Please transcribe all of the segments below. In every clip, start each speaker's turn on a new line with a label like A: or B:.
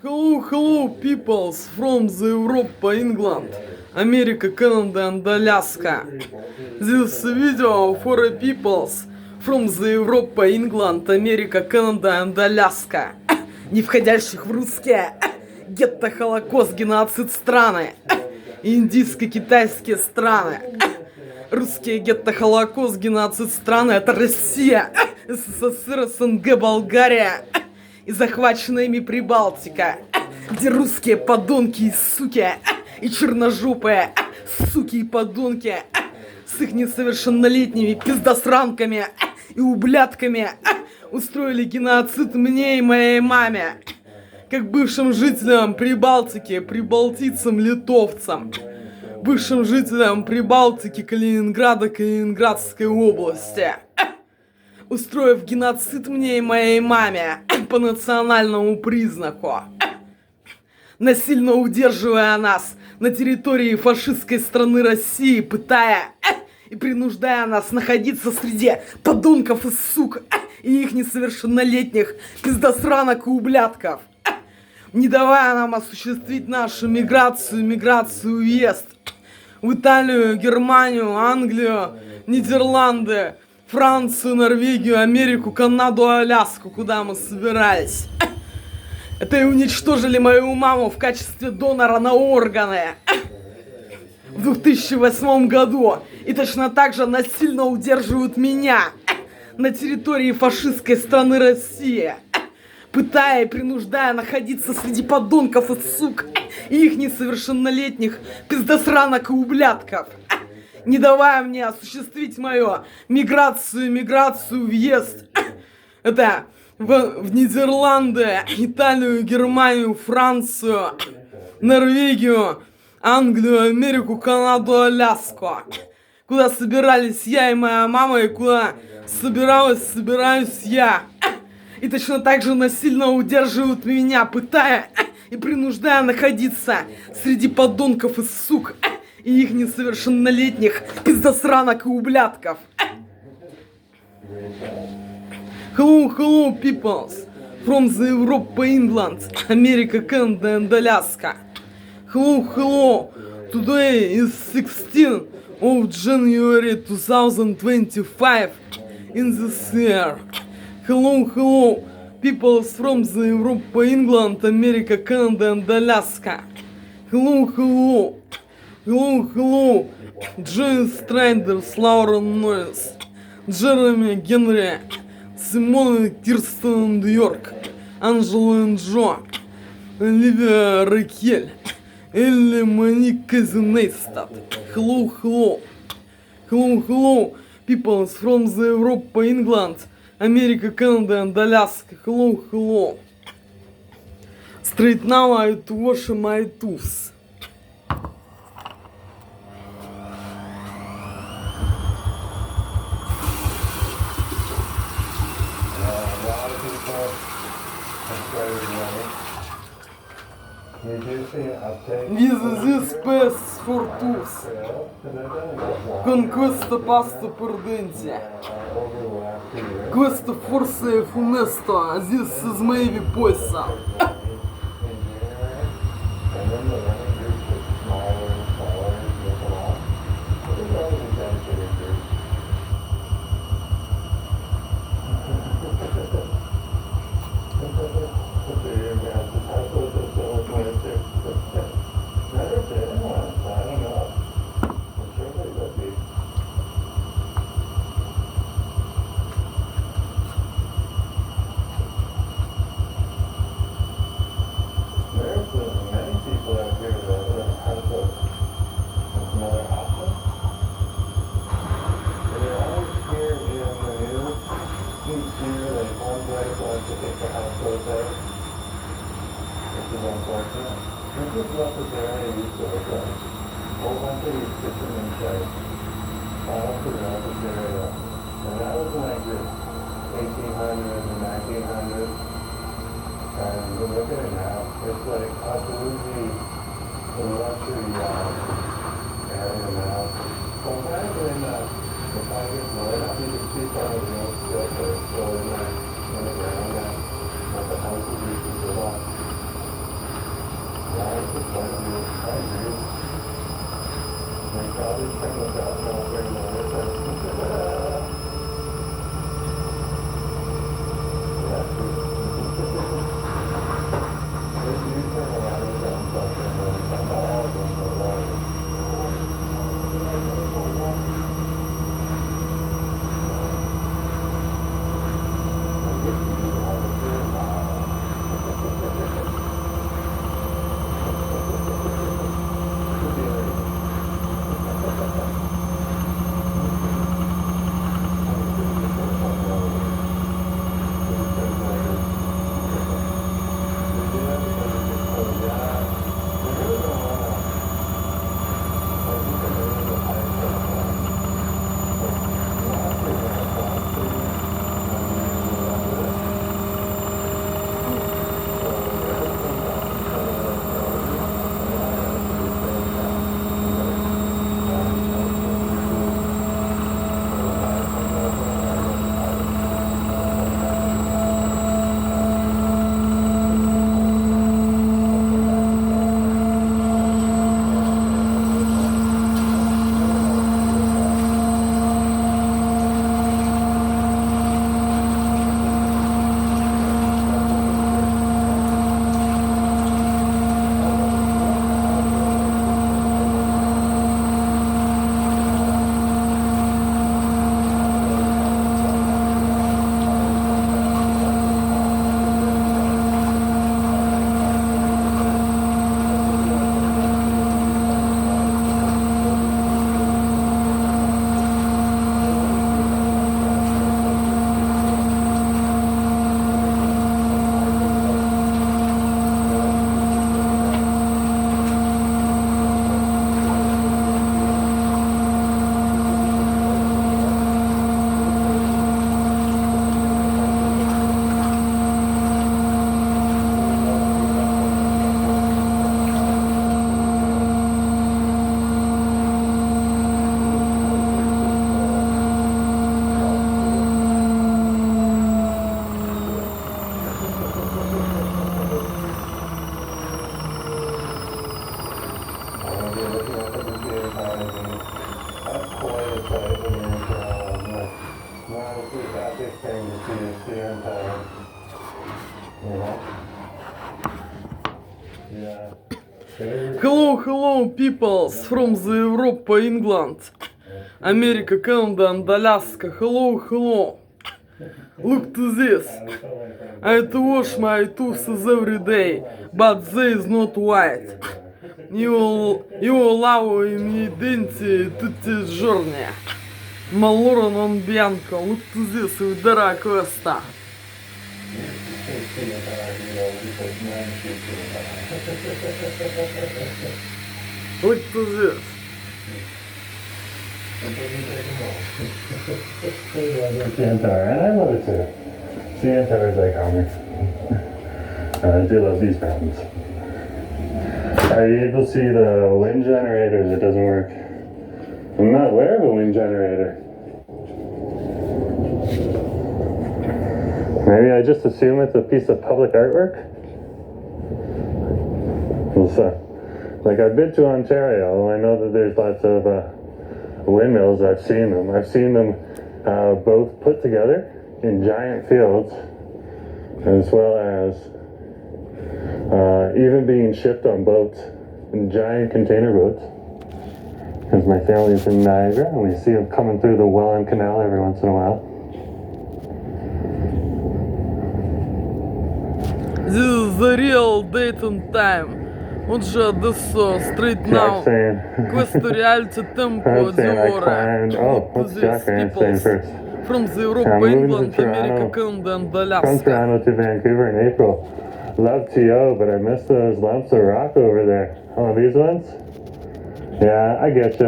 A: Hello, peoples from the Europe, England, America, Canada and Alaska. This video for peoples from the Europe, England, America, Canada and Alaska, не входящих в русские гетто-холокост-геноцид страны, индийско-китайские страны. Русские гетто-холокост-геноцид страны — это Россия, СССР, СНГ, Болгария и захваченная ими Прибалтика, где русские подонки и суки, и черножёпые суки и подонки с их несовершеннолетними пиздосранками и ублядками устроили геноцид мне и моей маме, как бывшим жителям Прибалтики, прибалтийцам-литовцам, бывшим жителям Прибалтики, Калининграда, Калининградской области, устроив геноцид мне и моей маме по национальному признаку, насильно удерживая нас на территории фашистской страны России, пытая и принуждая нас находиться среди подонков и сук и их несовершеннолетних пиздосранок и ублядков, не давая нам осуществить нашу миграцию, уезд в Италию, Германию, Англию, Нидерланды, Францию, Норвегию, Америку, Канаду, Аляску, куда мы собирались. Это и уничтожили мою маму в качестве донора на органы в 2008 году. И точно так же насильно удерживают меня на территории фашистской страны Россия, пытая и принуждая находиться среди подонков и сук и их несовершеннолетних пиздосранок и ублядков, не давая мне осуществить мою миграцию, въезд. Это в Нидерланды, Италию, Германию, Францию, Норвегию, Англию, Америку, Канаду, Аляску, куда собирались я и моя мама, и куда собираюсь я. И точно так же насильно удерживают меня, пытая и принуждая находиться среди подонков и сук и их несовершеннолетних пиздосранок и ублядков. Hello, peoples from the Europe, England, America, Canada and Alaska. Hello, today is 16th of January 2025 in this year. Hello, peoples from the Europe, England, America, Canada and Alaska. Hello, Джейн Страйдерс, Лаурен Нойс, Джереми Генри, Симона Кирстен Йорк, Анджело Энджо, Оливия Ракель, Элли Моник Казинейстад. Hello, peoples from the Europe, England, America, Canada and Alaska. Hello. Straight now I to wash my tools. With this space for tools, conquesta pasta perdente, questa forse è funesto, this is maybe poison. Hello, hello, peoples from the Europe, England, America, Canada, and Alaska. Hello, hello. Look to this. I have to wash my tooth every day, but they is not white. Io lavo I miei denti tutti i giorni. Ma loro non bianco. Look to this, vedrà questa. Look to this.
B: Sientar, and I love it too. Sientar is iconic. I do love these mountains. Are you able to see the wind generator that doesn't work? I'm not aware of a wind generator. Maybe I just assume it's a piece of public artwork? Like I've been to Ontario, I know that there's lots of windmills. I've seen them. I've seen them both put together in giant fields, as well as even being shipped on boats, in giant container boats. Because my family's in Niagara, and we see them coming through the Welland Canal every once in a while.
A: This is the real date and time. Отже, adesso, straight now. Questo reality tempo di ora.
B: What's Jack saying first?
A: From the Europe, England, America, Canada, and Alaska.
B: From Toronto to Vancouver in April. Love TO, but I miss those lumps of rock over there. Oh, these ones? Yeah, I get you.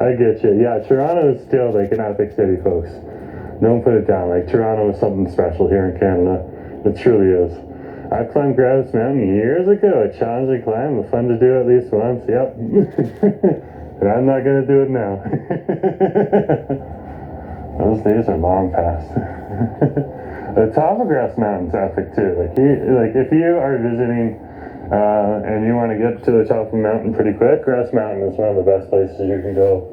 B: I get you. Yeah, Toronto is still like an epic city, folks. Don't put it down. Like, Toronto is something special here in Canada. It truly is. I climbed Grouse Mountain years ago. A challenging climb, but fun to do at least once. Yep. And I'm not going to do it now. Those days are long past. The top of Grouse Mountain's epic too. Like if you are visiting and you want to get to the top of the mountain pretty quick, Grass Mountain is one of the best places you can go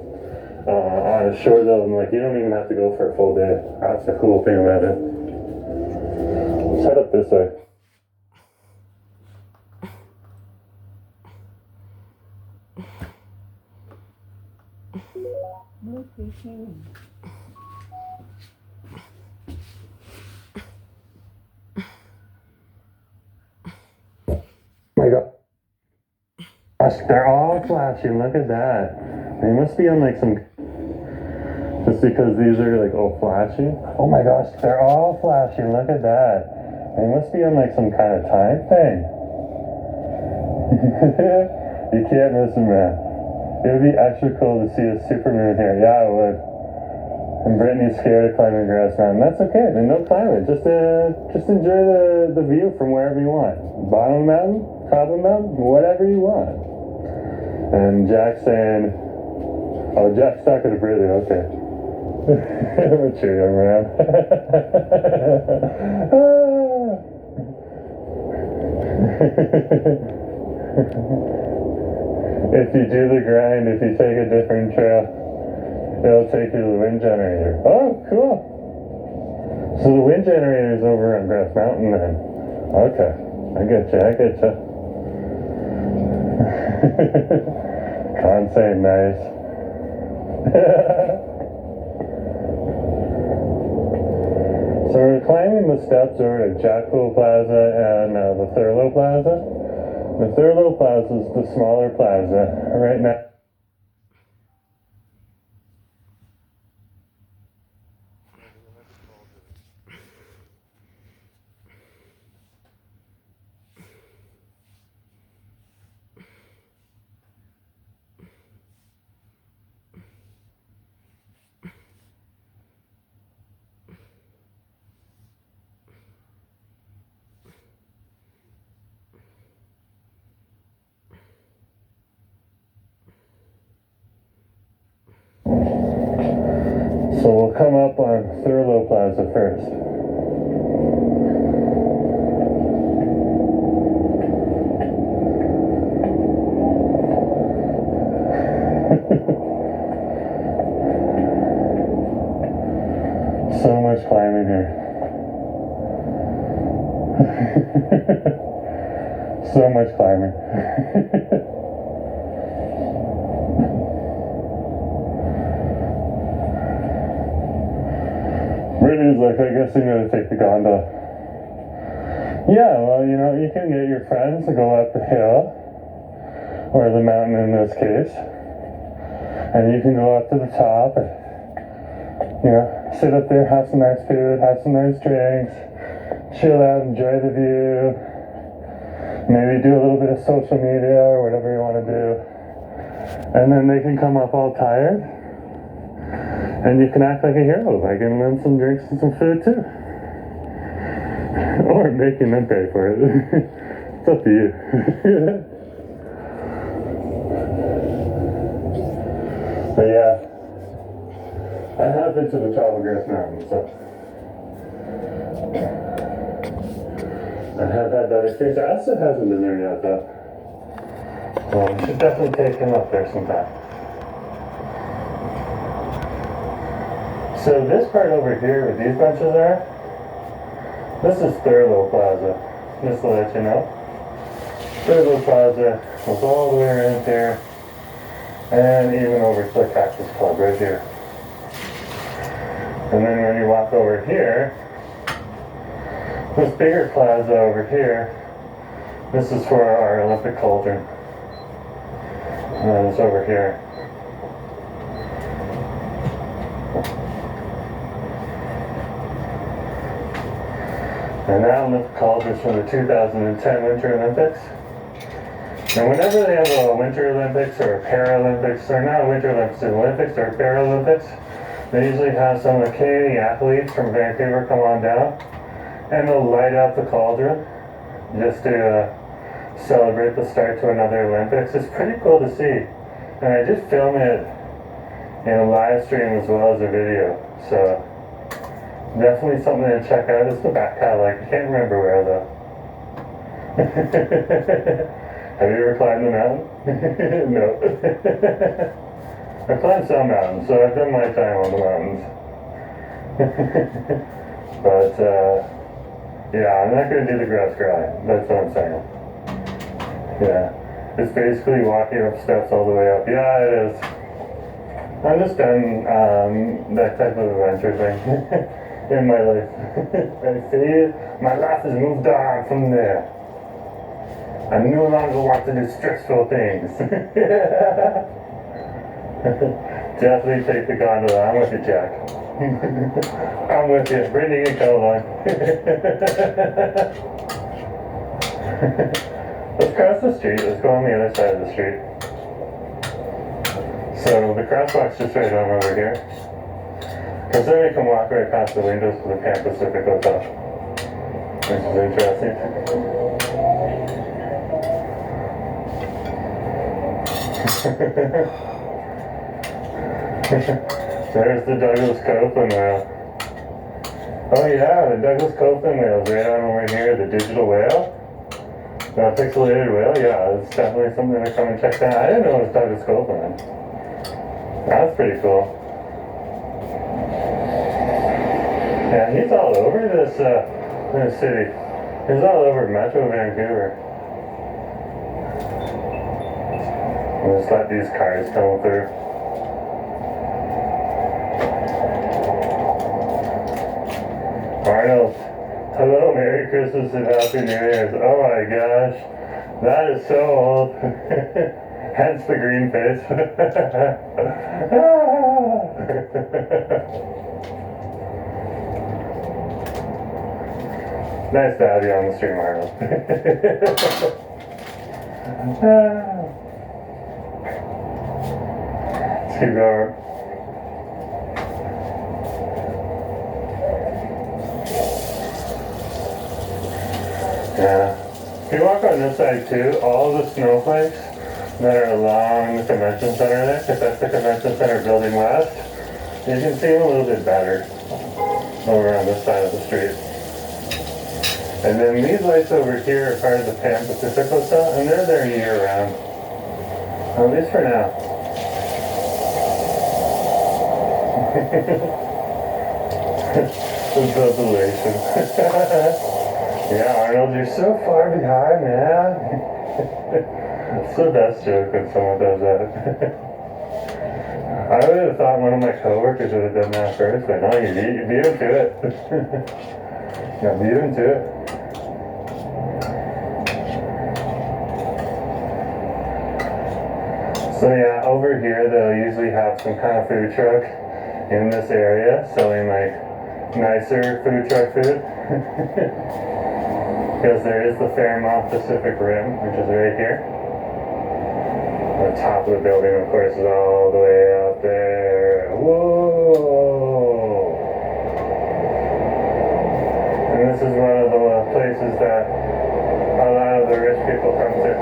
B: on a short little, like you don't even have to go for a full day. That's the cool thing about it. Let's head up this way. My God. Gosh, they're all flashing. Look at that. They must be on like some. Just because these are like all flashing. Oh my gosh, they're all flashing. Look at that. They must be on like some kind of time thing. You can't miss them, man. It would be extra cool to see a supermoon here. Yeah, it would. And Brittany's scared of climbing Grass Mountain. That's okay. Then don't climb it. Just enjoy the view from wherever you want. Bottom of the mountain, top of the mountain, whatever you want. And Jack's saying, oh, Jack's talking to Brittany. Okay. Mature young man. If you do the grind, if you take a different trail, it'll take you to the wind generator. Oh, cool. So the wind generator is over on Grass Mountain then. Okay. I get you. Can't say nice. So we're climbing the steps over to Jackpool Plaza and the Thurlow Plaza. The Thurlow Plaza is the smaller plaza right now. So we'll come up on Thurlow Plaza first. So much climbing here. So much climbing. Brittany's like, I guess I'm going to take the gondola. Yeah, well, you know, you can get your friends to go up the hill, or the mountain in this case, and you can go up to the top and, you know, sit up there, have some nice food, have some nice drinks, chill out, enjoy the view, maybe do a little bit of social media or whatever you want to do, and then they can come up all tired. And you can act like a hero by getting them some drinks and some food too. Or making them pay for it. It's up to you. But yeah, I have been to the top of Grass Mountain, so I have had that experience. Asa hasn't been there yet though. Well, we should definitely take him up there sometime. So this part over here where these benches are, this is Thurlow Plaza, just to let you know. Thurlow Plaza goes all the way around here, and even over to the Cactus Club right here. And then when you walk over here, this bigger plaza over here, this is for our Olympic cauldron. And it's over here. And that Olympic cauldron is from the 2010 Winter Olympics. And whenever they have a Winter Olympics or a Paralympics, or not Winter Olympics, Olympics or Paralympics, they usually have some of the Canadian athletes from Vancouver come on down, and they'll light up the cauldron just to celebrate the start to another Olympics. It's pretty cool to see. And I did film it in a live stream as well as a video. So definitely something to check out. It's the back catalog. I can't remember where though. Have you ever climbed the mountain? No. I've climbed some mountains, so I've done my time on the mountains. But, yeah, I'm not going to do the grass grind. That's what I'm saying. Yeah. It's basically walking up steps all the way up. Yeah, it is. I'm just done that type of adventure thing in my life. I see my life has moved on from there. I no longer want to do stressful things. Definitely take the gondola. I'm with you, Jack. I'm with you. Brittany can come along. Let's cross the street. Let's go on the other side of the street. So the crosswalk's just right on over here. Because then we can walk right past the windows to the Pan Pacific Hotel. Which is interesting. There's the Douglas Copeland whale. Oh yeah, the Douglas Copeland whale's right on over here, the digital whale. The pixelated whale, yeah, it's definitely something to come and check out. I didn't know it was Douglas Copeland. That's pretty cool. Yeah, he's all over this city. He's all over Metro Vancouver. We'll just let these cars come through. Arnold, hello, Merry Christmas and Happy New Year's. Oh my gosh, that is so old. Hence the green face. Nice to have you on the stream, Arnold. Let's keep going. Yeah. If you walk on this side too, all the snowflakes that are along the convention center there, because that's the convention center building west, you can see them a little bit better over on this side of the street. And then these lights over here are part of the Pan Pacific Hotel, and they're there year round. At least for now. The population. Yeah, Arnold, you're so far behind, man. It's the best joke when someone does that. I would have thought one of my coworkers would have done that first, but no, you beat him to it. Yeah, beat him to it. So yeah, over here they'll usually have some kind of food truck in this area, selling like nicer food truck food. Because there is the Fairmont Pacific Rim, which is right here. The top of the building, of course, is all the way up there. Whoa! And this is one of the places that a lot of the rich people come to.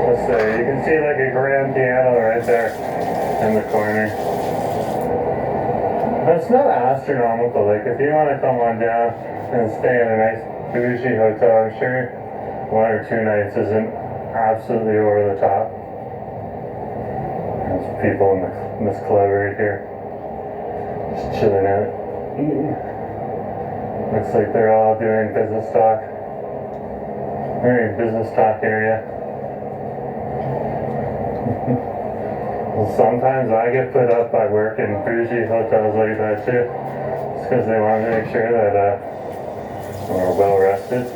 B: Let's say, you can see like a grand piano right there in the corner. But it's not astronomical. Like if you want to come on down and stay in a nice bougie hotel, I'm sure 1 or 2 nights isn't absolutely over the top. There's people in this club right here, just chilling out. Looks like they're all doing business talk. Very business talk area. Well, sometimes I get put up by work in bougie hotels like that too, just because they want to make sure that we're well rested.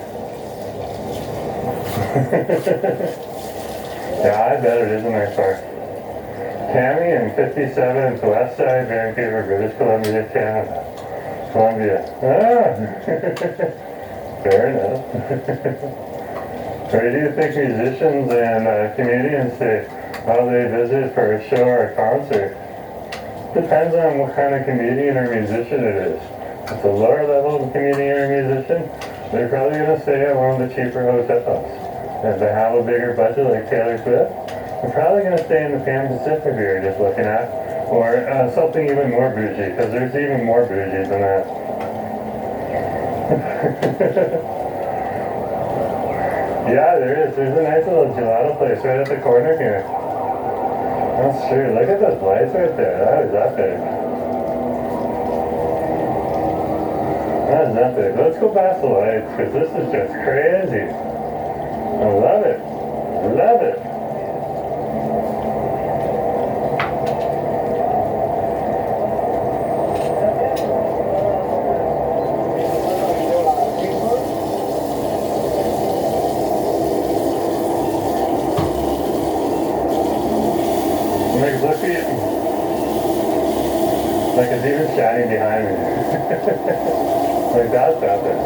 B: Yeah, I bet it isn't very far. Tammy and 57 to West Side, Vancouver, British Columbia, Canada. Columbia. Ah! Fair enough. Where do you think musicians and comedians stay while they visit for a show or a concert? Depends on what kind of comedian or musician it is. If it's a lower level comedian or musician, they're probably going to stay at one of the cheaper hotels. If they have a bigger budget like Taylor Swift, they're probably going to stay in the Pan Pacific we were just looking at, or something even more bougie, because there's even more bougie than that. Yeah, there is. There's a nice little gelato place right at the corner here. That's true. Look at those lights right there. How is that big? How is that big? Let's go past the lights because this is just crazy. I love it. I love it. Like it's even shining behind me. Like that's epic.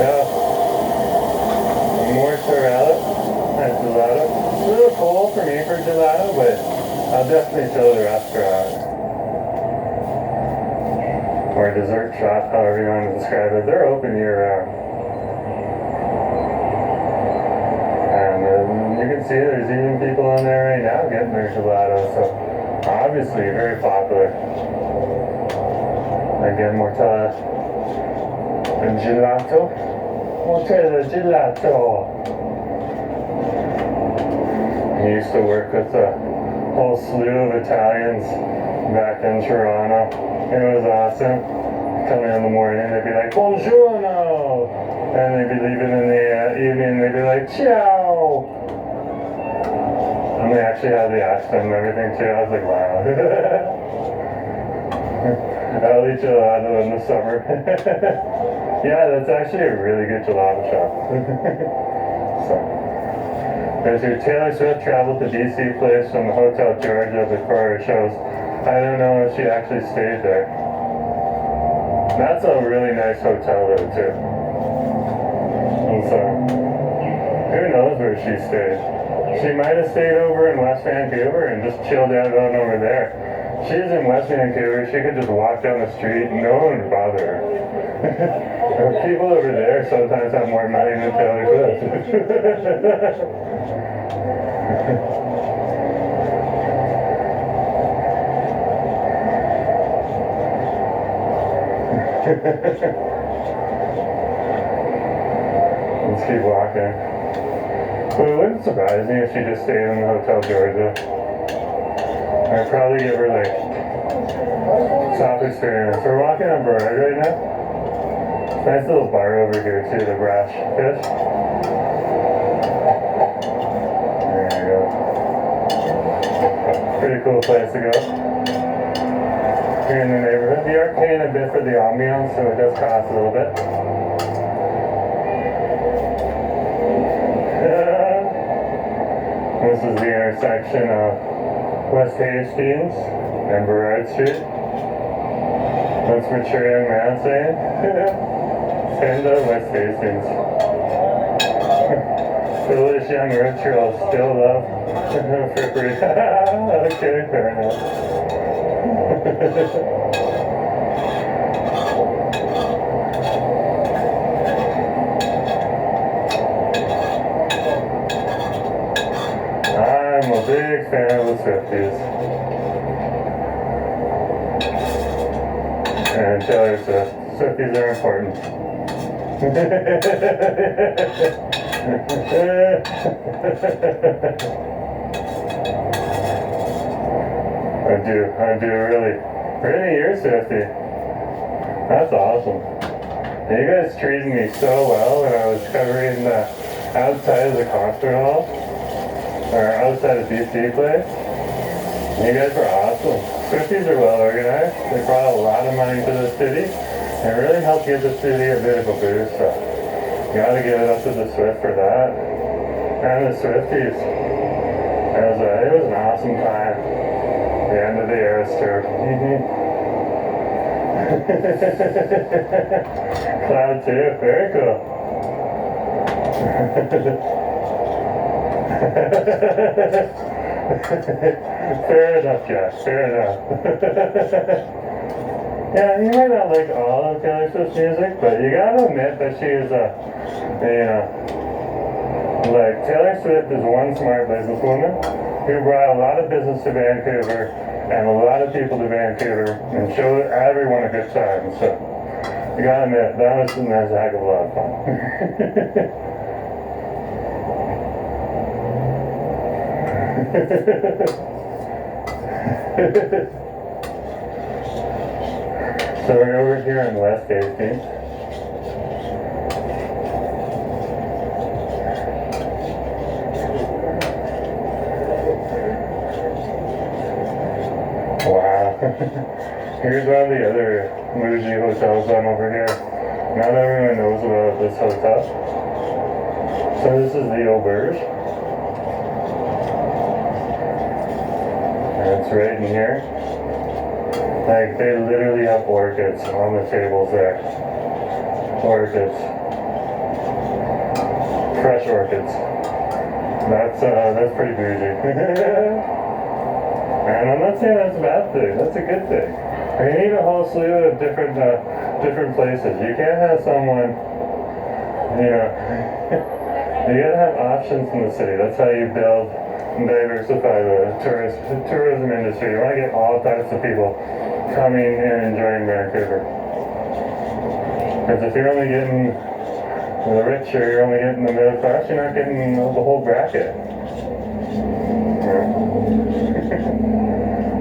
B: Yeah. More gelato. Nice gelato. It's a little cold for me for gelato, but I'll definitely show the restaurant. Or dessert shop, however you want to describe it. They're open year round. You can see there's even people in there right now getting their gelato, so obviously very popular. Again, Mortella gelato. Mortella gelato. I used to work with a whole slew of Italians back in Toronto. It was awesome. Come in the morning, they'd be like, buongiorno! And they'd be leaving in the evening, they'd be like, ciao! And they actually had the accent and everything too. I was like, wow. I'll eat gelato in the summer. Yeah, that's actually a really good gelato shop. So, there's your Taylor Swift traveled to DC place from the Hotel Georgia before her shows. I don't know if she actually stayed there. That's a really nice hotel though too. And so, who knows where she stayed? She might have stayed over in West Vancouver and just chilled out on over there. She's in West Vancouver, she could just walk down the street and no one would bother her. People over there sometimes have more money than Taylor Swift. Let's keep walking. But it wouldn't surprise me if she just stayed in the Hotel Georgia. I'd probably give her like top experience. We're walking on Burrard right now. Nice little bar over here too, the Brash Fish. There you go. Pretty cool place to go. Here in the neighborhood. You are paying a bit for the ambiance, so it does cost a little bit. This is the intersection of West Hastings and Burrard Street. What's mature young man saying? Panda West Hastings. Foolish young rich girls still love frippery. Okay, fair enough. I'm a big fan of the Swifties. And Taylor Swift. Swifties are important. I do really, you're Swifty. That's awesome. You guys treated me so well when I was covering the outside of the concert hall. Or outside of BC place. You guys were awesome. Swifties are well organized. They brought a lot of money to the city and really helped give the city a bit of a boost. So you gotta give it up to the Swift for that. And the Swifties. It was an awesome time. The end of the era tour. Cloud 2, very cool. Fair enough, Josh, fair enough. Yeah, you might not like all of Taylor Swift's music, but you gotta admit that she is like Taylor Swift is one smart businesswoman who brought a lot of business to Vancouver and a lot of people to Vancouver and show everyone a good time. So I gotta admit, that was a heck of a lot of fun. So we're over here in West 18th. Wow. Here's one of the other bougie hotels on over here. Not everyone knows about this hotel. So this is the Auberge. And it's right in here. Like, they literally have orchids on the tables there. Orchids. Fresh orchids. That's pretty bougie. And I'm not saying that's a bad thing. That's a good thing. You need a whole slew of different places. You can't have someone, you know, you gotta have options in the city. That's how you build and diversify the tourism industry. You want to get all types of people coming and enjoying Vancouver. Because if you're only getting the rich or you're only getting the middle class, you're not getting the whole bracket.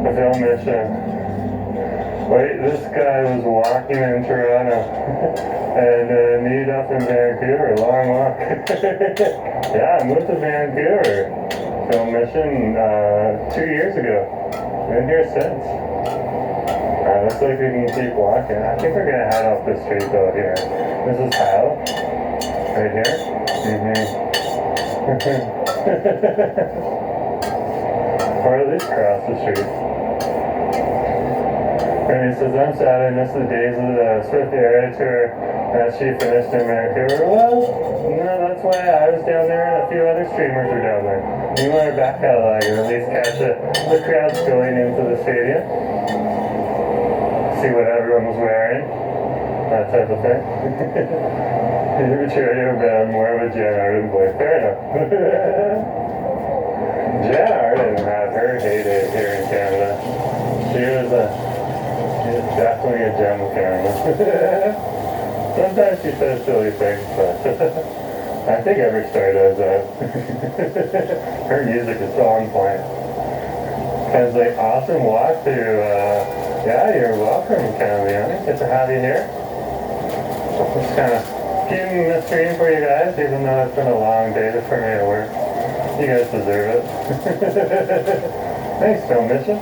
B: But they'll mention, wait, this guy was walking in Toronto and meet up in Vancouver, long walk. Yeah, I moved to Vancouver. Film mission 2 years ago. Been here since. Looks like we can keep walking. I think we're gonna head up the street though here. This is how? Right here? Or at least cross the street. And he says, I'm sad I missed the days of the Swift area tour that she finished in Vancouver. Well, no, that's why I was down there and a few other streamers were down there. You want to back catalog or at least catch the crowds going into the stadium. See what everyone was wearing. That type of thing. You're more of a Jen Arden boy. Fair enough. Jen Arden had her heyday here in Canada. She was definitely a gem of Canada. Sometimes she says silly things, but I think every star does that. Her music is so on point. Because they often walk through, yeah, you're welcome, Canada. Good to have you here. Just kind of keeping the stream for you guys, even though it's been a long day for me at work. You guys deserve it. Thanks, Film Mission.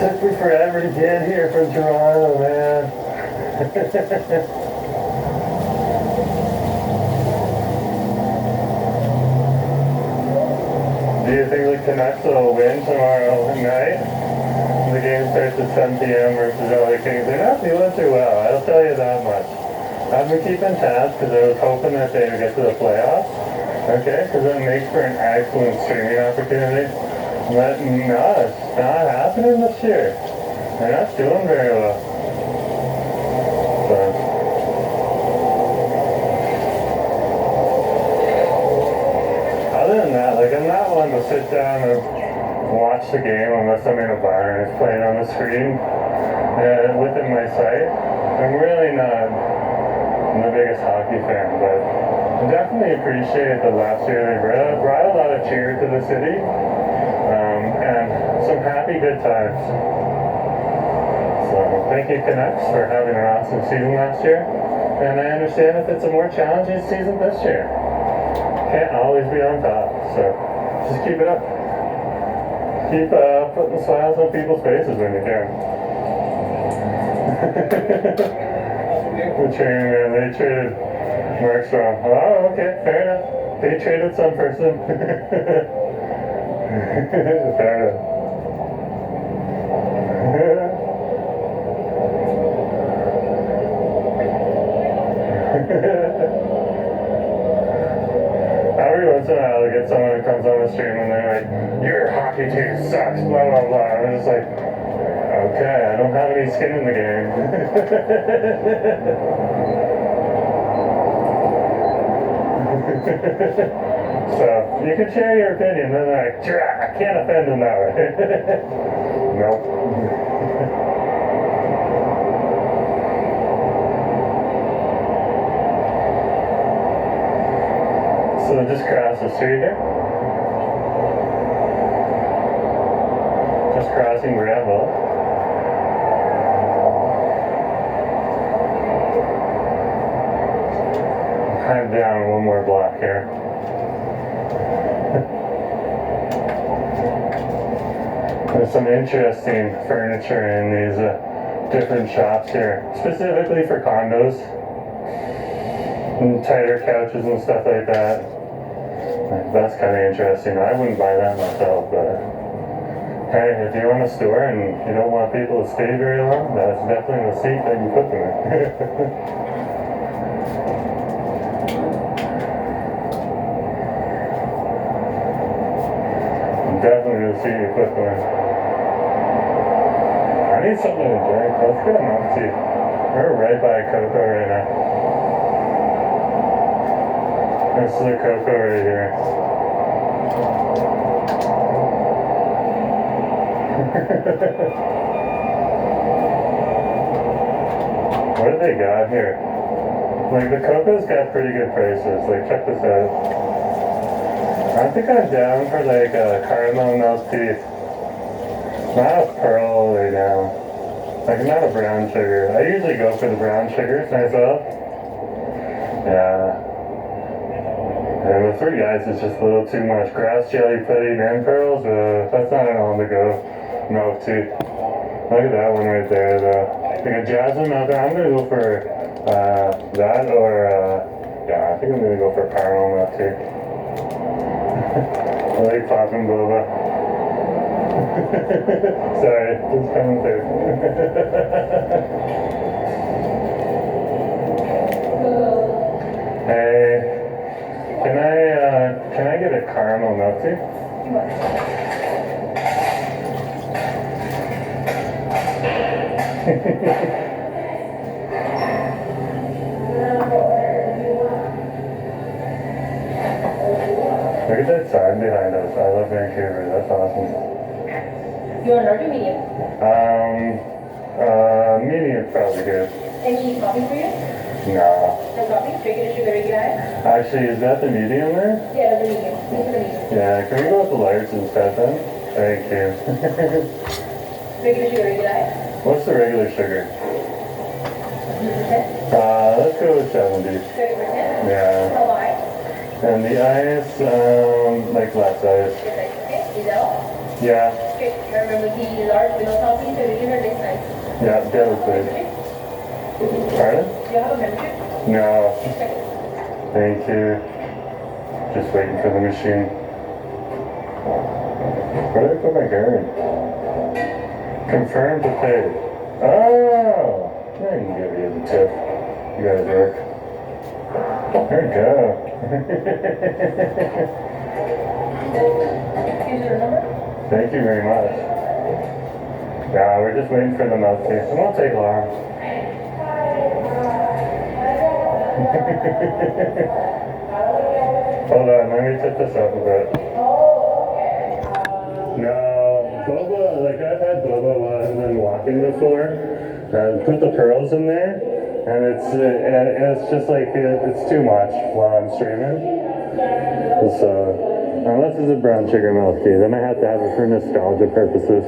B: Took me forever to get here from Toronto, man. Do you think the Canucks will win tomorrow night? The game starts at 10 p.m. versus LA Kings. They're not feeling too well, I'll tell you that much. I've been keeping tabs because I was hoping that they would get to the playoffs. Okay, because that makes for an excellent streaming opportunity. But no, it's not happening this year. They're not doing very well. So. Other than that, like, I'm not one to sit down and watch the game unless I'm in a bar and it's playing on the screen within my sight. I'm really not the biggest hockey fan, but I definitely appreciate that last year they brought a lot of cheer to the city. And some happy good times. So thank you Canucks for having an awesome season last year. And I understand if it's a more challenging season this year. Can't always be on top. So just keep it up. Keep putting smiles on people's faces when you can. The train, man, they traded Markstrom. Oh, okay, fair enough. They traded some person. Fair enough. Every once in a while I get someone who comes on the stream and they're like, your hockey team sucks, blah blah blah. And I'm just like, okay, I don't have any skin in the game. So you can share your opinion, and they're like, I can't offend them that way. Nope. So just cross the street here. Just crossing gravel. Climb down one more block here. There's some interesting furniture in these different shops here, specifically for condos. And tighter couches and stuff like that. That's kind of interesting. I wouldn't buy that myself, but hey, if you own a store and you don't want people to stay very long, that's definitely the seat that you put them in. Definitely the seat you put them in. I need something to drink. Let's get a milk tea. We're right by Coco right now. This is the Coco right here. What do they got here? Like the Coco's got pretty good prices. Like check this out. I think I'm down for like a caramel milk tea. Not a pearl right now. Like not a brown sugar. I usually go for the brown sugars myself. Yeah. And the 3 guys is just a little too much. Grass jelly pudding and pearls, that's not an on-the-go milk tea. Look at that one right there, though. Like a jasmine milk, I'm gonna go for that or, yeah, I think I'm gonna go for caramel milk tea. I like popping boba. Sorry, it's coming through. Hey. Can I get a caramel milk tea? Look at that sign behind us. I love Vancouver. That's awesome.
C: You want large or medium?
B: Medium's probably good.
C: Any topping for you?
B: No.
C: No topping? Regular sugar, regular ice?
B: Actually, is that the medium there?
C: Yeah, that's the medium. This is the medium.
B: Yeah, can we go with the large instead then? Thank you.
C: Regular sugar, regular ice?
B: What's the regular sugar?
C: 100%?
B: Let's go with 70.
C: 30%?
B: Yeah.
C: How high?
B: And the ice, like less ice.
C: This ice, okay? Is that all?
B: Yeah.
C: Okay, remember the large with no topping, so regular this size.
B: Yeah, get it, please. Pardon?
C: Do you have a membership?
B: No.
C: Okay.
B: Thank you. Just waiting for the machine. Where did I put my card? Confirm to pay. Oh! I can give you the tip. You guys work. There you go.
C: Here's your number.
B: Thank you very much. Yeah, we're just waiting for the milk tea. It won't take long. Hold on, let me tip this up a bit. No, boba, like I've had boba while I've been walking before. Put the pearls in there, and it's just like, it's too much while I'm streaming. So, unless it's a brown sugar milk tea, then I have to have it for nostalgia purposes.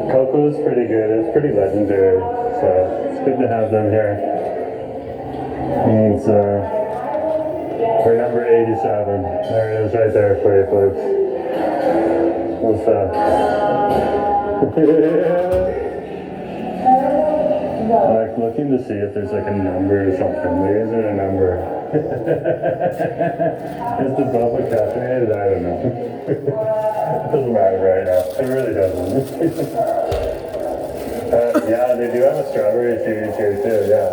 B: Coco's pretty good, it's pretty legendary, so it's good to have them here. And it's, we're number 87. There it is right there for you folks. What's that? Like looking to see if there's like a number or something. There isn't a number. Is the bubble caffeinated? I don't know. It doesn't matter right now. It really doesn't. Yeah, they do have a strawberry tea here too, yeah.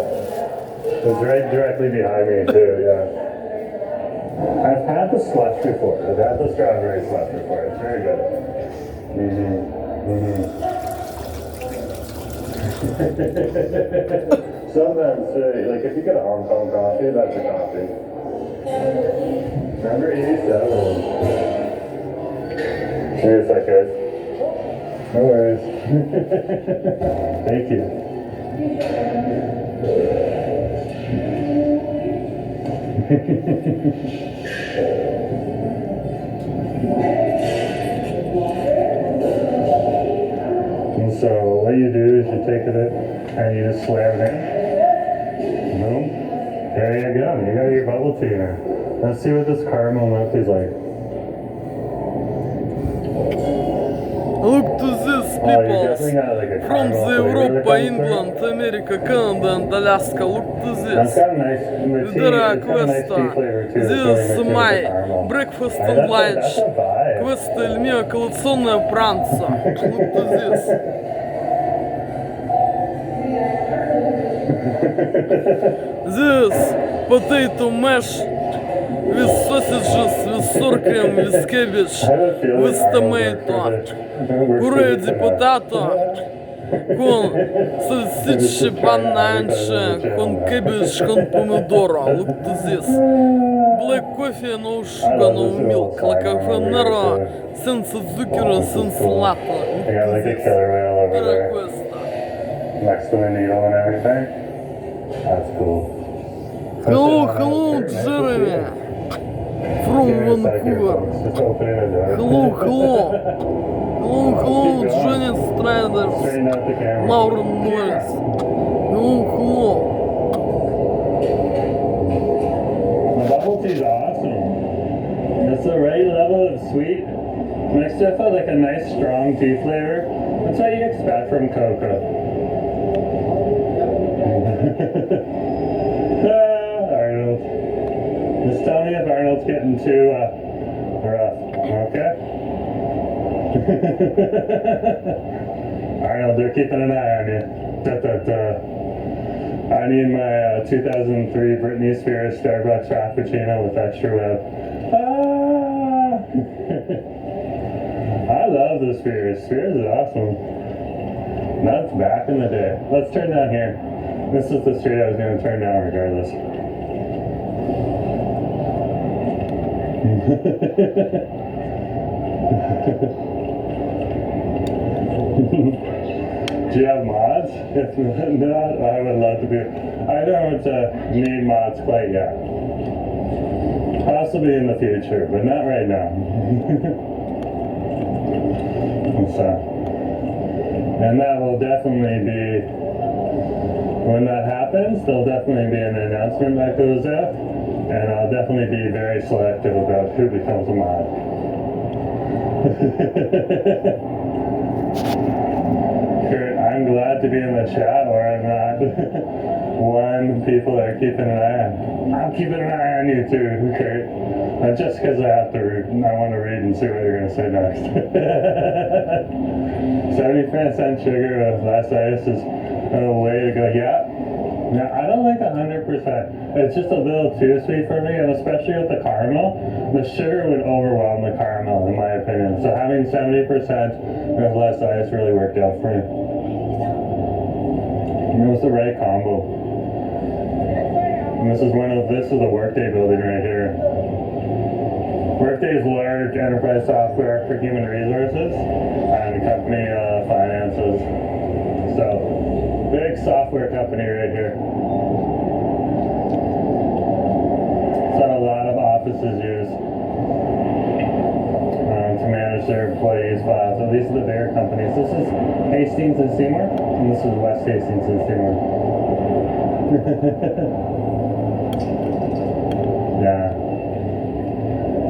B: It's right directly behind me too, yeah. I've had the slush before. I've had the strawberry slush before. It's very good. Sometimes, like if you get a Hong Kong coffee, that's a coffee. Number 87. Here's that, guys. No worries. Thank you. And so what you do is you take it and you just slam it in. Boom. There you go. You got your bubble tea now. Let's see what this caramel milk is like.
A: Look to this,
B: Oh, you
A: people.
B: definitely got like a
A: From
B: caramel
A: the
B: flavor that
A: Europe,
B: comes
A: England, America, Canada, and Alaska. Look to
B: through. It's
A: this.
B: got a nice, the tea,
A: Dara
B: it's got a nice tea
A: questa.
B: flavor too. It's really
A: This
B: mixed
A: is
B: in with
A: my
B: the caramel.
A: breakfast
B: Hey,
A: and lunch.
B: that's a vibe.
A: Questa è il mio colazione a pranzo. Look to this. This potato mash with sausages, with sour cream, with cabbage,
B: I have a feeling
A: with
B: Arnold worked
A: tomato,
B: for
A: puree
B: the-
A: di potato, con salsicce, banance, con cabbage, con pomodoro. Look to this. Black coffee, no sugar, no milk, like a Nero, senza zucchero, senza latte.
B: I got like a killer whale over
A: Dara
B: there
A: questa.
B: next to the needle and everything. That's cool.
A: Hello, Jeremy. From
B: Give me a sec here,
A: Vancouver.
B: folks. Just opening the door.
A: Hello, Johnny Striders.
B: Straighten out the camera.
A: Lauren Morris. Hello.
B: The bubble tea's awesome. It's the right level of sweet, mixed with like a nice strong tea flavor. That's what you expect from cocoa. Arnold. Just tell me if Arnold's getting too rough, okay? Arnold, they're keeping an eye on you. I need my 2003 Britney Spears Starbucks Frappuccino with extra whip. Ah! I love the Spears. Spears is awesome. That's back in the day. Let's turn down here. This is the street I was going to turn down regardless. Do you have mods? If not, I would love to be. I don't need mods quite yet. Possibly in the future, but not right now. And that will definitely be, when that happens, there'll definitely be an announcement that goes out, and I'll definitely be very selective about who becomes a mod. Kurt, I'm glad to be in the chat, or I'm not. One, people are keeping an eye on. I'm keeping an eye on you too, Kurt. Not just because I want to read and see what you're going to say next. 70% sugar with less ice is a way to go. Yeah. Now, I don't like 100%. It's just a little too sweet for me, and especially with the caramel, the sugar would overwhelm the caramel, in my opinion. So having 70% with less ice really worked out for me. And it was the right combo. And this is the Workday building right here. Workday is large enterprise software for human resources and company finances. So, big software company right here. It's what a lot of offices use to manage their employees' files. At least the bigger companies. This is Hastings and Seymour, and this is West Hastings and Seymour. Yeah.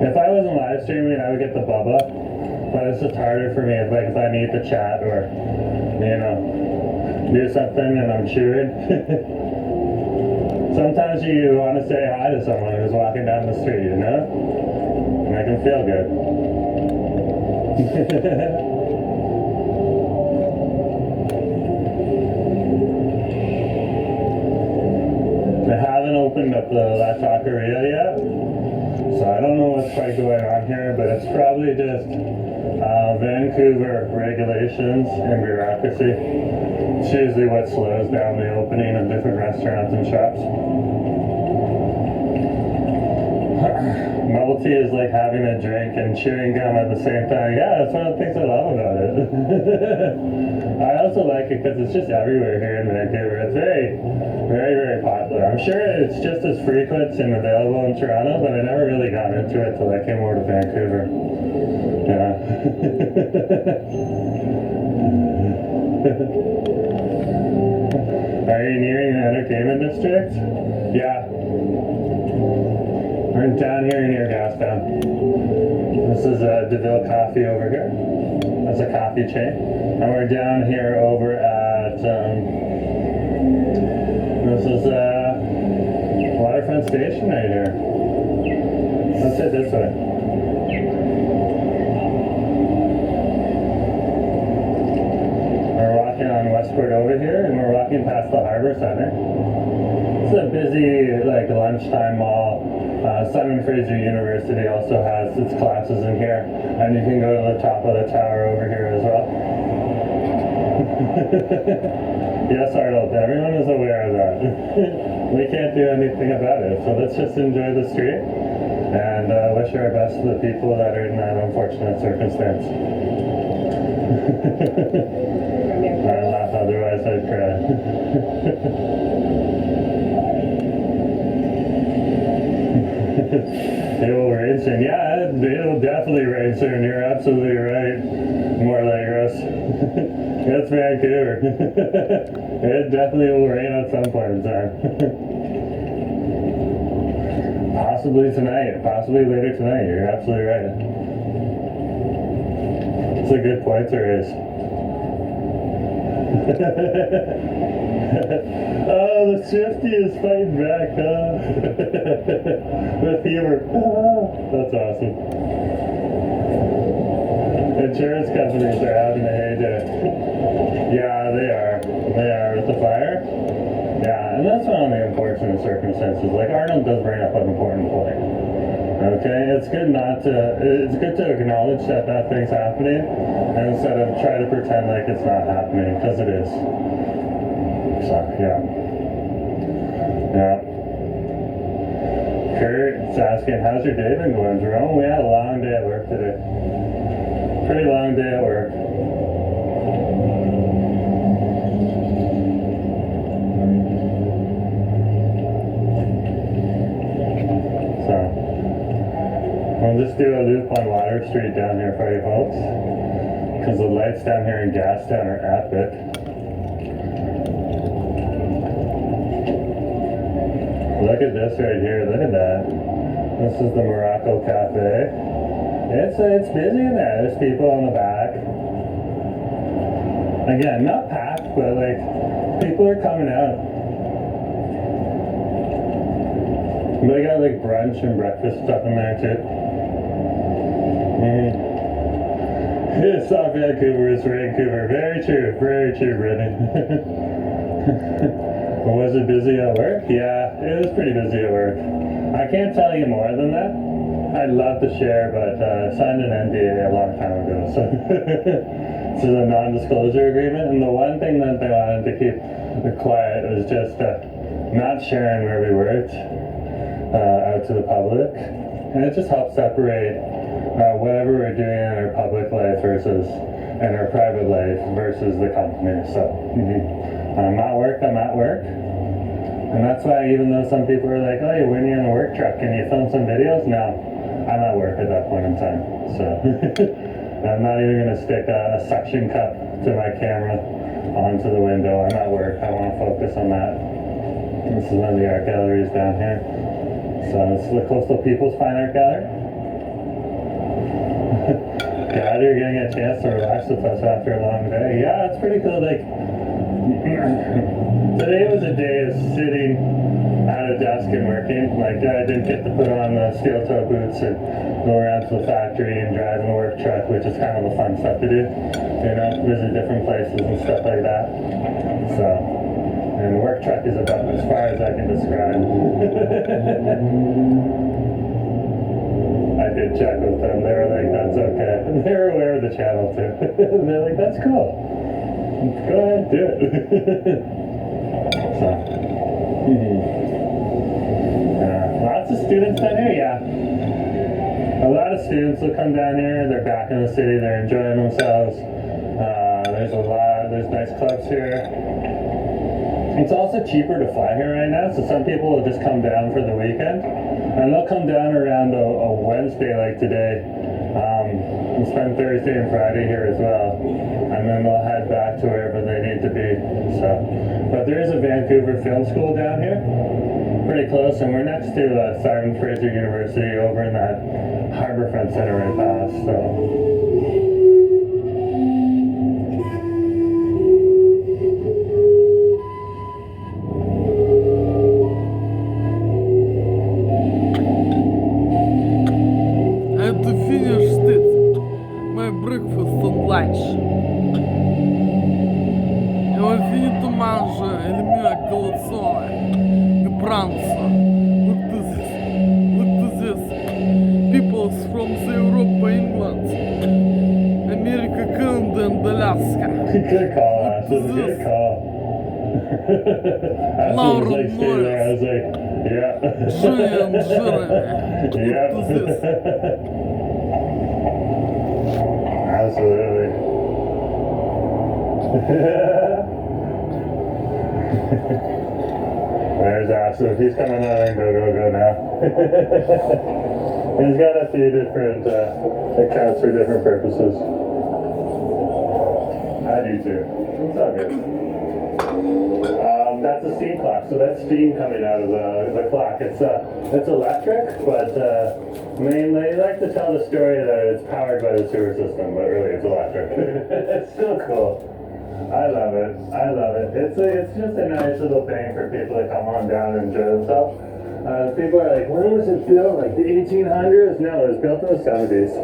B: If I wasn't live streaming, I would get the bubba, but it's just harder for me if I need to chat or, do something and I'm chewing. Sometimes you want to say hi to someone who's walking down the street, And I can feel good. I haven't opened up the La Taqueria yet, so I don't know what's quite going on here, but it's probably just Vancouver regulations and bureaucracy. It's usually what slows down the opening of different restaurants and shops. bubble tea is like having a drink and chewing gum at the same time. Yeah, that's one of the things I love about it. I also like it because it's just everywhere here in Vancouver. It's very, very, very popular. I'm sure it's just as frequent and available in Toronto, but I never really got into it till I came over to Vancouver. Yeah. Are you nearing the entertainment district? Yeah. We're down here near Gastown. This is DeVille Coffee over here. That's a coffee chain. And we're down here over at, this is Waterfront Station right here. Let's head this way. We're walking on Westport over here, and we're walking past the Harbor Center. It's a busy, like, lunchtime mall. Simon Fraser University also has its classes in here, and you can go to the top of the tower over here as well. Yes, Arnold, everyone is aware of that. We can't do anything about it, so let's just enjoy the street and wish our best to the people that are in that unfortunate circumstance. I laugh, otherwise I'd cry. It will rain soon. Yeah, it'll definitely rain soon. You're absolutely right. More like us. It's Vancouver. It definitely will rain at some point in time. Possibly tonight. Possibly later tonight. You're absolutely right. It's a good point to raise. Oh, the Swifty is fighting back, huh? With humor. That's awesome. Insurance companies are having a heyday. Yeah, they are. They are with the fire. Yeah, and that's one of the unfortunate circumstances. Like, Arnold does bring up an important point. Okay, it's good to acknowledge that that thing's happening, and instead of try to pretend like it's not happening, because it is. So, yeah. Yeah. Kurt's asking, how's your day been going, Jerome? We had a long day at work today. Pretty long day at work. So, we'll just do a loop on Water Street down here for you folks, because the lights down here in Gastown are epic. Look at this right here, look at that. This is the Morocco Cafe. It's busy in there, there's people in the back. Again, not packed, but like, people are coming out. They got like brunch and breakfast stuff in there too. It's not Vancouver, it's Vancouver. Very true, Brittany. Was it busy at work? Yeah, it was pretty busy at work. I can't tell you more than that. I'd love to share, but I signed an NDA a long time ago, so this is a non-disclosure agreement. And the one thing that they wanted to keep quiet was just not sharing where we worked out to the public, and it just helps separate whatever we're doing in our public life versus in our private life versus the company. So. I'm at work, and that's why even though some people are like, oh, you're winning in a work truck, can you film some videos? No, I'm at work at that point in time, so I'm not even going to stick a suction cup to my camera onto the window. I'm at work, I want to focus on that. This is one of the art galleries down here, so it's the Coastal People's Fine Art Gallery. Glad you're getting a chance to relax with us after a long day. Yeah, it's pretty cool, like, today was a day of sitting at a desk and working. Like, I didn't get to put on the steel toe boots and go around to the factory and drive in the work truck, which is kind of the fun stuff to do. You know, visit different places and stuff like that. So, and the work truck is about as far as I can describe. I did check with them. They were like, that's okay. And they were aware of the channel too. They're like, that's cool. Go ahead, do it. So, lots of students down here, yeah. a lot of students will come down here. They're back in the city. They're enjoying themselves. There's nice clubs here. It's also cheaper to fly here right now, so some people will just come down for the weekend, and they'll come down around a Wednesday like today, and spend Thursday and Friday here as well, and then they'll head back to wherever they need to be. So, but there is a Vancouver film school down here, pretty close, and we're next to Simon Fraser University over in that Harbourfront Center right past. So. Good call, Ashley. Good call. Ashley was like staying there. I was like, yeah. Yeah. Absolutely. There's Ashley. He's coming out and go now. He's got a few different accounts for different purposes. I do too. It's all good. That's a steam clock, so that's steam coming out of the clock. It's electric, but mainly they like to tell the story that it's powered by the sewer system, but really it's electric. It's still cool. I love it. I love it. It's just a nice little thing for people to come on down and enjoy themselves. People are like, when was it built? Like the 1800s? No, it was built in the 70s.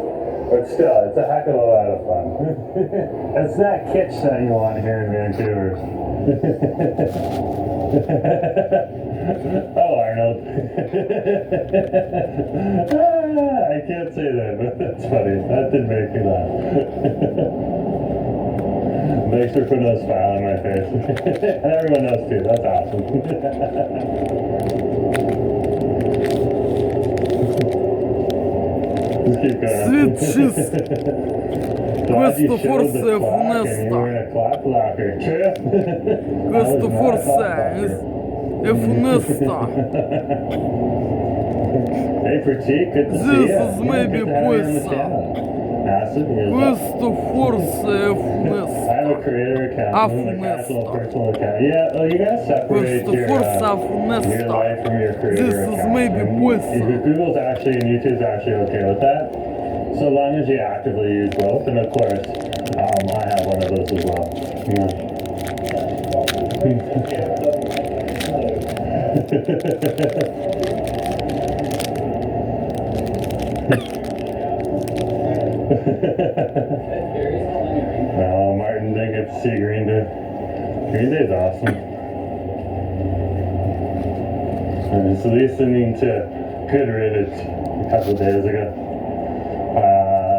B: But still, it's a heck of a lot of fun. It's that kitsch that you want here in Vancouver. Oh, Arnold. I can't say that, but that's funny. That did make me laugh. Thanks for putting a smile on my face. And everyone else too. That's awesome.
A: Свет чист. Questo forse è funesta. Questo forse è funesta.
B: Hey, Pratik, good to see you.
A: This is maybe puesta. Questo forse è funesta.
B: I have a creator account, and a casual personal account. Yeah, well, you gotta separate your life from your creator
A: This
B: account.
A: is maybe puesta.
B: Google's actually and YouTube's actually okay with that, so long as you actively use both. And of course, I have one of those as well. Yeah. Oh, Martin didn't get to see Green Day. Green Day's awesome. I was listening to Good Riddance a couple days ago.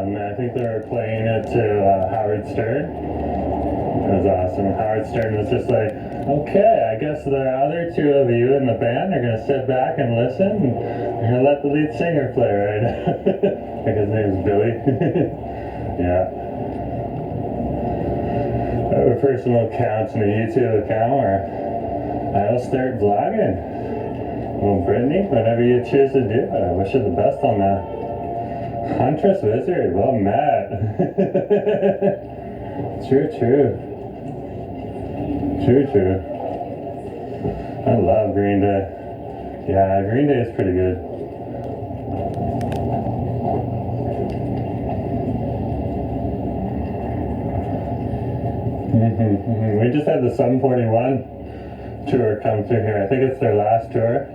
B: And I think they were playing it to Howard Stern. It was awesome. Howard Stern was just like, okay, I guess the other two of you in the band are going to sit back and listen. And you're going to let the lead singer play right now. I think his name's Billy. Yeah. I have a personal account and a YouTube account where I'll start vlogging. Well, Brittany, whatever you choose to do, I wish you the best on that. Huntress Wizard, well met. True. I love Green Day. Yeah, Green Day is pretty good. We just had the Sum 41 tour come through here. I think it's their last tour,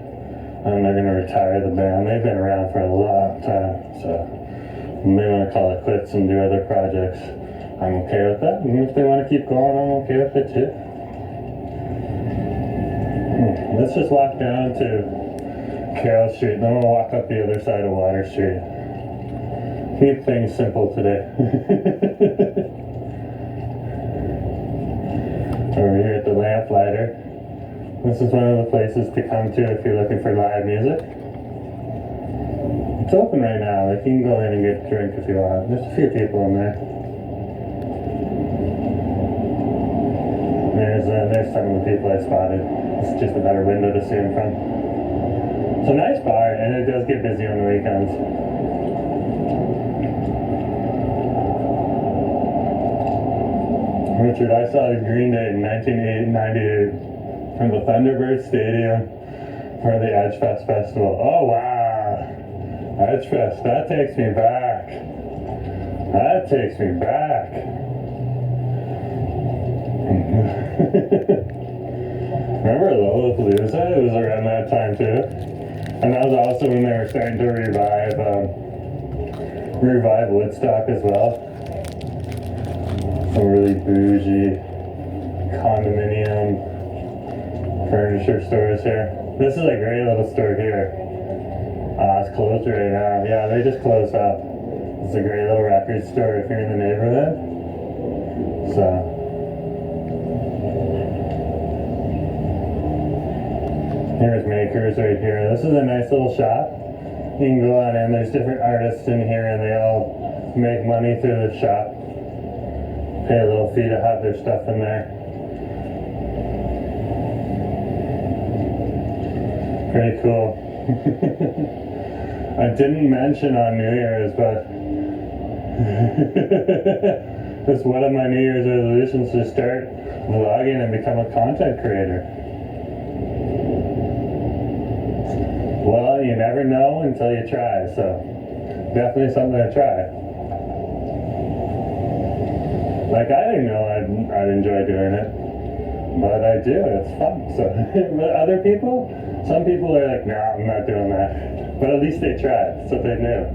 B: and they're going to retire the band. They've been around for a long time, so they want to call it quits and do other projects. I'm okay with that, and if they want to keep going, I'm okay with it too. Let's just walk down to Carroll Street, then we'll walk up the other side of Water Street. Keep things simple today. Over here at the Lamplighter. This is one of the places to come to if you're looking for live music. It's open right now. Like, you can go in and get a drink if you want. There's a few people in there. There's some of the people I spotted. It's just a better window to see them from. It's a nice bar, and it does get busy on the weekends. Richard, I saw the Green Day in 1998 from the Thunderbird Stadium for the Edgefest Festival. Oh, wow. Edgefest, that takes me back. That takes me back. Remember Lollapalooza? It was around that time too. And that was also when they were starting to revive Woodstock as well. Some really bougie condominium furniture stores here. This is a great little store here. It's closed right now. Yeah, they just closed up. It's a great little record store if you're in the neighborhood. So. Here's Makers right here. This is a nice little shop. You can go on in. There's different artists in here and they all make money through the shop. Pay a little fee to have their stuff in there. Pretty cool. I didn't mention on New Year's, but it's one of my New Year's resolutions to start vlogging and become a content creator. Well, you never know until you try, so definitely something to try. Like, I didn't know I'd enjoy doing it, but I do. It's fun. So, but other people, some people are like, nah, I'm not doing that. But at least they tried, so they knew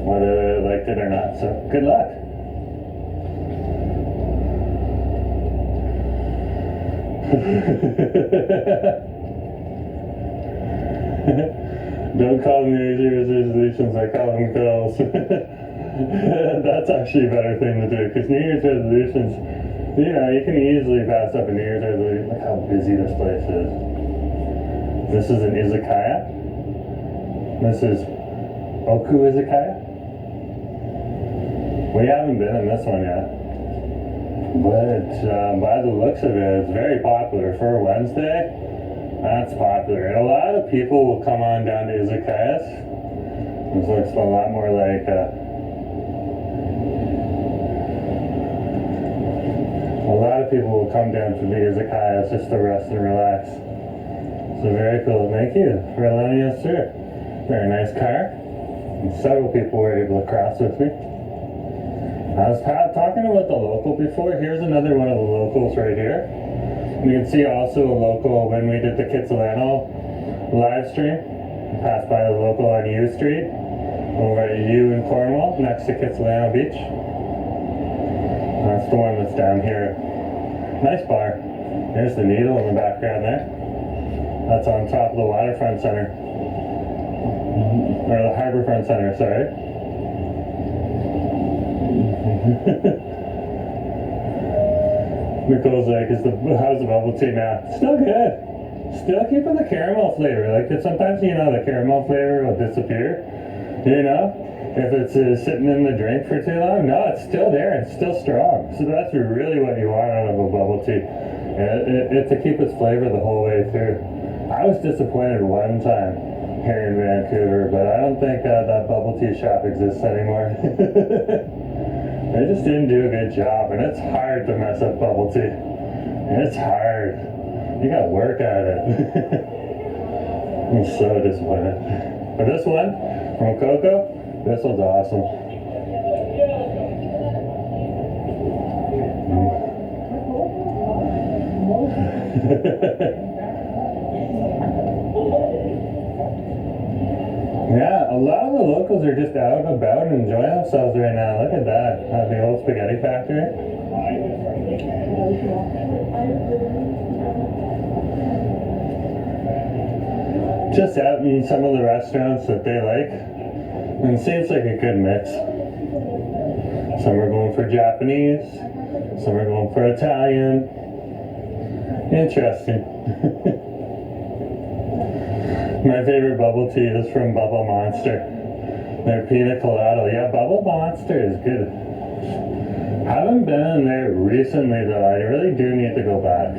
B: whether they liked it or not. So, good luck. Don't call them New Year's resolutions, I call them goals. That's actually a better thing to do, because New Year's resolutions, you know, you can easily pass up a New Year's resolution. Look how busy this place is. This is an izakaya. This is Oku izakaya. We haven't been in this one yet. But by the looks of it, it's very popular for a Wednesday. That's popular. And a lot of people will come on down to izakayas. This looks a lot more like a lot of people will come down to the izakayas just to rest and relax. So very cool. Thank you for letting us through. Very nice car. And several people were able to cross with me. I was talking about the local before. Here's another one of the locals right here. You can see also a local when we did the Kitsilano live stream. Passed by the local on U Street over at U in Cornwall next to Kitsilano Beach. That's the one that's down here. Nice bar. There's the Needle in the background there. That's on top of the Waterfront Center. Or the Harborfront Center, sorry. Nicole's like, how's the bubble tea now? Still good. Still keeping the caramel flavor. Like, sometimes, you know, the caramel flavor will disappear. You know? If it's sitting in the drink for too long. No, it's still there. It's still strong. So that's really what you want out of a bubble tea. To keep its flavor the whole way through. I was disappointed one time here in Vancouver, but I don't think that bubble tea shop exists anymore. They just didn't do a good job, and it's hard to mess up bubble tea. It's hard. You gotta work at it. I'm so disappointed. But this one, from Coco, this one's awesome. Yeah, a lot of the locals are just out and about and enjoying themselves right now. Look at that, the old spaghetti factory. Just out in some of the restaurants that they like. And it seems like a good mix. Some are going for Japanese, some are going for Italian. Interesting. My favorite bubble tea is from Bubble Monster. Their pina colada. Yeah, Bubble Monster is good. Haven't been in there recently though. I really do need to go back.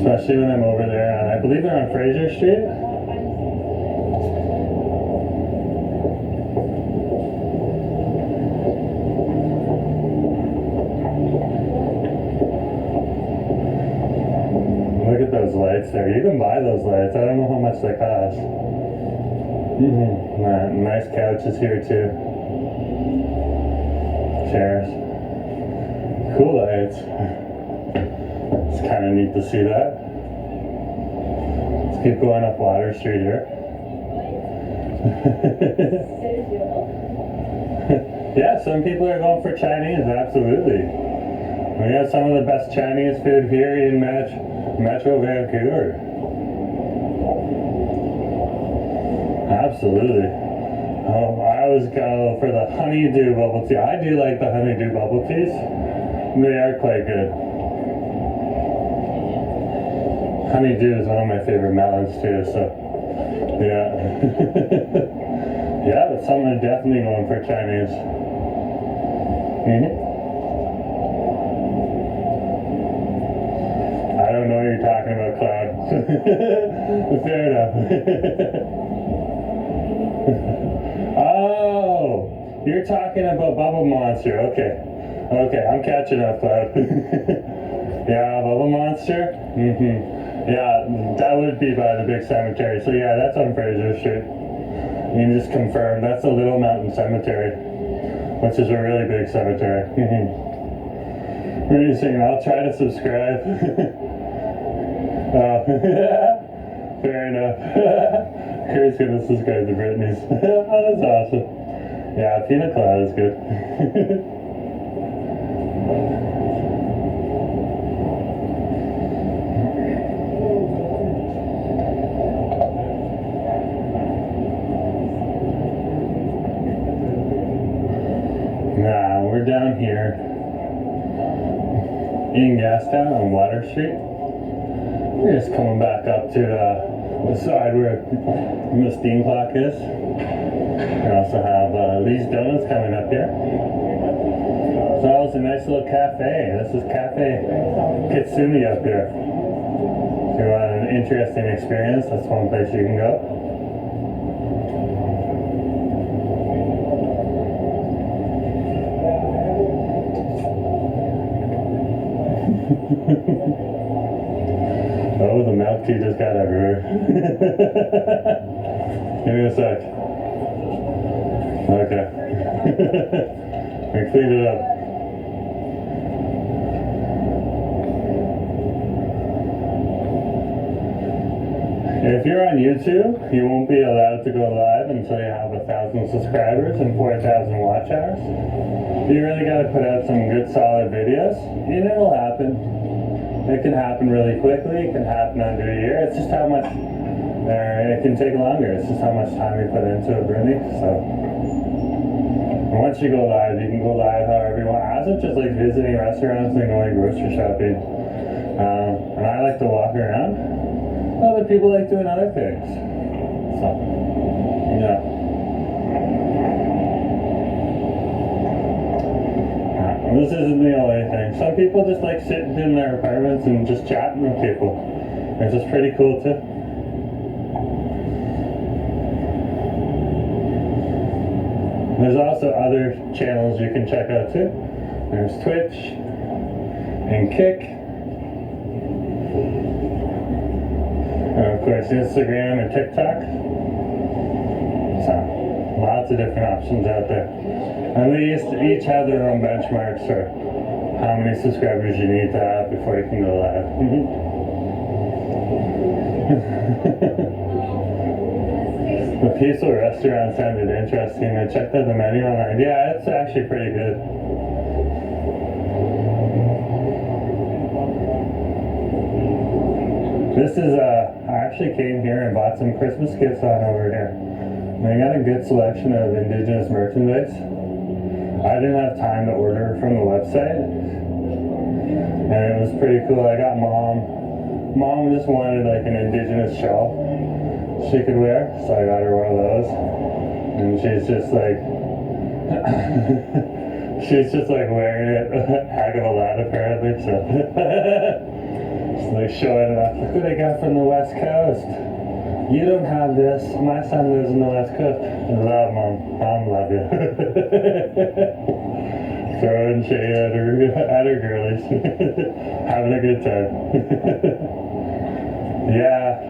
B: Especially when I'm over there. And I believe they're on Fraser Street. Look at those lights there. You can buy those lights. I don't know how much they cost. Nice couches here too. Chairs. Cool lights. It's kind of neat to see that. Let's keep going up Water Street here. Yeah, some people are going for Chinese, absolutely. We have some of the best Chinese food here in Metro Vancouver. Absolutely. I always go for the honeydew bubble tea. I do like the honeydew bubble teas. They are quite good. Honeydew is one of my favorite melons too, so yeah. Yeah, but some are definitely going for Chinese. I don't know what you're talking about, Cloud. Fair enough. Oh, you're talking about Bubble Monster. Okay, I'm catching up, Cloud. Yeah, Bubble Monster. Yeah, that would be by the big cemetery. So yeah, that's on Fraser Street. You can just confirm that's the Little Mountain Cemetery, which is a really big cemetery. What are you saying? I'll try to subscribe. Fair enough. Who's gonna subscribe to Brittany's? Oh, that's awesome. Yeah, pina colada is good. Nah, we're down here in Gastown on Water Street. We're just coming back up to the side where the steam clock is. We also have Lee's Donuts coming up here. So it's a nice little cafe. This is Cafe Kitsumi up here. If you want an interesting experience, that's one place you can go. Oh, the milk tea just got everywhere. Give me a sec. Okay. I cleaned it up. If you're on YouTube, you won't be allowed to go live until you have 1,000 subscribers and 4,000 watch hours. You really got to put out some good solid videos, and it'll happen. It can happen really quickly, it can happen under a year. It's just how much, it can take longer. It's just how much time you put into it, really. So, once you go live, you can go live however you want. As of just like visiting restaurants and going grocery shopping. And I like to walk around. Other people like doing other things. So, yeah. This isn't the only thing. Some people just like sitting in their apartments and just chatting with people. It's just pretty cool too. There's also other channels you can check out too. There's Twitch and Kick. And of course Instagram and TikTok. So, lots of different options out there. And they each have their own benchmarks for how many subscribers you need to have before you can go live. The Peaceful restaurant sounded interesting. I checked out the menu online. Yeah, it's actually pretty good. This is, I actually came here and bought some Christmas gifts on over here. They got a good selection of indigenous merchandise. I didn't have time to order from the website, and it was pretty cool. I got mom just wanted like an indigenous shawl she could wear, so I got her one of those. And she's just like, she's just like wearing it a heck of a lot apparently, so. Just like showing off. Look what I got from the West Coast. You don't have this. My son lives in the West Coast. Love, Mom. Mom, love you. Throwing shade at her girlies. Having a good time. Yeah.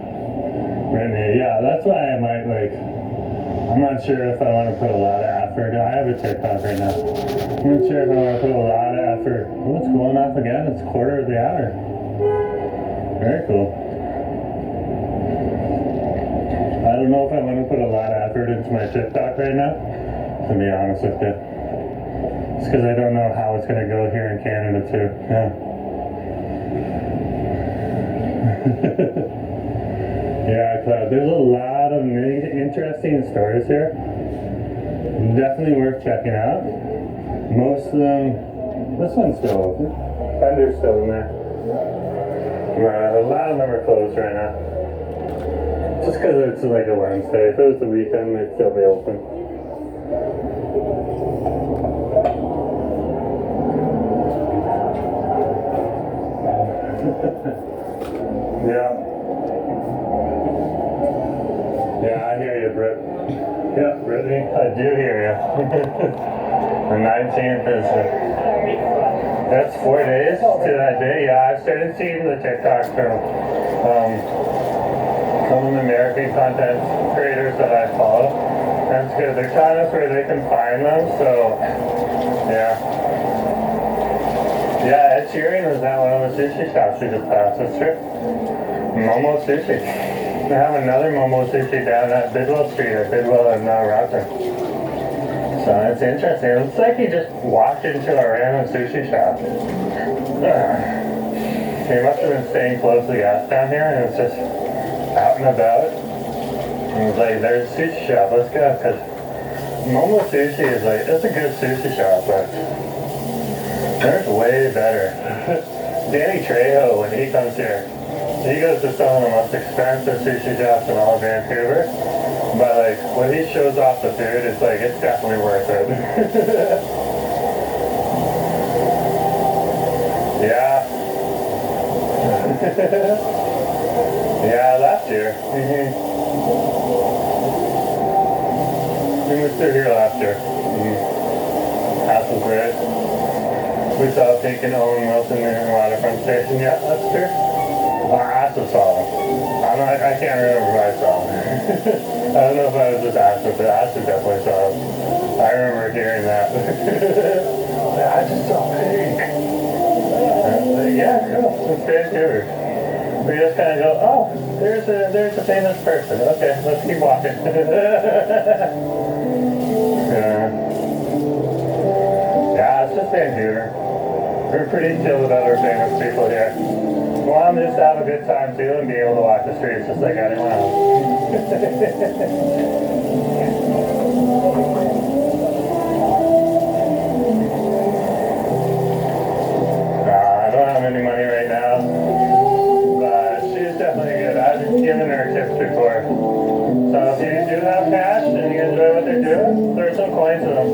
B: Brittany, yeah, that's why I might like, I'm not sure if I want to put a lot of effort. I have a TikTok right now. I'm not sure if I want to put a lot of effort. Oh, it's going off again. It's 1:15. Very cool. I don't know if I want to put a lot of effort into my TikTok right now, to be honest with you. It's because I don't know how it's going to go here in Canada too. Yeah. Yeah, Cloud, there's a lot of interesting stories here. Definitely worth checking out. Most of them, this one's still open. Fender's still in there. A lot of them are closed right now. Just because it's like a Wednesday. If it was the weekend, they'd still be open. Yeah. Yeah, I hear you, Britt. Yeah, Brittany, I do hear you. The 19th is... That's 4 days to that day. Yeah, I started seeing the TikToks from some of the American content creators that I follow. That's good. They're telling us where they can find them, so yeah. Yeah, Ed Sheeran was at one of the sushi shops we just passed. That's true. Momo Sushi. They have another Momo Sushi down at Bidwell Street at Bidwell and Rockland. So it's interesting. It looks like he just walked into a random sushi shop. He must have been staying close to the gas down here, and it's just out and about. And it's like, there's a sushi shop, let's go. Because Momo Sushi is like, it's a good sushi shop, but there's way better. Danny Trejo, when he comes here, he goes to some of the most expensive sushi shops in all of Vancouver. But like, when he shows off the food, it's like, it's definitely worth it. Yeah. Yeah, last year. We was through here last year. House was great. We saw Pink and Owen Wilson in the waterfront station. Yeah, that's true. I also saw him. I can't remember if I saw him. I don't know if I was with Ashley, but Ashley definitely saw him. I remember hearing that. I just saw Pink. Yeah, cool. It's Vancouver. We just kind of go, oh, there's a famous person. Okay, let's keep walking. Yeah, it's just Vancouver. We're pretty chill about our famous people here. We want them just to have a good time too and be able to walk the streets just like anyone else. I don't have any money right now, but she's definitely good. I've given her tips before. So if you do have cash and you enjoy what they're doing, throw some coins in them.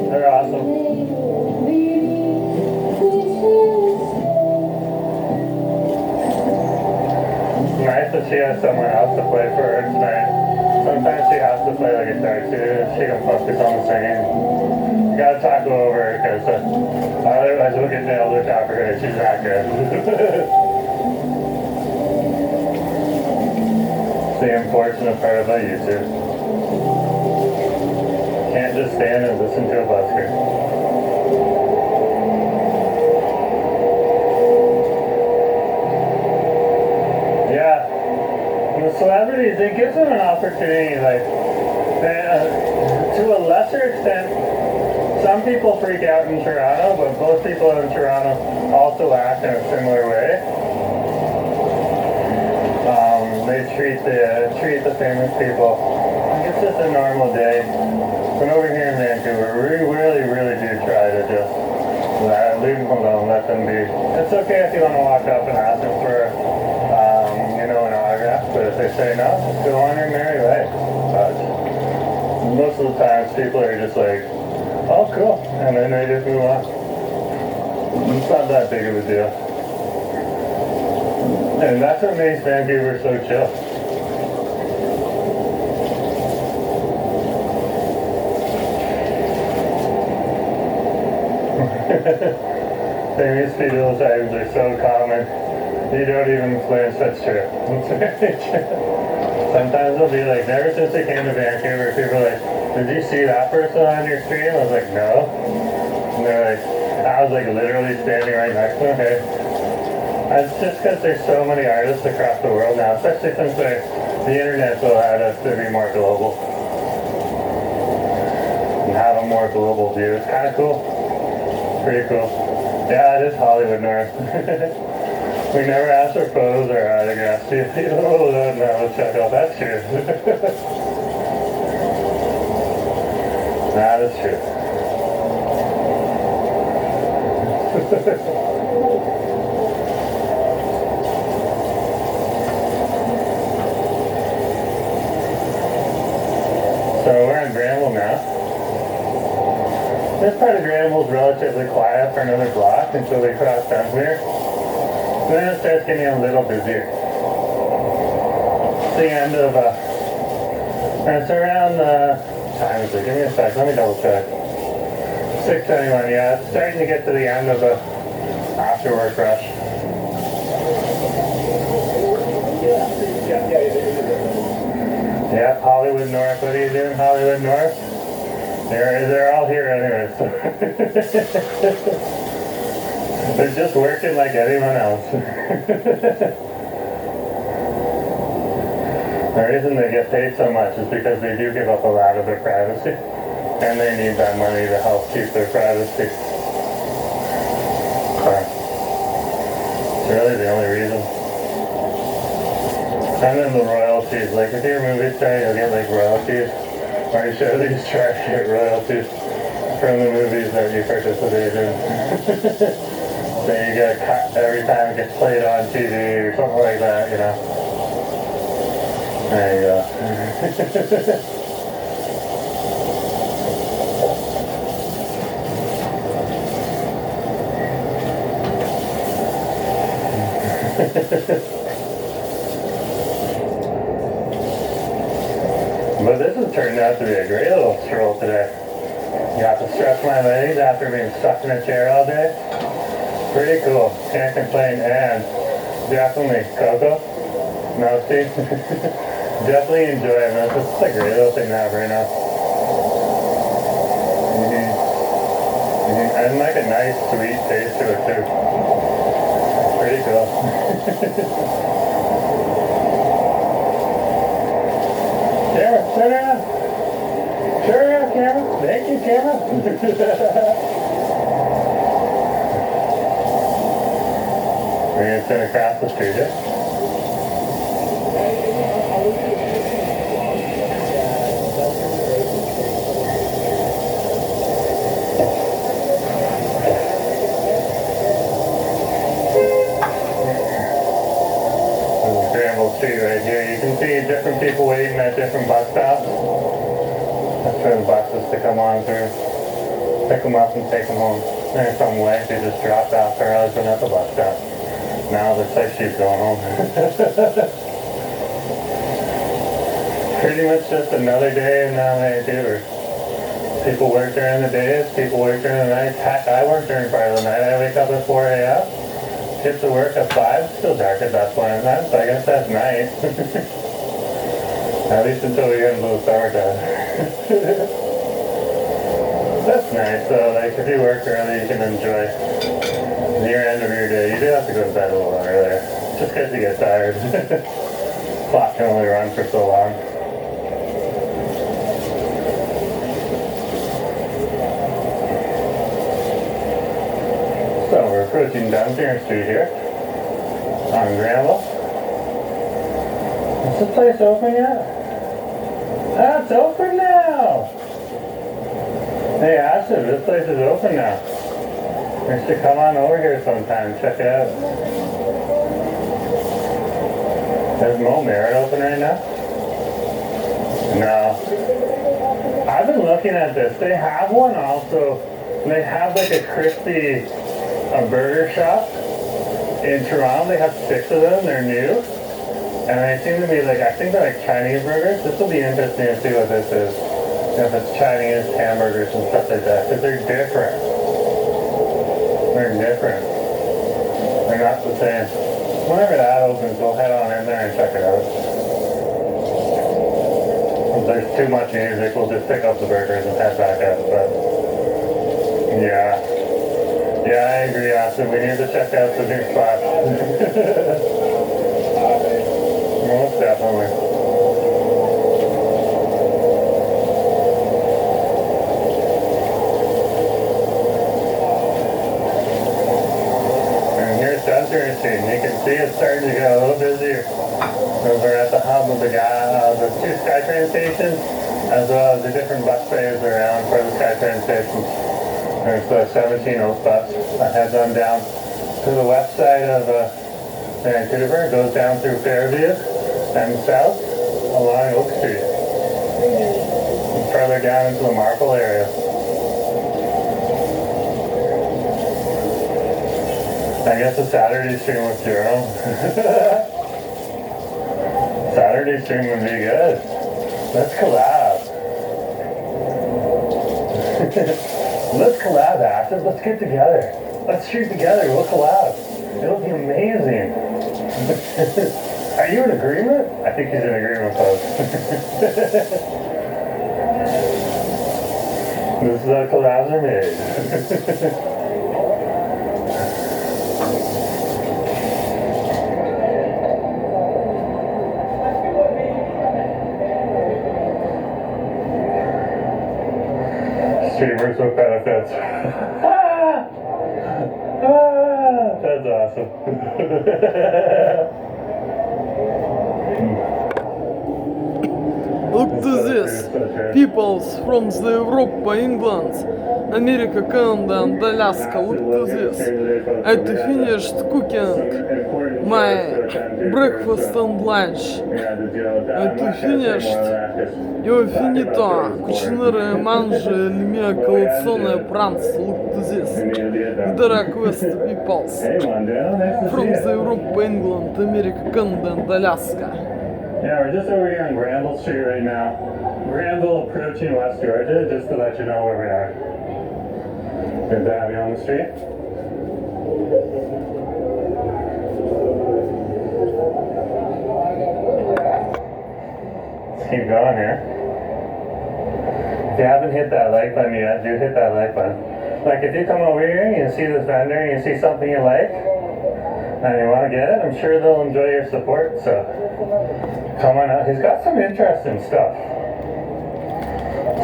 B: They're awesome. Nice that she has someone else to play for her tonight. Sometimes she has to play the guitar too. She can focus on the singing. You gotta talk over her because otherwise we'll get nailed with her. She's not good. It's the unfortunate part about YouTube. Can't just stand and listen to a busker. Celebrities, it gives them an opportunity, like, to a lesser extent, some people freak out in Toronto, but most people in Toronto also act in a similar way. They treat the famous people like it's just a normal day. But over here in Vancouver, we really do try to just leave them alone, let them be. It's okay if you want to walk up and ask them for an autograph, but if they say no, just go on your merry way. But most of the times people are just like, oh cool, and then they just move on. It's not that big of a deal. And that's what makes Vancouver so chill. Famous people's items are so common, you don't even flinch, that's true. Sometimes they'll be like, never since I came to Vancouver, people are like, did you see that person on your stream? I was like, no. And they're like, I was like literally standing right next to them. Hey. It's just because there's so many artists across the world now, especially since the internet's allowed us to be more global. And have a more global view. It's kind of cool. Pretty cool. Yeah, it is Hollywood North. We never asked for photos or autographs. Oh, no, check out. That's true. That is true. So we're in Granville now. This part of Granville is relatively quiet for another block until we cross Dunsmuir. Then it starts getting a little busier. It's the end of, it's around, time is it? Give me a sec, let me double check. 6:21, yeah, it's starting to get to the end of the after work rush. Yeah, Hollywood North, what are you doing, Hollywood North? They're all here anyways. They're just working like anyone else. The reason they get paid so much is because they do give up a lot of their privacy. And they need that money to help keep their privacy. So, it's really the only reason. And then the royalties, like if you're a movie star, you'll get like royalties. Or you should at least try to get royalties from the movies that you participate in. So you get a cut every time it gets played on TV or something like that, you know. There you go. But this has turned out to be a great little stroll today. Got to stretch my legs after being stuck in a chair all day. Pretty cool. Can't complain. And definitely cocoa. No, see? Definitely enjoy it, man. This is a great little thing to have right now. And like a nice sweet taste to it too. Pretty cool. Camera, turn around. Turn around, camera. Thank you, camera. We're going to sit across the street here. Street right here. You can see different people waiting at different bus stops. That's for the buses to come on through, pick them up and take them home. There's some way they just dropped off her husband at the bus stop. Now it looks like she's going home. Pretty much just another day in Vancouver. People work during the days, people work during the night. Heck, I work during part of the night. I wake up at 4 a.m. Get to work at 5, it's still dark at that point in time, so I guess that's nice. At least until we get into the summertime. That's nice, so like if you work early, you can enjoy your end of your day. You do have to go to bed a little earlier, just because you get tired. Clock can only run for so long. So we're approaching Dunsmuir Street here on Granville. Is this place open yet? Ah, it's open now! Hey Ashley, this place is open now. You should come on over here sometime, check it out. Is Mo Merit open right now? No. I even looking at this. They have one also. They have like a crispy burger shop in Toronto. They have 6 of them. They're new. And they seem to be like, I think they're like Chinese burgers. This will be interesting to see what this is. If it's Chinese hamburgers and stuff like that. Because they're different. They're different. They're not the same. Whenever that opens, we'll head on in there and check it out. If there's too much music, we'll just pick up the burgers and head back out. But yeah. Yeah, I agree, Austin. We need to check out the new spot. Most definitely. And here's Dunter Street. You can see it's starting to get a little busier. Over at the hub of the 2 SkyTrain stations, as well as the different bus bays around for the SkyTrain stations. There's the 17 Oak bus that heads on down to the west side of Vancouver, goes down through Fairview and south along Oak Street. And further down into the Marple area. I guess a Saturday stream with Jerome. Saturday stream would be good. Let's collab. Let's collab, Active. Let's get together. Let's shoot together. We'll collab. It'll be amazing. Are you in agreement? I think he's in agreement, folks. This is how collabs are made. Streamers with benefits. That's awesome.
A: Look to this. Peoples from the Europe, England, America, Canada and Alaska. Look to this. I finished cooking my breakfast and lunch. I finished. Io finito cucinare mangi il mio colazione pranzo. Look to this. The request peoples from the Europe, England, America, Canada and Alaska.
B: Yeah, we're just over here on Granville Street right now. Granville approaching West Georgia, just to let you know where we are. Good to have you on the street. Let's keep going here. If you haven't hit that like button yet, do hit that like button. Like if you come over here and you see this vendor and you see something you like, and you want to get it, I'm sure they'll enjoy your support, so come on out. He's got some interesting stuff.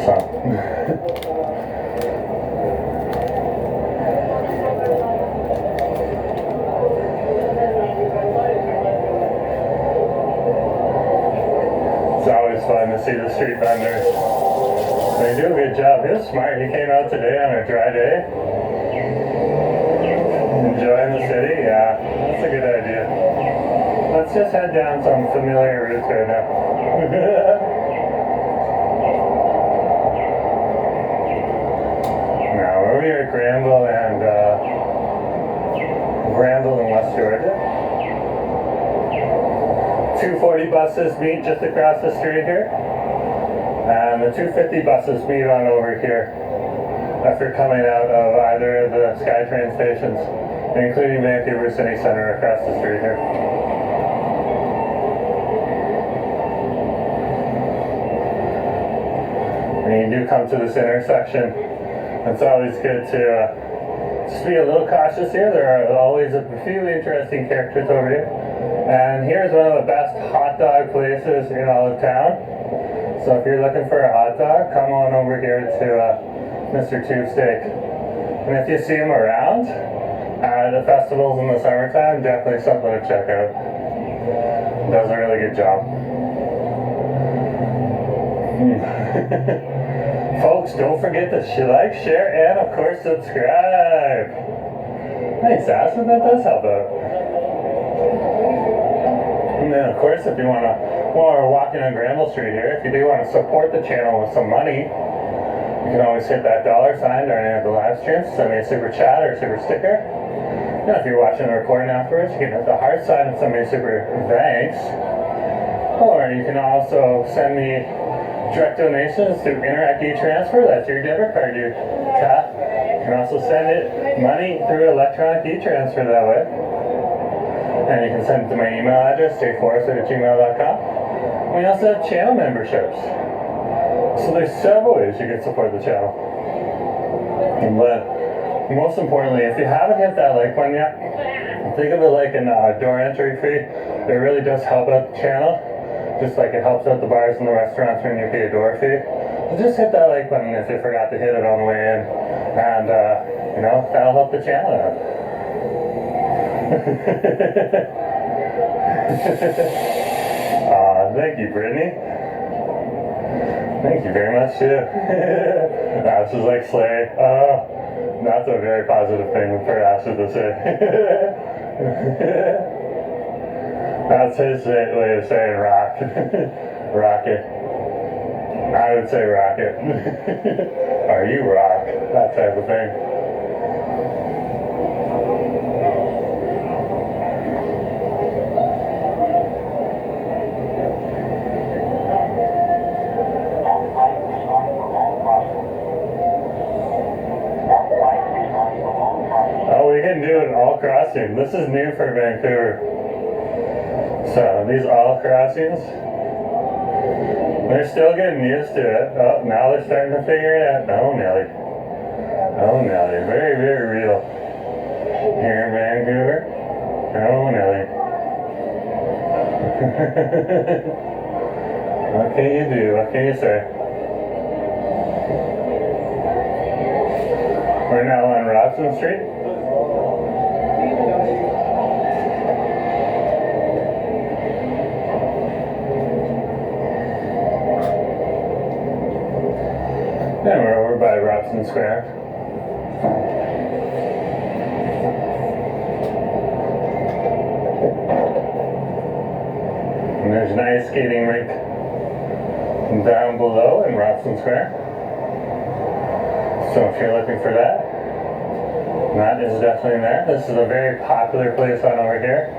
B: So. It's always fun to see the street vendors. They do a good job. He was smart. He came out today on a dry day. Enjoying the city? Yeah, that's a good idea. Let's just head down some familiar routes right now. Now, we're over here at Granville and West Georgia. 240 buses meet just across the street here. And the 250 buses meet on over here after coming out of either of the SkyTrain stations, including Vancouver City Centre across the street here. When you do come to this intersection, it's always good to just be a little cautious here. There are always a few interesting characters over here. And here's one of the best hot dog places in all of town. So if you're looking for a hot dog, come on over here to Mr. Tube Steak. And if you see him around at the festivals in the summertime, definitely something to check out. Does a really good job. Folks, don't forget to like, share, and of course subscribe. Thanks, Aspen, that does help out. And then of course, if you want to, while we're walking on Granville Street here, if you do want to support the channel with some money, You can always hit that $sign during any of the live streams, send me a super chat or a super sticker. And if you're watching the recording afterwards, you can hit the heart sign and send me a super thanks. Or you can also send me direct donations through Interact e-transfer. That's your debit card you tap. You can also send it money through electronic e-transfer that way. And you can send it to my email address, jforrester@gmail.com. We also have channel memberships. So there's several ways you can support the channel. But most importantly, if you haven't hit that like button yet, think of it like a door entry fee. It really does help out the channel, just like it helps out the bars and the restaurants when you pay a door fee. So just hit that like button if you forgot to hit it on the way in, and that'll help the channel out. Thank you, Brittany. Thank you very much, too. Ash is like Slay. That's a very positive thing for Ash to say. That's his way of saying rock. Rocket. I would say rocket. Are you rock? That type of thing. Crossing. This is new for Vancouver. So these all crossings, they're still getting used to it. Oh, now they're starting to figure it out. Oh, Nelly. Oh, Nelly. Very, very real. Here in Vancouver. Oh, Nelly. What can you do? What can you say? We're now on Robson Street. And we're over by Robson Square. And there's an ice skating rink down below in Robson Square. So if you're looking for that, that is definitely there. This is a very popular place on over here.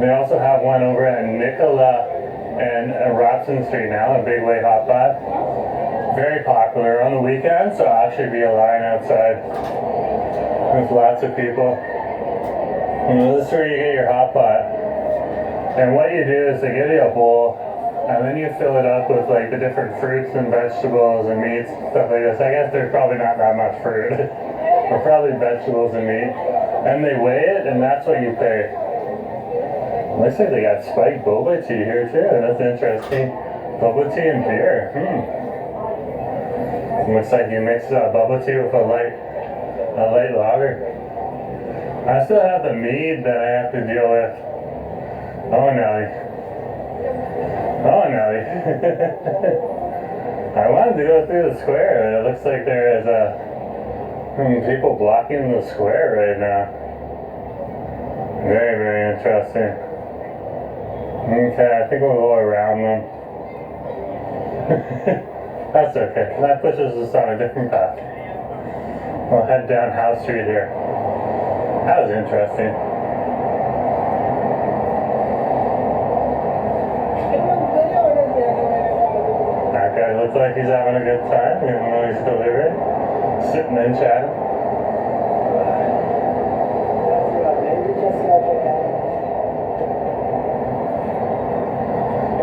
B: They also have one over at Nicola and Robson Street now, a big way hotspot. Very popular on the weekends, so I'll actually be a line outside with lots of people. This is where you get your hot pot. And what you do is they give you a bowl, and then you fill it up with like the different fruits and vegetables and meats, stuff like this. I guess there's probably not that much fruit, or probably vegetables and meat. And they weigh it, and that's what you pay. Looks like they got spiked boba tea here too. That's interesting. Boba tea and beer. Looks like you mix bubble tea with a light lager. I still have the mead that I have to deal with. Oh, Nelly. Oh, Nelly. I wanted to go through the square, but it looks like there is people blocking the square right now. Very, very interesting. Okay, I think we'll go around them. That's okay. That pushes us on a different path. We'll head down House Street here. That was interesting. That guy looks like he's having a good time, even though he's delivering. Sitting and chatting.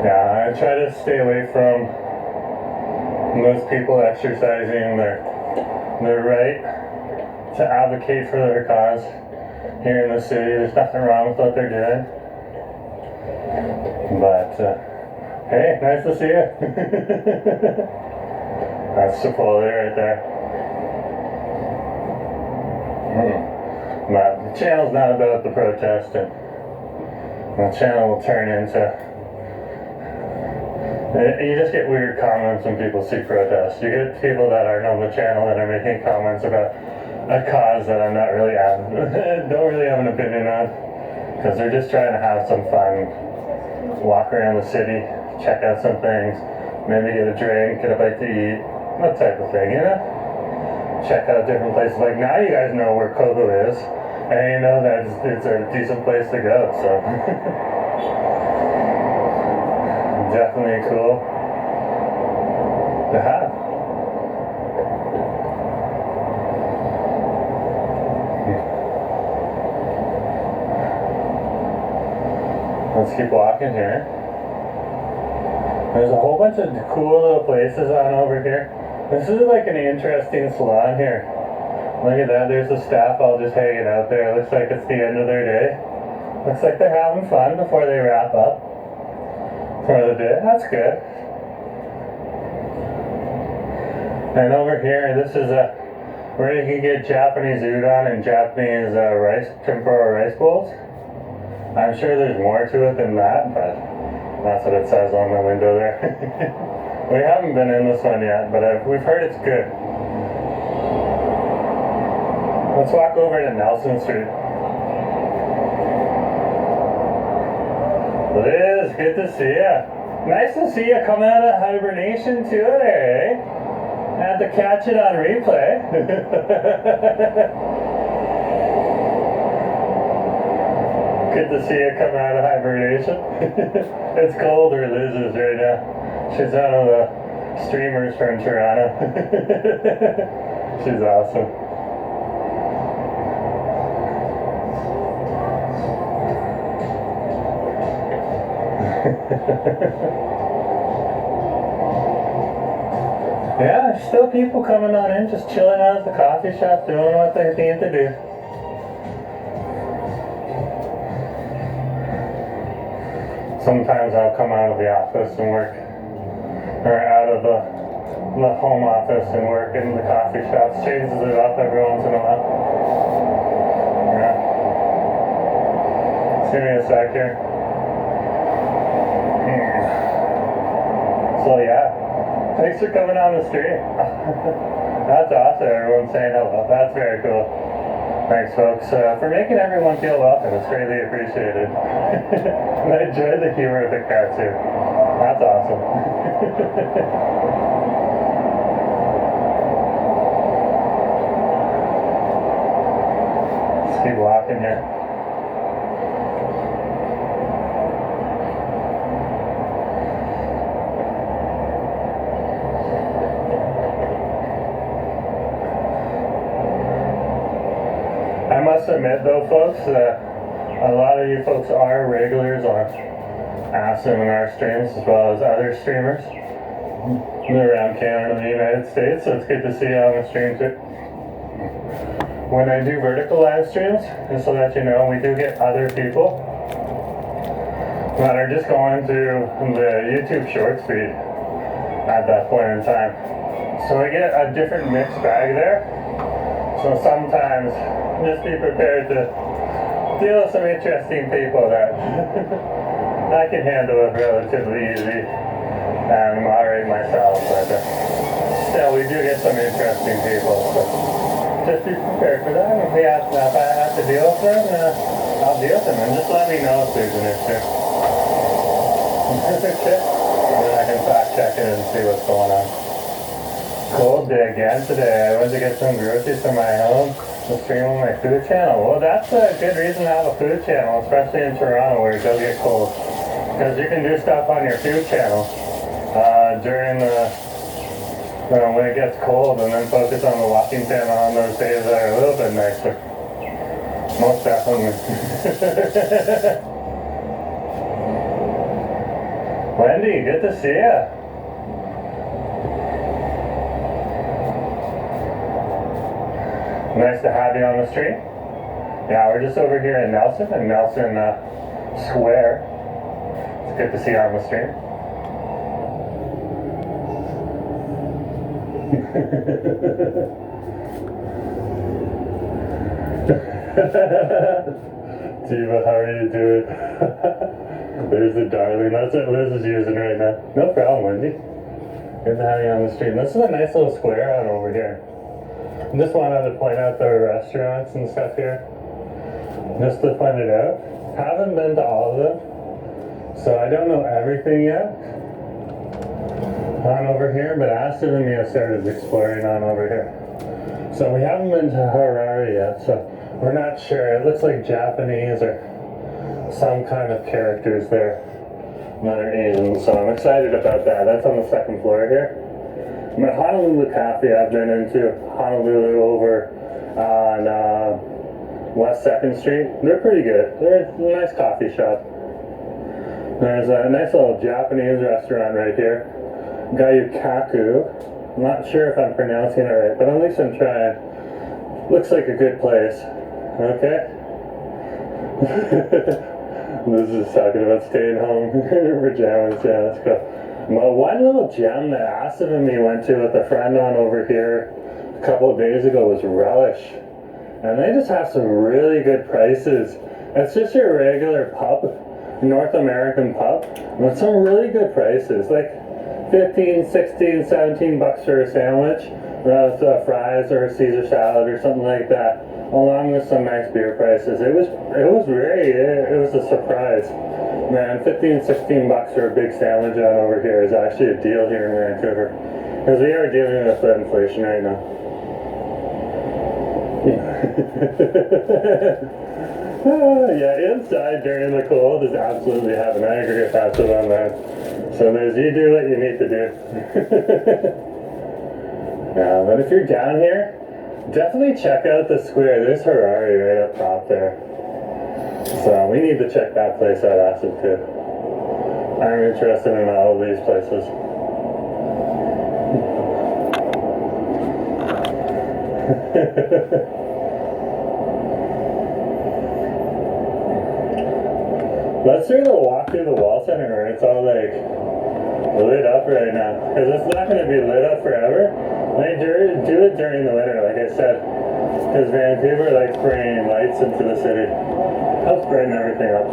B: Yeah, I try to stay away from those people exercising their right to advocate for their cause here in the city. There's nothing wrong with what they're doing. But, hey, nice to see you. That's Chipotle right there. But the channel's not about the protest, and the channel will turn into... You just get weird comments when people see protests. You get people that aren't on the channel that are making comments about a cause that I'm not really don't really have an opinion on, because they're just trying to have some fun, walk around the city, check out some things, maybe get a drink, get a bite to eat, that type of thing, you know? Check out different places. Like now you guys know where Coco is, and you know that it's a decent place to go, so. Definitely cool to have. Let's keep walking here. There's a whole bunch of cool little places on over here. This is like an interesting salon here. Look at that, there's the staff all just hanging out there. It looks like it's the end of their day. Looks like they're having fun before they wrap up for the day. That's good. And over here, this is where you can get Japanese udon and Japanese tempura rice bowls. I'm sure there's more to it than that, but that's what it says on the window there. We haven't been in this one yet, but we've heard it's good. Let's walk over to Nelson Street. Liz, good to see ya. Nice to see you come out of hibernation too there, eh? I had to catch it on replay. Good to see you come out of hibernation. It's cold where Liz is right now. She's one of the streamers from Toronto. She's awesome. Yeah, there's still people coming on in, just chilling out at the coffee shop, doing what they need to do. Sometimes I'll come out of the office and work, or out of the home office and work in the coffee shops. Changes it up every once in a while. Yeah. Just give me a sec here. So yeah, thanks for coming on the stream. That's awesome, everyone's saying hello. That's very cool. Thanks folks for making everyone feel welcome. It's greatly appreciated. And I enjoy the humor of the cat too. That's awesome. Let's keep walking here. I must admit though folks, a lot of you folks are regulars on Awesome in our streams as well as other streamers around Canada and the United States, so it's good to see you on the stream too. When I do vertical live streams, just so that you know, we do get other people that are just going through the YouTube shorts feed at that point in time. So we get a different mixed bag there. So sometimes just be prepared to deal with some interesting people that I can handle it relatively easy and moderate myself, but still we do get some interesting people, so just be prepared for that. If I have to deal with them, I'll deal with them, and just let me know if there's an issue. And then I can fact check it and see what's going on. Cold day again today. I went to get some groceries from my home to stream on my food channel. Well, that's a good reason to have a food channel, especially in Toronto where it does get cold. Because you can do stuff on your food channel during when it gets cold, and then focus on the walking channel on those days that are a little bit nicer. Most definitely. Wendy, good to see ya. Nice to have you on the stream. Yeah, we're just over here in Nelson Square. It's good to see you on the stream. Diva, how are you doing? There's the darling. That's what Liz is using right now. No problem, Wendy. Good to have you on the stream. This is a nice little square out over here. I just wanted to point out the restaurants and stuff here. Just to point it out. Haven't been to all of them, so I don't know everything yet. on over here, but Aston and me have started exploring on over here. So we haven't been to Harare yet, so we're not sure. It looks like Japanese or some kind of characters there. Another Asian, so I'm excited about that. That's on the second floor here. My Honolulu Cafe I've been into. Honolulu over on West 2nd Street. They're pretty good. They're a nice coffee shop. There's a nice little Japanese restaurant right here. Gayukaku. I'm not sure if I'm pronouncing it right, but at least I'm trying. Looks like a good place. Okay? This is talking about staying home in her pajamas. Yeah, let's go. Well, one little gem that Aston and me went to with a friend on over here a couple of days ago was Relish. And they just have some really good prices. It's just your regular pub, North American pub, with some really good prices. Like 15, 16, 17 bucks for a sandwich, with fries or a Caesar salad or something like that, along with some nice beer prices. It was a surprise. Man, 15, 16 bucks for a big sandwich on over here is actually a deal here in Vancouver. Because we are dealing with inflation right now. Yeah, inside during the cold is absolutely heaven. I agree with that on that. So there's, you do what you need to do. Yeah, but if you're down here, definitely check out the square. There's Harare right up top there. So we need to check that place out acid too. I'm interested in all of these places. Let's do the walk through the wall center where it's all like lit up right now. Because it's not going to be lit up forever. They do it during the winter, like I said. Because Vancouver likes bringing lights into the city. Helps brighten everything up.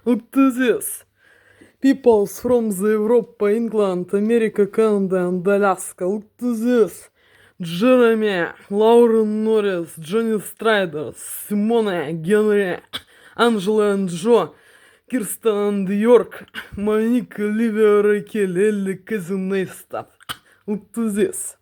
A: Look to this. Peoples from the Europe, England, America, Canada and Alaska. Look to this. Jeremy, Lauren Norris, Johnny Strider, Simone, Генри, Angela and Joe, Kirsten and York, Monique, Olivia, Raquel, Ellie, Cousin Neistat. Look to this.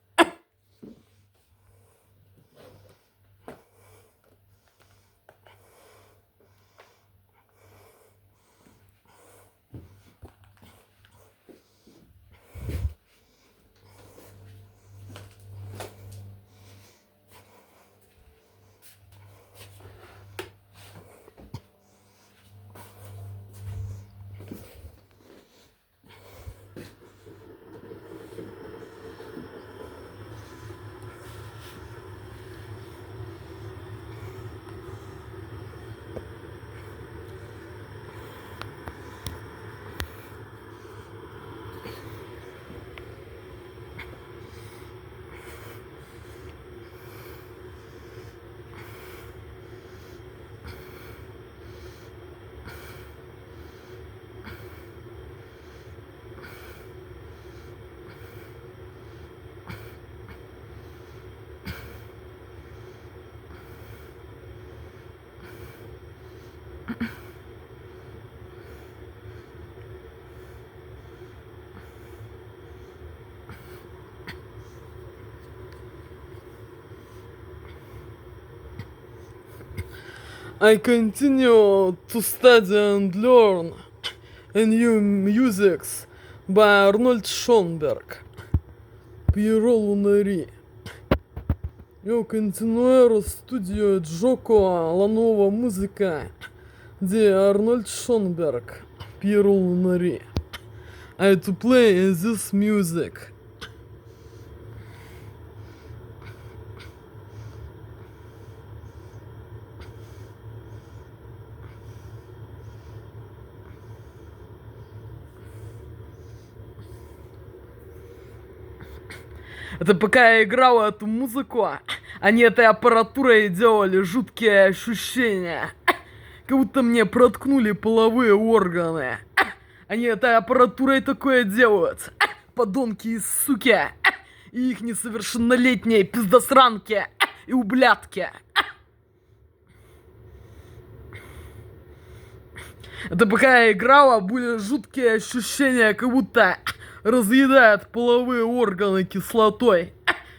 A: I continue to study and learn a new musics by Arnold Schoenberg. Piero Lunari. Io continuero studio gioco la nuova musica di Arnold Schoenberg. Piero Lunari. I had to play this music. Это пока я играл эту музыку, они этой аппаратурой делали жуткие ощущения. Как будто мне проткнули половые органы. Они этой аппаратурой такое делают. Подонки и суки. И их несовершеннолетние пиздосранки и ублядки. Это пока я играла, были жуткие ощущения, как будто разъедают половые органы кислотой.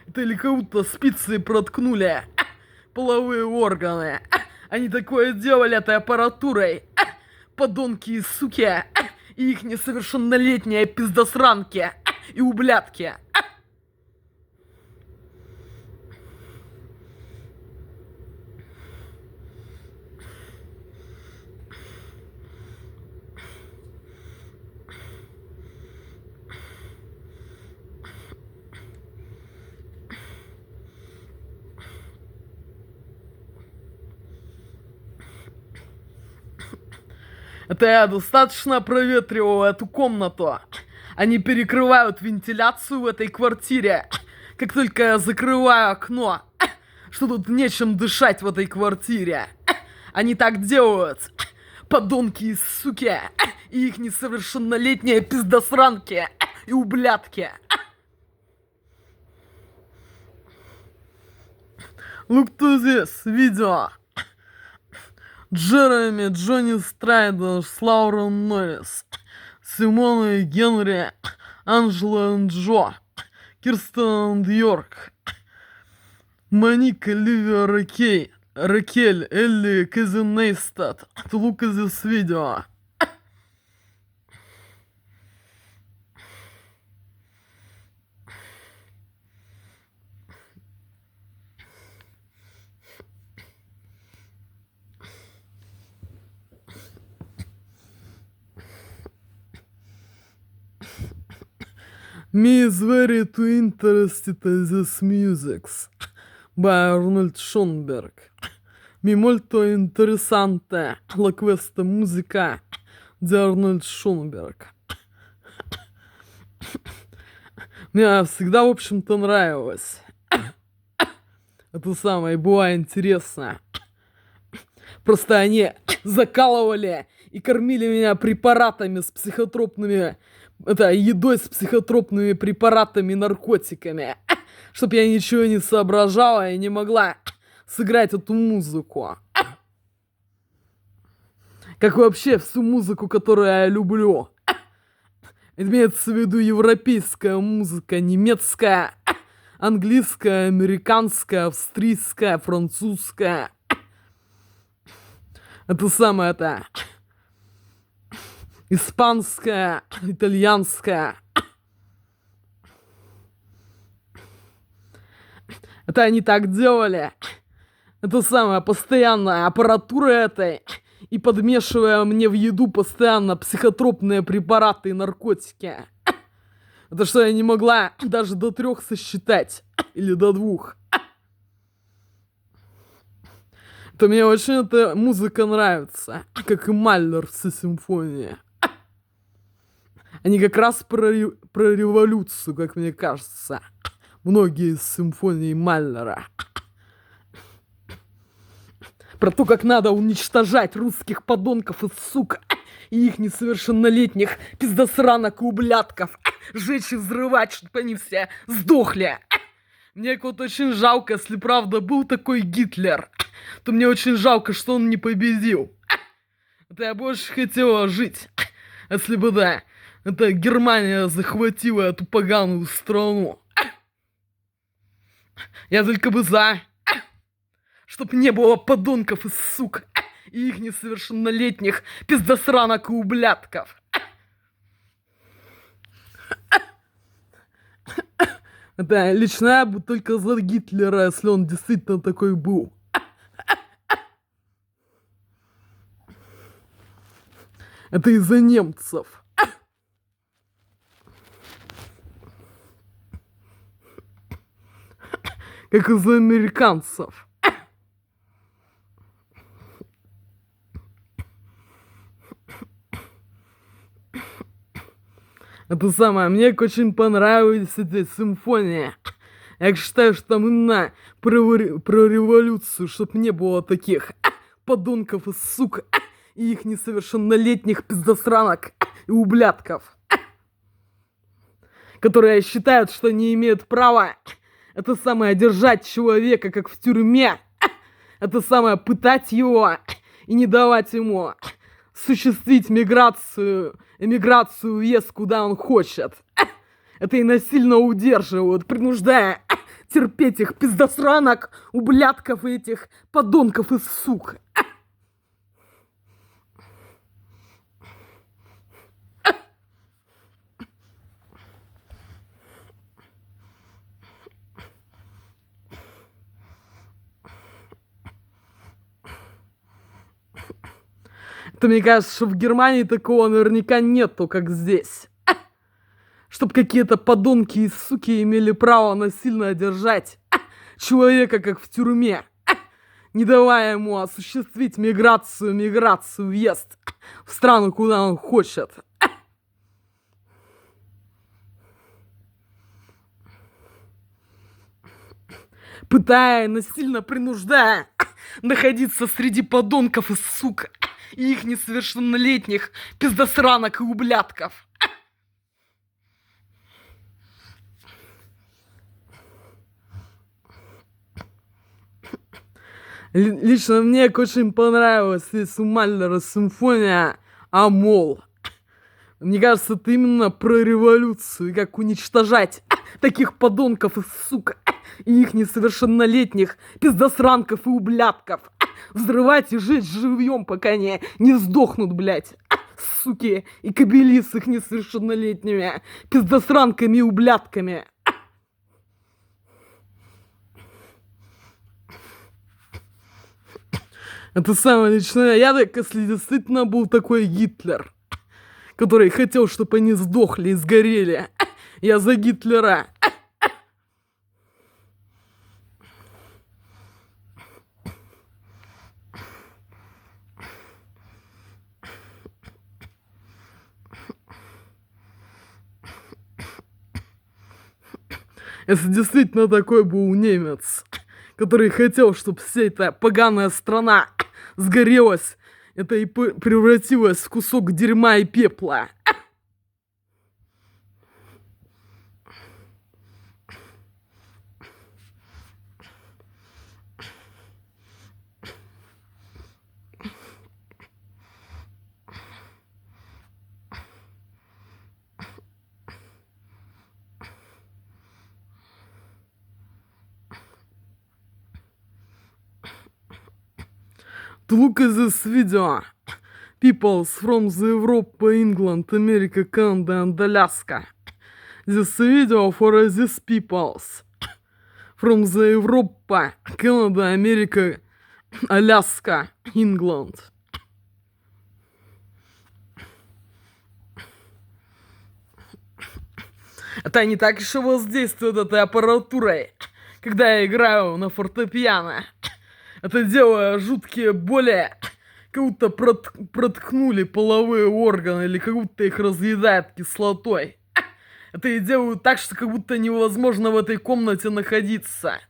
A: Это или как будто спицы проткнули половые органы. Они такое делали этой аппаратурой. Подонки и суки. И их несовершеннолетние пиздосранки и ублядки. Это я достаточно проветривал эту комнату. Они перекрывают вентиляцию в этой квартире. Как только я закрываю окно, что тут нечем дышать в этой квартире. Они так делают. Подонки и суки. И их несовершеннолетние пиздосранки и ублядки. Look to this видео. Джереми, Джонни Страйдер, Лаурен Норрис, Симона и Генри, Анджела и Джо, Кирстен и Йорк, Моник, Оливия, Ракель, Элли, Cousin Neistat. To look at this video. Me is very too interested in this music by Arnold Schoenberg. Mi molto interessante la questa musica di Arnold Schoenberg. Мне всегда, в общем-то, нравилось. Это самое, была интересно. Просто они закалывали и кормили меня препаратами с психотропными, едой с психотропными препаратами и наркотиками, чтоб я ничего не соображала и не могла сыграть эту музыку. Как вообще всю музыку, которую я люблю. Имеется в виду европейская музыка, немецкая, английская, американская, австрийская, французская. Это самое испанская, итальянская. Это они так делали. Это самая постоянная аппаратура этой. И подмешивая мне в еду постоянно психотропные препараты и наркотики. Это что я не могла даже до 3 сосчитать. Или до 2. То мне очень эта музыка нравится. Как и Мальнер все симфонии. Они как раз про революцию, как мне кажется. Многие из симфоний Мальнера. Про то, как надо уничтожать русских подонков и сук, и их несовершеннолетних пиздосранок и ублядков, жечь и взрывать, чтобы они все сдохли. Мне вот очень жалко, если правда был такой Гитлер, то мне очень жалко, что он не победил. Это я больше хотела жить, если бы, да, это Германия захватила эту поганую страну. Я только бы за... Чтоб не было подонков и сук, и их несовершеннолетних пиздосранок и ублядков. Да, лично я бы только за Гитлера, если он действительно такой был. Это из-за немцев. Как из-за американцев. Это самое, мне очень понравились эти симфонии. Я считаю, что там именно про революцию, чтоб не было таких подонков и сук, и их несовершеннолетних пиздосранок и ублядков, которые считают, что не имеют права это самое держать человека, как в тюрьме, это самое пытать его и не давать ему осуществить эмиграцию, въезд, куда он хочет. Это и насильно удерживают, принуждая терпеть их пиздосранок, ублядков и этих подонков и сук. Это, мне кажется, что в Германии такого наверняка нету, как здесь. Чтоб какие-то подонки и суки имели право насильно держать человека, как в тюрьме, не давая ему осуществить миграцию, въезд в страну, куда он хочет. Пытая, насильно принуждая находиться среди подонков и сук, и их несовершеннолетних пиздосранок и ублядков. Лично мне очень понравилась здесь у Мальнера симфония «Амол». Мне кажется, это именно про революцию, и как уничтожать таких подонков и сук, и их несовершеннолетних пиздосранков и ублядков. Взрывать и жечь живьем, пока не сдохнут, блядь. Суки и кобели с их несовершеннолетними пиздосранками и ублядками. Это самое личное. Я так, если действительно был такой Гитлер, который хотел, чтобы они сдохли и сгорели, я за Гитлера. Если действительно такой был немец, который хотел, чтобы вся эта поганая страна сгорелась Это и превратилось в кусок дерьма и пепла. To look at this video, peoples from the Europe, England, America, Canada and Alaska. This video for these peoples from the Europe, Canada, America, Alaska, England. Это они так еще воздействуют этой аппаратурой, когда я играю на фортепиано. Это делая жуткие боли, как будто проткнули половые органы или как будто их разъедает кислотой. Это и делают так, что как будто невозможно в этой комнате находиться.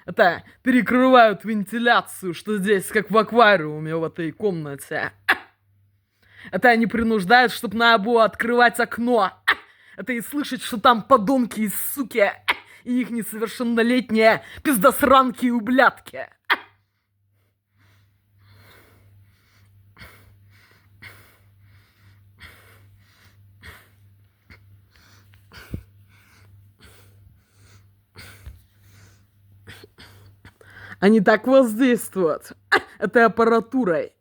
A: Это перекрывают вентиляцию, что здесь как в аквариуме в этой комнате. Это они принуждают, чтобы надо было открывать окно. Это и слышать, что там подонки и суки, и их несовершеннолетние пиздосранки и ублядки. Они так воздействуют этой аппаратурой.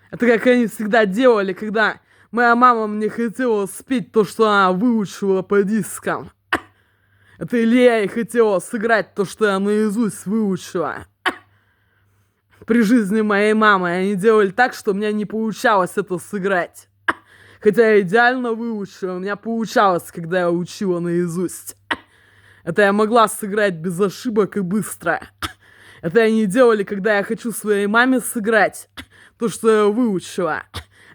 A: Это как они всегда делали, когда моя мама мне хотела спеть то, что она выучила по дискам. Это или я ей хотела сыграть то, что я наизусть выучила. При жизни моей мамы они делали так, что у меня не получалось это сыграть. Хотя я идеально выучила, у меня получалось, когда я учила наизусть. Это я могла сыграть без ошибок и быстро. Это они делали, когда я хочу своей маме сыграть то, что я выучила.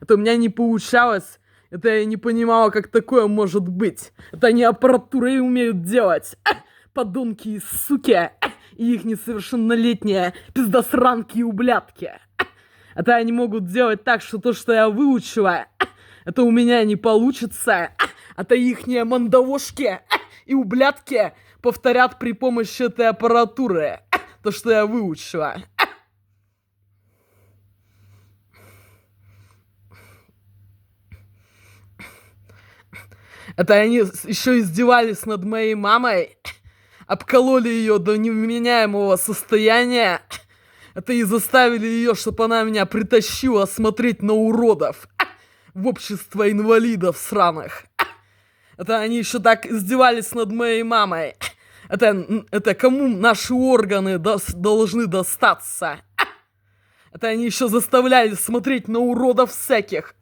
A: Это у меня не получалось. Это я не понимала, как такое может быть. Это они аппаратурой умеют делать. Подонки и суки. И их несовершеннолетние пиздосранки и ублядки. Это они могут делать так, что то, что я выучила, это у меня не получится. Это ихние мандавошки и ублядки повторят при помощи этой аппаратуры то, что я выучила. Это они еще издевались над моей мамой, обкололи ее до невменяемого состояния. Это и заставили ее, чтобы она меня притащила смотреть на уродов в общество инвалидов сраных. Это они еще так издевались над моей мамой. Это кому наши органы должны достаться. Это они еще заставляли смотреть на уродов всяких.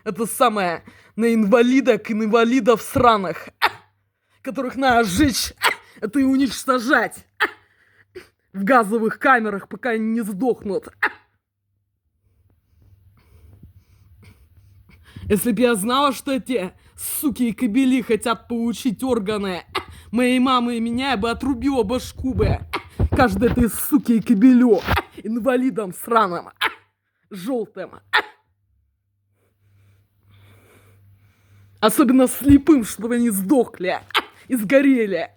A: Это самое, на инвалидок, инвалидов сраных, которых надо сжечь, это и уничтожать в газовых камерах, пока они не сдохнут. Если б я знала, что эти суки и кобели хотят получить органы моей мамы и меня, я бы отрубила башку бы каждой этой суки и кобелю, инвалидом сраным, желтым. Особенно слепым, чтобы они сдохли и сгорели,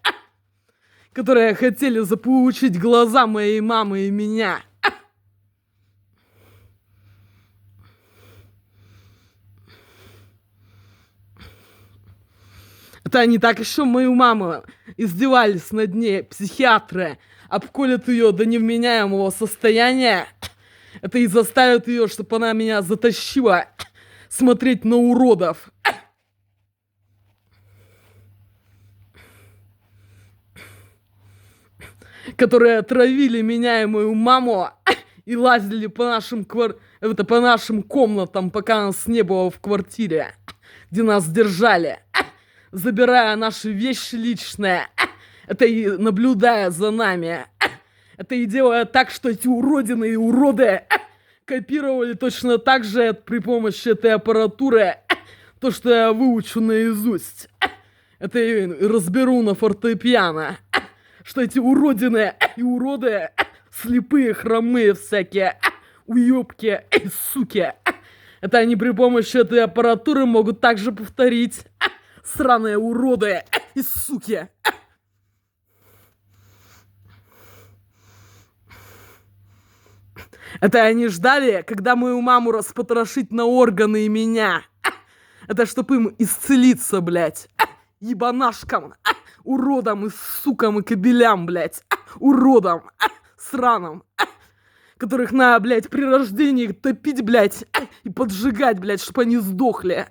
A: которые хотели заполучить глаза моей мамы и меня. Это они так еще мою маму издевались над ней, психиатры, обколят ее до невменяемого состояния. Это и заставят ее, чтобы она меня затащила смотреть на уродов. Которые отравили меня и мою маму и лазили по нашим комнатам, пока нас не было в квартире, где нас держали, забирая наши вещи личные, это и наблюдая за нами, это и делая так, что эти уродины и уроды копировали точно так же при помощи этой аппаратуры то, что я выучу наизусть. Это и разберу на фортепиано. Что эти уродины и уроды, слепые, хромые всякие, уёбки и суки. Это они при помощи этой аппаратуры могут также повторить. Сраные уроды и суки. Это они ждали, когда мою маму распотрошить на органы и меня. Это чтоб им исцелиться, блядь. Ебанашкам, уродам и сукам и кобелям, блядь. Уродам, сраным. Которых надо, блядь, при рождении топить, блядь, и поджигать, блядь, чтоб они сдохли.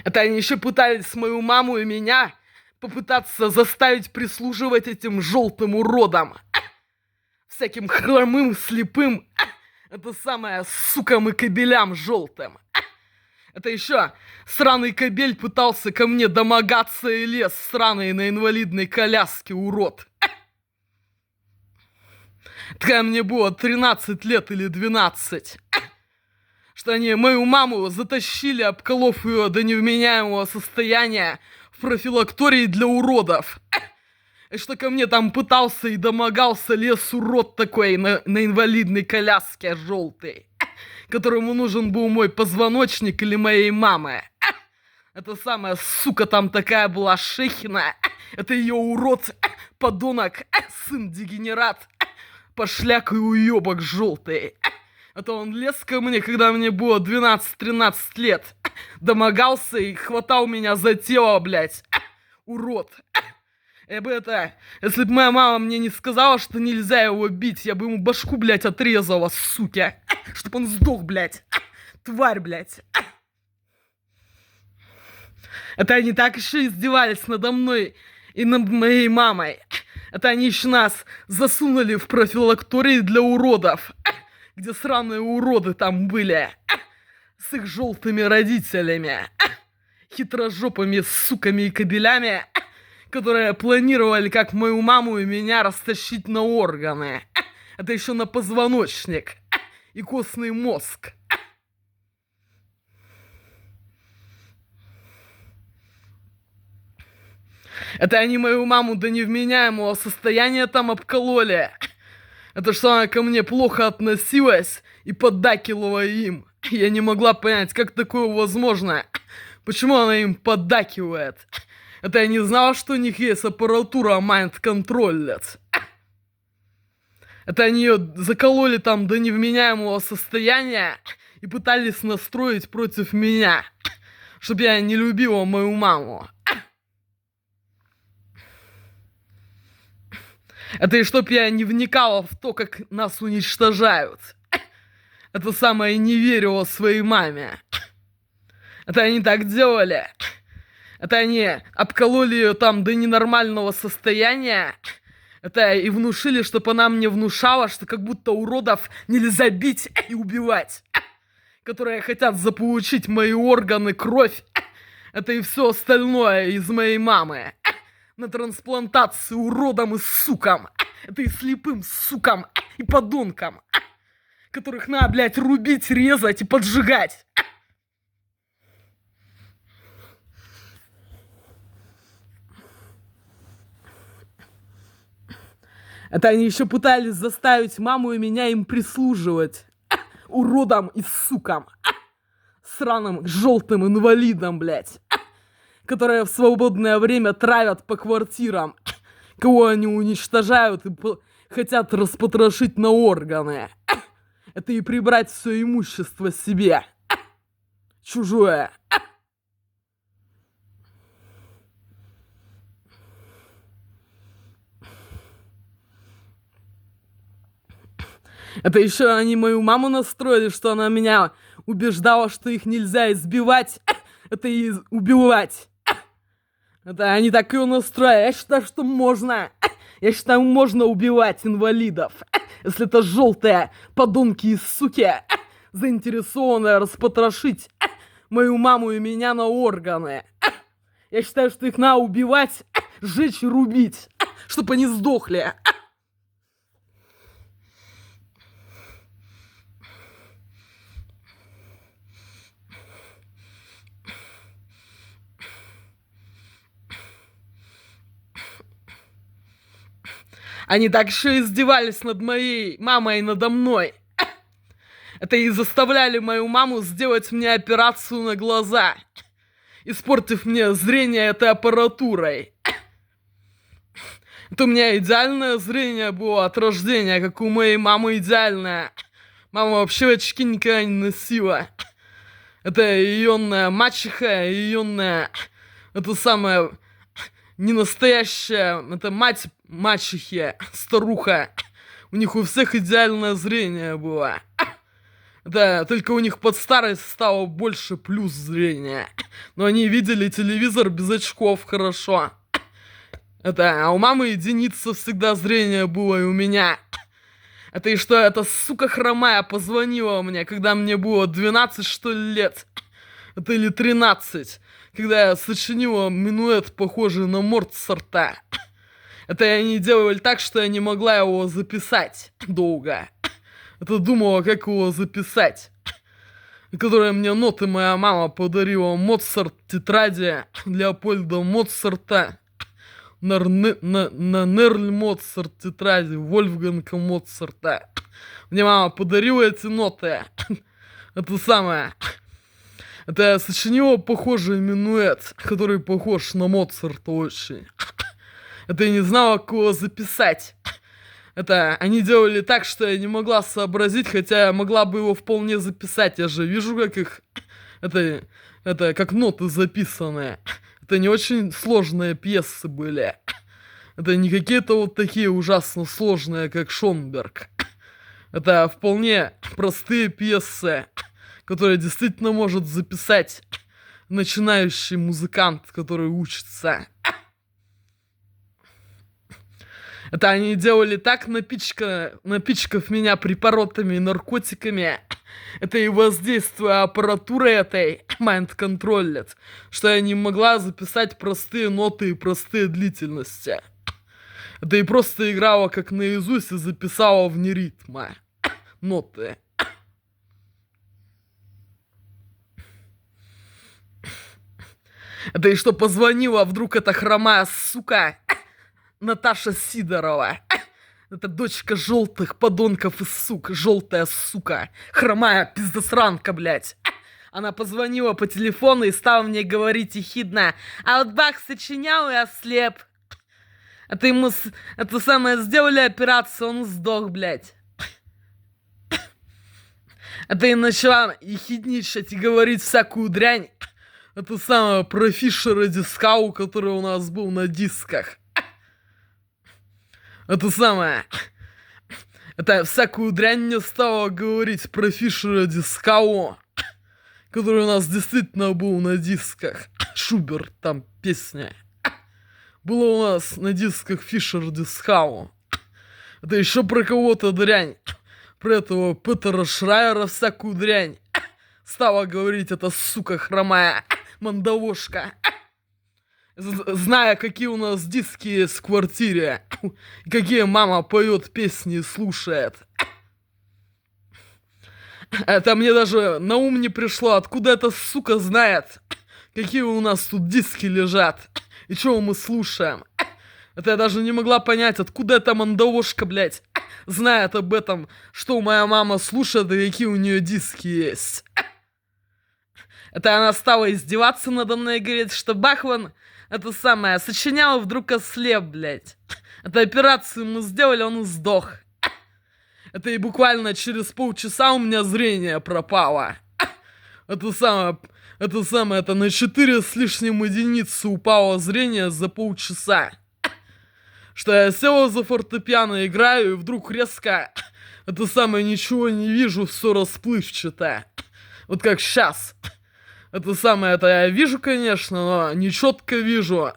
A: Это они еще пытались мою маму и меня попытаться заставить прислуживать этим желтым уродам. Всяким хромым, слепым. Это самое, сукам и кобелям желтым. Это еще сраный кобель пытался ко мне домогаться и лез сраный на инвалидной коляске, урод. Когда мне было 13 лет или 12. Что они мою маму затащили, обколов ее до невменяемого состояния в профилактории для уродов. И что ко мне там пытался и домогался, лез урод такой на инвалидной коляске желтый, которому нужен был мой позвоночник или моей мамы. Это самая сука там такая была шехина. Это ее урод, подонок, сын дегенерат, пошляк и уебок желтый. Это он лез ко мне, когда мне было 12-13 лет. Домогался и хватал меня за тело, блядь. Урод. Я бы это... Если бы моя мама мне не сказала, что нельзя его бить, я бы ему башку, блядь, отрезала, суки. Чтоб он сдох, блядь. Тварь, блядь. Это они так еще издевались надо мной и над моей мамой. Это они еще нас засунули в профилактории для уродов. Где сраные уроды там были. С их желтыми родителями. Хитрожопыми суками и кобелями, которые планировали, как мою маму и меня растащить на органы. Это еще на позвоночник. И костный мозг. Это они мою маму до невменяемого состояния там обкололи. Это что она ко мне плохо относилась и поддакивала им. Я не могла понять, как такое возможно. Почему она им поддакивает? Это я не знала, что у них есть аппаратура майнд-контроль. Это они ее закололи там до невменяемого состояния и пытались настроить против меня. Чтоб я не любила мою маму. Это и чтоб я не вникала в то, как нас уничтожают. Это самое, не верила своей маме. Это они так делали. Это они обкололи ее там до ненормального состояния. Это и внушили, чтобы она мне внушала, что как будто уродов нельзя бить и убивать. Которые хотят заполучить мои органы, кровь. Это и все остальное из моей мамы. На трансплантацию уродам и сукам. Это и слепым сукам и подонкам. Которых надо, блядь, рубить, резать и поджигать. Это они еще пытались заставить маму и меня им прислуживать. Уродам и сукам. Сраным желтым инвалидам, блядь. Которые в свободное время травят по квартирам. Кого они уничтожают и хотят распотрошить на органы. Это и прибрать все имущество себе. Чужое. Это еще они мою маму настроили, что она меня убеждала, что их нельзя избивать. Это и убивать. Это они так ее настроили. Я считаю, что можно. Я считаю, можно убивать инвалидов. Если это желтые подонки и суки, заинтересованные распотрошить мою маму и меня на органы. Я считаю, что их надо убивать, сжечь и рубить, чтобы они сдохли. Они так еще издевались над моей мамой и надо мной. Это и заставляли мою маму сделать мне операцию на глаза, испортив мне зрение этой аппаратурой. Это у меня идеальное зрение было от рождения, как у моей мамы идеальное. Мама вообще очки никогда не носила. Это ионная мачеха, ионная... Это самое... Не настоящая... Это мать мачехи, старуха. У них у всех идеальное зрение было. Да, только у них под старость стало больше плюс зрения. Но они видели телевизор без очков хорошо. А у мамы единица всегда зрение было и у меня. Это и что, эта сука хромая позвонила мне, когда мне было 12, что ли, лет. Это или 13. Когда я сочинила минуэт, похожий на Моцарта. Это они делали так, что я не могла его записать долго. Это думала, как его записать. Которые мне ноты моя мама подарила. Моцарт, тетради Леопольда Моцарта. На Нерль Моцарт тетради Вольфганга Моцарта. Мне мама подарила эти ноты. Это самое. Это я сочинила похожий минуэт, который похож на Моцарта очень. Это я не знала, как его записать. Это они делали так, что я не могла сообразить, хотя я могла бы его вполне записать. Я же вижу, как их... Это как ноты записанные. Это не очень сложные пьесы были. Это не какие-то вот такие ужасно сложные, как Шонберг. Это вполне простые пьесы, которые действительно может записать начинающий музыкант, который учится. Это они делали так, напичкав меня препаратами и наркотиками. Это и воздействие аппаратуры этой майнд-контроллит, что я не могла записать простые ноты и простые длительности. Это и просто играла как наизусть и записала вне ритма ноты. Это и что позвонила вдруг эта хромая сука Наташа Сидорова. Это дочка желтых подонков и сук. Желтая сука. Хромая пиздосранка, блядь. Она позвонила по телефону и стала мне говорить ехидно: а вот Бах сочинял и ослеп. Это ему это самое сделали операцию, он сдох, блядь. Это и начала ехидничать и говорить всякую дрянь. Это самое про Фишера Дискау, который у нас был на дисках. Это самое. Это всякую дрянь мне стало говорить про Фишера Дискау, который у нас действительно был на дисках. Шуберт, там песня. Было у нас на дисках Фишер Дискау. Это еще про кого-то дрянь. Про этого Петера Шрайера всякую дрянь. Стала говорить эта сука хромая мандавошка. Зная, какие у нас диски есть в квартире, какие мама поет песни и слушает. Это мне даже на ум не пришло, откуда эта сука знает, какие у нас тут диски лежат и чего мы слушаем. Это я даже не могла понять, откуда эта мандавошка, блядь, знает об этом, что моя мама слушает и какие у нее диски есть. Это она стала издеваться надо мной и говорит, что Бахман это самое сочинял, вдруг ослеп, блядь. Это операцию мы сделали, он сдох. Это и буквально через полчаса у меня зрение пропало. Это на 4 с лишним единицы упало зрение за полчаса. Что я села за фортепиано, играю, и вдруг резко ничего не вижу, все расплывчато. Вот как сейчас. Это я вижу, конечно, но не четко вижу.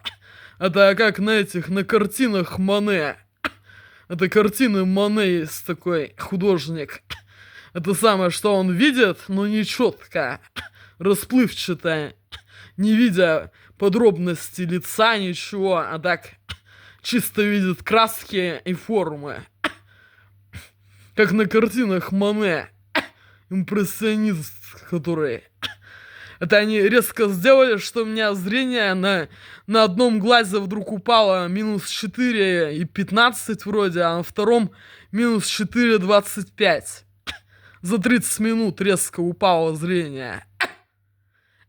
A: Это как на картинах Моне. Это картины Моне есть такой художник. Это самое, что он видит, но не четко. Расплывчато. Не видя подробности лица, ничего, а так чисто видит краски и формы. Как на картинах Моне. Импрессионист, который... Это они резко сделали, что у меня зрение на одном глазе вдруг упало минус 4,15 вроде, а на втором минус 4,25. За 30 минут резко упало зрение.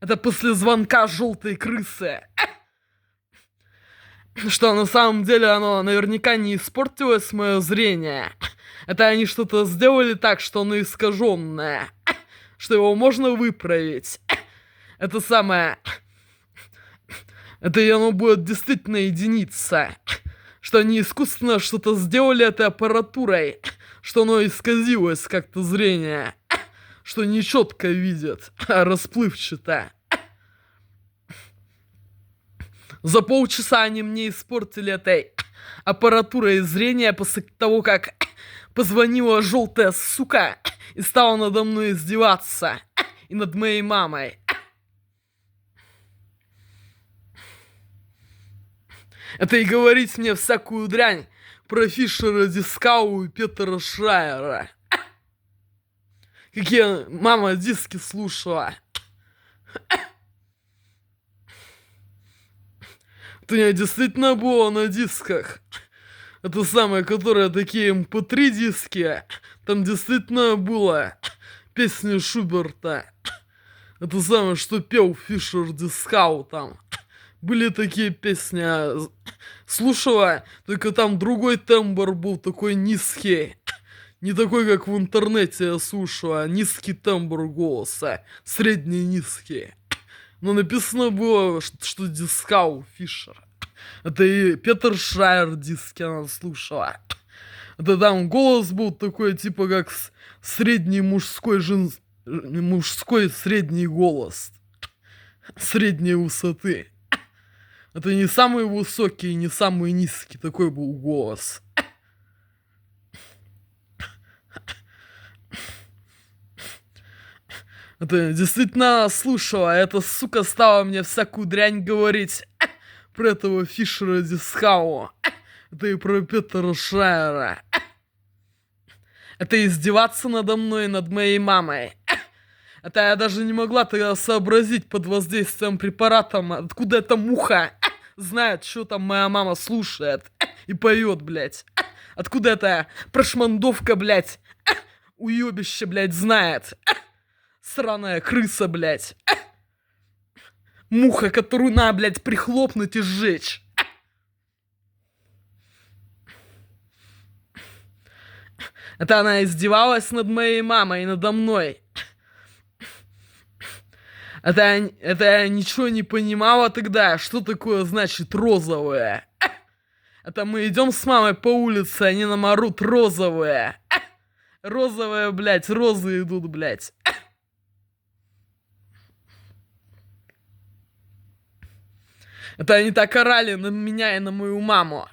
A: Это после звонка желтой крысы. Что на самом деле оно наверняка не испортилось, мое зрение. Это они что-то сделали так, что оно искаженное. Что его можно выправить. Это самое... Это оно будет действительно единица. Что они искусственно что-то сделали этой аппаратурой. Что оно исказилось как-то зрение. Что не четко видит, а расплывчато. За полчаса они мне испортили этой аппаратурой зрения после того, как позвонила желтая сука и стала надо мной издеваться. И над моей мамой. Это и говорить мне всякую дрянь про Фишера Дискау и Петера Шрайера. Какие мама диски слушала. Это у меня действительно было на дисках. Это самое, которые такие MP3 диски. Там действительно было песни Шуберта. Это самое, что пел Фишер Дискау там. Были такие песни, слушала, только там другой тембр был такой низкий. Не такой, как в интернете я слушала, а низкий тембр голоса, средний низкий. Но написано было, что Дискау Фишер. Это и Петер Шрайер диски она слушала. Это там голос был такой, типа как средний мужской мужской средний голос. Средней высоты. Это не самый высокий, не самый низкий, такой был голос. Это действительно слушала, эта сука стала мне всякую дрянь говорить про этого Фишера Дискау. Это и про Петера Шрайера. Это издеваться надо мной и над моей мамой. Это я даже не могла тогда сообразить под воздействием препарата, откуда эта муха знает, что там моя мама слушает и поет, блядь. Откуда эта прошмандовка, блядь, уебище, блядь, знает. Сраная крыса, блядь. Муха, которую надо, блядь, прихлопнуть и сжечь. Это она издевалась над моей мамой и надо мной. Это я ничего не понимала тогда, что такое значит розовое. Это мы идем с мамой по улице, они нам орут розовые. Розовые, блядь, розы идут, блядь. Это они так орали на меня и на мою маму.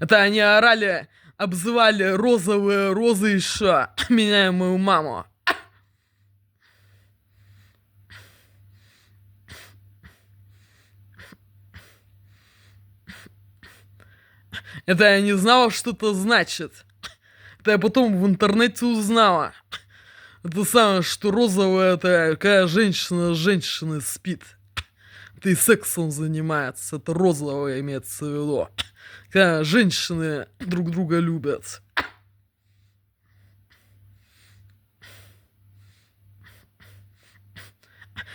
A: Это они орали, обзывали розовые розы еще меня и мою маму. Это я не знала, что это значит. Это я потом в интернете узнала. Это самое, что розовая, это когда женщина с женщиной спит. Это и сексом занимается. Это розовое имеется в виду. Когда женщины друг друга любят.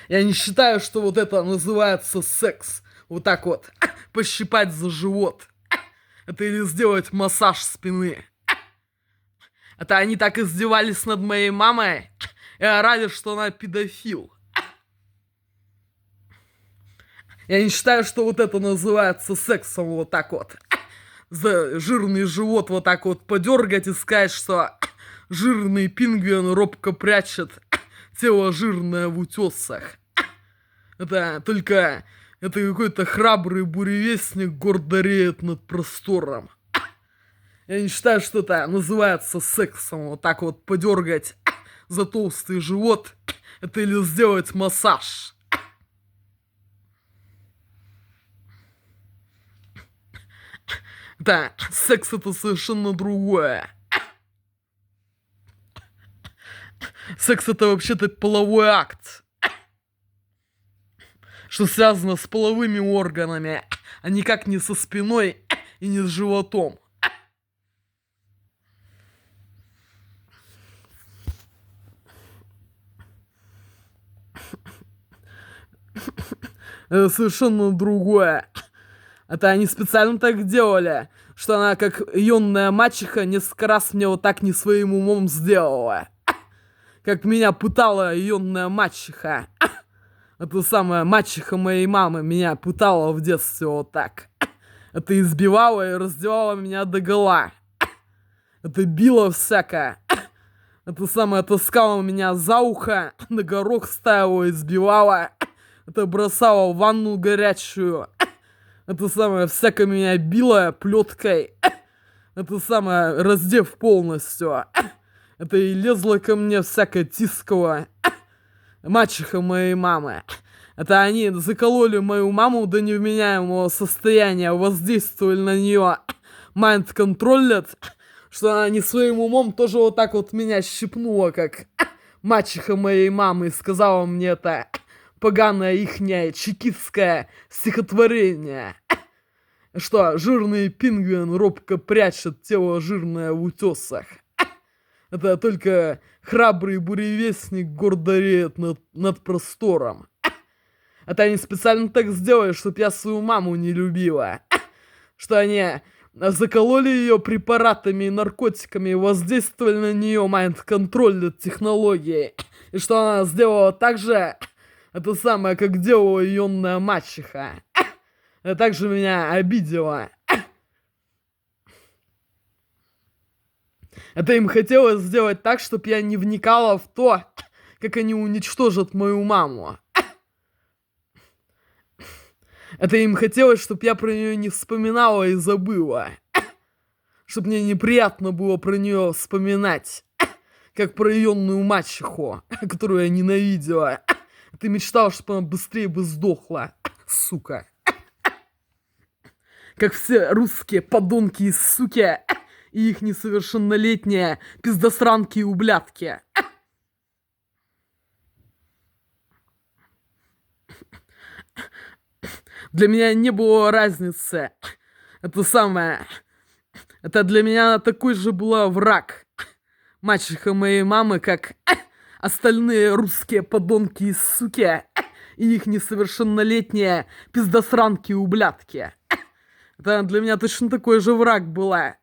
A: Я не считаю, что вот это называется секс. Вот так вот. Пощипать за живот. Это или сделать массаж спины. Это они так издевались над моей мамой и орали, что она педофил. Я не считаю, что вот это называется сексом вот так вот. За жирный живот вот так вот подергать и сказать, что жирный пингвин робко прячет тело жирное в утесах. Это только... Это какой-то храбрый буревестник гордо реет над простором. Я не считаю, что это называется сексом. Вот так вот подергать за толстый живот. Это или сделать массаж. Да, секс это совершенно другое. Секс это вообще-то половой акт. что связано с половыми органами, а никак не со спиной и не с животом. Это совершенно другое. Это они специально так делали, что она, как юная мачеха, несколько раз мне вот так не своим умом сделала. Как меня пытала юная мачеха. Это самая мачеха моей мамы меня пытала в детстве вот так. Это избивала и раздевала меня догола. Это била всякое. Это самое таскала меня за ухо, на горох ставила, избивала. Это бросала в ванну горячую. Это самое всякое меня било плеткой. Это самое раздев полностью. Это и лезла ко мне всякое тискала. Мачеха моей мамы. Это они закололи мою маму до невменяемого состояния, воздействовали на нее, майнд-контролят, что она не своим умом тоже вот так вот меня щипнула, как мачеха моей мамы, и сказала мне это поганое ихнее чекистское стихотворение, что жирный пингвин робко прячет тело жирное в утесах. Это только храбрый буревестник гордо реет над простором. Это они специально так сделали, чтоб я свою маму не любила. Что они закололи ее препаратами и наркотиками, воздействовали на нее майнд-контроль технологии. И что она сделала так же, это самое, как делала юная мачеха. А также меня обидела. Это им хотелось сделать так, чтобы я не вникала в то, как они уничтожат мою маму. Это им хотелось, чтобы я про нее не вспоминала и забыла. Чтобы мне неприятно было про нее вспоминать. Как про юную мачеху, которую я ненавидела. Ты мечтала, чтобы она быстрее бы сдохла, сука. Как все русские подонки и суки, и их несовершеннолетние пиздосранки и ублядки. Для меня не было разницы. Это самое. Это для меня такой же была враг. Мачеха моей мамы, как остальные русские подонки и суки, и их несовершеннолетние пиздосранки и ублядки. Это для меня точно такой же враг была.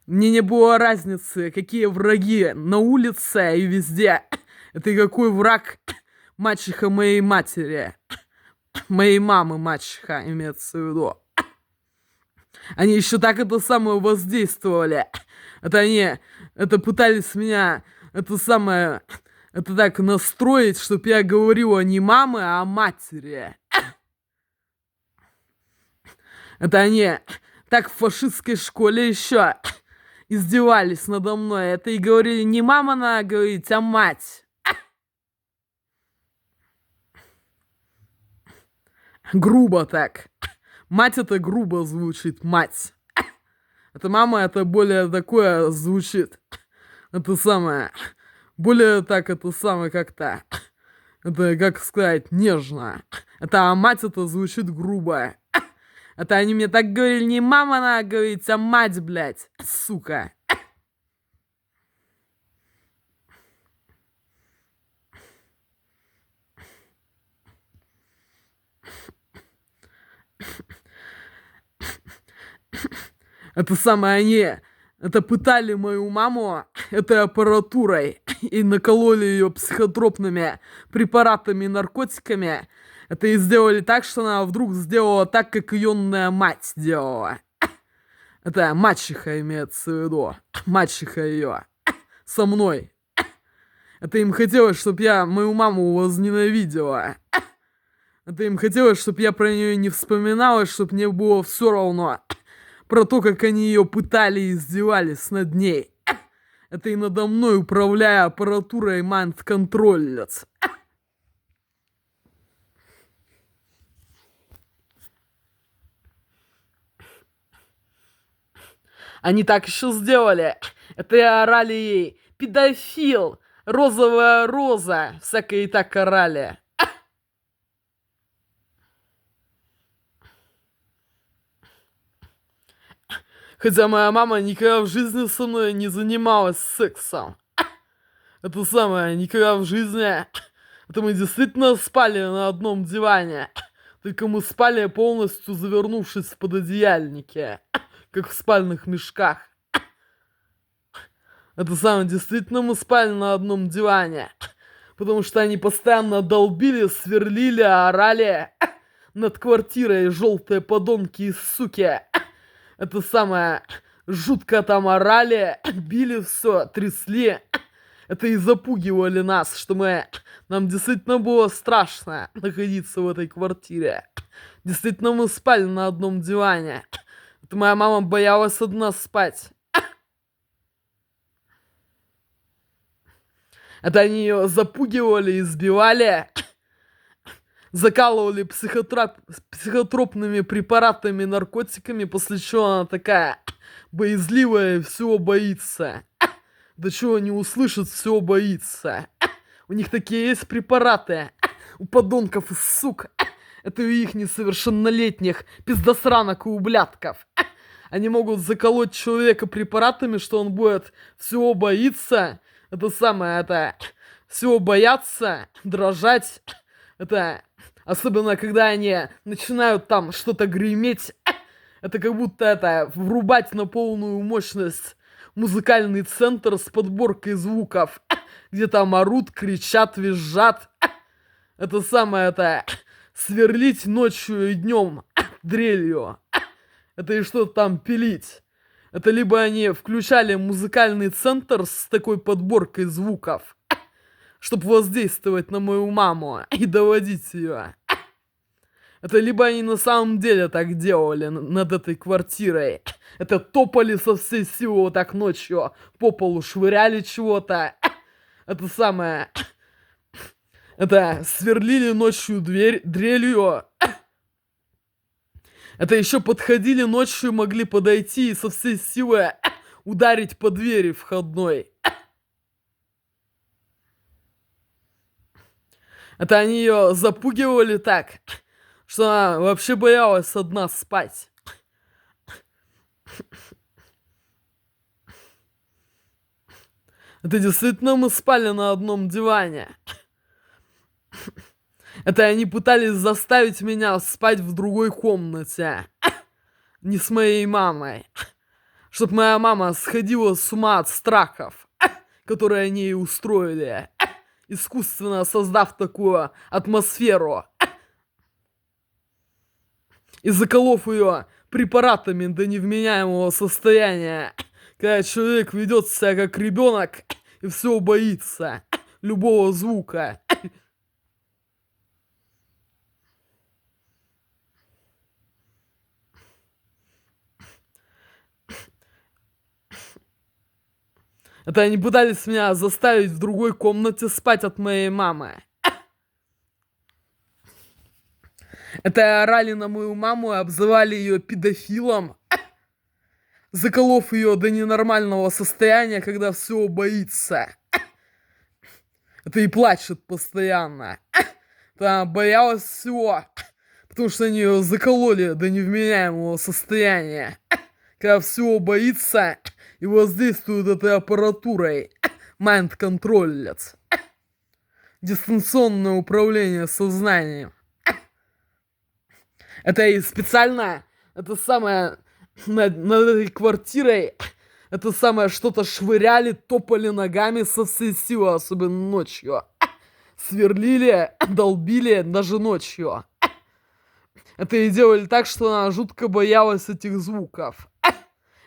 A: Мне не было разницы, какие враги на улице и везде. Это и какой враг мачеха моей матери. Моей мамы мачеха, имеется в виду. Они еще так это самое воздействовали. Это они, это пытались меня, это самое, это так настроить, чтоб я говорила не мамы, а матери. Это они так в фашистской школе еще издевались надо мной. Это и говорили не мама надо говорить, а мать. Грубо так. Мать это грубо звучит, мать. Это мама, это более такое звучит. Это самое, более так, это самое как-то. Это, как сказать, нежно. Это а мать это звучит грубо. Это они мне так говорили, не мама надо говорить, а мать, блядь, сука. Это самое они, это пытали мою маму этой аппаратурой и накололи ее психотропными препаратами и наркотиками. Это и сделали так, что она вдруг сделала так, как юная мать делала. Это мачеха имеется в виду. Мачеха ее. Со мной. Это им хотелось, чтобы я мою маму возненавидела. Это им хотелось, чтобы я про нее не вспоминала, чтобы мне было все равно про то, как они ее пытали и издевались над ней. Это и надо мной, управляя аппаратурой, майнд-контролят. Они так еще сделали. Это и орали ей: педофил, розовая роза, всякое и так орали. Хотя моя мама никогда в жизни со мной не занималась сексом. Это самое, никогда в жизни. Это мы действительно спали на одном диване. Только мы спали полностью завернувшись в пододеяльники, как в спальных мешках. Это самое, действительно мы спали на одном диване. Потому что они постоянно долбили, сверлили, орали над квартирой желтые подонки и суки. Это самое, жутко там орали, били все, трясли. Это и запугивали нас, что нам действительно было страшно находиться в этой квартире. Действительно мы спали на одном диване. Это моя мама боялась одна спать. Это они ее запугивали, избивали, закалывали психотропными препаратами, наркотиками, после чего она такая боязливая и всего боится. Да чего не услышит, всего боится. У них такие есть препараты. У подонков и сук. Это у их несовершеннолетних пиздосранок и ублядков. Они могут заколоть человека препаратами, что он будет всего боится. Это самое, это всего бояться, дрожать. Это особенно когда они начинают там что-то греметь. Это как будто это врубать на полную мощность музыкальный центр с подборкой звуков, где там орут, кричат, визжат. Это самое, это сверлить ночью и днем дрелью. Это и что-то там пилить. Это либо они включали музыкальный центр с такой подборкой звуков, чтобы воздействовать на мою маму и доводить ее. Это либо они на самом деле так делали над этой квартирой. Это топали со всей силы вот так ночью, по полу швыряли чего-то. Это самое... Это сверлили ночью дрелью. Это еще подходили ночью, могли подойти и со всей силы ударить по двери входной. Это они ее запугивали так, что она вообще боялась одна спать. Это действительно мы спали на одном диване. Это они пытались заставить меня спать в другой комнате. Не с моей мамой. Чтоб моя мама сходила с ума от страхов, которые они ей устроили, искусственно создав такую атмосферу. И заколов ее препаратами до невменяемого состояния, когда человек ведет себя как ребенок и всего боится, любого звука. Это они пытались меня заставить в другой комнате спать от моей мамы. Это орали на мою маму и обзывали ее педофилом, заколов ее до ненормального состояния, когда всего боится. Это и плачет постоянно. Она боялась всего, потому что они ее закололи до невменяемого состояния, когда всего боится и воздействуют этой аппаратурой. Майнд-контроллец. Дистанционное управление сознанием. Это и специально, это самое, над этой квартирой, это самое, что-то швыряли, топали ногами со всей силы, особенно ночью. Сверлили, долбили даже ночью. Это и делали так, что она жутко боялась этих звуков.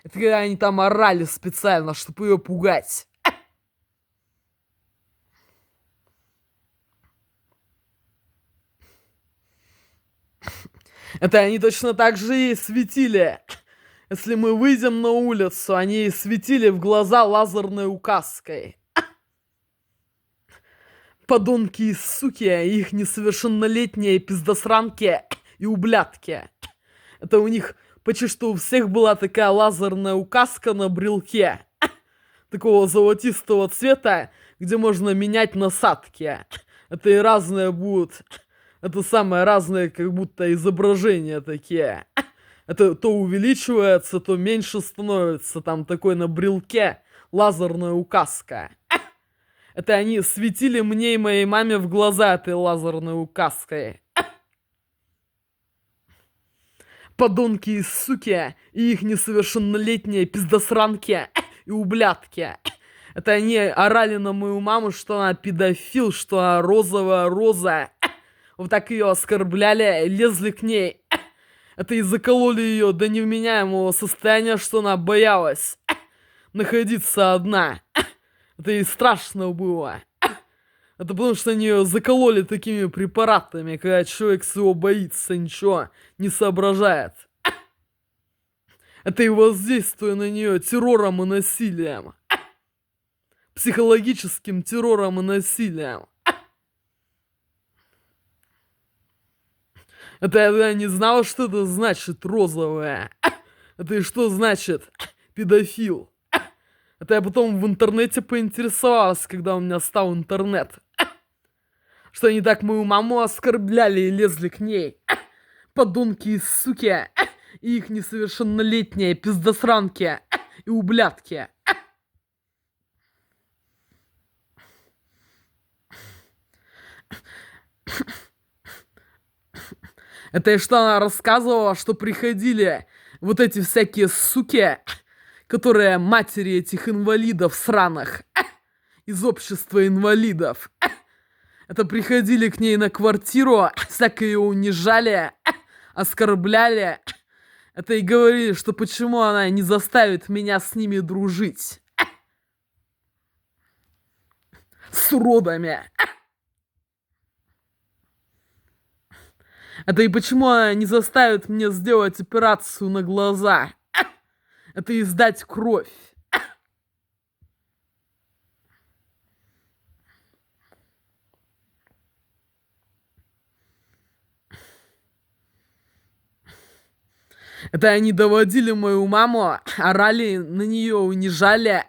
A: Это когда они там орали специально, чтобы ее пугать. Это они точно так же ей светили. Если мы выйдем на улицу, они ей светили в глаза лазерной указкой. Подонки и суки, их несовершеннолетние пиздосранки и ублядки. Это у них почти что у всех была такая лазерная указка на брелке. Такого золотистого цвета, где можно менять насадки. Это и разные будут... Это самые разные, как будто изображения такие. Это то увеличивается, то меньше становится. Там такой на брелке лазерная указка. Это они светили мне и моей маме в глаза этой лазерной указкой. Подонки и суки, и их несовершеннолетние пиздосранки и ублядки. Это они орали на мою маму, что она педофил, что она розовая роза. Вот так ее оскорбляли, лезли к ней. Это и закололи ее до невменяемого состояния, что она боялась находиться одна. Это ей страшно было. Это потому что они ее закололи такими препаратами, когда человек всего боится, ничего не соображает. Это и воздействуя на нее террором и насилием. Психологическим террором и насилием. Это я не знала, что это значит розовая. Это и что значит педофил. Это я потом в интернете поинтересовалась, когда у меня стал интернет. Что они так мою маму оскорбляли и лезли к ней. Подонки и суки. И их несовершеннолетние пиздосранки и ублядки. Это и что она рассказывала, что приходили вот эти всякие суки, которые матери этих инвалидов сраных, из общества инвалидов. Это приходили к ней на квартиру, всяко ее унижали, оскорбляли. Это и говорили, что почему она не заставит меня с ними дружить. С уродами. Это и почему она не заставит мне сделать операцию на глаза. Это и сдать кровь. Это они доводили мою маму, орали на нее, унижали,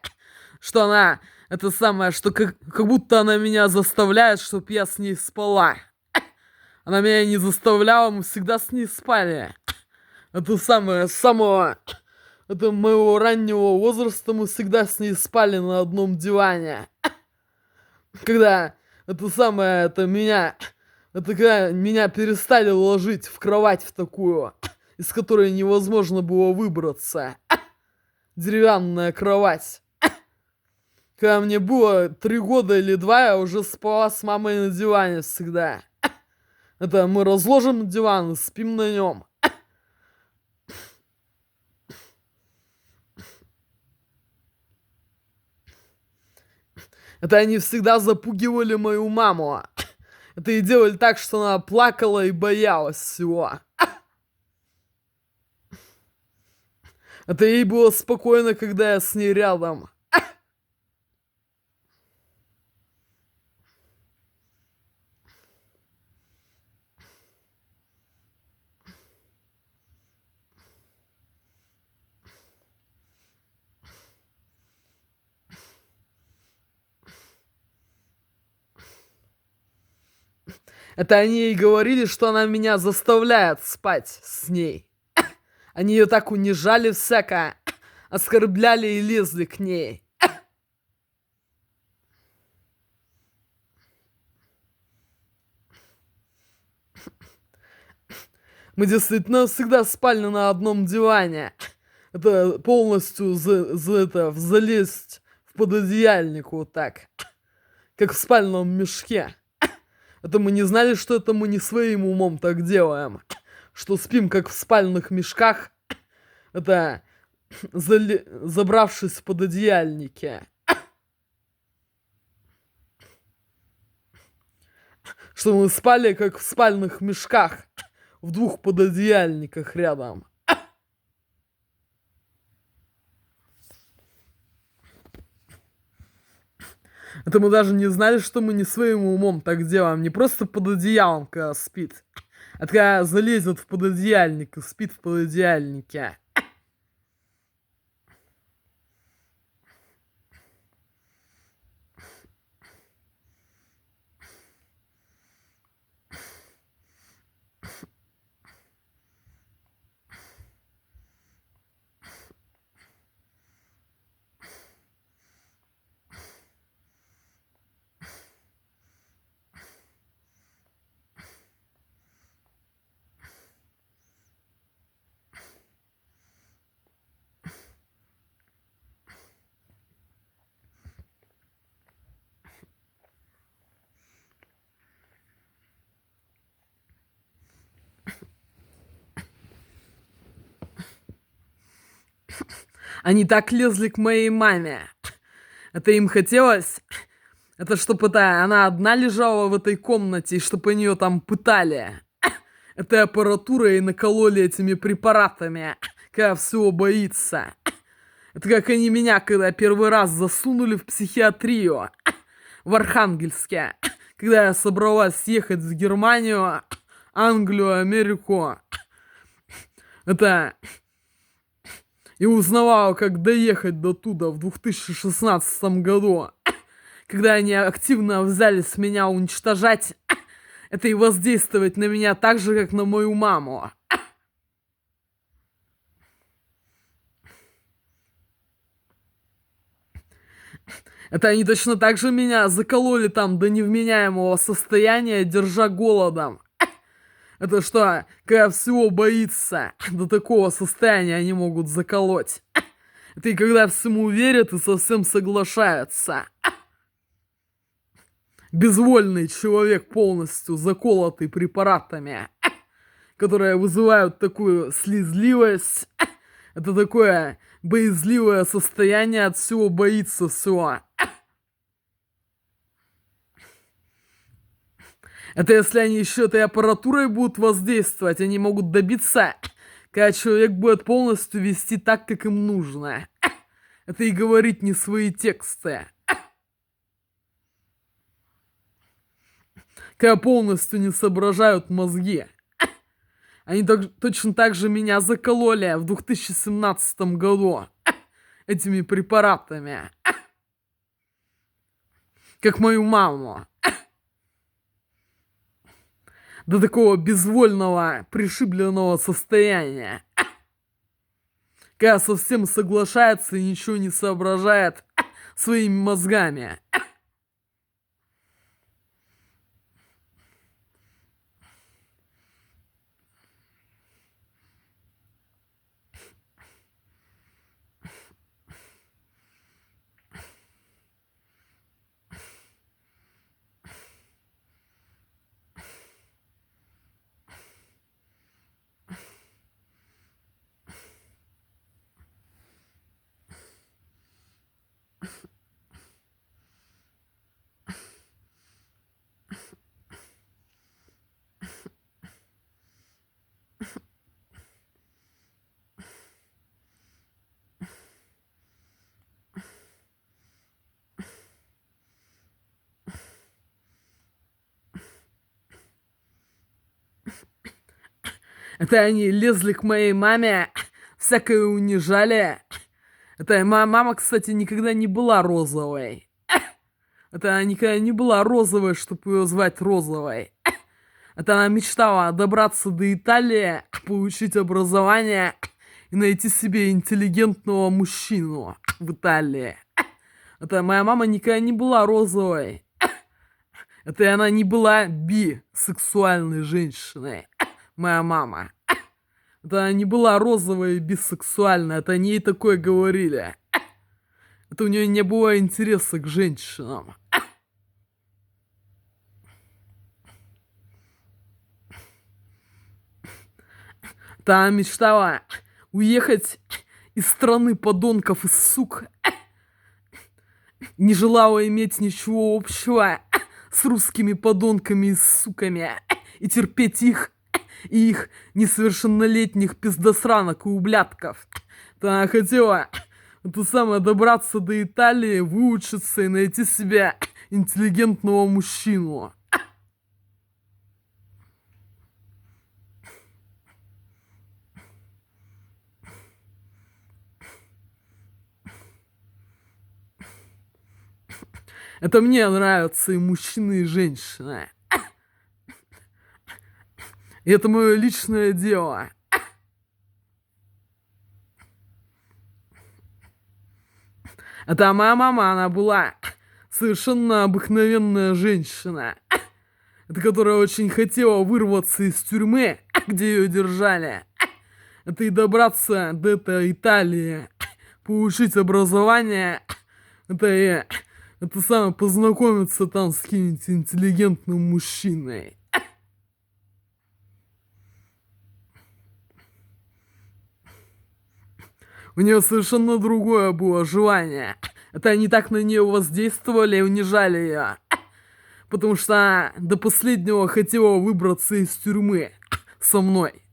A: что она, это самое, что как будто она меня заставляет, чтоб я с ней спала. Она меня не заставляла, мы всегда с ней спали. Это самое, с самого, это моего раннего возраста мы всегда с ней спали на одном диване. Когда, это самое, это когда меня перестали ложить в кровать в такую, из которой невозможно было выбраться. Деревянная кровать. Когда мне было 3 года или 2, я уже спала с мамой на диване всегда. Это мы разложим диван и спим на нем. Это они всегда запугивали мою маму. Это и делали так, что она плакала и боялась всего. Это ей было спокойно, когда я с ней рядом. Это они ей говорили, что она меня заставляет спать с ней. Они ее так унижали всяко, оскорбляли и лезли к ней. Мы действительно всегда спали на одном диване. Это полностью залезть в пододеяльник вот так. Как в спальном мешке. Это мы не знали, что это мы не своим умом так делаем. Что спим как в спальных мешках. Это забравшись в пододеяльники. Что мы спали как в спальных мешках. В 2 пододеяльниках рядом. Это мы даже не знали, что мы не своим умом так делаем. Не просто под одеялом, когда спит. А когда залезет в пододеяльник и спит в пододеяльнике. Они так лезли к моей маме. Это им хотелось. Это чтоб она одна лежала в этой комнате, и чтоб нее там пытали. Этой аппаратурой накололи этими препаратами, когда всего боится. Это как они меня, когда первый раз засунули в психиатрию в Архангельске, когда я собралась ехать в Германию, Англию, Америку. И узнавала, как доехать до туда в 2016 году, когда они активно взялись меня уничтожать, это и воздействовать на меня так же, как на мою маму. Это они точно так же меня закололи там до невменяемого состояния, держа голодом. Это что, когда всего боится, до такого состояния они могут заколоть. Это и когда всему верят и совсем соглашаются. Безвольный человек, полностью заколотый препаратами, которые вызывают такую слезливость. Это такое боязливое состояние, от всего боится всего. Это если они еще этой аппаратурой будут воздействовать, они могут добиться, когда человек будет полностью вести так, как им нужно. Это и говорить не свои тексты. Когда полностью не соображают мозги. Они точно так же меня закололи в 2017 году этими препаратами. Как мою маму. До такого безвольного, пришибленного состояния. Когда совсем соглашается и ничего не соображает своими мозгами. Это они лезли к моей маме, всякое унижали. Это моя мама, кстати, никогда не была розовой. Это она никогда не была розовой, чтобы ее звать розовой. Это она мечтала добраться до Италии, получить образование и найти себе интеллигентного мужчину в Италии. Это моя мама никогда не была розовой. Это и она не была бисексуальной женщиной. Моя мама. Это она не была розовой и бисексуальной. Это они ей такое говорили. Это у нее не было интереса к женщинам. Это она мечтала уехать из страны подонков и сук. Не желала иметь ничего общего с русскими подонками и суками. И терпеть их и их несовершеннолетних пиздосранок и ублядков. Это она хотела это самое добраться до Италии, выучиться и найти себе интеллигентного мужчину. Это мне нравятся и мужчины, и женщины. И это мое личное дело. Это моя мама, она была совершенно обыкновенная женщина. Это которая очень хотела вырваться из тюрьмы, где ее держали. Это и добраться до этой Италии, получить образование. Это и это самое познакомиться там с каким-нибудь интеллигентным мужчиной. У нее совершенно другое было желание. Это они так на нее воздействовали и унижали ее. Потому что она до последнего хотела выбраться из тюрьмы со мной.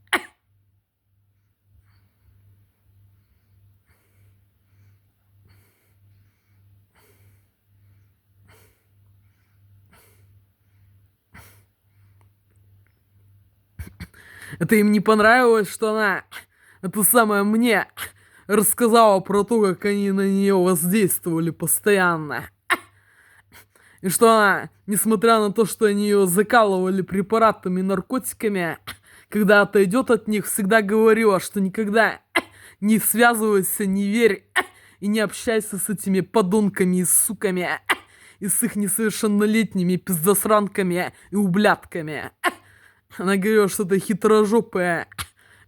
A: Это им не понравилось, что она, это самое, мне рассказала про то, как они на нее воздействовали постоянно. И что она, несмотря на то, что они ее закалывали препаратами, наркотиками, когда отойдет от них, всегда говорила, что никогда не связывайся, не верь и не общайся с этими подонками и суками, и с их несовершеннолетними пиздосранками и ублядками. Она говорила, что это хитрожопые,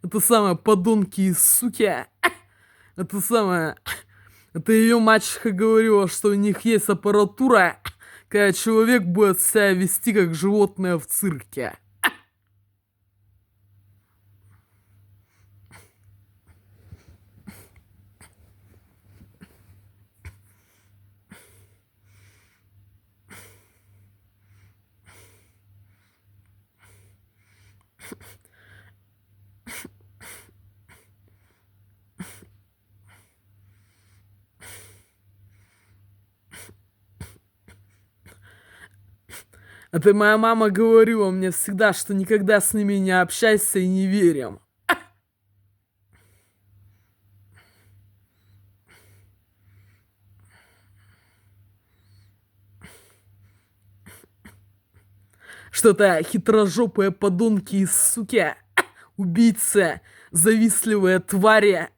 A: это самое подонки и суки, это самое, это ее мачеха говорила, что у них есть аппаратура, когда человек будет себя вести как животное в цирке. Это моя мама говорила мне всегда, что никогда с ними не общайся и не верим. Что-то хитрожопые подонки и суки, убийцы, завистливые твари,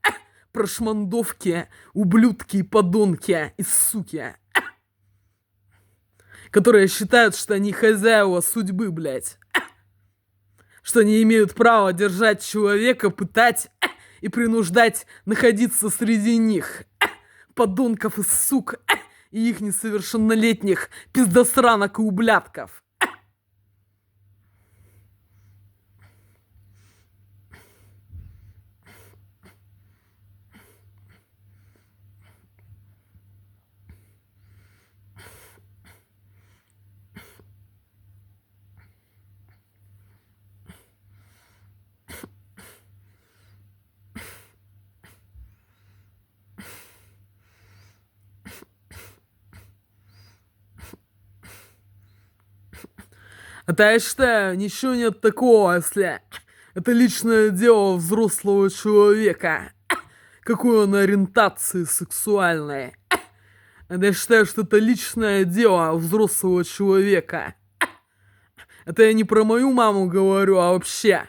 A: прошмандовки, ублюдки и подонки и суки, которые считают, что они хозяева судьбы, блядь. Что они имеют право держать человека, пытать и принуждать находиться среди них. Подонков и сук и их несовершеннолетних пиздосранок и ублядков. Это я считаю, ничего нет такого, если это личное дело взрослого человека. Какой он ориентации сексуальной. Это я считаю, что это личное дело взрослого человека. Это я не про мою маму говорю, а вообще.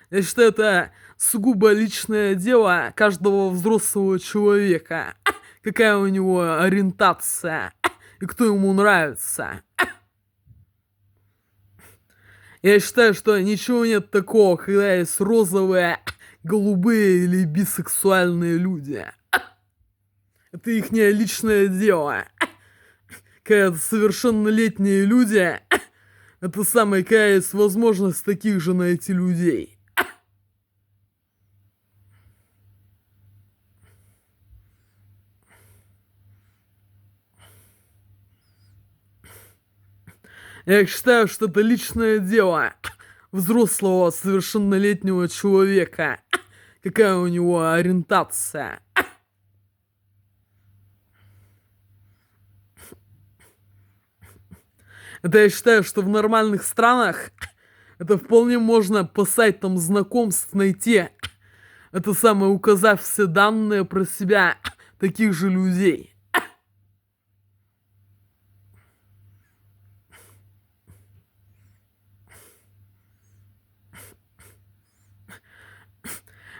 A: Я считаю, это сугубо личное дело каждого взрослого человека. Какая у него ориентация и кто ему нравится. Я считаю, что ничего нет такого, когда есть розовые, голубые или бисексуальные люди. Это их личное дело. Когда совершеннолетние люди, это самое, когда есть возможность таких же найти людей. Я считаю, что это личное дело взрослого совершеннолетнего человека. Какая у него ориентация. Это я считаю, что в нормальных странах это вполне можно по сайтам знакомств найти. Это самое, указав все данные про себя таких же людей.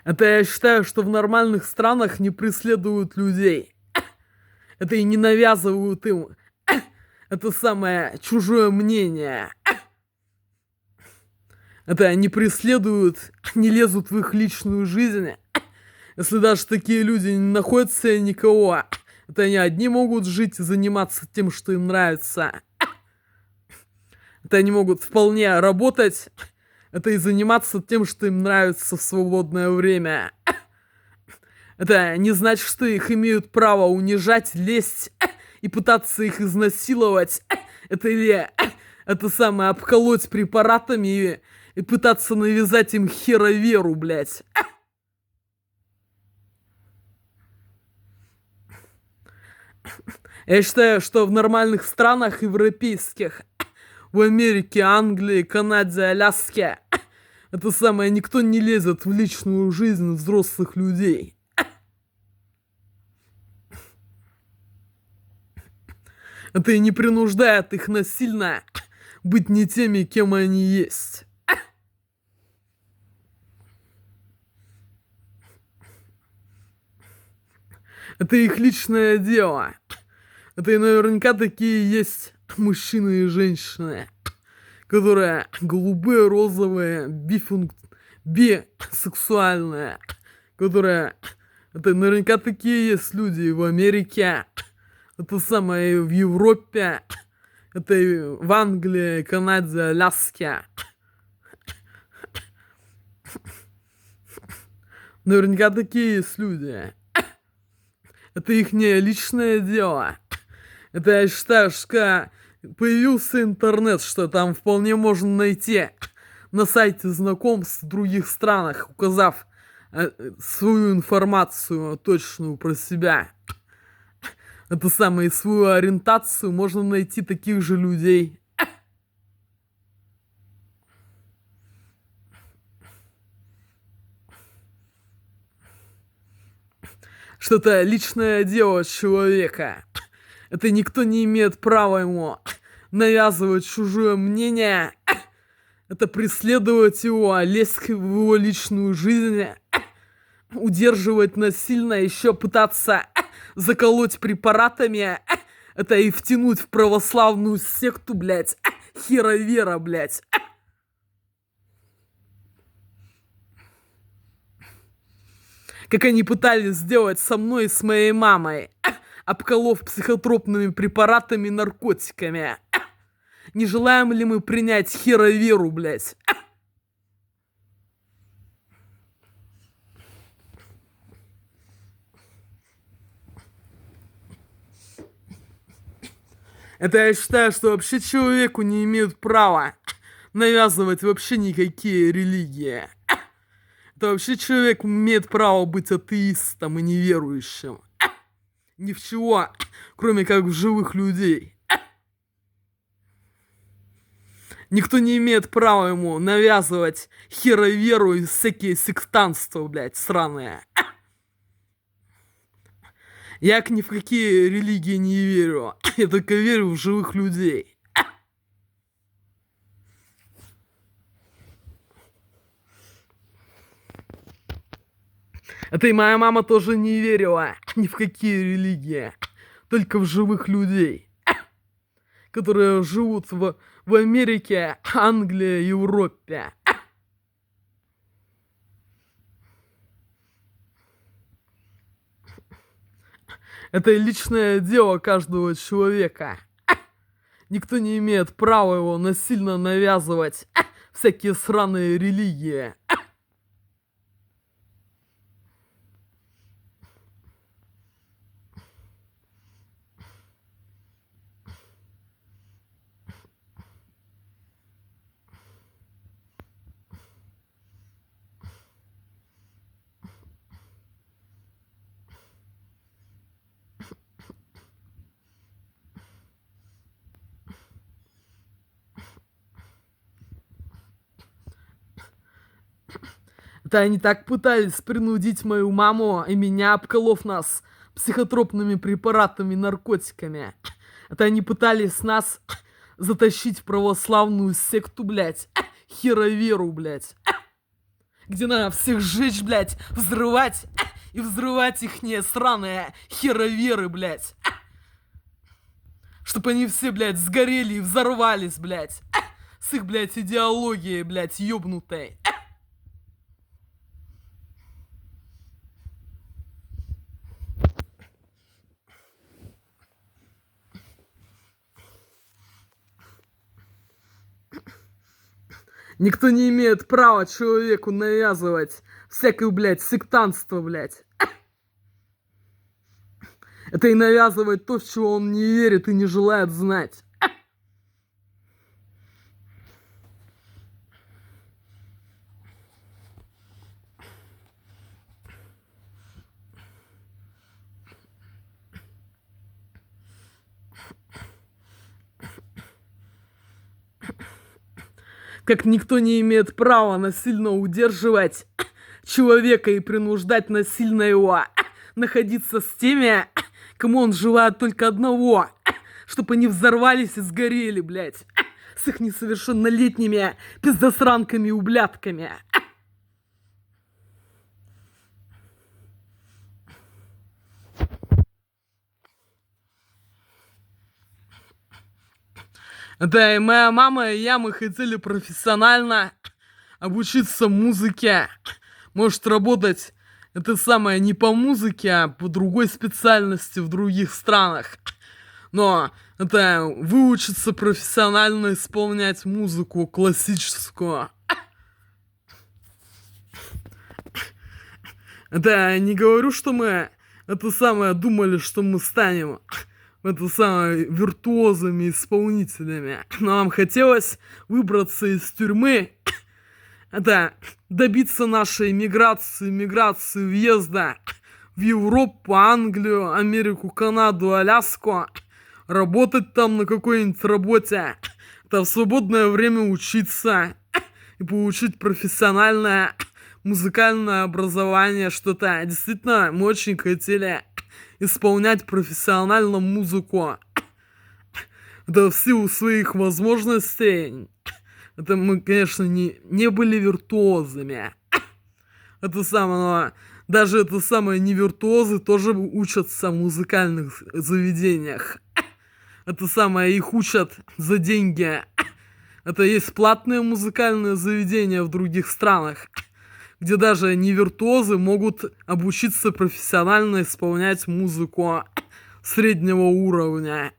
A: Это я считаю, что в нормальных странах не преследуют людей. Это и не навязывают им это самое чужое мнение. Это не преследуют, не лезут в их личную жизнь. Если даже такие люди не находят себе никого, это они одни могут жить и заниматься тем, что им нравится. Это они могут вполне работать. Это и заниматься тем, что им нравится в свободное время. Это не значит, что их имеют право унижать, лезть и пытаться их изнасиловать. Это или это самое обколоть препаратами и пытаться навязать им хероверу, блядь. Я считаю, что в нормальных странах европейских, в Америке, Англии, Канаде, Аляске, это самое, никто не лезет в личную жизнь взрослых людей. Это и не принуждает их насильно быть не теми, кем они есть. Это их личное дело. Это и наверняка такие есть мужчины и женщины, которые голубые, розовые, бисексуальные, которые... Это наверняка такие есть люди и в Америке, это самое и в Европе, это и в Англии, Канаде, Аляске. Наверняка такие есть люди. Это их не личное дело. Это я считаю, что появился интернет, что там вполне можно найти на сайте знакомств в других странах, указав свою информацию точную про себя. Это самое, свою ориентацию можно найти таких же людей. Что-то личное дело человека. Это никто не имеет права ему навязывать чужое мнение. Это преследовать его, лезть в его личную жизнь, удерживать насильно, еще пытаться заколоть препаратами. Это и втянуть в православную секту, блядь. Херовера, блядь. Как они пытались сделать со мной и с моей мамой, обколов психотропными препаратами и наркотиками. Не желаем ли мы принять хероверу, блядь? Это я считаю, что вообще человеку не имеют права навязывать вообще никакие религии. Это вообще человек имеет право быть атеистом и неверующим. Ни в чего, кроме как в живых людей. Никто не имеет права ему навязывать хероверу и всякие сектантства, блядь, сраные. Я ни в какие религии не верю. Я только верю в живых людей. Это и моя мама тоже не верила ни в какие религии. Только в живых людей, которые живут в Америке, Англии, Европе. Это личное дело каждого человека. Никто не имеет права его насильно навязывать всякие сраные религии. Это они так пытались принудить мою маму и меня, обколов нас психотропными препаратами и наркотиками. Это они пытались нас затащить в православную секту, блядь. Хероверу, блядь. Где надо всех сжечь, блядь, взрывать. И взрывать ихние сраные хероверы, блядь. Чтоб они все, блядь, сгорели и взорвались, блядь. С их, блядь, идеологией, блядь, ёбнутой. Никто не имеет права человеку навязывать всякое, блядь, сектантство, блядь. Это и навязывать то, в чего он не верит и не желает знать. Как никто не имеет права насильно удерживать человека и принуждать насильно его находиться с теми, кому он желает только одного, чтобы они взорвались и сгорели, блядь, с их несовершеннолетними пиздосранками и ублядками. Да, и моя мама и я, мы хотели профессионально обучиться музыке. Может работать, это самое, не по музыке, а по другой специальности в других странах. Но это выучиться профессионально исполнять музыку классическую. Это не говорю, что мы это самое думали, что мы станем это самое виртуозами, исполнителями. Но нам хотелось выбраться из тюрьмы, это добиться нашей миграции, въезда в Европу, Англию, Америку, Канаду, Аляску, работать там на какой-нибудь работе, это в свободное время учиться и получить профессиональное музыкальное образование, что-то. Действительно, мы очень хотели исполнять профессионально музыку. Это в силу своих возможностей. Это мы, конечно, не были виртуозами. Это самое, но даже это самое не виртуозы тоже учатся в музыкальных заведениях. Это самое, их учат за деньги. Это есть платные музыкальные заведения в других странах, где даже не виртуозы могут обучиться профессионально исполнять музыку среднего уровня.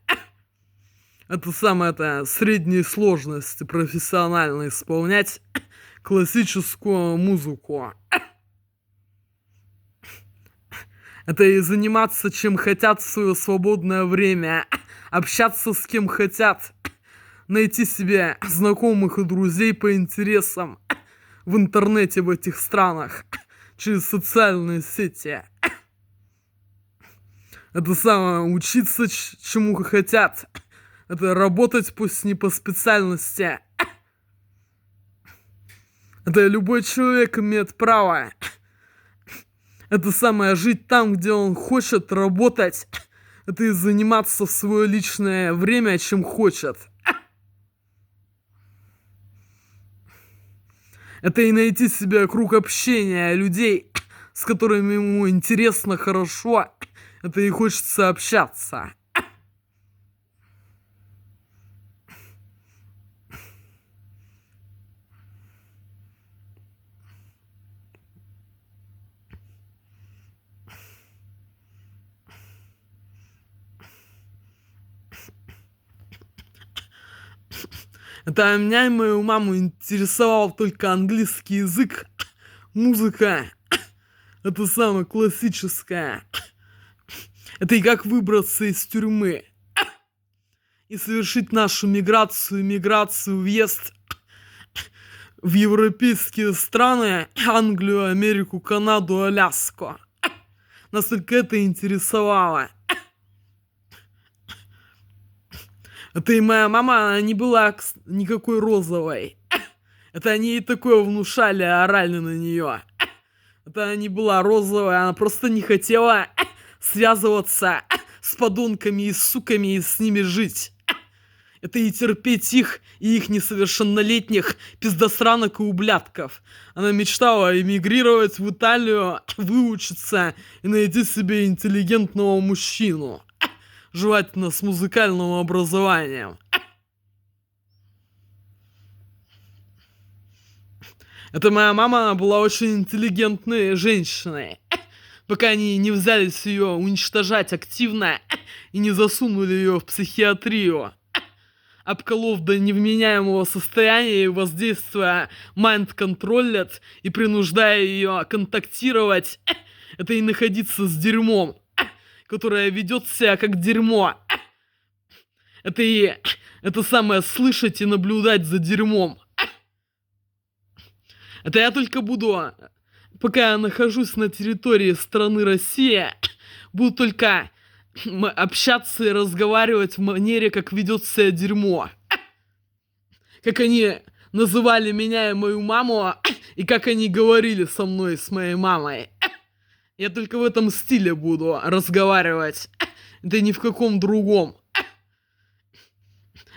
A: Это самое, это средней сложности профессионально исполнять классическую музыку. Это и заниматься чем хотят в свое свободное время, общаться с кем хотят, найти себе знакомых и друзей по интересам в интернете в этих странах, через социальные сети. Это самое, учиться чему хотят. Это работать пусть не по специальности. Это любой человек имеет право. Это самое, жить там, где он хочет, работать. Это и заниматься в свое личное время, чем хочет. Это и найти себе круг общения людей, с которыми ему интересно, хорошо. Это и хочется общаться. Это меня и мою маму интересовал только английский язык, музыка, это самое классическое. Это и как выбраться из тюрьмы и совершить нашу миграцию, въезд в европейские страны, Англию, Америку, Канаду, Аляску. Нас только это интересовало. Это и моя мама, она не была никакой розовой. Это они ей такое внушали, орали на нее. Это она не была розовой, она просто не хотела связываться с подонками и суками и с ними жить. Это и терпеть их, и их несовершеннолетних пиздосранок и ублядков. Она мечтала эмигрировать в Италию, выучиться и найти себе интеллигентного мужчину. Желательно с музыкальным образованием. Это моя мама, она была очень интеллигентной женщиной. Пока они не взялись ее уничтожать активно и не засунули ее в психиатрию, обколов до невменяемого состояния и воздействуя майнд-контроллет и принуждая ее контактировать, это и находиться с дерьмом, которая ведет себя как дерьмо. Это самое слышать и наблюдать за дерьмом. Это я только буду, пока я нахожусь на территории страны Россия, буду только общаться и разговаривать в манере, как ведет себя дерьмо. Как они называли меня и мою маму, и как они говорили со мной, с моей мамой. Я только в этом стиле буду разговаривать. Это ни в каком другом.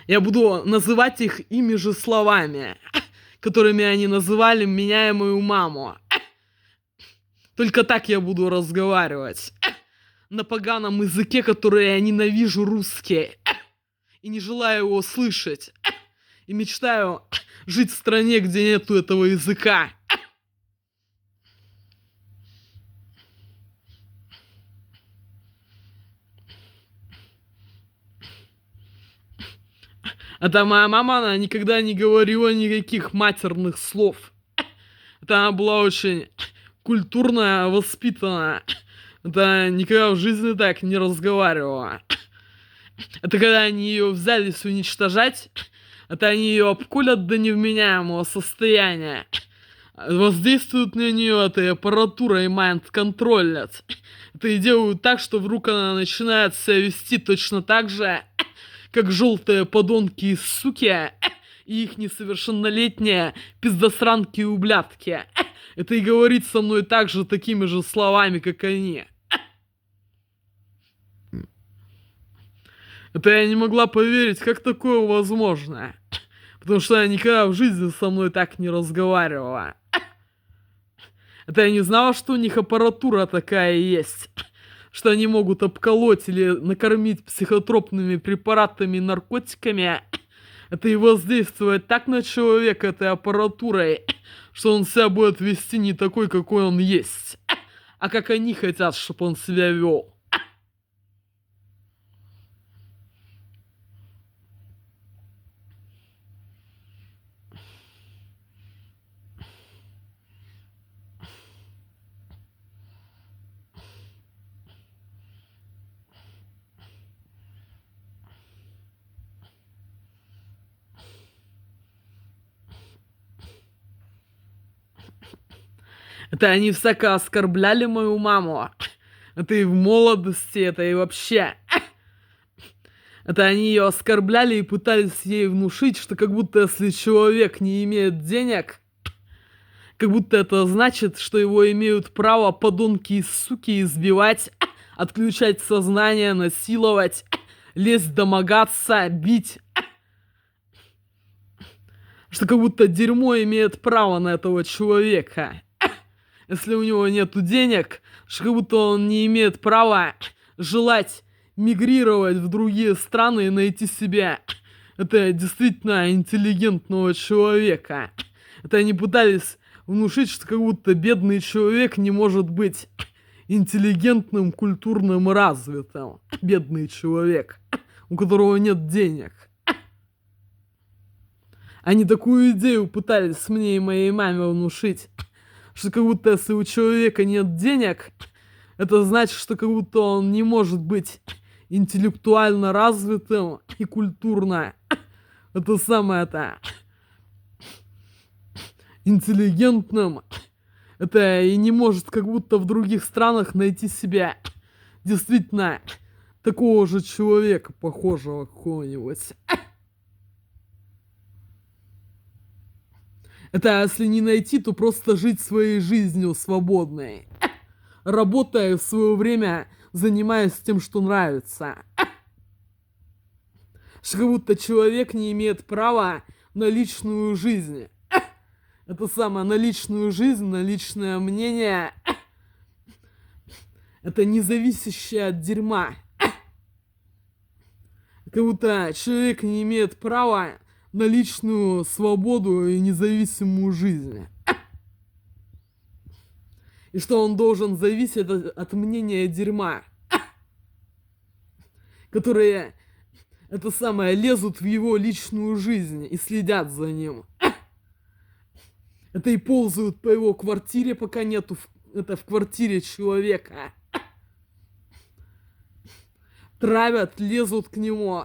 A: Я буду называть их ими же словами, которыми они называли меня и мою маму. Только так я буду разговаривать. На поганом языке, который я ненавижу, русский. И не желаю его слышать. И мечтаю жить в стране, где нету этого языка. Это моя мама, она никогда не говорила никаких матерных слов. Это она была очень культурная, воспитанная. Это никогда в жизни так не разговаривала. Это когда они ее взялись уничтожать, это они ее обколят до невменяемого состояния. Воздействуют на нее этой аппаратурой и майнд-контролят. Это и делают так, что вдруг она начинает себя вести точно так же, как желтые подонки и суки, и их несовершеннолетние пиздосранки и ублядки. Это и говорит со мной также такими же словами, как они. Это я не могла поверить, как такое возможно. Потому что я никогда в жизни со мной так не разговаривала. Это я не знала, что у них аппаратура такая есть. Что они могут обколоть или накормить психотропными препаратами и наркотиками. Это и воздействовать так на человека этой аппаратурой, что он себя будет вести не такой, какой он есть, а как они хотят, чтобы он себя вел. Это они всяко оскорбляли мою маму. Это и в молодости, это и вообще. Это они ее оскорбляли и пытались ей внушить, что как будто если человек не имеет денег, как будто это значит, что его имеют право подонки и суки избивать, отключать сознание, насиловать, лезть, домогаться, бить. Что как будто дерьмо имеет право на этого человека. Если у него нету денег, что как будто он не имеет права желать мигрировать в другие страны и найти себе это действительно интеллигентного человека. Это они пытались внушить, что как будто бедный человек не может быть интеллигентным, культурным и развитым. Бедный человек, у которого нет денег. Они такую идею пытались мне и моей маме внушить, что как будто если у человека нет денег, это значит, что как будто он не может быть интеллектуально развитым и культурно. Это самое-то интеллигентным. Это и не может как будто в других странах найти себя действительно такого же человека, похожего какого-нибудь. Это если не найти, то просто жить своей жизнью свободной. Работая в свое время, занимаясь тем, что нравится. Что как будто человек не имеет права на личную жизнь. Это самое, на личную жизнь, на личное мнение. Это не зависящее от дерьма. Как будто человек не имеет права на личную свободу и независимую жизнь. И что он должен зависеть от мнения дерьма. Которые, это самое, лезут в его личную жизнь и следят за ним. Это и ползают по его квартире, пока нету это в квартире человека. травят, лезут к нему.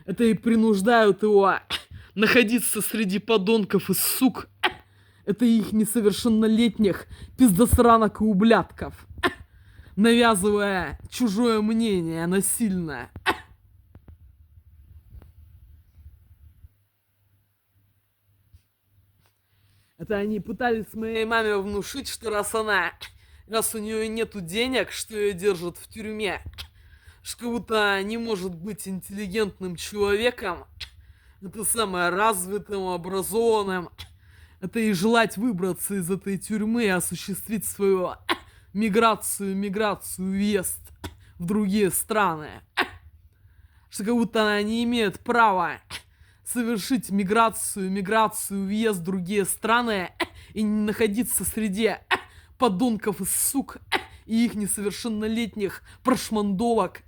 A: Это и принуждают его находиться среди подонков и сук. Это их несовершеннолетних пиздосранок и ублядков, навязывая чужое мнение насильно. Это они пытались моей маме внушить, что раз у нее нету денег, что ее держат в тюрьме, что как будто не может быть интеллигентным человеком, это самое развитым, образованным, это и желать выбраться из этой тюрьмы и осуществить свою миграцию, въезд в другие страны. Что как будто она не имеет права совершить миграцию, въезд в другие страны и не находиться среди подонков и сук и их несовершеннолетних прошмандовок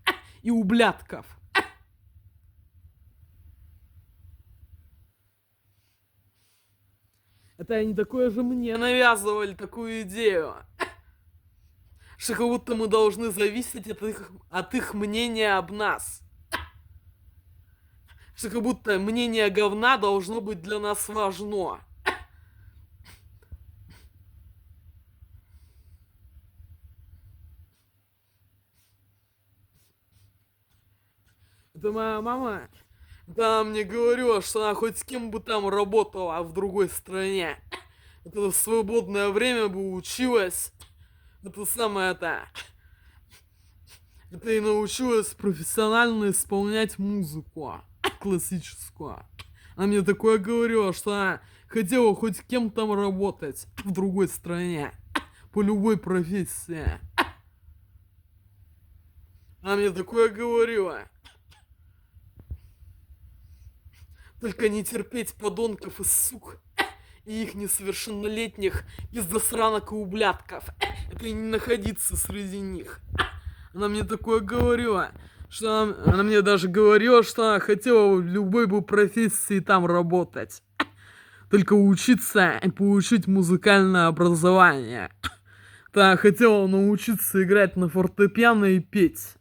A: и ублядков. Это они такое же мне навязывали, такую идею. Что как будто мы должны зависеть от их мнения об нас. Что как будто мнение говна должно быть для нас важно. Это моя мама, да, мне говорила, что она хоть с кем бы там работала в другой стране. Это в свободное время бы училась. Это самое это и научилась профессионально исполнять музыку классическую. Она мне такое говорила, что она хотела хоть кем там работать в другой стране, по любой профессии. Она мне такое говорила. Только не терпеть подонков и сук и их несовершеннолетних пиздосранок и ублядков. Это и не находиться среди них. Она мне такое говорила, что она мне даже говорила, что она хотела в любой бы профессии там работать. Только учиться и получить музыкальное образование. Она хотела научиться играть на фортепиано и петь.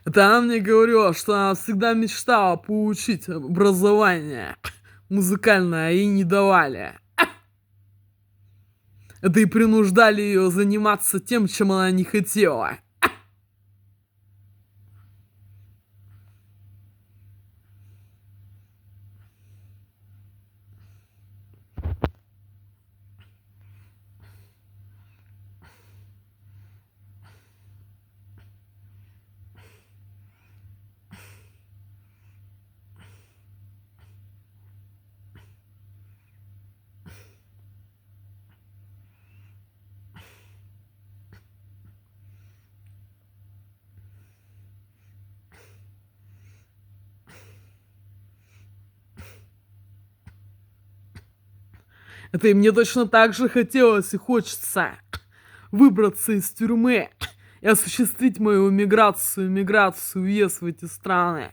A: Это она мне говорила, что она всегда мечтала получить образование музыкальное, а ей не давали. Это и принуждали ее заниматься тем, чем она не хотела. Это и мне точно так же хотелось и хочется выбраться из тюрьмы и осуществить мою миграцию, въезд в эти страны.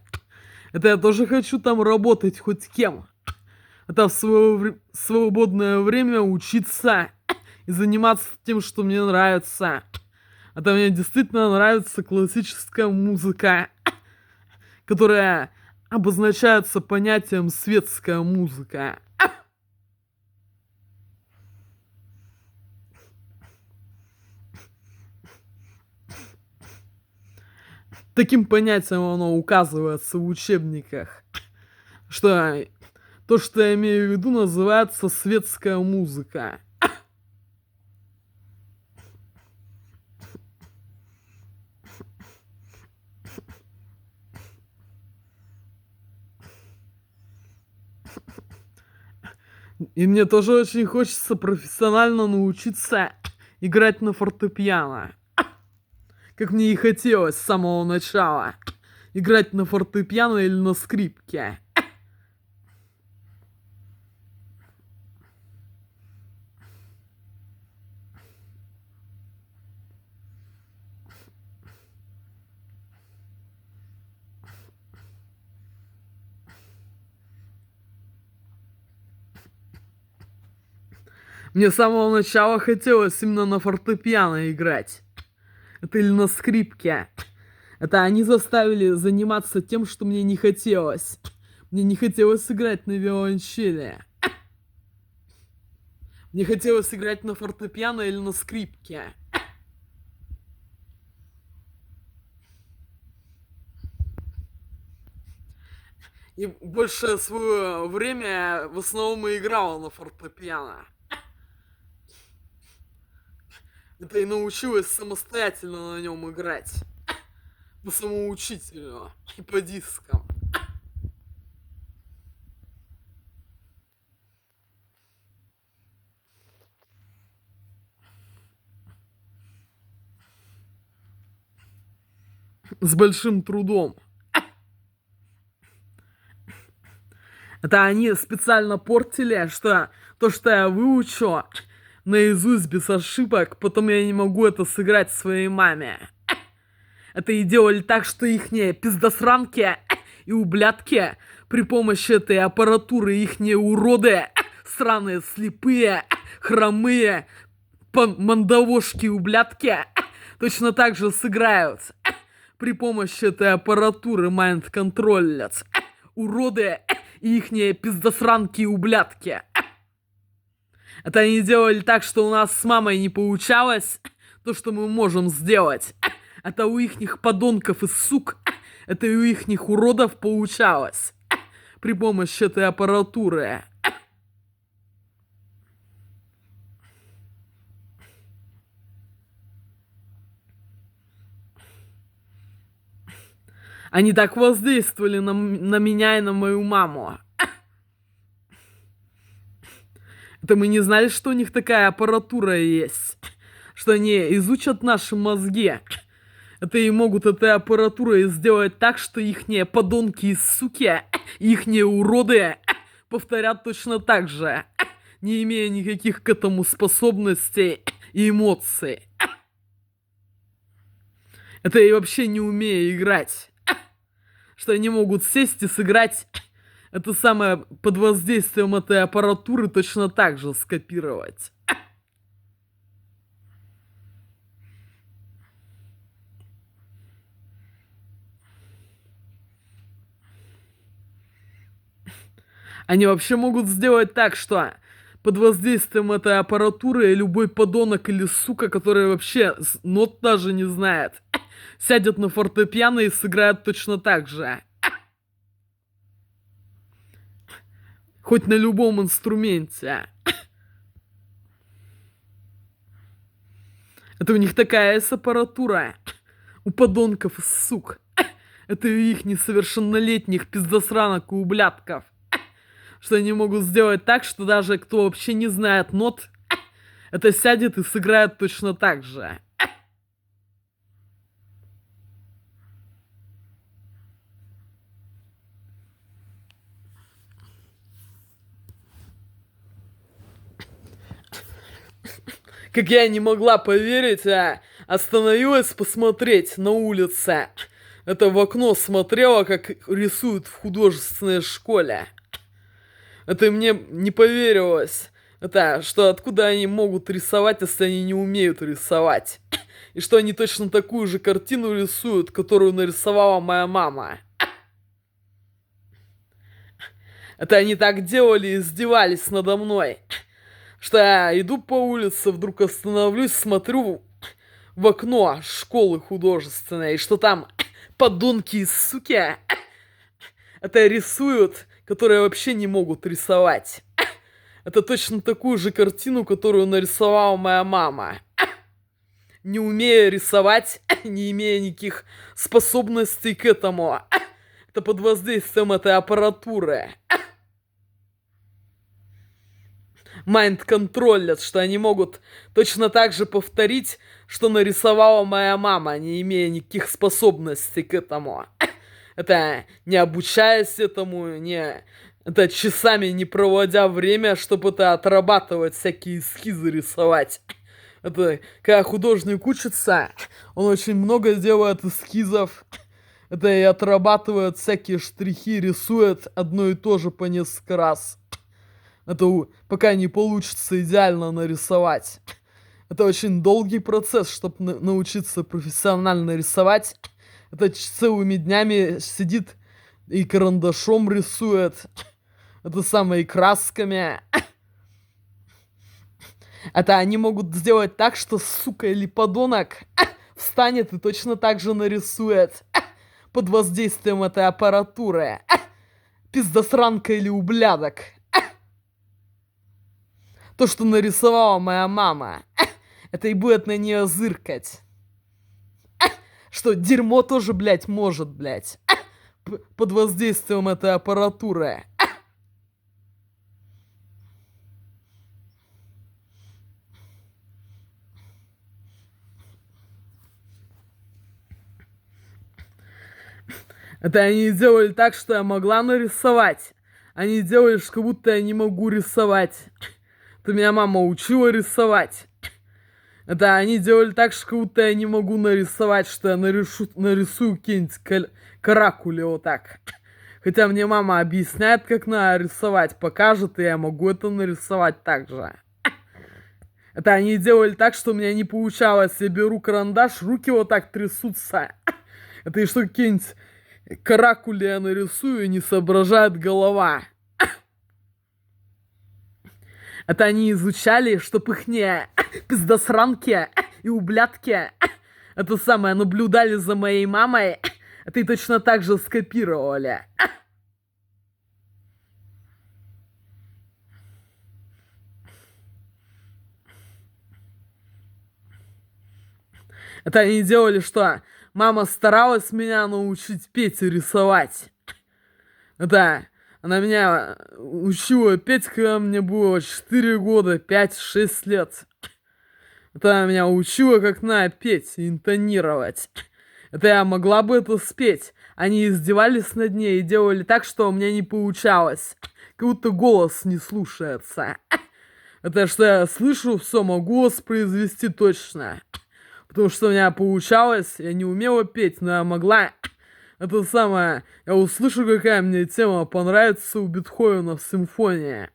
A: Это я тоже хочу там работать хоть кем. Это в свое свободное время учиться и заниматься тем, что мне нравится. Это мне действительно нравится классическая музыка, которая обозначается понятием светская музыка. Таким понятием оно указывается в учебниках, что то, что я имею в виду, называется светская музыка. И мне тоже очень хочется профессионально научиться играть на фортепиано. Как мне и хотелось с самого начала. Играть на фортепиано или на скрипке. Мне с самого начала хотелось именно на фортепиано играть. Это или на скрипке. Это они заставили заниматься тем, что мне не хотелось. Мне не хотелось играть на виолончели. Мне хотелось играть на фортепиано или на скрипке. И большее свое время в основном и играла на фортепиано. Это и научилась самостоятельно на нем играть. По самоучителю и по дискам. С большим трудом. Это они специально портили, что то, что я выучу наизусть без ошибок, потом я не могу это сыграть своей маме. Это и делали так, что ихние пиздосранки и ублядки при помощи этой аппаратуры, ихние уроды, сраные слепые, хромые, мандавошки и ублядки точно так же сыграют при помощи этой аппаратуры майнд-контроллят. Уроды и ихние пиздосранки и ублядки. Это они делали так, что у нас с мамой не получалось то, что мы можем сделать. Это у ихних подонков и сук, это и у ихних уродов получалось при помощи этой аппаратуры. Они так воздействовали на меня и на мою маму. Это мы не знали, что у них такая аппаратура есть. Что они изучат наши мозги. Это и могут этой аппаратурой сделать так, что ихние подонки и суки, ихние уроды повторят точно так же, не имея никаких к этому способностей и эмоций. Это и вообще не умея играть. Что они могут сесть и сыграть это самое под воздействием этой аппаратуры точно так же скопировать. Они вообще могут сделать так, что под воздействием этой аппаратуры любой подонок или сука, который вообще нот даже не знает, сядет на фортепиано и сыграет точно так же. Хоть на любом инструменте. Это у них такая есть аппаратура. У подонков и сук. Это у их несовершеннолетних пиздосранок и ублядков. Что они могут сделать так, что даже кто вообще не знает нот, это сядет и сыграет точно так же. Как я не могла поверить, остановилась посмотреть на улице. Это в окно смотрела, как рисуют в художественной школе. Это мне не поверилось. Это что откуда они могут рисовать, если они не умеют рисовать. И что они точно такую же картину рисуют, которую нарисовала моя мама. Это они так делали и издевались надо мной. Что я иду по улице, вдруг остановлюсь, смотрю в окно школы художественной, и что там подонки и суки это рисуют, которые вообще не могут рисовать. Это точно такую же картину, которую нарисовала моя мама. Не умея рисовать, не имея никаких способностей к этому. Это под воздействием этой аппаратуры. Майнд-контролят, что они могут точно так же повторить, что нарисовала моя мама, не имея никаких способностей к этому. Это не обучаясь этому, не... Это часами не проводя время, чтобы это отрабатывать, всякие эскизы рисовать. Это когда художник учится, он очень много делает эскизов. Это и отрабатывает всякие штрихи, рисует одно и то же по несколько раз. Это пока не получится идеально нарисовать. Это очень долгий процесс, чтобы научиться профессионально рисовать. Это целыми днями сидит и карандашом рисует. Это самое, и красками. Это они могут сделать так, что сука или подонок встанет и точно так же нарисует под воздействием этой аппаратуры. Пиздосранка или ублядок. То, что нарисовала моя мама, это и будет на нее зыркать. Что дерьмо тоже, блядь, может, блядь, под воздействием этой аппаратуры. Это они делали так, что я могла нарисовать. Они делали, что как будто я не могу рисовать. Это меня мама учила рисовать. Это они делали так, что как будто я не могу нарисовать, что я нарисую какие-нибудь каракули вот так. Хотя мне мама объясняет, как надо рисовать, покажет, и я могу это нарисовать так же. Это они делали так, что у меня не получалось. Я беру карандаш, руки вот так трясутся. Это и что какие-нибудь каракули я нарисую, и не соображает голова. Это они изучали, чтоб их не пиздосранки и ублядки это самое наблюдали за моей мамой. Это и точно так же скопировали. Это они делали, что мама старалась меня научить петь и рисовать. Это она меня учила петь, когда мне было 4 года, 5-6 лет. Это она меня учила, как надо петь и интонировать. Это я могла бы это спеть. Они издевались над ней и делали так, что у меня не получалось. Как будто голос не слушается. Это что я слышу, все могу воспроизвести точно. Потому что у меня получалось, я не умела петь, но я могла. Это самое, я услышу, какая мне тема понравится у Бетховена в симфонии.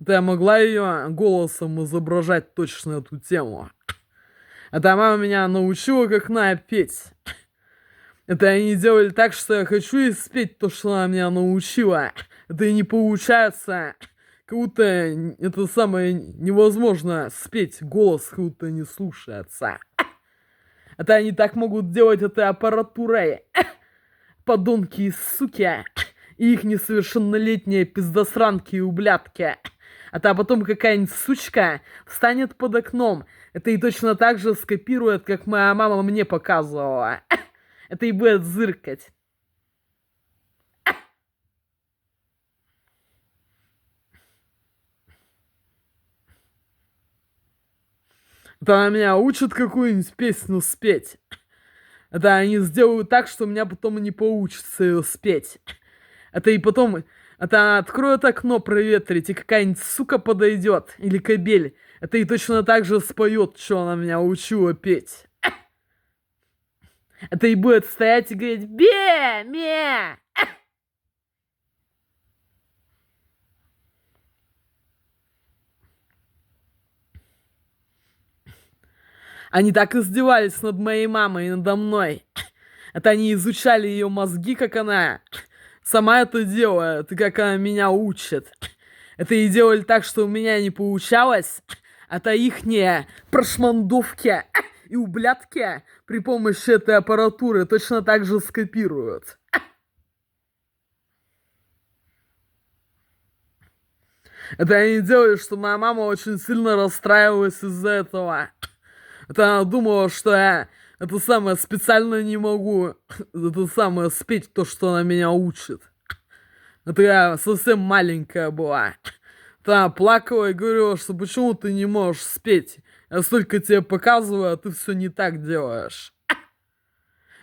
A: Это я могла ее голосом изображать точно эту тему. Это мама меня научила, как надо петь. Это они делали так, что я хочу и спеть то, что она меня научила. Это и не получается. Как будто это самое невозможно спеть, голос как будто не слушается. Это они так могут делать этой аппаратурой. Подонки и суки. И их несовершеннолетние пиздосранки и ублядки. А потом какая-нибудь сучка встанет под окном. Это и точно так же скопирует, как моя мама мне показывала. Это и будет зыркать. Это она меня учит какую-нибудь песню спеть. Это они сделают так, что у меня потом не получится ее спеть. Это и потом... Это она откроет окно проветрить, и какая-нибудь сука подойдет. Или кобель. Это и точно так же споет, что она меня учила петь. Это и будет стоять и говорить «Бе! Ме!» Они так издевались над моей мамой и надо мной. Это они изучали ее мозги, как она сама это делает, и как она меня учит. Это и делали так, что у меня не получалось. Это ихние прошмандовки и ублядки при помощи этой аппаратуры точно так же скопируют. Это они делали, что моя мама очень сильно расстраивалась из-за этого. Это она думала, что я это самое специально не могу это самое спеть то, что она меня учит. Это я совсем маленькая была. Это она плакала и говорила, что почему ты не можешь спеть? Я столько тебе показываю, а ты все не так делаешь.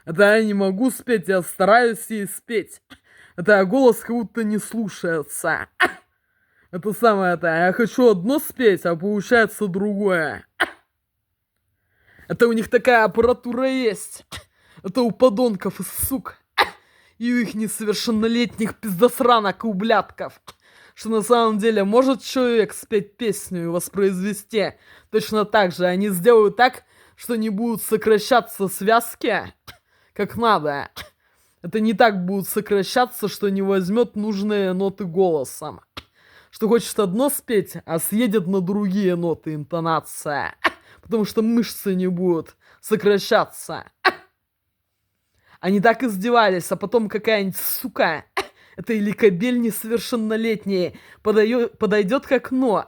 A: Это я не могу спеть, я стараюсь ей спеть. Это голос как будто не слушается. Это самое это, я хочу одно спеть, а получается другое. Это у них такая аппаратура есть. Это у подонков и сук. И у их несовершеннолетних пиздосранок и ублядков. что на самом деле может человек спеть песню и воспроизвести. Точно так же они сделают так, что не будут сокращаться связки, как надо. Это не так будут сокращаться, что не возьмет нужные ноты голосом. Что хочет одно спеть, а съедет на другие ноты интонация. Потому что мышцы не будут сокращаться. Они так издевались, а потом какая-нибудь сука, это или кобель несовершеннолетний, подойдет к окну.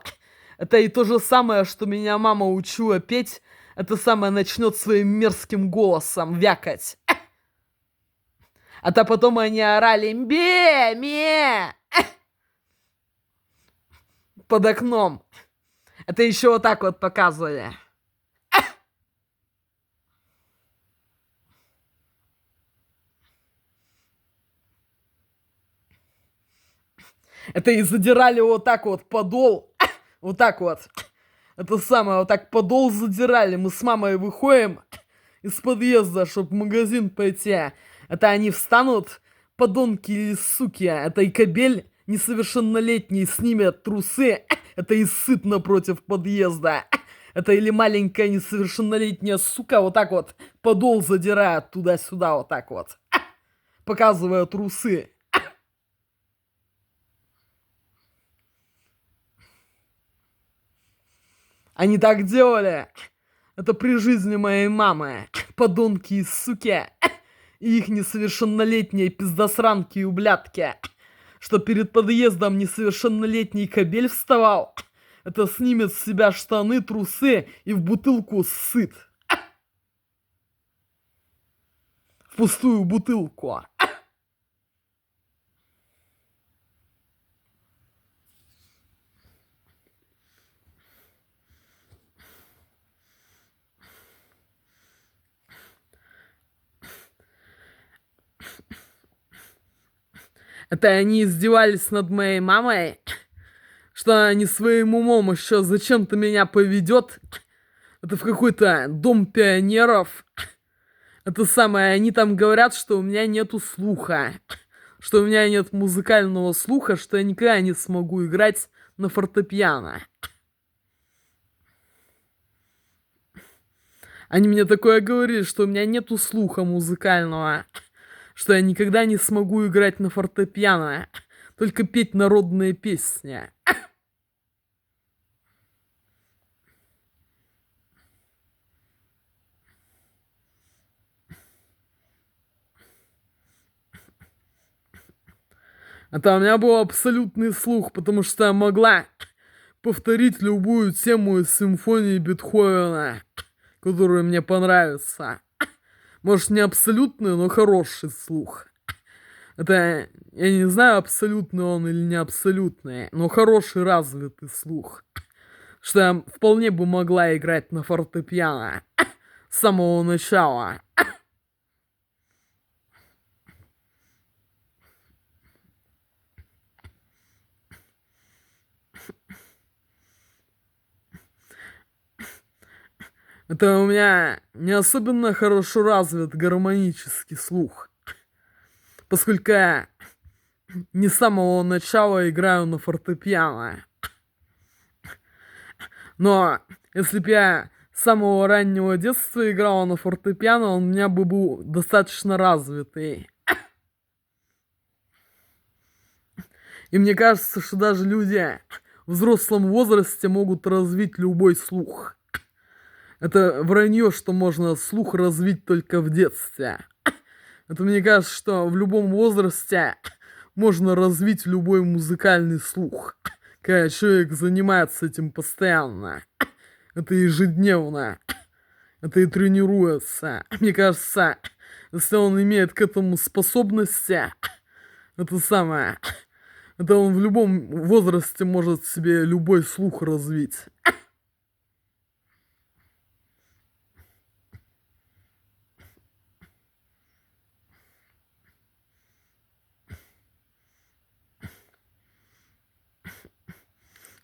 A: Это и то же самое, что меня мама учила петь, это самое начнет своим мерзким голосом вякать. А то потом они орали «Мбе! Ме!» под окном. Это еще вот так вот показывали. Это и задирали вот так вот подол. Вот так вот. Это самое, вот так подол задирали. Мы с мамой выходим из подъезда, чтобы в магазин пойти. Это они встанут, подонки или суки. Это и кобель несовершеннолетний снимет трусы. Это и сыт напротив подъезда. Это или маленькая несовершеннолетняя сука вот так вот подол задирает туда-сюда вот так вот. Показывая трусы. Они так делали. Это при жизни моей мамы. Подонки и суки. И их несовершеннолетние пиздосранки и ублядки. Что перед подъездом несовершеннолетний кобель вставал. Это снимет с себя штаны, трусы и в бутылку ссыт. В пустую бутылку. Это они издевались над моей мамой, что они своим умом еще зачем-то меня поведет. Это в какой-то дом пионеров. Это самое, они там говорят, что у меня нету слуха. Что у меня нет музыкального слуха, что я никогда не смогу играть на фортепиано. Они мне такое говорили, что у меня нету слуха музыкального. Что я никогда не смогу играть на фортепиано. Только петь народные песни. Это у меня был абсолютный слух, потому что я могла повторить любую тему из симфонии Бетховена, которая мне понравится. Может, не абсолютный, но хороший слух. Это, я не знаю, абсолютный он или не абсолютный, но хороший развитый слух. Что я вполне бы могла играть на фортепиано с самого начала. Это у меня не особенно хорошо развит гармонический слух. Поскольку я не с самого начала играю на фортепиано. Но если бы я с самого раннего детства играл на фортепиано, он у меня бы был достаточно развитый. И мне кажется, что даже люди в взрослом возрасте могут развить любой слух. Это вранье, что можно слух развить только в детстве. Это мне кажется, что в любом возрасте можно развить любой музыкальный слух. Когда человек занимается этим постоянно. Это ежедневно. Это и тренируется. Мне кажется, если он имеет к этому способности, это самое, это он в любом возрасте может себе любой слух развить.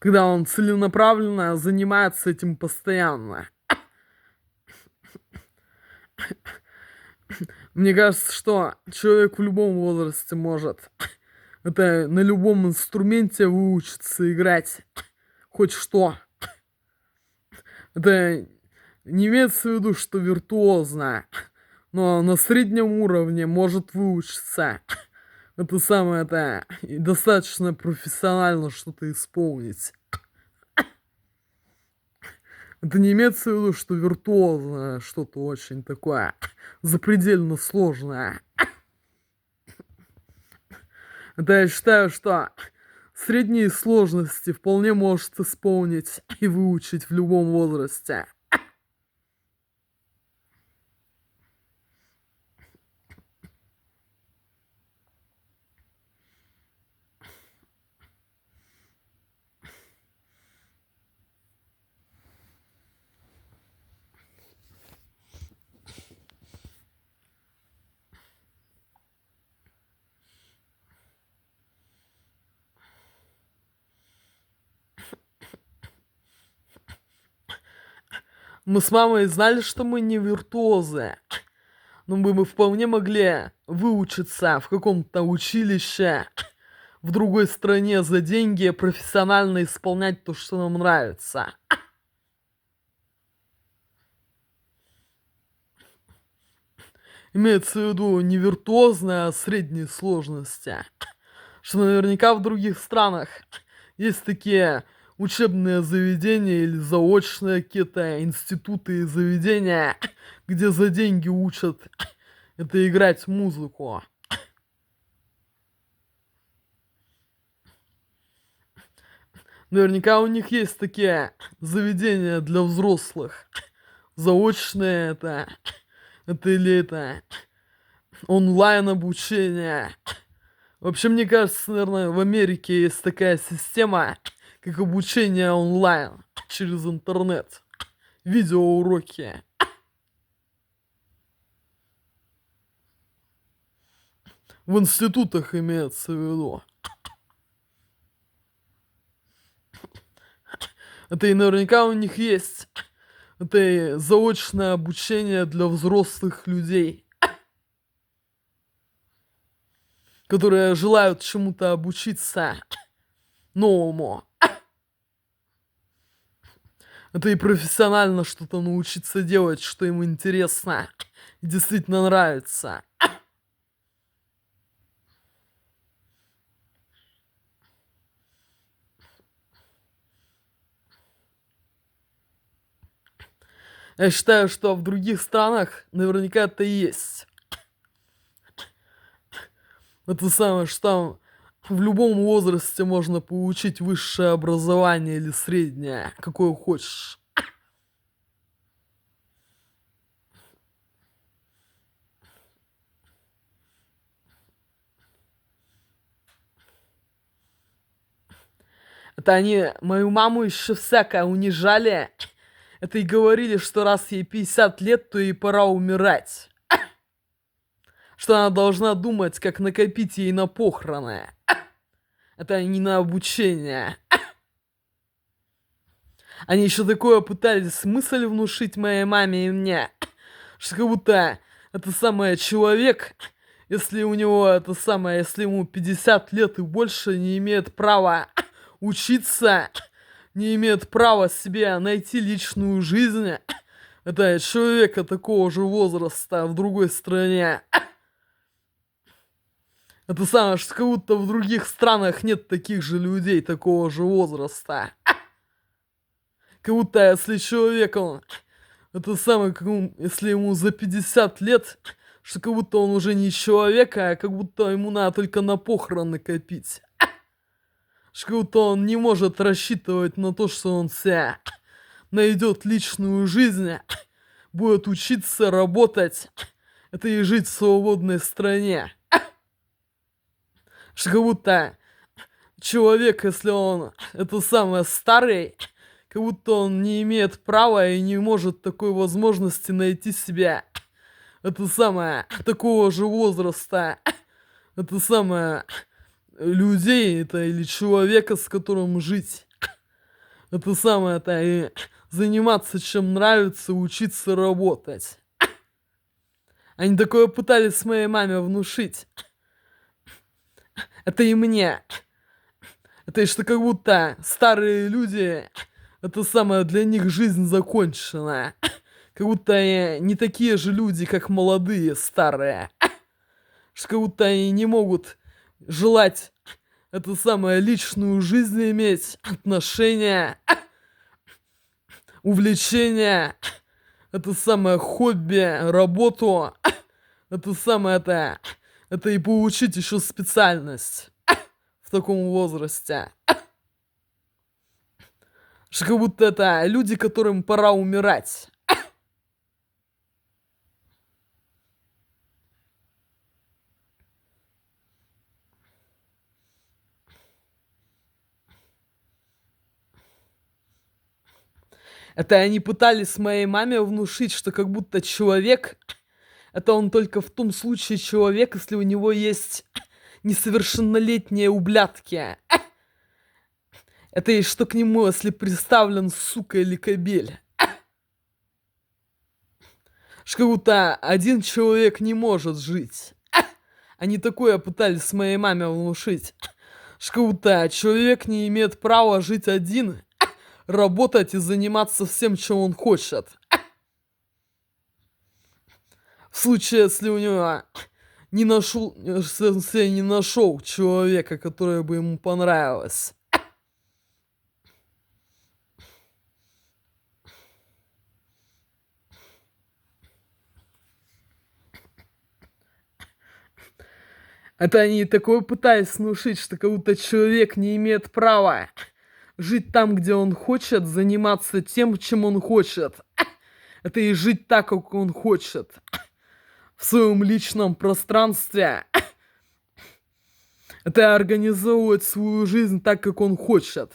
A: Когда он целенаправленно занимается этим постоянно. Мне кажется, что человек в любом возрасте может Это на любом инструменте выучиться играть хоть что. Это не имеется в виду, что виртуозно, но на среднем уровне может выучиться. Это самое, это и достаточно профессионально что-то исполнить. Это не имеется в виду, что виртуозно что-то очень такое запредельно сложное. Это я считаю, что средние сложности вполне может исполнить и выучить в любом возрасте. Мы с мамой знали, что мы не виртуозы. Но мы вполне могли выучиться в каком-то училище в другой стране за деньги, профессионально исполнять то, что нам нравится. Имеется в виду не виртуозные, а средней сложности. Что наверняка в других странах есть такие учебные заведения или заочные какие-то институты и заведения, где за деньги учат это играть музыку. Наверняка у них есть такие заведения для взрослых. Заочные это или это онлайн обучение. Вообще, мне кажется, наверное, в Америке есть такая система, как обучение онлайн через интернет. Видеоуроки. В институтах имеется в виду. Это и наверняка у них есть. Это и заочное обучение для взрослых людей, которые желают чему-то обучиться новому. Это и профессионально что-то научиться делать, что им интересно и действительно нравится. Я считаю, что в других странах наверняка это есть. Это самое, что там в любом возрасте можно получить высшее образование или среднее, какое хочешь. Это они мою маму еще всякое унижали. Это и говорили, что раз ей 50 лет, то ей пора умирать. Что она должна думать, как накопить ей на похороны. Это не на обучение. Они еще такое пытались мысль внушить моей маме и мне. Что как будто это самое человек, если у него это самое, если ему 50 лет и больше, не имеет права учиться, не имеет права себе найти личную жизнь. Это человека такого же возраста в другой стране. Это самое, что как будто в других странах нет таких же людей такого же возраста. Как будто если человек, он, это самое, если ему за 50 лет, что как будто он уже не человек, а как будто ему надо только на похороны копить. Что как будто он не может рассчитывать на то, что он себе найдет личную жизнь, будет учиться, работать, это и жить в свободной стране. Что как будто человек, если он это самое старый, как будто он не имеет права и не может такой возможности найти себя. Это самое, такого же возраста. Это самое, людей, это или человека, с которым жить. Это самое, это и заниматься чем нравится, учиться работать. Они такое пытались моей маме внушить. Это и мне. Это и что как будто старые люди, это самое, для них жизнь закончена. Как будто не такие же люди, как молодые, старые. Что как будто они не могут желать это самое личную жизнь иметь, отношения, увлечения, это самое хобби, работу, это самое это и получить еще специальность в таком возрасте. Что как будто это люди, которым пора умирать. Это они пытались моей маме внушить, что как будто человек, это он только в том случае человек, если у него есть несовершеннолетние ублядки. Это и что к нему, если представлен сука или кобель. Что как будто один человек не может жить. Они такое пытались моей маме внушить. Что как будто человек не имеет права жить один, работать и заниматься всем, чем он хочет. В случае, если у него если не нашел человека, который бы ему понравилось. Это они такое пытались внушить, что как будто человек не имеет права жить там, где он хочет, заниматься тем, чем он хочет. Это и жить так, как он хочет. В своем личном пространстве. Это организовывать свою жизнь так, как он хочет.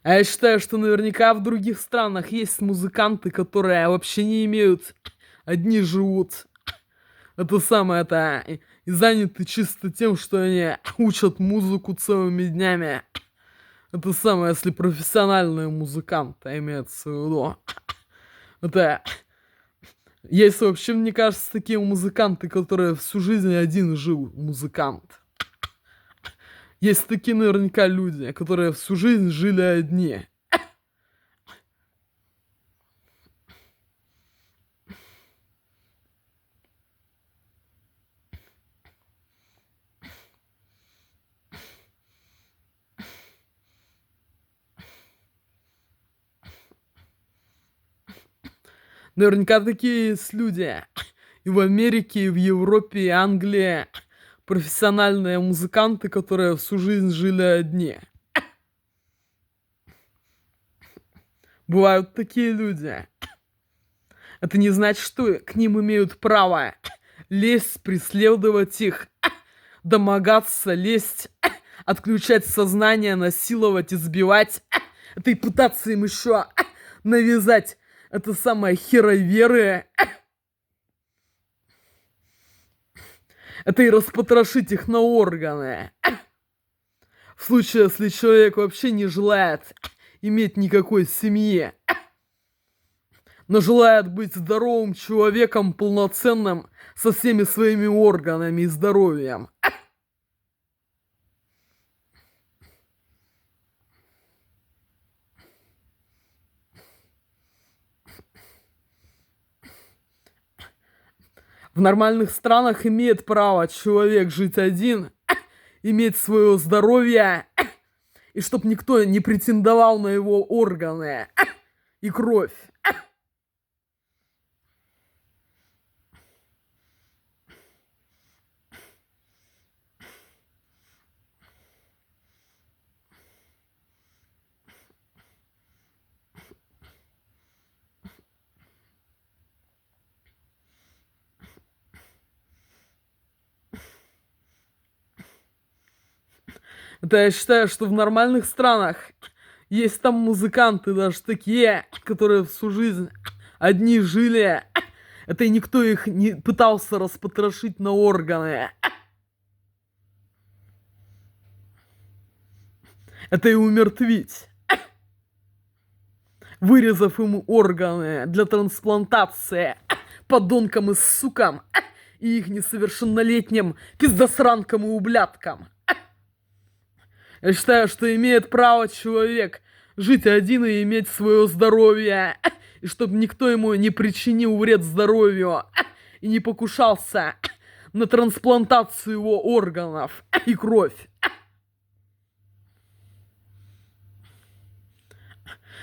A: А я считаю, что наверняка в других странах есть музыканты, которые вообще не имеют, одни живут. Это самое, это и заняты чисто тем, что они учат музыку целыми днями. Это самое, если профессиональные музыканты, имеется в виду. Это есть вообще, мне кажется, такие музыканты, которые всю жизнь один жил музыкант. Есть такие наверняка люди, которые всю жизнь жили одни. Наверняка такие есть люди. И в Америке, и в Европе, и Англии. Профессиональные музыканты, которые всю жизнь жили одни. Бывают такие люди. Это не значит, что к ним имеют право лезть, преследовать их, домогаться, лезть, отключать сознание, насиловать, избивать. Это и пытаться им еще навязать это самое хероверы. Это и распотрошить их на органы. В случае, если человек вообще не желает иметь никакой семьи, но желает быть здоровым человеком, полноценным, со всеми своими органами и здоровьем. В нормальных странах имеет право человек жить один, иметь свое здоровье, и чтоб никто не претендовал на его органы и кровь. Это я считаю, что в нормальных странах есть там музыканты даже такие, которые всю жизнь одни жили. Это и никто их не пытался распотрошить на органы. Это и умертвить. вырезав ему органы для трансплантации подонкам и сукам и их несовершеннолетним пиздосранкам и ублядкам. Я считаю, что имеет право человек жить один и иметь свое здоровье, и чтобы никто ему не причинил вред здоровью и не покушался на трансплантацию его органов и кровь.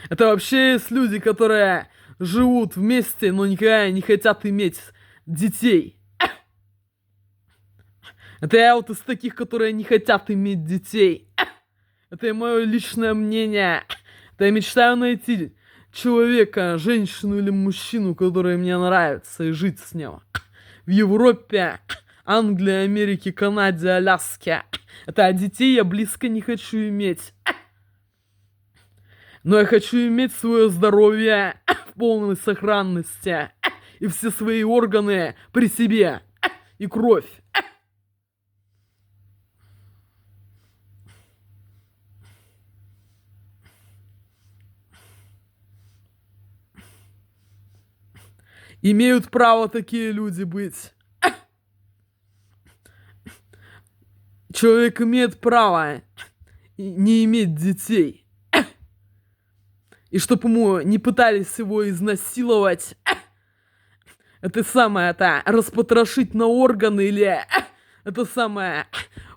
A: Это вообще есть люди, которые живут вместе, но никогда не хотят иметь детей. Это я вот из таких, которые не хотят иметь детей. Это мое личное мнение. Это я мечтаю найти человека, женщину или мужчину, который мне нравится, и жить с ним. В Европе, Англии, Америке, Канаде, Аляске. Это детей я близко не хочу иметь. Но я хочу иметь свое здоровье в полной сохранности. И все свои органы при себе. И кровь. Имеют право такие люди быть. Человек имеет право не иметь детей. И чтоб ему не пытались его изнасиловать. Это самое, это распотрошить на органы или это самое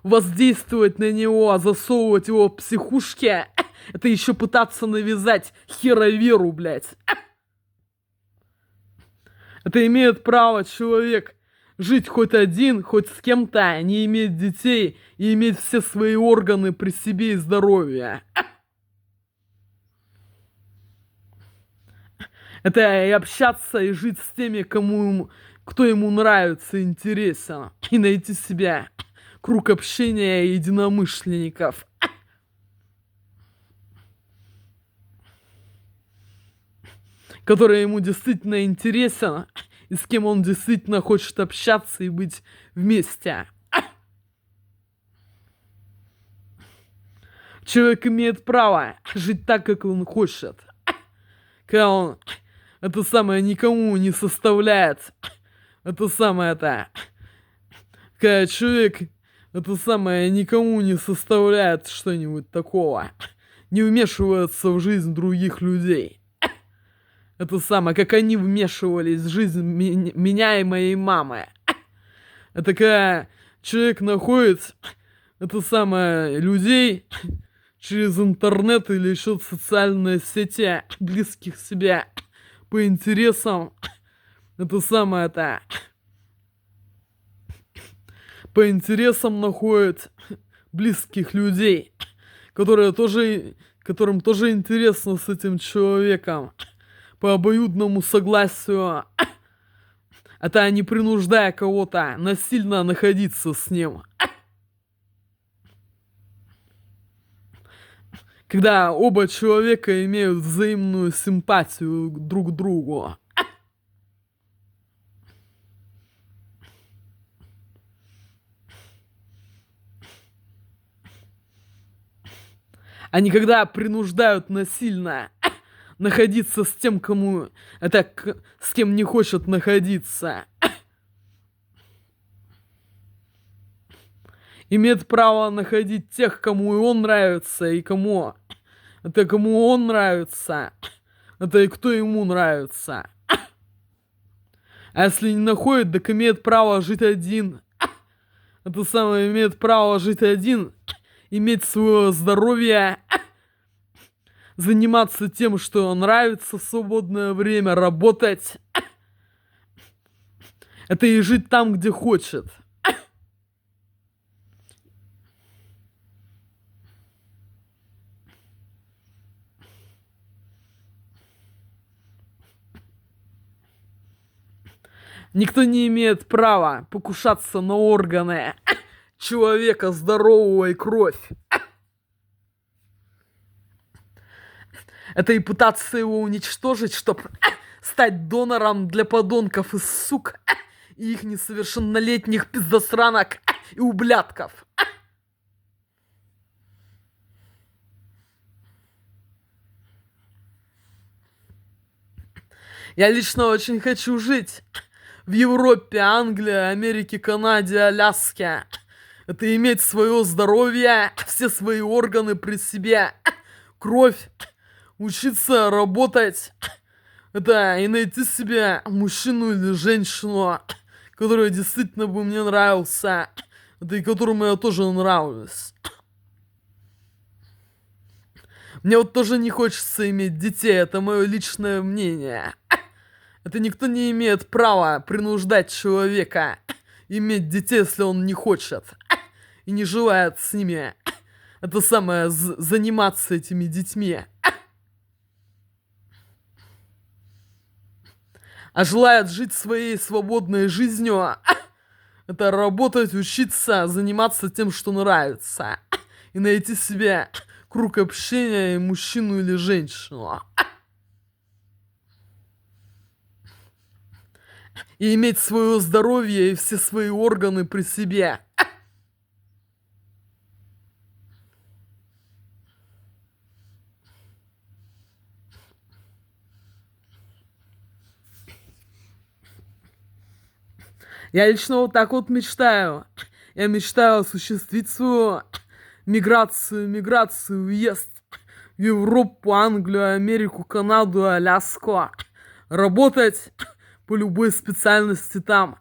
A: воздействовать на него, засовывать его в психушки. Это еще пытаться навязать хероверу, блядь. Это имеет право человек жить хоть один, хоть с кем-то, не иметь детей и иметь все свои органы при себе и здоровье. Это и общаться, и жить с теми, кто ему нравится, интересен. И найти себе круг общения и единомышленников. Который ему действительно интересен, и с кем он действительно хочет общаться и быть вместе. Человек имеет право жить так, как он хочет. Когда он это самое никому не составляет. Это самое это. Когда человек это самое никому не составляет что-нибудь такого. Не вмешивается в жизнь других людей. Это самое, как они вмешивались в жизнь меня и моей мамы. Это когда человек находит это самое людей через интернет или еще социальные сети, близких себе по интересам. Это самое это. По интересам находит близких людей, которым тоже интересно с этим человеком. По обоюдному согласию. Это не принуждая кого-то насильно находиться с ним. Когда оба человека имеют взаимную симпатию друг к другу. Они когда принуждают насильно находиться с тем, с кем не хочет находиться. Имеет право находить тех, кому и он нравится, и кому он нравится. Это и кто ему нравится. А если не находит, так имеет право жить один. Это самое, имеет право жить один, иметь свое здоровье, заниматься тем, что нравится в свободное время, работать. Это и жить там, где хочет. Никто не имеет права покушаться на органы человека здорового и кровь. Это и пытаться его уничтожить, чтобы стать донором для подонков и сук, и их несовершеннолетних пиздосранок и ублядков. Я лично очень хочу жить в Европе, Англии, Америке, Канаде, Аляске. Это иметь свое здоровье, все свои органы при себе, кровь, учиться работать. Это и найти себе мужчину или женщину, который действительно бы мне нравился. Это и которому я тоже нравлюсь. Мне вот тоже не хочется иметь детей, это мое личное мнение. Это никто не имеет права принуждать человека иметь детей, если он не хочет и не желает с ними это самое заниматься этими детьми. А желает жить своей свободной жизнью, это работать, учиться, заниматься тем, что нравится. И найти себе круг общения и мужчину или женщину. И иметь свое здоровье и все свои органы при себе. Я лично вот так вот мечтаю. Я мечтаю осуществить свою миграцию, въезд в Европу, Англию, Америку, Канаду, Аляску. Работать по любой специальности там.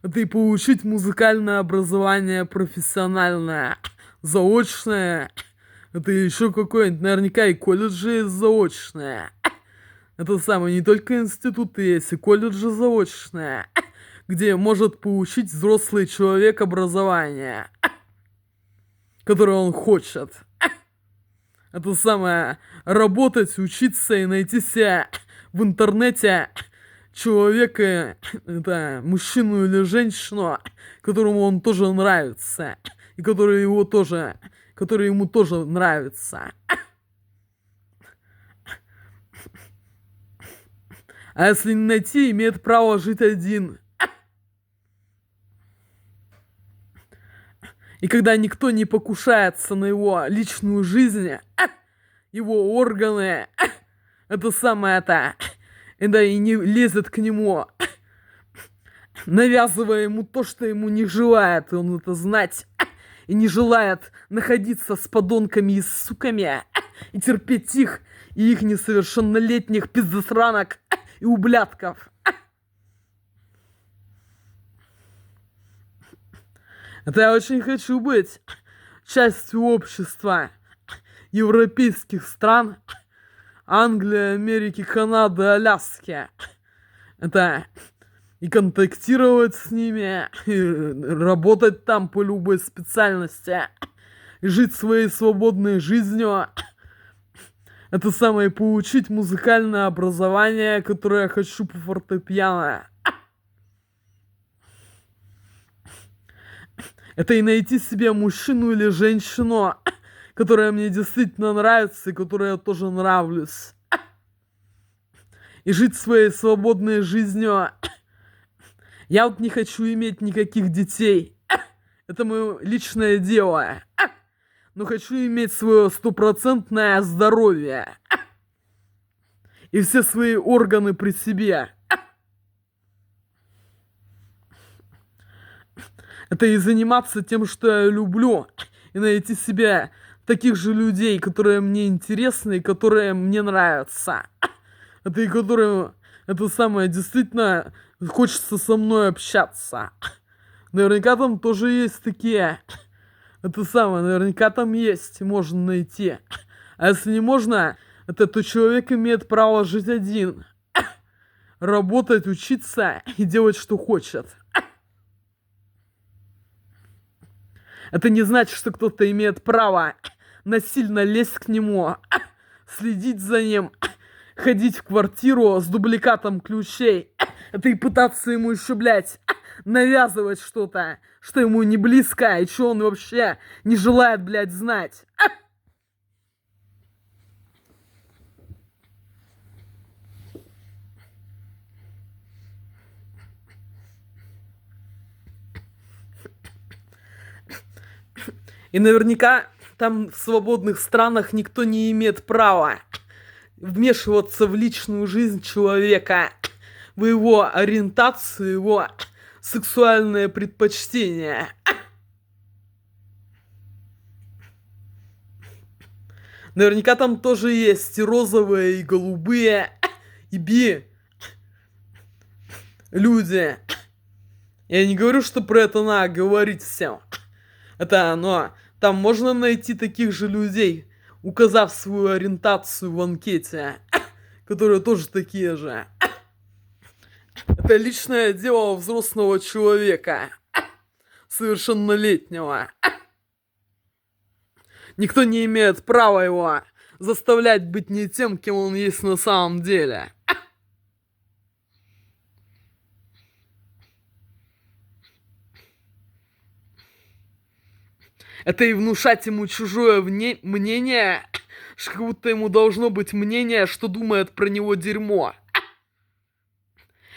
A: Это и получить музыкальное образование профессиональное, заочное. Это еще какое-нибудь, наверняка и колледжи есть заочные. Это самое, не только институты есть, и колледжи заочные, где может получить взрослый человек образование, которое он хочет. Это самое, работать, учиться и найти себе в интернете человека, это мужчину или женщину, которому он тоже нравится, и который ему тоже нравится. А если не найти, имеет право жить один. И когда никто не покушается на его личную жизнь, его органы, это самое-то, да и не лезет к нему, навязывая ему то, что ему не желает, и он это знать, и не желает находиться с подонками и суками, и терпеть их, и их несовершеннолетних пиздосранок и ублядков. Это я очень хочу быть частью общества европейских стран, Англии, Америки, Канады, Аляски. Это и контактировать с ними, и работать там по любой специальности, и жить своей свободной жизнью. Это самое, получить музыкальное образование, которое я хочу по фортепиано. Это и найти себе мужчину или женщину, которая мне действительно нравится и которой я тоже нравлюсь. И жить своей свободной жизнью. Я вот не хочу иметь никаких детей. Это мое личное дело. Но хочу иметь свое стопроцентное здоровье. И все свои органы при себе. Это и заниматься тем, что я люблю. И найти себе таких же людей, которые мне интересны и которые мне нравятся. Это и которые, это самое, действительно хочется со мной общаться. Наверняка там тоже есть такие. Это самое, наверняка там есть, можно найти. А если не можно, то человек имеет право жить один. Работать, учиться и делать, что хочет. Это не значит, что кто-то имеет право насильно лезть к нему, следить за ним, ходить в квартиру с дубликатом ключей. Это и пытаться ему еще, блядь, навязывать что-то, что ему не близко, и что он вообще не желает, блядь, знать. И наверняка там в свободных странах никто не имеет права вмешиваться в личную жизнь человека, в его ориентацию, его сексуальное предпочтение. Наверняка там тоже есть и розовые, и голубые, и би люди. Я не говорю, что про это надо говорить всем. Но там можно найти таких же людей, указав свою ориентацию в анкете, которые тоже такие же. Это личное дело взрослого человека, совершеннолетнего. Никто не имеет права его заставлять быть не тем, кем он есть на самом деле. Это и внушать ему чужое мнение, как будто ему должно быть мнение, что думает про него дерьмо.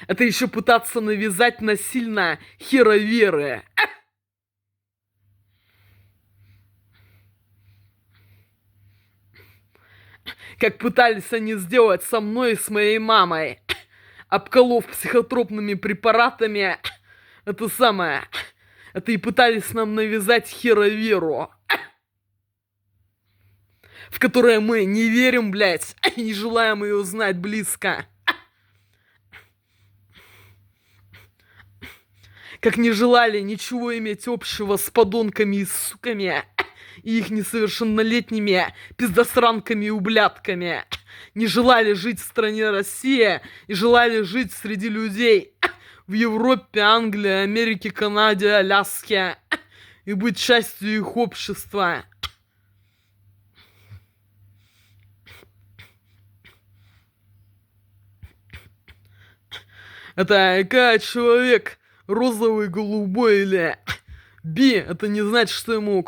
A: Это еще пытаться навязать насильно хероверы. Как пытались они сделать со мной и с моей мамой, обколов психотропными препаратами. Это и пытались нам навязать хероверу, в которое мы не верим, блядь, и не желаем ее знать близко. Как не желали ничего иметь общего с подонками и суками, и их несовершеннолетними пиздосранками и ублядками. Не желали жить в стране Россия и желали жить среди людей в Европе, Англии, Америке, Канаде, Аляске и быть частью их общества. Это когда человек розовый, голубой или би, это не значит, что ему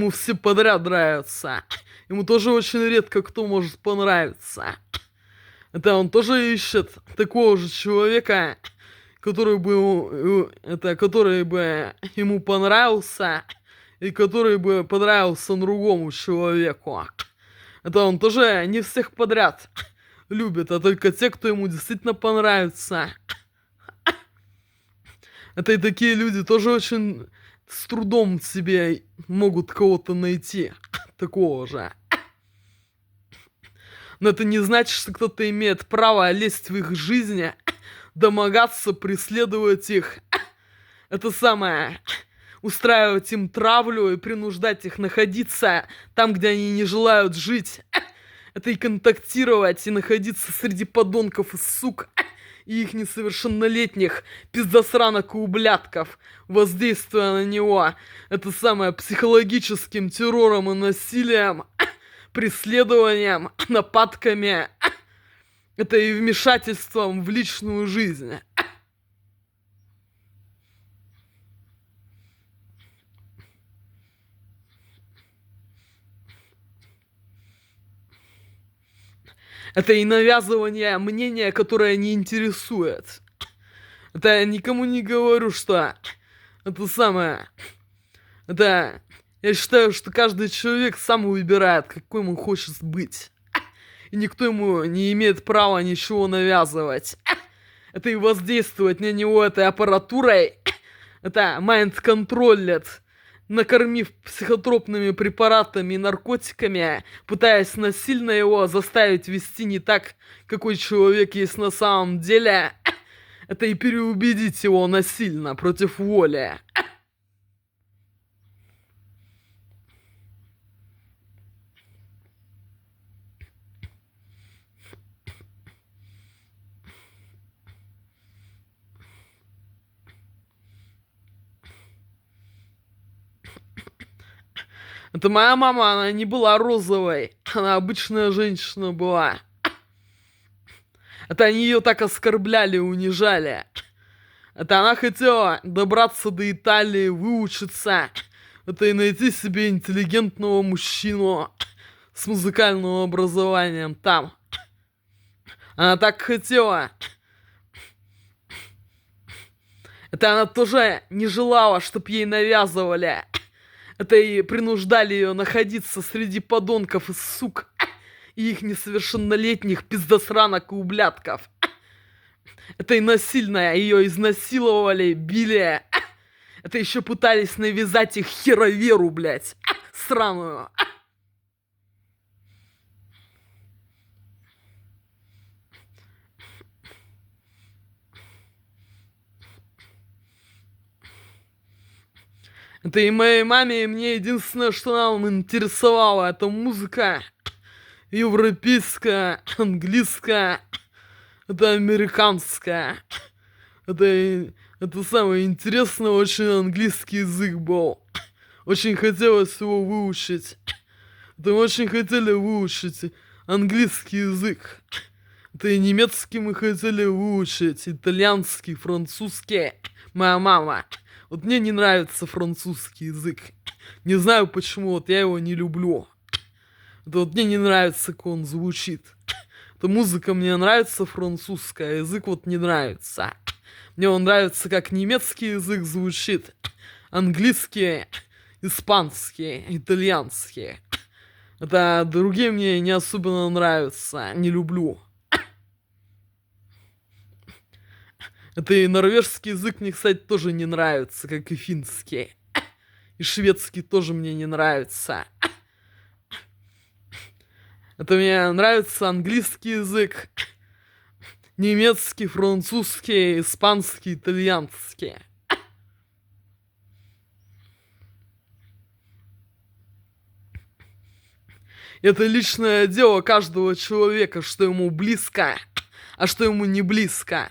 A: все подряд нравятся. Ему тоже очень редко кто может понравиться. Это он тоже ищет такого же человека, который бы ему понравился, и который бы понравился другому человеку. Это он тоже не всех подряд любит, а только те, кто ему действительно понравится. Это и такие люди тоже очень с трудом себе могут кого-то найти такого же. Но это не значит, что кто-то имеет право лезть в их жизни, домогаться, преследовать их. Устраивать им травлю и принуждать их находиться там, где они не желают жить. Это и контактировать, и находиться среди подонков и сук, и их несовершеннолетних пиздосранок и ублядков, воздействуя на него. Психологическим террором и насилием, преследованием, нападками. Это и вмешательством в личную жизнь. Это и навязывание мнения, которое не интересует. Это я никому не говорю, что я считаю, что каждый человек сам выбирает, какой ему хочет быть. И никто ему не имеет права ничего навязывать. Это и воздействовать на него этой аппаратурой. Это майнд-контроллит, накормив психотропными препаратами и наркотиками, пытаясь насильно его заставить вести не так, какой человек есть на самом деле. Это и переубедить его насильно, против воли. Это моя мама, она не была розовой, она обычная женщина была. Это они ее так оскорбляли и унижали. Это она хотела добраться до Италии, выучиться. Это и найти себе интеллигентного мужчину с музыкальным образованием там. Она так хотела. Это она тоже не желала, чтоб ей навязывали. Это и принуждали ее находиться среди подонков и сук, и их несовершеннолетних пиздосранок и ублядков. Это и насильно ее изнасиловали, били. Это еще пытались навязать их хероверу, блядь, сраную. Это и моей маме, и мне единственное, что нам интересовало, это музыка европейская, английская, это американская. Это самое интересное, очень английский язык был. Очень хотелось его выучить. Это мы очень хотели выучить английский язык. Это и немецкий мы хотели выучить, итальянский, французский. Моя мама. Вот мне не нравится французский язык. Не знаю почему, вот я его не люблю. Это вот мне не нравится, как он звучит. Это музыка мне нравится французская, а язык вот не нравится. Мне он нравится, как немецкий язык звучит. Английский, испанский, итальянский. Это другие мне не особенно нравятся, не люблю. Это и норвежский язык мне, кстати, тоже не нравится, как и финский. И шведский тоже мне не нравится. Это мне нравится английский язык, немецкий, французский, испанский, итальянский. Это личное дело каждого человека, что ему близко, а что ему не близко.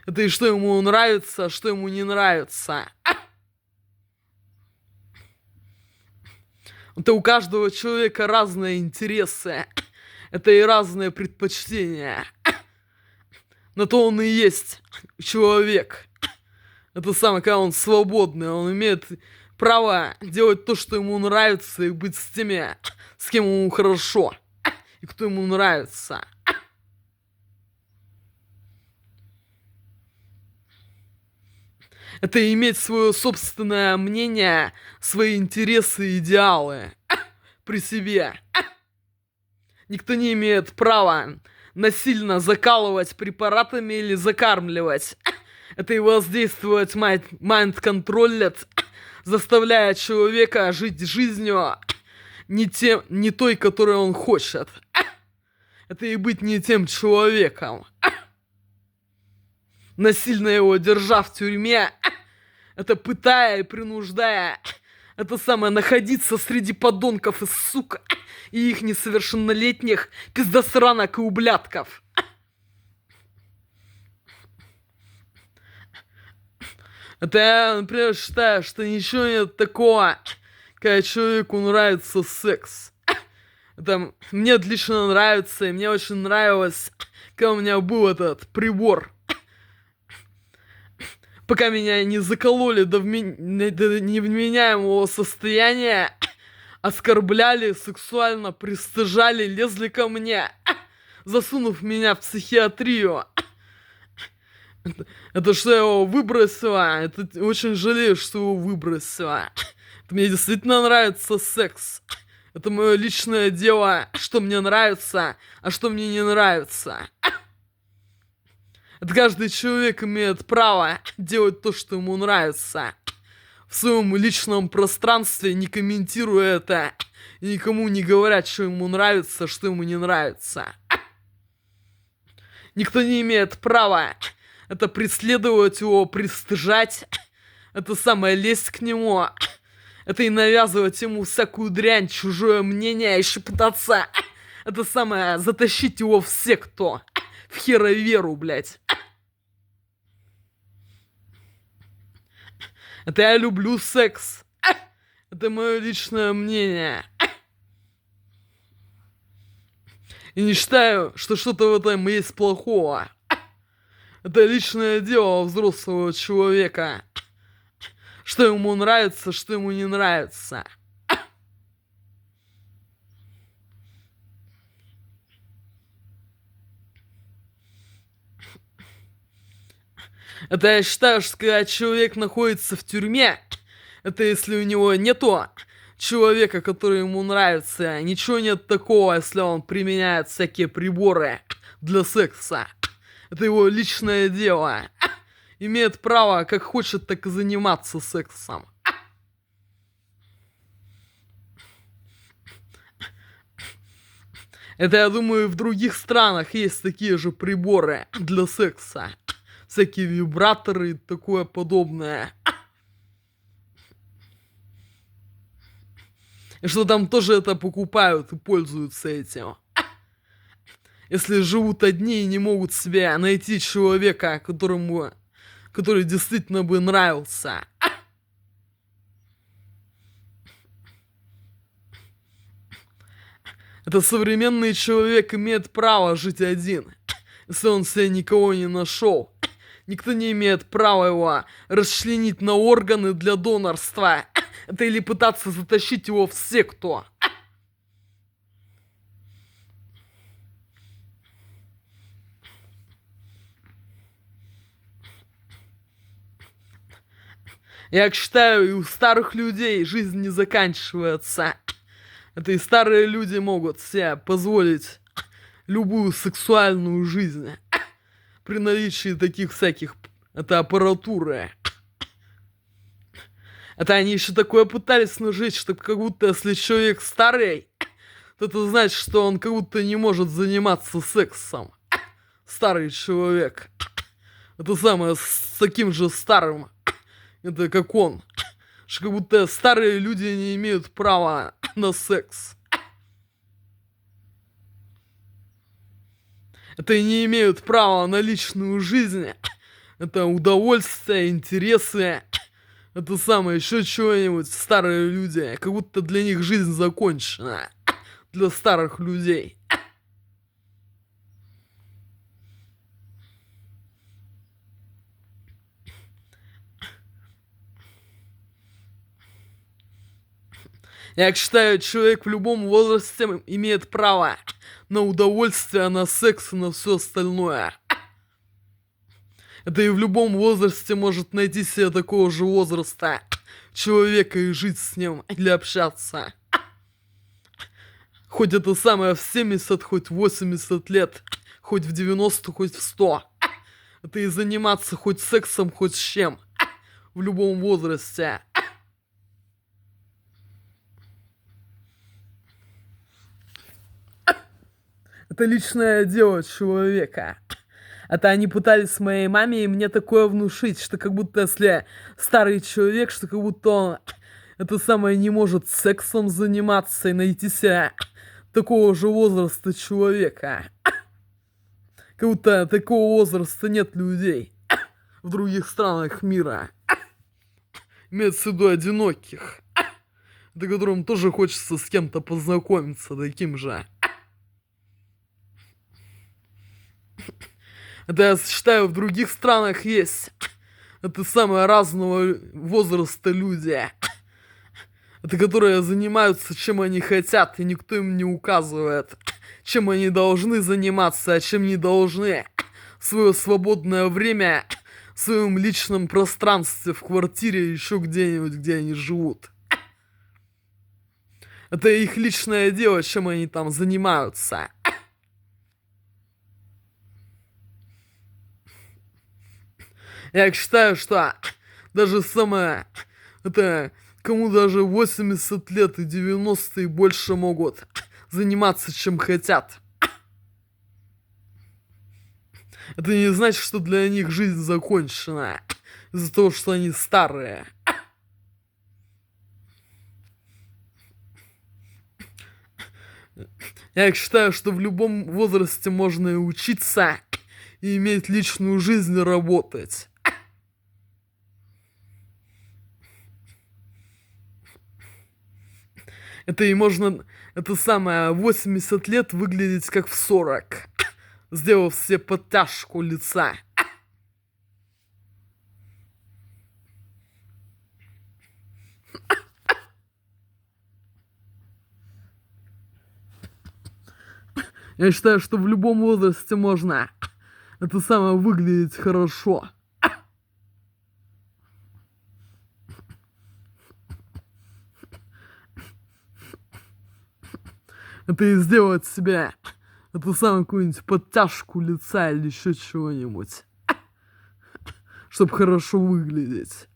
A: Это и что ему нравится, а что ему не нравится. Это у каждого человека разные интересы. Это и разные предпочтения. На то он и есть человек. Это самое, когда он свободный, он имеет право делать то, что ему нравится, и быть с теми, с кем ему хорошо, и кто ему нравится. Это иметь свое собственное мнение, свои интересы и идеалы при себе. Никто не имеет права насильно закалывать препаратами или закармливать. Это и воздействовать майнд-контролит, заставляя человека жить жизнью не той, которой он хочет. Это и быть не тем человеком. Насильно его держа в тюрьме, это пытая и принуждая, это самое находиться среди подонков и сук, и их несовершеннолетних пиздосранок и ублядков. Это я, например, считаю, что ничего нет такого, когда человеку нравится секс. Это мне отлично нравится, и мне очень нравилось, когда у меня был этот прибор. Пока меня не закололи до невменяемого состояния, оскорбляли, сексуально пристыжали, лезли ко мне, засунув меня в психиатрию. Это что я его выбросила, это очень жалею, что его выбросила. Это мне действительно нравится секс. Это мое личное дело, что мне нравится, а что мне не нравится. Это каждый человек имеет право делать то, что ему нравится. В своем личном пространстве, не комментируя это, и никому не говоря, что ему нравится, что ему не нравится. Никто не имеет права это преследовать его, пристыжать. Это самое лезть к нему. Это и навязывать ему всякую дрянь, чужое мнение, еще пытаться. Это самое затащить его в секту. В хероверу, блядь. Это я люблю секс. Это мое личное мнение. И не считаю, что что-то в этом есть плохого. Это личное дело взрослого человека. Что ему нравится, что ему не нравится. Это я считаю, что когда человек находится в тюрьме, это если у него нету человека, который ему нравится. Ничего нет такого, если он применяет всякие приборы для секса. Это его личное дело. Имеет право, как хочет, так и заниматься сексом. Это, я думаю, в других странах есть такие же приборы для секса. Всякие вибраторы и такое подобное. И что там тоже это покупают и пользуются этим. Если живут одни и не могут себе найти человека, который действительно бы нравился. Это современный человек имеет право жить один, если он себе никого не нашел. Никто не имеет права его расчленить на органы для донорства. Это или пытаться затащить его в секту. Я считаю, и у старых людей жизнь не заканчивается. Это и старые люди могут себе позволить любую сексуальную жизнь при наличии таких всяких аппаратуры. Это они еще такое пытались нажить, что как будто если человек старый, то это значит, что он как будто не может заниматься сексом. Старый человек. Это самое с таким же старым. Это как он. Что как будто старые люди не имеют права на секс. Это не имеют права на личную жизнь. Это удовольствие, интересы. Это самое еще чего-нибудь. Старые люди. Как будто для них жизнь закончена. Для старых людей. Я считаю, человек в любом возрасте имеет право на удовольствие, на секс и на все остальное. Это и в любом возрасте может найти себе такого же возраста человека и жить с ним или общаться. Хоть это самое в 70, хоть в 80 лет, хоть в 90, хоть в 100. Это и заниматься хоть сексом, хоть с чем. В любом возрасте. Это личное дело человека. Это они пытались моей маме и мне такое внушить, что как будто если старый человек, что как будто он это самое не может сексом заниматься и найти себе такого же возраста человека. Как будто такого возраста нет людей в других странах мира. Имеется в виду одиноких, до которым тоже хочется с кем-то познакомиться таким же. Это я считаю, в других странах есть это самое разного возраста люди. Это которые занимаются чем они хотят, и никто им не указывает, чем они должны заниматься, а чем не должны. В свое свободное время, в своем личном пространстве, в квартире, еще где-нибудь, где они живут. Это их личное дело, чем они там занимаются. Я считаю, что даже самое, это кому даже 80 лет и 90 и больше могут заниматься чем хотят. Это не значит, что для них жизнь закончена из-за того, что они старые. Я считаю, что в любом возрасте можно и учиться, и иметь личную жизнь, и работать. Это и можно, это самое, 80 лет выглядеть как в 40, сделав себе подтяжку лица. Я считаю, что в любом возрасте можно это самое выглядеть хорошо. Это и сделать себе эту самую какую-нибудь подтяжку лица или еще чего-нибудь. Чтобы хорошо выглядеть.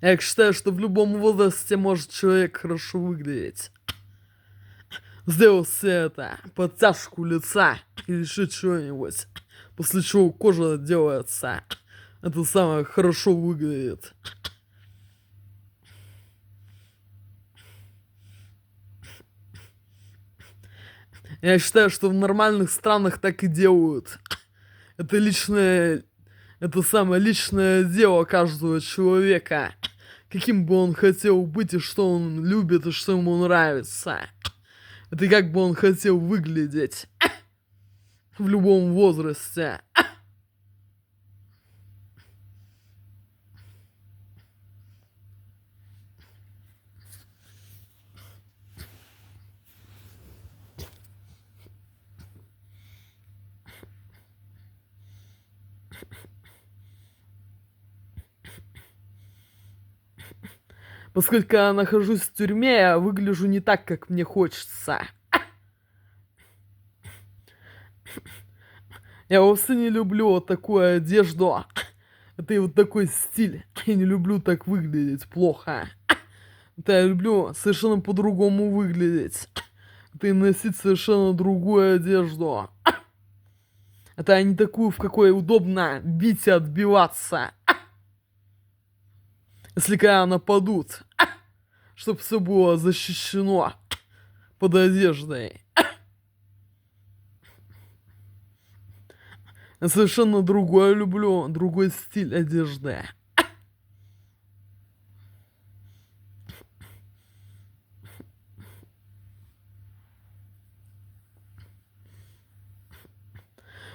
A: Я считаю, что в любом возрасте может человек хорошо выглядеть. Сделал себе это, подтяжку лица или еще чего-нибудь. После чего кожа делается. Это самое хорошо выглядит. Я считаю, что в нормальных странах так и делают. Это личное... Это самое личное дело каждого человека. Каким бы он хотел быть, и что он любит, и что ему нравится. Это как бы он хотел выглядеть. В любом возрасте. Поскольку я нахожусь в тюрьме, я выгляжу не так, как мне хочется. Я вовсе не люблю вот такую одежду. Это и вот такой стиль. Я не люблю так выглядеть плохо. Это я люблю совершенно по-другому выглядеть. Это и носить совершенно другую одежду. Это не такую, в какой удобно бить и отбиваться. Если когда нападут. Чтобы все было защищено под одеждой. Я совершенно другое люблю, другой стиль одежды.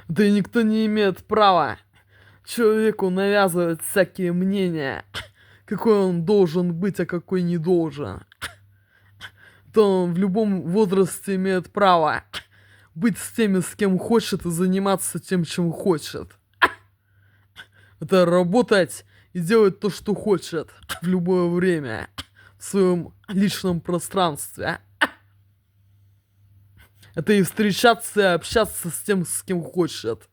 A: Да и никто не имеет права человеку навязывать всякие мнения, какой он должен быть, а какой не должен. То он в любом возрасте имеет право быть с теми, с кем хочет, и заниматься тем, чем хочет. Это работать и делать то, что хочет в любое время в своем личном пространстве. Это и встречаться, и общаться с тем, с кем хочет.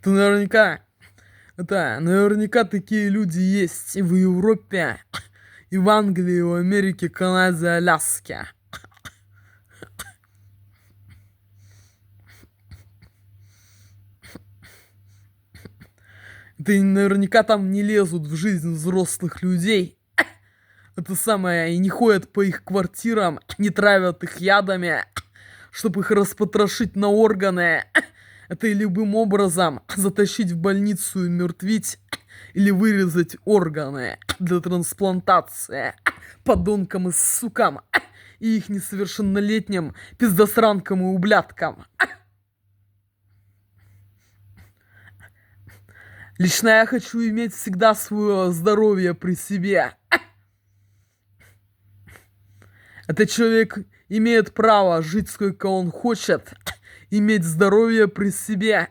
A: Это наверняка такие люди есть и в Европе, и в Англии, и в Америке, Канаде, Аляске. Это наверняка там не лезут в жизнь взрослых людей. Это самое, и не ходят по их квартирам, не травят их ядами, чтобы их распотрошить на органы. Это и любым образом затащить в больницу и мертвить, или вырезать органы для трансплантации подонкам и сукам и их несовершеннолетним пиздосранкам и ублядкам. Лично я хочу иметь всегда свое здоровье при себе. Этот человек имеет право жить сколько он хочет, иметь здоровье при себе,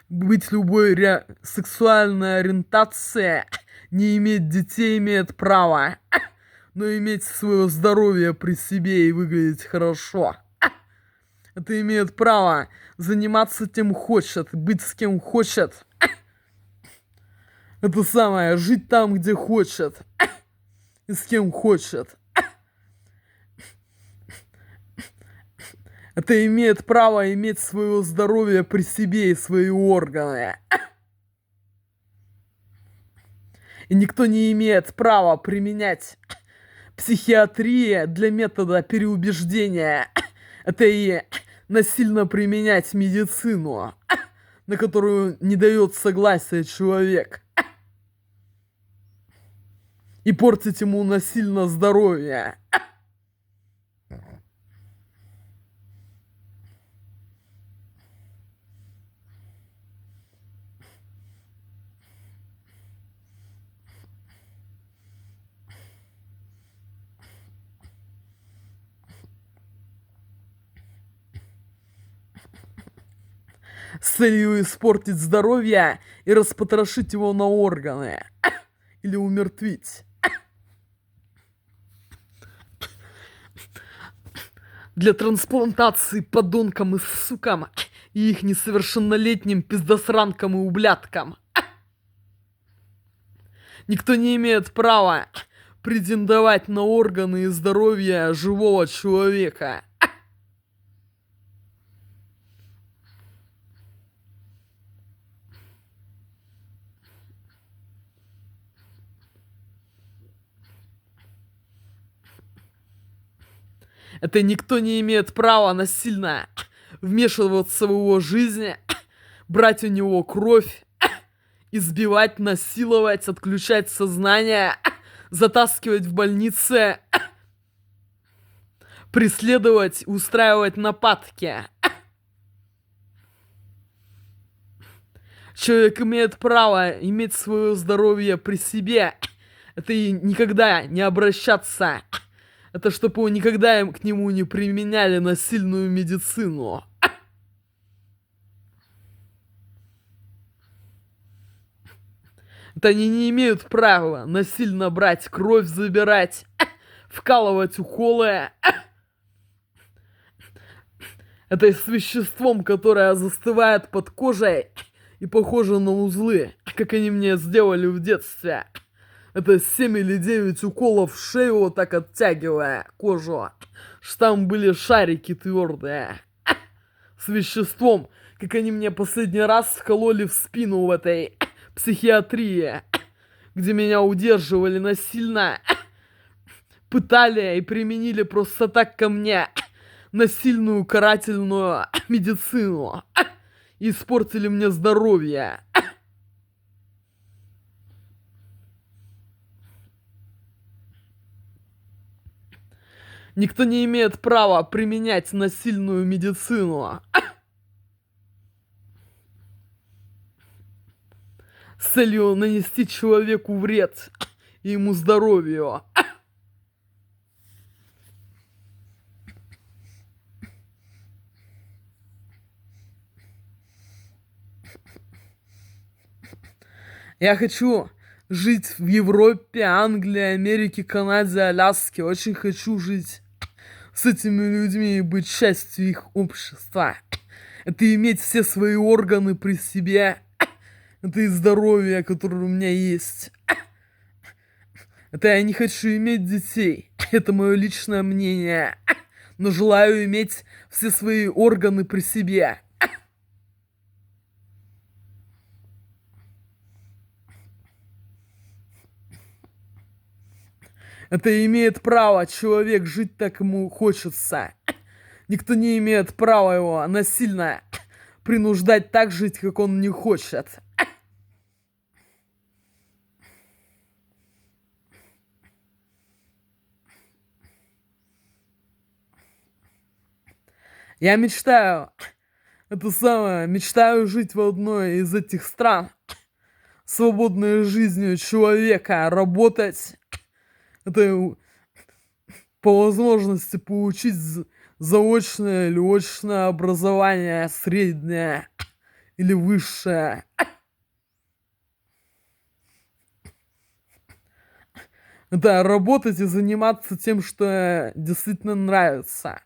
A: быть любой сексуальной ориентации, не иметь детей имеет право, но иметь свое здоровье при себе и выглядеть хорошо. Это имеет право заниматься тем хочет, быть с кем хочет. Это самое, жить там, где хочет, и с кем хочет. Это имеет право иметь свое здоровье при себе и свои органы. И никто не имеет права применять психиатрию для метода переубеждения. Это и насильно применять медицину, на которую не дает согласия человек. И портить ему насильно здоровье. с целью испортить здоровье и распотрошить его на органы или умертвить. Для трансплантации подонкам и сукам и их несовершеннолетним пиздосранкам и ублядкам. Никто не имеет права претендовать на органы и здоровье живого человека. Это никто не имеет права насильно вмешиваться в его жизнь, брать у него кровь, избивать, насиловать, отключать сознание, затаскивать в больницы, преследовать, устраивать нападки. Человек имеет право иметь свое здоровье при себе. Это и никогда не обращаться. Это чтобы никогда к нему не применяли насильную медицину. Это они не имеют права насильно брать кровь, забирать, вкалывать уколы. Это с веществом, которое застывает под кожей и похоже на узлы, как они мне сделали в детстве. Это 7 или 9 уколов в шею, вот так оттягивая кожу, что там были шарики твердые. С веществом, как они мне последний раз вкололи в спину в этой психиатрии, где меня удерживали насильно, пытали и применили просто так ко мне насильную карательную медицину и испортили мне здоровье. Никто не имеет права применять насильную медицину с целью нанести человеку вред и ему здоровью. Я хочу жить в Европе, Англии, Америке, Канаде, Аляске. Очень хочу жить с этими людьми и быть частью их общества. Это иметь все свои органы при себе. Это и здоровье, которое у меня есть. Это я не хочу иметь детей. Это мое личное мнение. Но желаю иметь все свои органы при себе. Это имеет право человек жить так ему хочется. Никто не имеет права его насильно принуждать так жить, как он не хочет. Я мечтаю, мечтаю жить в одной из этих стран, свободной жизнью человека, работать. Это по возможности получить заочное или очное образование, среднее или высшее. Это работать и заниматься тем, что действительно нравится.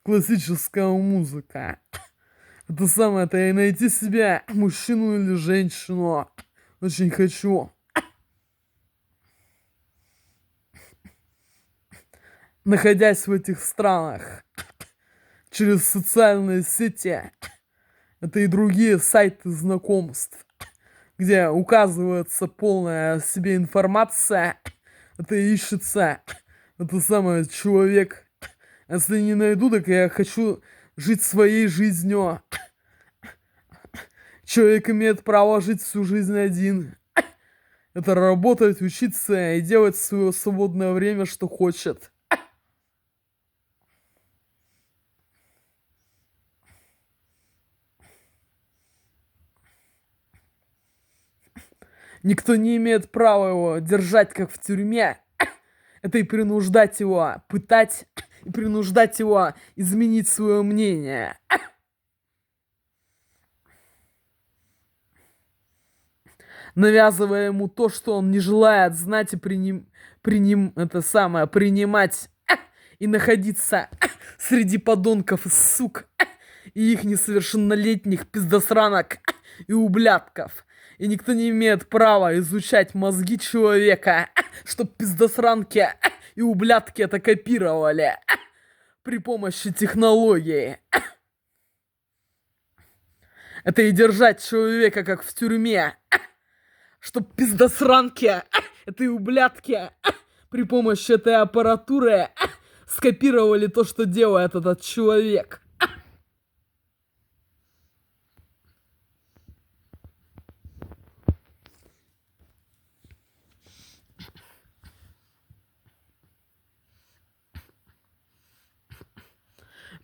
A: Классическая музыка. Это и найти себе мужчину или женщину. Очень хочу. Находясь в этих странах, через социальные сети, это и другие сайты знакомств, где указывается полная о себе информация, это ищется, человек. Если не найду, так я хочу жить своей жизнью. Человек имеет право жить всю жизнь один. Это работать, учиться и делать в свое свободное время, что хочет. Никто не имеет права его держать, как в тюрьме. Это и принуждать его, пытать, и принуждать его изменить свое мнение. навязывая ему то, что он не желает знать и принимать и находиться среди подонков и сук и их несовершеннолетних пиздосранок и ублядков. И никто не имеет права изучать мозги человека, чтоб пиздосранки и ублядки это копировали при помощи технологии. Это и держать человека как в тюрьме, чтоб пиздосранки это и ублядки при помощи этой аппаратуры скопировали то, что делает этот человек.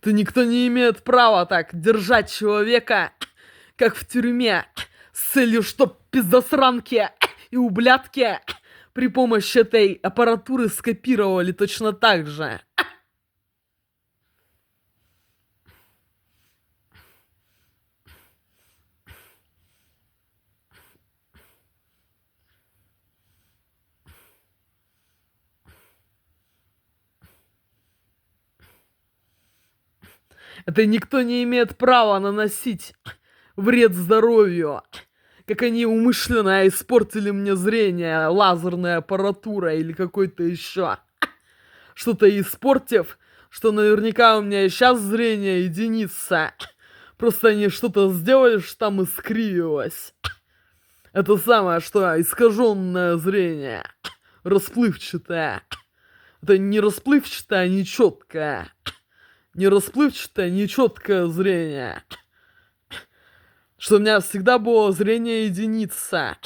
A: То никто не имеет права так держать человека, как в тюрьме, с целью, чтоб пиздосранки и ублядки при помощи этой аппаратуры скопировали точно так же. Это никто не имеет права наносить вред здоровью, как они умышленно испортили мне зрение лазерной аппаратурой или какой-то еще. Что-то испортив, что наверняка у меня и сейчас зрение единица. Просто они что-то сделали, что там искривилось. Это самое, что искаженное зрение. Расплывчатое. Это не расплывчатое, а нечеткое. Не расплывчатое, нечеткое зрение. Что у меня всегда было зрение единица.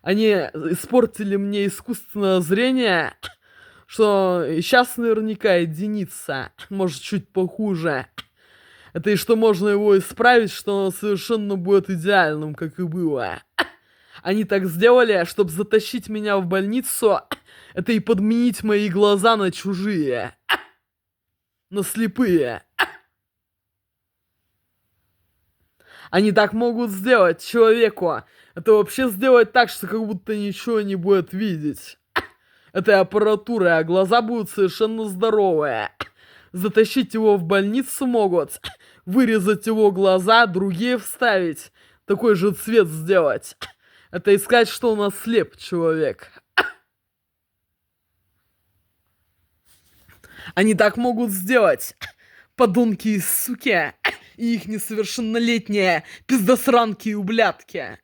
A: Они испортили мне искусственное зрение, что сейчас наверняка единица, может чуть похуже. Это и что можно его исправить, что оно совершенно будет идеальным, как и было. Они так сделали, чтобы затащить меня в больницу, это и подменить мои глаза на чужие. На слепые. Они так могут сделать человеку. Это вообще сделать так, что как будто ничего не будет видеть. Этой аппаратурой, а глаза будут совершенно здоровые. Затащить его в больницу могут. Вырезать его глаза, другие вставить. Такой же цвет сделать. Это искать, что он ослеп человек. Они так могут сделать. Подонки и суки. И их несовершеннолетние пиздосранки и ублядки.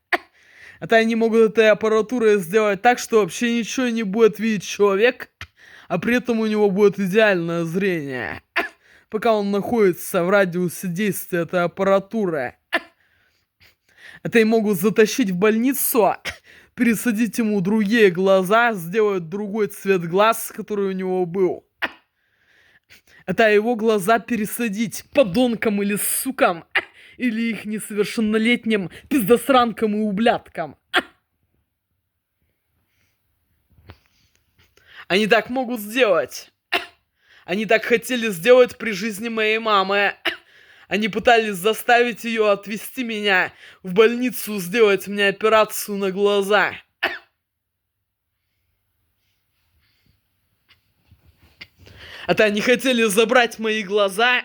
A: Это они могут этой аппаратурой сделать так, что вообще ничего не будет видеть человек, а при этом у него будет идеальное зрение. Пока он находится в радиусе действия этой аппаратуры. Это и могут затащить в больницу, пересадить ему другие глаза, сделать другой цвет глаз, который у него был. Это его глаза пересадить подонкам или сукам, или их несовершеннолетним пиздосранкам и ублядкам. Они так могут сделать. Они так хотели сделать при жизни моей мамы. Они пытались заставить ее отвезти меня в больницу, сделать мне операцию на глаза. Это они хотели забрать мои глаза,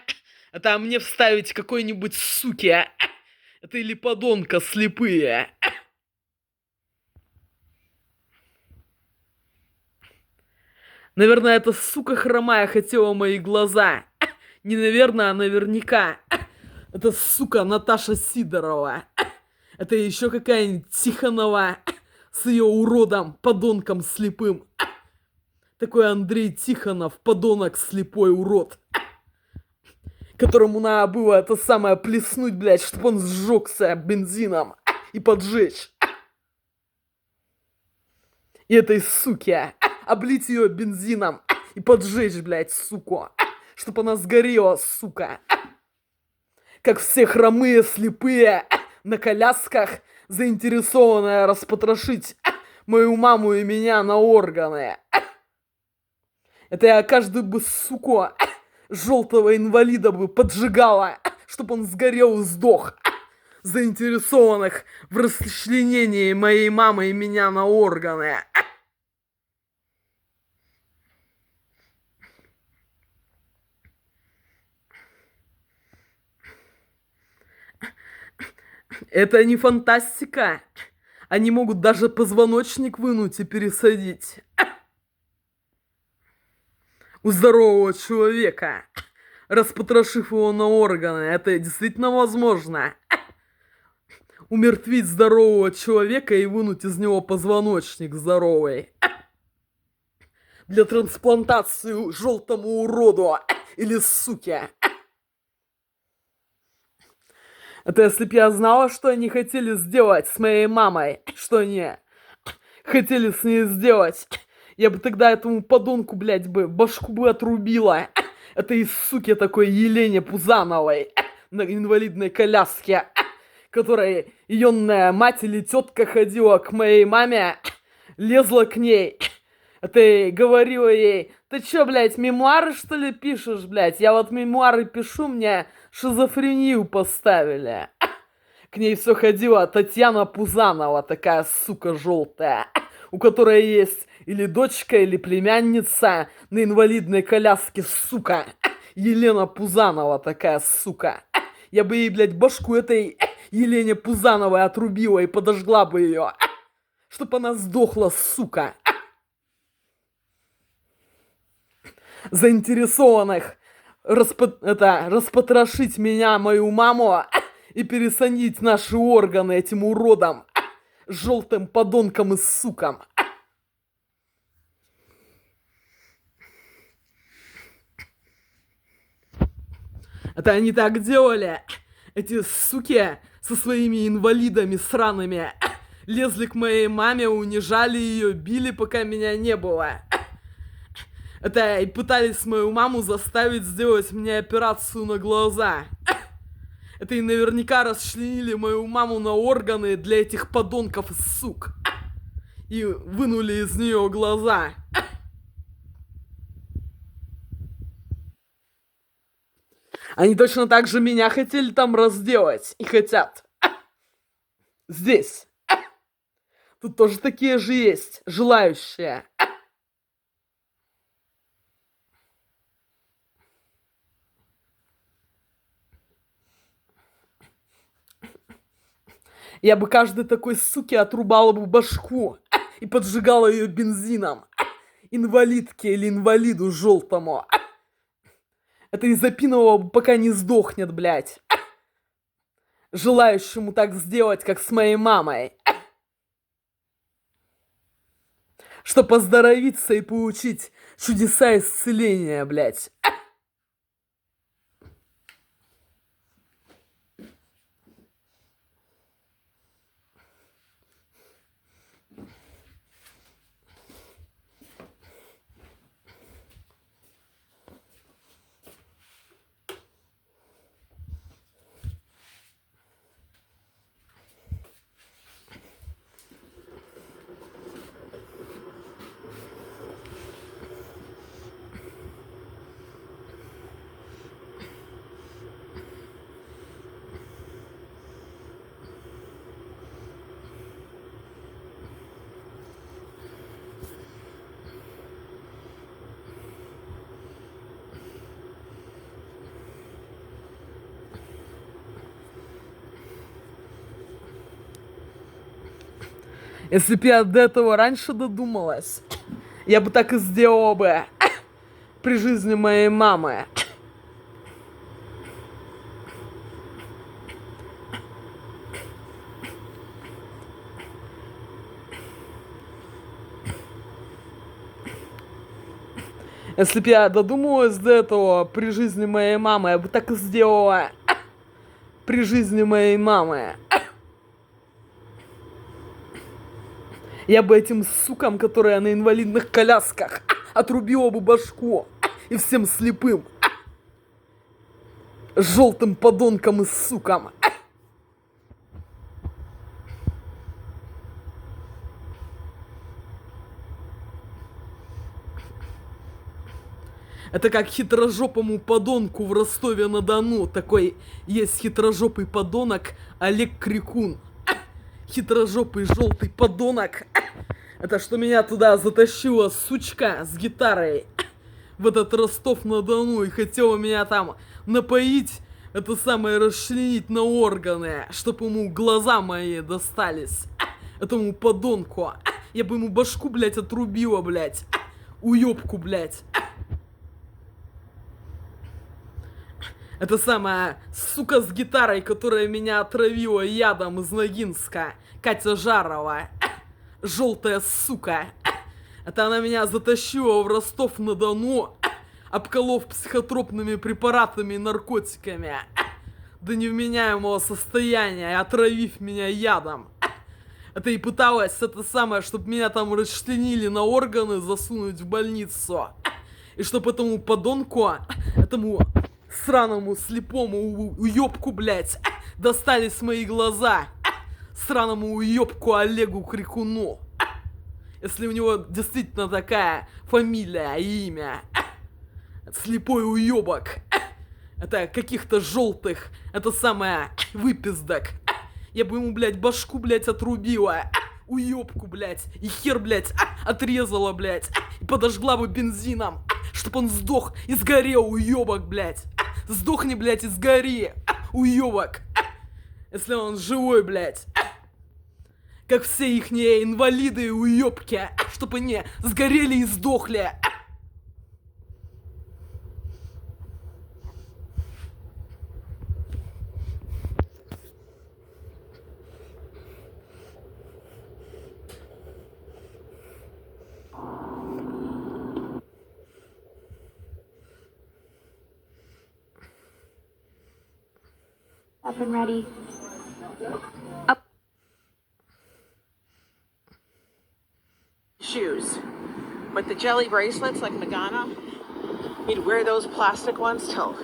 A: это мне вставить какой-нибудь суки. Это или подонка слепые. Наверное, эта сука хромая хотела мои глаза. Не наверное, а наверняка. Это сука Наташа Сидорова. Это еще какая-нибудь Тихонова с ее уродом, подонком слепым. Такой Андрей Тихонов, подонок, слепой урод. Которому надо было это самое плеснуть, блядь, чтобы он сжёгся бензином и поджечь. И этой суке облить ее бензином и поджечь, блядь, суку. Чтобы она сгорела, сука. Как все хромые, слепые, на колясках, заинтересованные распотрошить мою маму и меня на органы. Это я каждую бы, суку, желтого инвалида бы поджигала, чтобы он сгорел и сдох. заинтересованных в расчленении моей мамы и меня на органы. Это не фантастика. Они могут даже позвоночник вынуть и пересадить. У здорового человека, распотрошив его на органы. Это действительно возможно. Умертвить здорового человека и вынуть из него позвоночник здоровый. Для трансплантации желтому уроду или суке. Это если б я знала, что они хотели сделать с моей мамой, что они хотели с ней сделать, я бы тогда этому подонку, блядь, башку бы отрубила. Этой суке такой Елене Пузановой на инвалидной коляске, которой ионная мать или тетка ходила к моей маме, лезла к ней. Это и говорила ей: ты чё, блядь, мемуары, что ли, пишешь, блядь? Я вот мемуары пишу, мне шизофрению поставили. К ней все ходила Татьяна Пузанова, такая сука желтая, у которой есть или дочка, или племянница на инвалидной коляске, сука. Елена Пузанова, такая сука. Я бы ей, блядь, башку этой Елене Пузановой отрубила и подожгла бы ее, чтоб она сдохла, сука. Заинтересованных распотрошить меня, мою маму, и пересадить наши органы этим уродам, желтым подонкам и сукам. Это они так делали. Эти суки со своими инвалидами сраными лезли к моей маме, унижали ее, били, пока меня не было. Это и пытались мою маму заставить сделать мне операцию на глаза. Это и наверняка расчленили мою маму на органы для этих подонков и сук. И вынули из нее глаза. Они точно так же меня хотели там разделать. И хотят. Здесь. Тут тоже такие же есть, желающие. Я бы каждой такой суке отрубала бы башку и поджигала ее бензином. Инвалидке или инвалиду желтому. Это и запинывала бы, пока не сдохнет, блядь. Желающему так сделать, как с моей мамой. Чтоб оздоровиться и получить чудеса исцеления, блядь. Если бы я до этого раньше додумалась, я бы так и сделала бы при жизни моей мамы. Если бы я додумалась до этого при жизни моей мамы, я бы так и сделала при жизни моей мамы. Я бы этим сукам, которые на инвалидных колясках, отрубила бы башку. И всем слепым. Желтым подонкам и сукам. Это как хитрожопому подонку в Ростове-на-Дону. Такой есть хитрожопый подонок Олег Крикун. Хитрожопый желтый подонок. Это что меня туда затащила сучка с гитарой в этот Ростов-на-Дону и хотела меня там напоить, это самое, расчленить на органы, чтобы ему глаза мои достались. Этому подонку. Я бы ему башку, блядь, отрубила, блядь. Уёбку, блядь. Это самая сука с гитарой, которая меня отравила ядом из Ногинска. Катя Жарова. Желтая сука. Это она меня затащила в Ростов-на-Дону, обколов психотропными препаратами и наркотиками до невменяемого состояния, отравив меня ядом. Это и пыталась это самое, чтобы меня там расчленили на органы, засунуть в больницу. И чтобы этому подонку, этому сраному слепому уёбку, блядь, достались мои глаза. Сраному уёбку Олегу Крикуну. Если у него действительно такая фамилия и имя. Слепой уёбок. Это каких-то желтых, это самое, выпиздок. Я бы ему, блядь, башку, блядь, отрубила. Уёбку, блядь. И хер, блядь, отрезала, блядь. И подожгла бы бензином. Чтоб он сдох и сгорел, уёбок, блядь. Сдохни, блядь, и сгори, уёбок. Если он живой, блядь. Как все ихние инвалиды и уёбки. Чтоб они сгорели и сдохли.
D: Up and ready. Up.
E: Shoes. But the jelly bracelets like Madonna, you'd wear those plastic ones till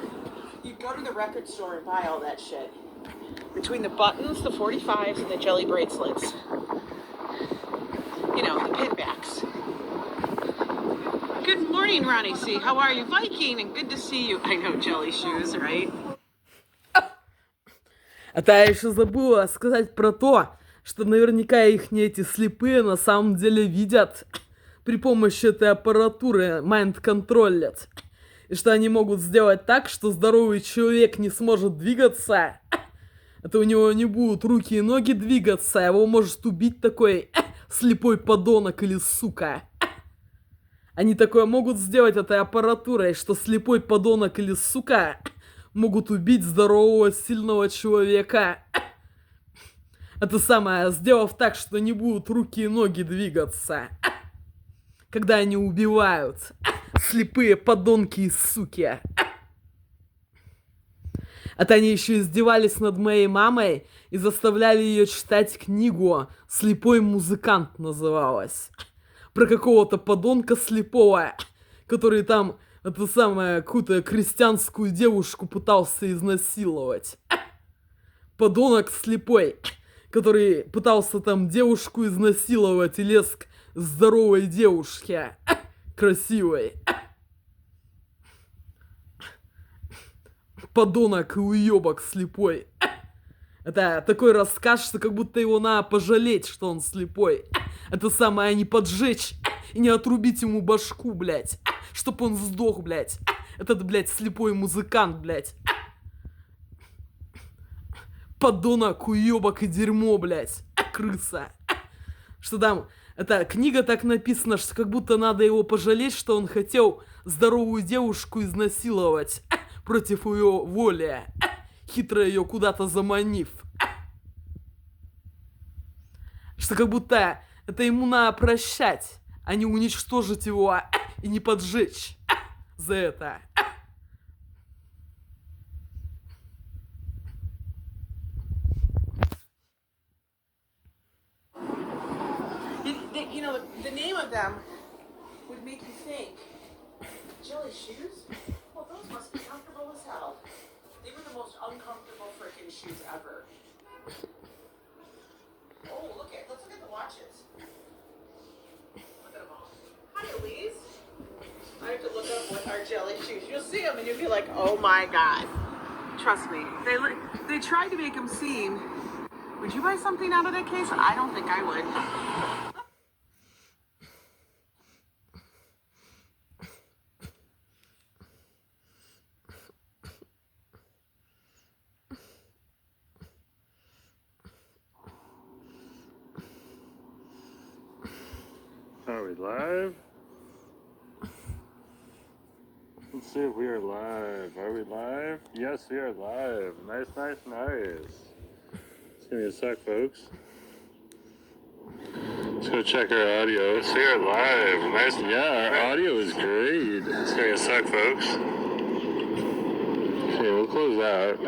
E: you'd go to the record store and buy all that shit. Between the buttons, the 45s, and the jelly bracelets. You know, the pinbacks. Good morning, Ronnie C. How are you, Viking? And good to see you. I know, jelly shoes, right?
A: Это я еще забыла сказать про то, что наверняка их не эти слепые на самом деле видят при помощи этой аппаратуры майнд-контролят. И что они могут сделать так, что здоровый человек не сможет двигаться. Это у него не будут руки и ноги двигаться, его может убить такой слепой подонок или сука. Они такое могут сделать этой аппаратурой, что слепой подонок или сука могут убить здорового, сильного человека. Это самое, сделав так, что не будут руки и ноги двигаться. Когда они убивают. Слепые подонки и суки. Это они еще издевались над моей мамой и заставляли ее читать книгу «Слепой музыкант» называлась. Про какого-то подонка слепого, который там, это самое, какую-то крестьянскую девушку пытался изнасиловать. Подонок слепой, который пытался там девушку изнасиловать и лез к здоровой девушке. Красивой. Подонок и уёбок слепой. Это такой рассказ, что как будто его надо пожалеть, что он слепой. Это самое, не поджечь и не отрубить ему башку, блядь. Чтоб он сдох, блядь. Этот, блядь, слепой музыкант, блядь. Подонок, уёбок и дерьмо, блядь. Крыса. Что там, эта книга так написана, что как будто надо его пожалеть, что он хотел здоровую девушку изнасиловать против ее воли, хитро ее куда-то заманив. Что как будто это ему надо прощать, а не уничтожить его и не поджечь за это.
E: You know, the name of them would make you think, jelly shoes? Well, those must be comfortable as hell. They were the most uncomfortable freaking shoes ever. Oh, let's look at the watches. Look at them all. Hi, Elise. I have to look up what our jelly shoes. You'll see them and you'll be like, oh my god. Trust me. They tried to make them seem. Would you buy something out of that case? I don't think I would.
B: Are we live? Let's see if we are live. Are we live? Yes, we are live. Nice, nice, nice. Just give me a sec, folks. Let's go check our audio. So we are live. Nice. Yeah, our audio is great. Just give me a sec, folks. Okay, we'll close out.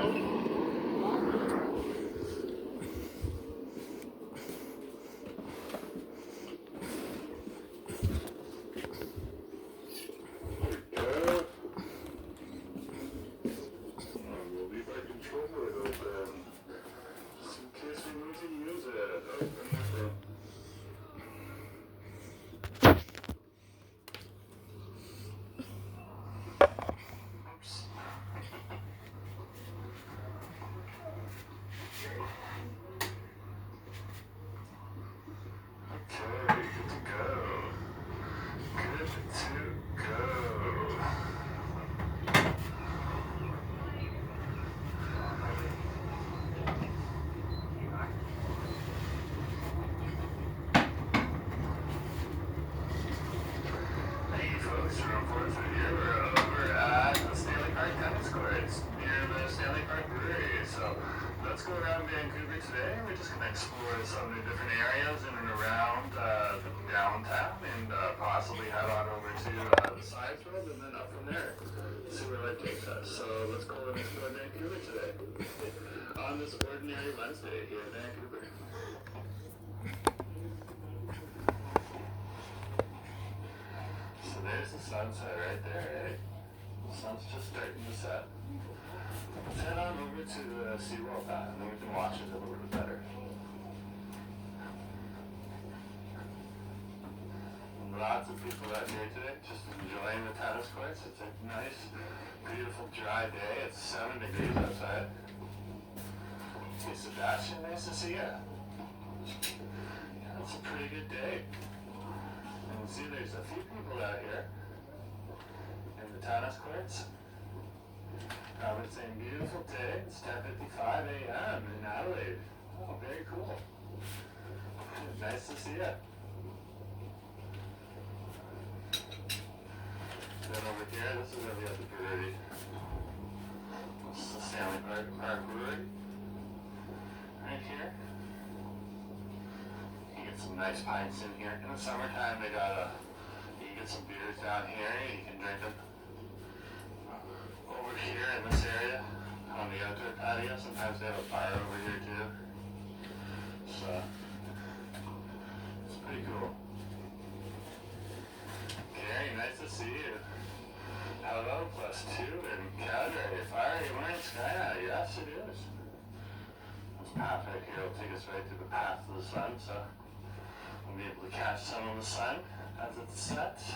B: Explore some of the different areas in and around downtown and possibly head on over to the side road and then up from there. See where life takes us. So let's go and explore Vancouver today. On this ordinary Wednesday here in Vancouver. So there's the sunset right there, eh? The sun's just starting to set. Let's head on over to the SeaWorld path and then we can watch it a little bit better. Lots of people out here today just enjoying the tennis courts. It's a nice, beautiful, dry day. It's 7 degrees outside. Hey, Sebastian, nice to see you. Yeah, it's a pretty good day. And see, there's a few people out here in the tennis courts. It's a beautiful day. It's 10:55 a.m. in Adelaide. Oh, very cool. Nice to see you. Then over here, this is where we have the brewery. This is the Stanley Park Brewery. Right here. You get some nice pints in here. In the summertime, you can get some beers down here. You can drink them over here in this area on the outdoor patio. Sometimes they have a bar over here too. So, it's pretty cool. Gary, nice to see you. Hello, +2 in Calgary. Fiery morning sky. Yes, it is. This path right here will take us right to the path of the sun, so we'll be able to catch some of the sun as it sets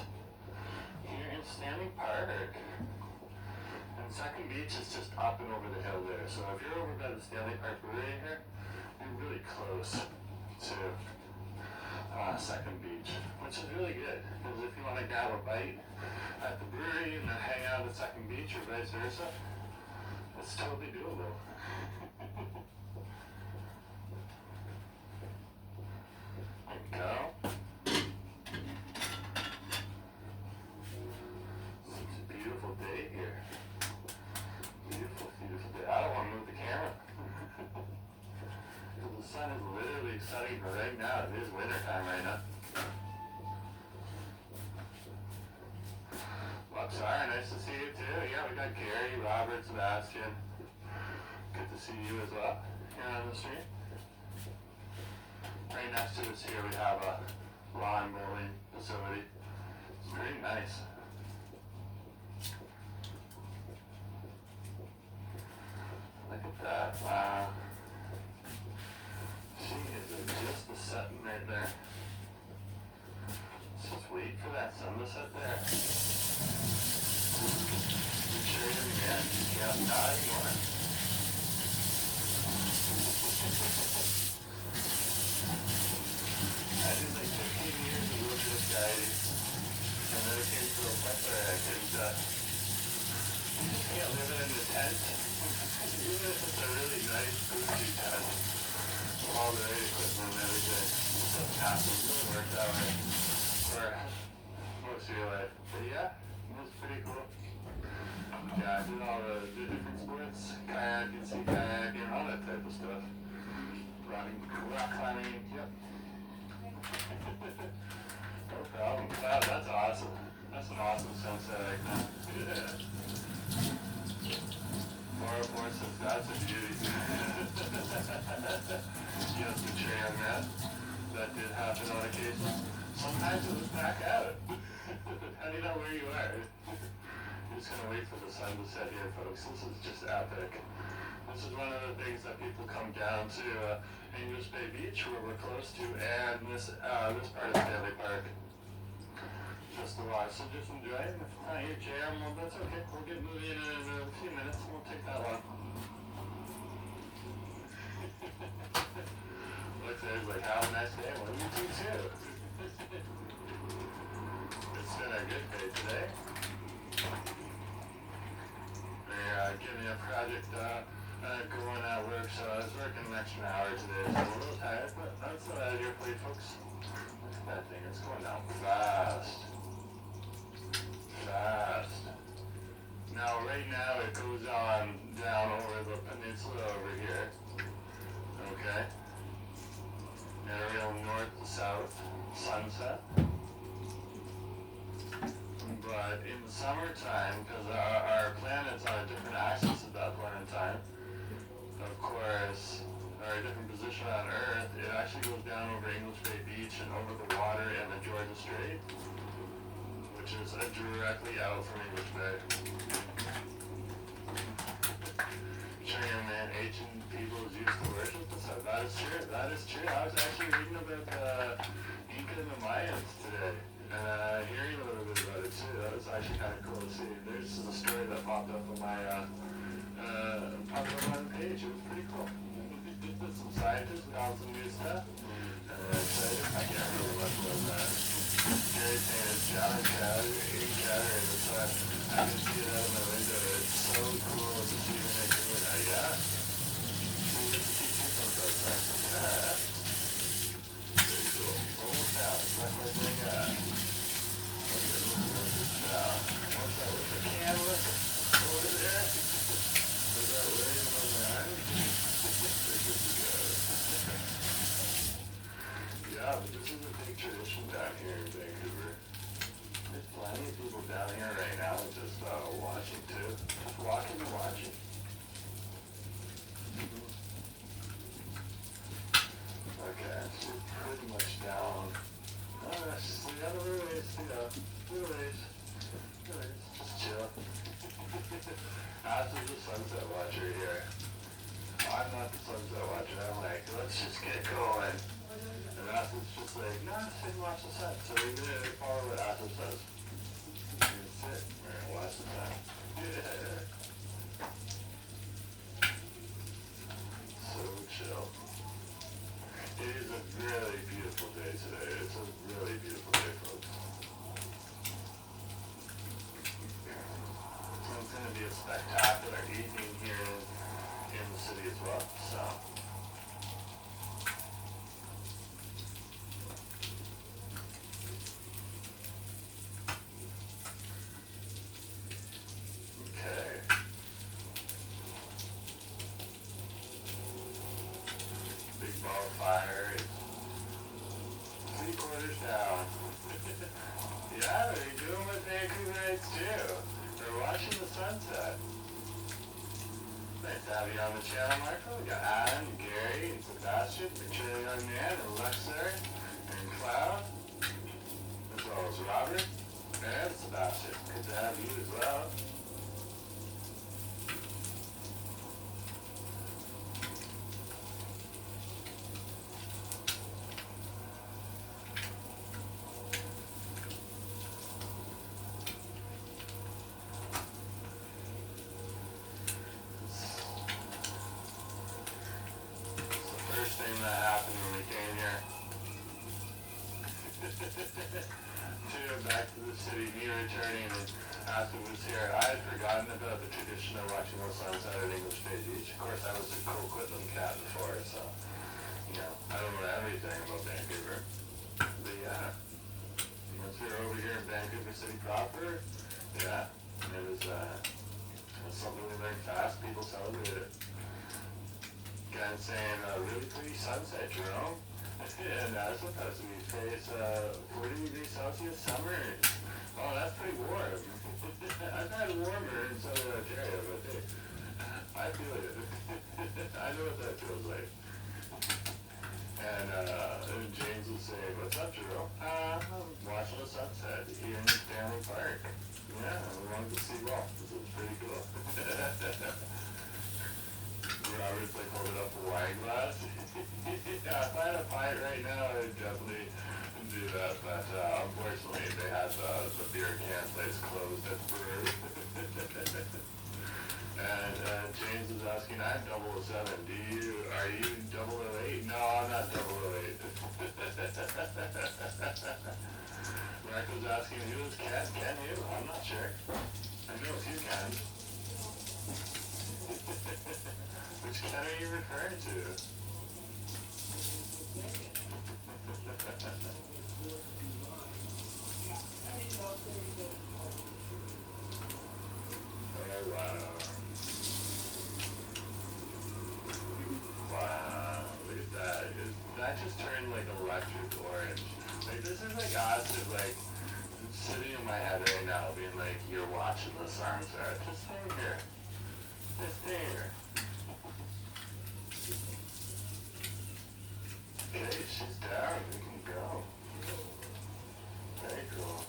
B: here in Stanley Park. And Second Beach is just up and over the hill there. So if you're over by the Stanley Park Brewery here, you're really close to Second Beach, which is really good. Because if you want to grab a bite at the brewery and then hang out at Second Beach or vice versa, it's totally doable. There we go. It's a beautiful day here. Beautiful, beautiful day. I don't want to move the camera. The sun is literally setting right now. It is winter time right now. Sorry, nice to see you too. Yeah, we got Gary, Robert, Sebastian. Good to see you as well here on the street. Right next to us here we have a lawn bowling facility. It's pretty nice. Look at that. Wow. She is just the setting right there. Let's just wait for that sun to set there. rest of your life. But yeah, it was pretty cool. Yeah, I did all the different sports, kayaking, sea kayaking, all that type of stuff. Running, rock climbing, yep. No problem. Wow, that's awesome. That's an awesome sunset right now. Yeah. More since that's a beauty. Yes, the chair on that. That did happen on occasion. Sometimes it was back out. Depending on where you are. You're just gonna wait for the sun to set here, folks. This is just epic. This is one of the things that people come down to English Bay Beach, where we're close to, and this part of Stanley Park. Just to watch. So just enjoy it. If it's not your jam, well, that's okay. We'll get moving in a few minutes. It won't take that long. Looks like, have a nice day. Well, you too, too. It's been a good day today. They're giving me a project going at work, so I was working an extra hour today, so I'm a little tired, but that's out of your plate, folks. Look at that thing. It's going down fast. Now, right now, it goes on down over the peninsula over here. Okay? And a real north to south sunset. But in the summertime, because our planet's on a different axis at that point in time, of course, or a different position on Earth, it actually goes down over English Bay Beach and over the water and the Georgia Strait, which is directly out from English Bay. Cheyenne, man, ancient peoples used to worship the sun. That is true. That is true. I was actually reading about the Inca and the Mayans today, and hearing a little bit about it too. That was actually kind of cool to see. There's a story that popped up on my page. It was pretty cool. Some scientists found some new stuff. Excited. I can't remember much about that. Very famous challenge in the sun. I can see it out of my window. It's so cool to see when they do it. Yeah. We get to teach you sometimes, right? Very cool. Almost down. It's not quite doing that. What's that? What's that with the camera? Over there? Is that waving on my arm? They're good to go. Yeah, but this is a big tradition down here in Vancouver. There's plenty of people down here right now just watching too. Just walking and watching. Okay, so we're pretty much down. It's just the other ways, little ways. Just chill. After the sunset watcher here. I'm not the sunset watcher. I'm like, let's just get going. And Athos just like, no, just sit and watch the sun. So we really follow what Athos says. And sit and watch the sun. Yeah. So chill. It is a really beautiful day today. It's a really beautiful day, folks. So it's going to be a spectacular evening here in the city as well. So. Back to the city, me returning, and after was here, I had forgotten about the tradition of watching the sunset at English Bay Beach. Of course, I was a Coquitlam cat before, so, I don't know everything about Vancouver. But yeah, once we were over here in Vancouver city proper. Yeah, and it was something we learned fast. People celebrated it. Guy saying, really pretty sunset, Jerome. And that's supposed to be face 40 degrees Celsius summer. Oh, that's pretty warm. I've had warmer in southern Ontario, but hey, I feel it. I know what that feels like. And James would say, what's up, Jerome? I'm watching the sunset here in Stanley Park. Yeah, we wanted to see Walt. This was pretty cool. Robert's like holding up a wine glass. Yeah, if I had a pint right now, I'd definitely do that. But unfortunately, they had the beer can place closed at the brewery. And James is asking, I'm 007. Are you 008? No, I'm not 008. Mark was asking, who is Ken? Ken who? I'm not sure. I know a few Kens. Which Ken are you referring to? Oh, wow. Wow, look at that. That just turned like electric orange. Like, this is like acid, like, sitting in my head right now, being like, you're watching the sunset. Just stay here. Just stay here. Okay, she's down. We can go. Very cool.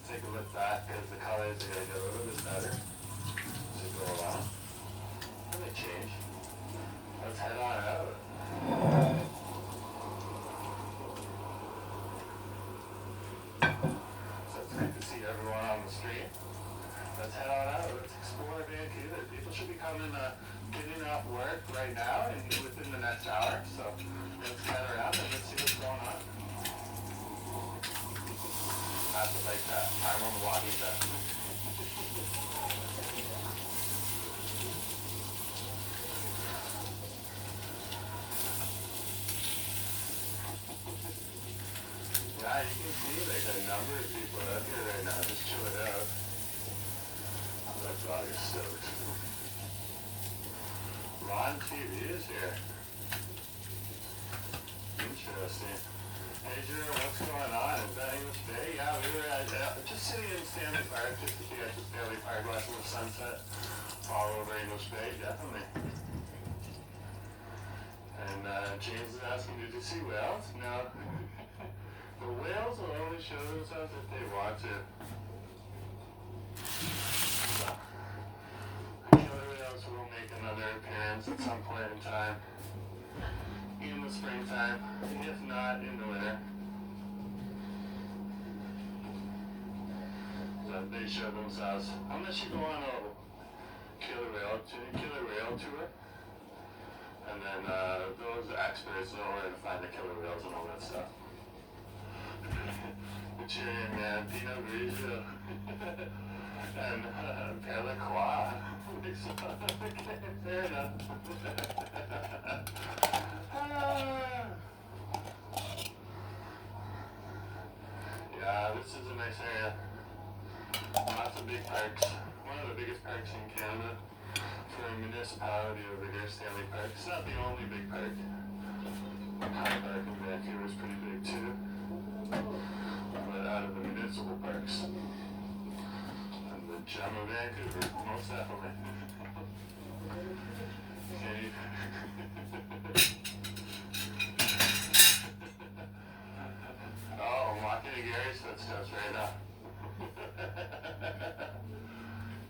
B: Take a look back because the colors are going to get a little bit better as we go along. Let me change. Let's head on out. So it's great to see everyone on the street. Let's head on out. Let's explore Vancouver. People should be getting off work right now and within the next hour. So let's head around and let's see what's going on. That's what like that. I'm on the walking set. Yeah, you can see like a number of people out here right now just chilling out. That dog is stoked. Ron TV is here. Interesting. Hey Drew, what's going on? Is that English Bay? Yeah, we were just sitting in Stanley Park, just to see at the Stanley Park watching the sunset all over English Bay, definitely. And James is asking, did you see whales? No. The whales will only show themselves if they want to. So, killer whales will make another appearance at some point in time. In the springtime, if not in the winter. So they show themselves. Unless you go on a killer whale tour. And then those experts know where to find the killer whales and all that stuff. Cheering man, Pinot Grigio. And Perla Croix. Okay, fair enough. Yeah, this is a nice area. Lots of big parks. One of the biggest parks in Canada for a municipality over here, Stanley Park. It's not the only big park. High Park in Vancouver is pretty big too. But out of the municipal parks. And the gem of Vancouver, most definitely. Okay. Oh, I'm walking in Gary's footsteps right now.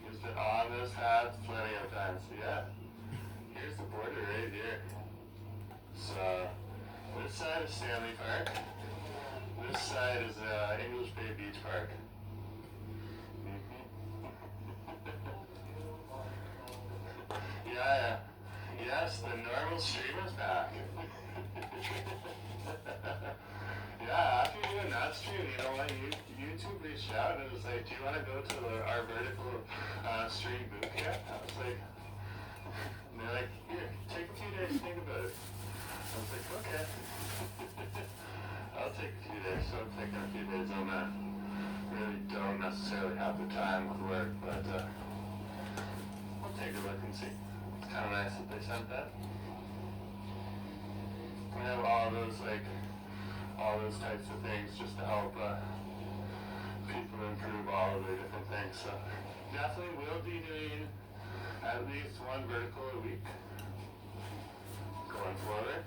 B: He's been on this path plenty of times. Yeah. Here's the border right here. So, this side is Stanley Park. This side is English Bay Beach Park. Yeah. Yes, the normal stream is back. Yeah, after doing that stream, you know what? YouTube reached out and was like, do you want to go to our vertical stream boot camp? I was like, and they're like, here, take a few days to think about it. I was like, okay. I'll take a few days. So I'm taking a few days on that. Really don't necessarily have the time with work, but we'll take a look and see. It's kind of nice that they sent that. We have all those types of things just to help people improve all of their different things. So definitely will be doing at least one vertical a week going forward.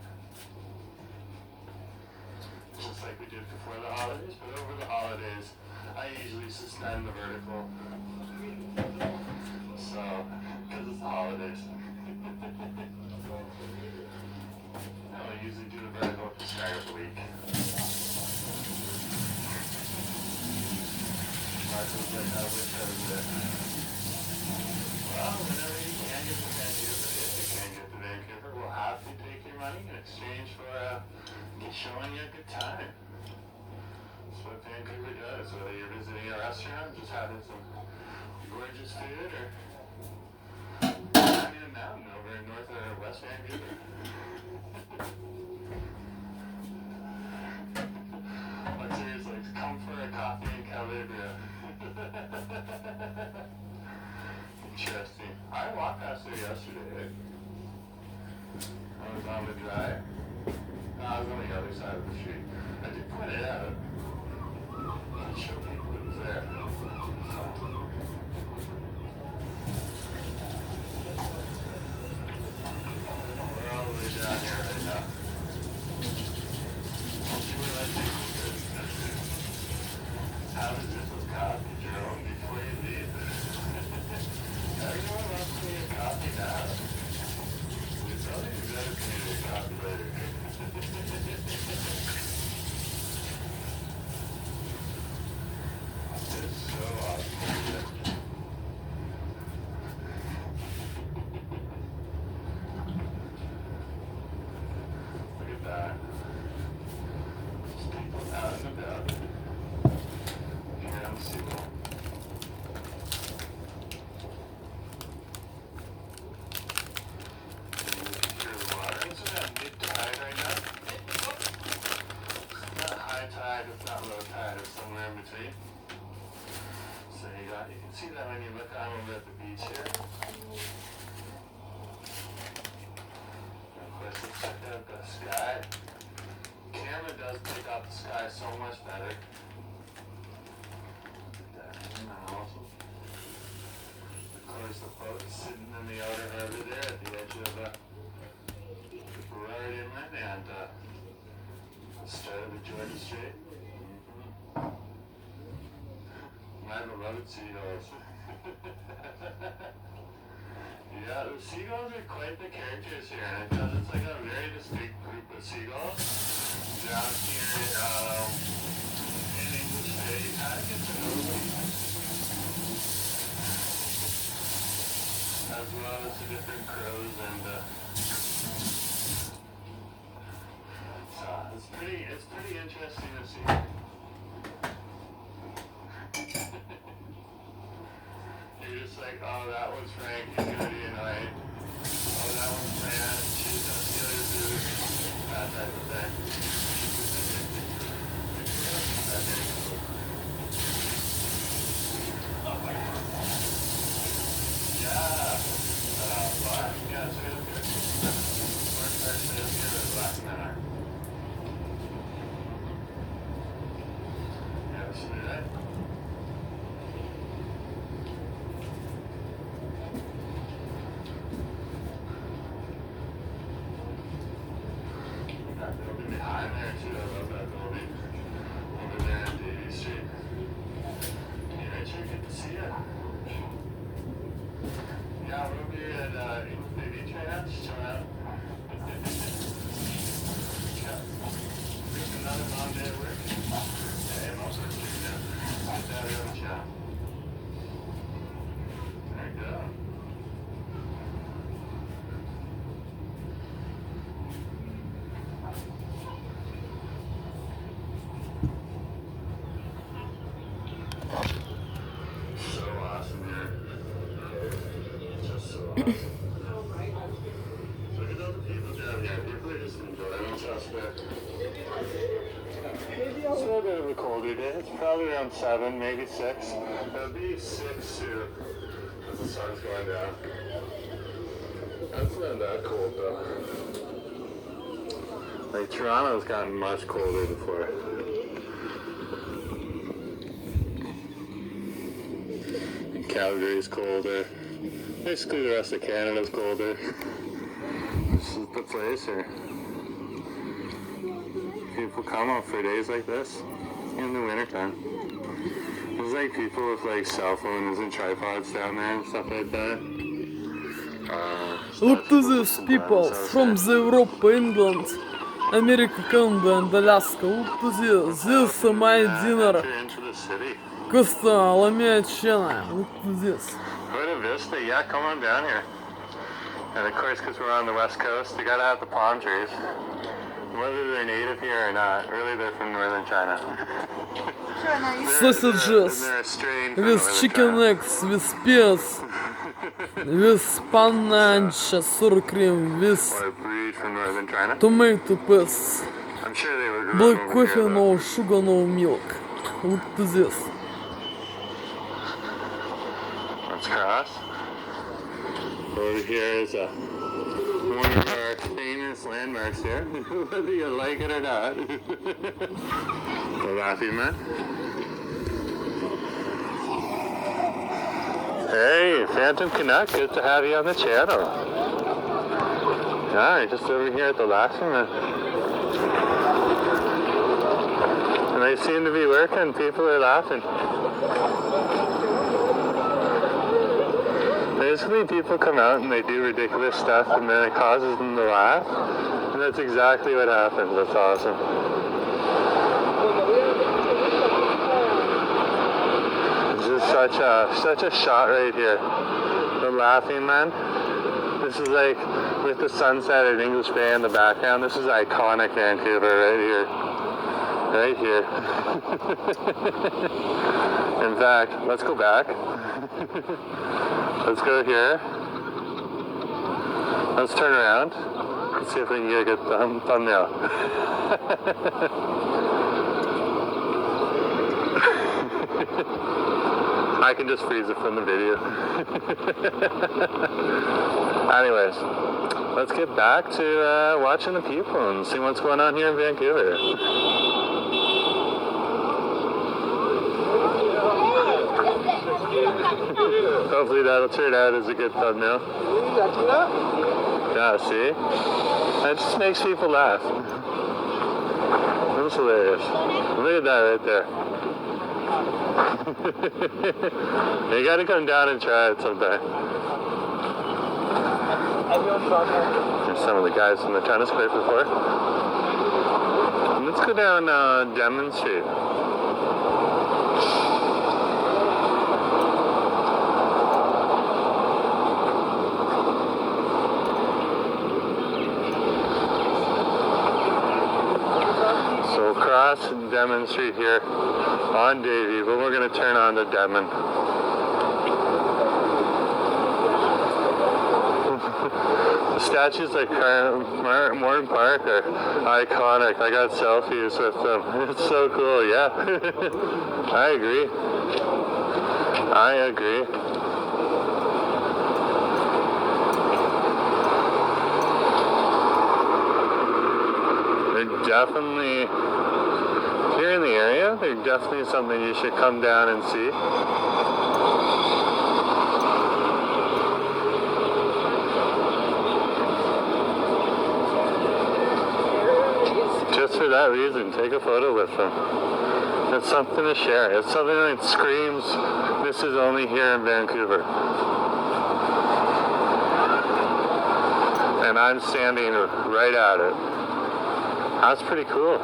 B: Just like we did before the holidays, but over the holidays I usually suspend the vertical. So, because it's the holidays. I usually do the vertical at the start of the week. Marco's like, I wish I was there. Well, whenever you can get to Vancouver, if you can get to Vancouver, we'll have to take your money in exchange for showing you a good time. That's what Vancouver does, whether you're visiting a restaurant, just having some gorgeous food, or climbing a mountain over in North or West Vancouver. But seriously, come for a coffee in Calabria. Interesting. I walked past there yesterday. I was on the drive. No, I was on the other side of the street. I did point it out. To show people it was there. We're all the way down here right now. See where that takes us to. How does this with coffee, Jerome, before you leave? Everyone wants me a coffee now. We probably better for me to get coffee later. It's so awesome. Look at that. Just people out and about. Here on the seawall. Here's the water. Isn't that mid-tide right now? It's not high tide, it's not low tide, it's somewhere in between. So you can see that when you look out over at the beach here. And of course, let's check out the sky. Camera does pick up the sky so much better. Look at that, isn't that awesome? Of course, the boat is sitting in the outer harbor there at the edge of the Burrard Inlet and the start of the Georgia Strait. My beloved seagulls. Yeah, the seagulls are quite the characters here, and because it's like a very distinct group of seagulls down here in English Bay, you kind of get to know them. As well as the different crows and so it's pretty interesting to see. You're just like, oh, that one's Frank, he's gonna be annoying. Oh, that one's Fran, she's gonna steal your food. That type of thing. That's very cool. Yeah. What? Yeah, it's really good. Works actually as good as last minute. Yeah, see that? That building behind there too, I love that building. Over there on Davie Street. Yeah, I sure get to see it. Yeah, we'll be at English Bay Beach right now, just chilling out. Yeah. There's another long day at work. Hey, most of it's doing that. Get that early chat. There you go. So awesome here. Just so awesome. Look at all the people down here. People are just enjoying themselves there. It's a little bit of a cold colder day. It's probably around 7, maybe 6. It'll be 6 soon as the sun's going down. That's not that cold though. Like Toronto's gotten much colder before. And Calgary's colder. Basically the rest of Canada's colder. This is the place here. People come out for days like this in the wintertime. There's like people with like cell phones and tripods down there and stuff like that.
A: Look to this, people from the Europe, England, America, Canada and Alaska. Look to this. This is my dinner. Costa la mia cena. Look to this.
B: Buena Vista, yeah, come on down here. And of course, because we're on the west coast, you gotta have the palm trees. Whether they're native here or not, really they're from northern China.
A: Sausages with chicken eggs, with peas, with panache, sour cream, with
B: Or breed from northern China.
A: tomato paste,
B: I'm sure they were
A: black
B: grown over
A: coffee,
B: here,
A: no sugar, no milk. Look to this.
B: Let's cross. Over here is one of our famous landmarks here, whether you like it or not. The Laughing Man. Hey, Phantom Canuck, good to have you on the channel. Yeah, just over here at the Laughing Man. And they seem to be working, people are laughing. Basically, people come out and they do ridiculous stuff and then it causes them to laugh. And that's exactly what happens. That's awesome. This is such a shot right here. The Laughing Man. This is like with the sunset and English Bay in the background. This is iconic Vancouver right here. Right here. In fact, let's go back. Let's go here. Let's turn around. Let's see if we can get a good thumbnail. I can just freeze it from the video. Anyways, let's get back to watching the people and see what's going on here in Vancouver. Hopefully that'll turn out as a good thumbnail. Yeah, see? That just makes people laugh. That's hilarious. Look at that right there. You gotta come down and try it sometime. There's some of the guys from the tennis court before. Let's go down Denman Street. Cross Denman Street here on Davie, but we're going to turn on to Denman. The statues like Morton Park are iconic. I got selfies with them. It's so cool, yeah. I agree. They're definitely, if you're in the area, they're definitely something you should come down and see. Just for that reason, take a photo with them. It's something to share. It's something that screams, this is only here in Vancouver. And I'm standing right at it. That's pretty cool.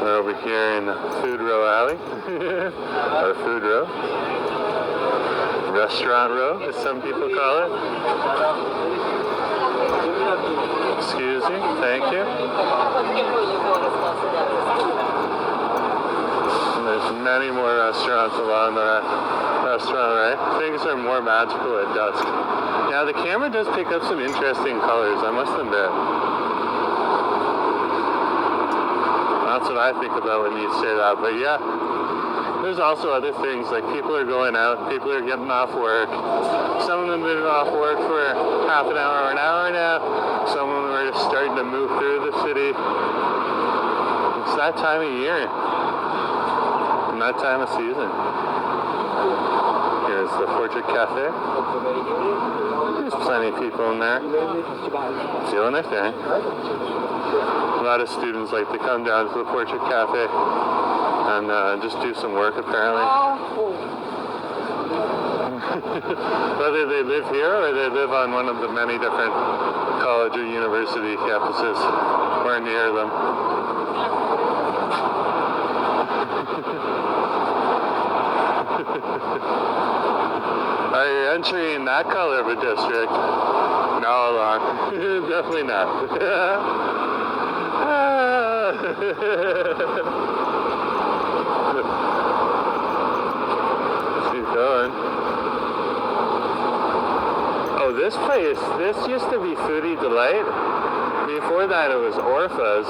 B: We're over here in Food Row Alley, or Food Row. Restaurant Row, as some people call it. Excuse me, thank you. And there's many more restaurants along the restaurant, right? Things are more magical at dusk. Yeah, the camera does pick up some interesting colors, I must admit. That's what I think about when you say that. But yeah, there's also other things, like people are going out, people are getting off work. Some of them have been off work for half an hour or an hour now. Some of them are just starting to move through the city. It's that time of year and that time of season. Here's the Portrait Cafe. There's plenty of people in there doing their thing. A lot of students like to come down to the Portrait Cafe and just do some work, apparently. Whether they live here or they live on one of the many different college or university campuses or near them. Are you entering that color of a district? No, Lon. Definitely not. Keep going. Oh, this place, this used to be Foodie Delight. Before that it was Orpha's,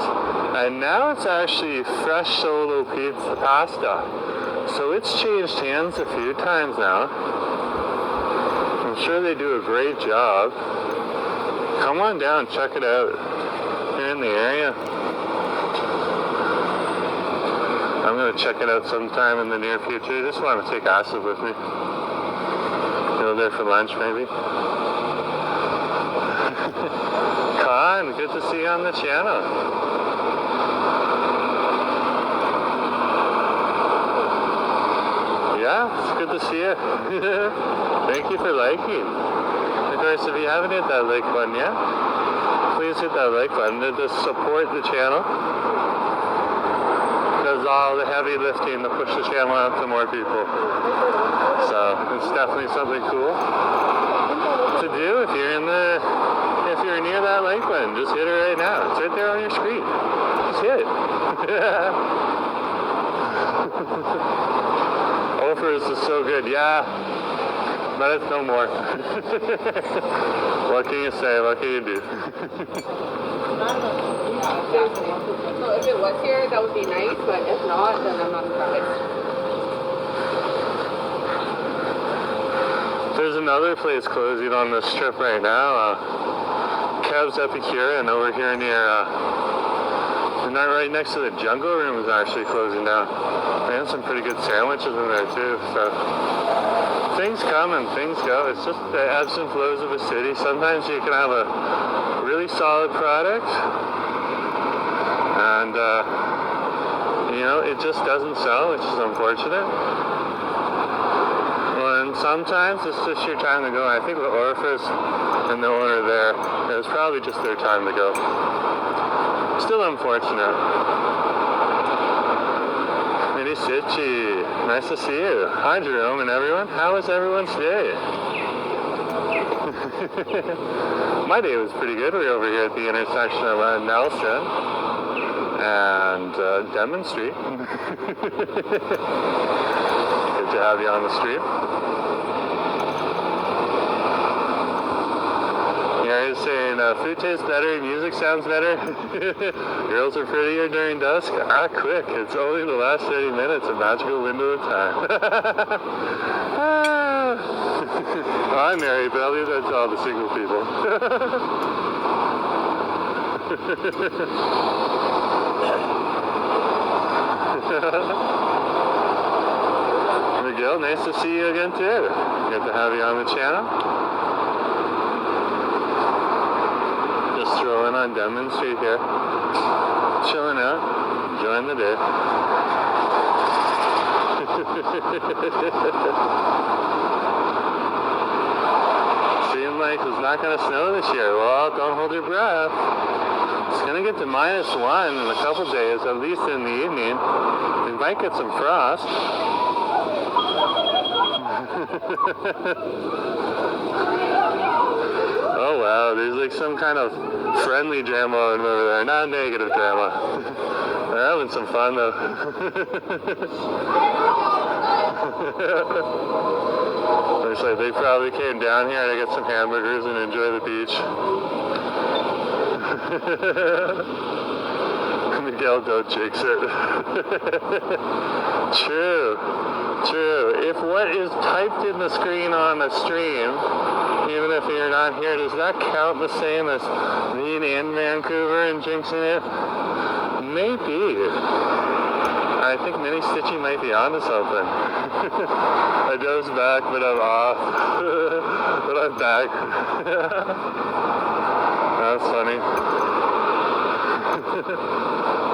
B: and now it's actually Fresh Solo Pizza Pasta. So it's changed hands a few times now. I'm sure they do a great job. Come on down, check it out. If you're in the area. I'm going to check it out sometime in the near future. I just want to take acid with me. Go there for lunch, maybe. Con, good to see you on the channel. Yeah, it's good to see you. Thank you for liking. Of course, if you haven't hit that like button yet, please hit that like button to just support the channel. Does all the heavy lifting to push the channel out to more people. So it's definitely something cool to do if you're near that like button. Just hit it right now. It's right there on your screen. Just hit it. Offers is so good, yeah. But it's no more. What can you say? What can you do?
C: So if it was here, that would be nice, but if not, then I'm not surprised.
B: There's another place closing on this strip right now. Cab's Epicure, and over here near, right next to the Jungle Room is actually closing down. They have some pretty good sandwiches in there too, so things come and things go. It's just the ebbs and flows of a city. Sometimes you can have a really solid product and it just doesn't sell, which is unfortunate. And sometimes it's just your time to go. I think the Orpheus and the owner there, it was probably just their time to go. Still unfortunate. Mitty nice to see you. Hi Jerome and everyone. How was everyone's day? My day was pretty good. We were over here at the intersection of Nelson and Denman Street. Good to have you on the street. Yeah, he's saying food tastes better, music sounds better. Girls are prettier during dusk. Quick. It's only the last 30 minutes, a magical window of time. Well, I'm married, but I'll leave that to all the single people. Miguel, nice to see you again too. Good to have you on the channel. Just strolling on Denman Street here. Chilling out, enjoying the day. Seemed like it's not going to snow this year. Well, don't hold your breath. It's going to get to -1 in a couple days, at least in the evening. We might get some frost. Oh wow, there's like some kind of friendly drama over there, not negative drama. They're having some fun though. Looks like they probably came down here to get some hamburgers and enjoy the beach. dildo jinx it. True. If what is typed in the screen on a stream, even if you're not here, does that count the same as being in Vancouver and jinxing it? Maybe. I think Mini Stitchy might be onto something. I dozed back, but I'm off. But I'm back. That's funny.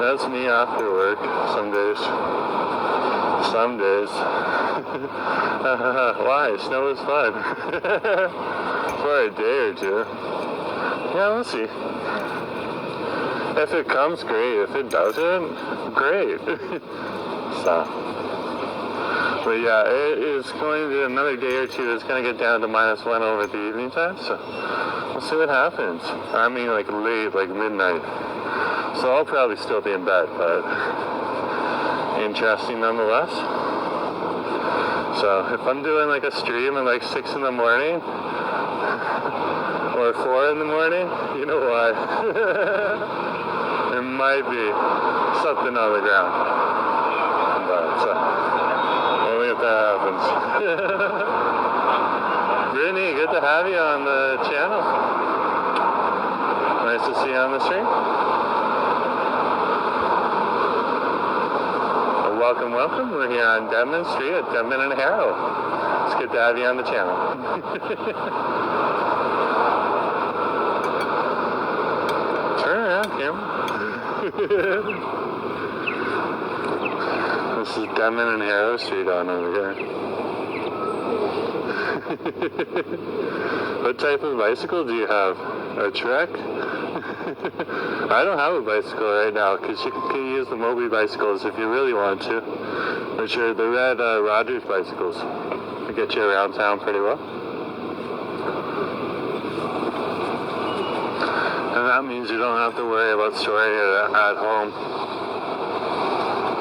B: That's me after work some days. Some days. Why? Snow is fun. For a day or two. Yeah, we'll see. If it comes, great. If it doesn't, great. So. But yeah, it is going to be another day or two. It's going to get down to -1 over the evening time. So we'll see what happens. I mean, like late, like midnight. So I'll probably still be in bed, but interesting nonetheless. So if I'm doing like a stream at like 6 in the morning or 4 in the morning, you know why. There might be something on the ground. But only if that happens. Brittany, good to have you on the channel. Nice to see you on the stream. Welcome. We're here on Denman Street at Denman and Harrow. It's good to have you on the channel. Turn around, Kim. This is Denman and Harrow Street on over here. What type of bicycle do you have? A Trek? I don't have a bicycle right now because you can use the Moby bicycles if you really want to, which are the red Rogers bicycles. They get you around town pretty well. And that means you don't have to worry about storing it at home.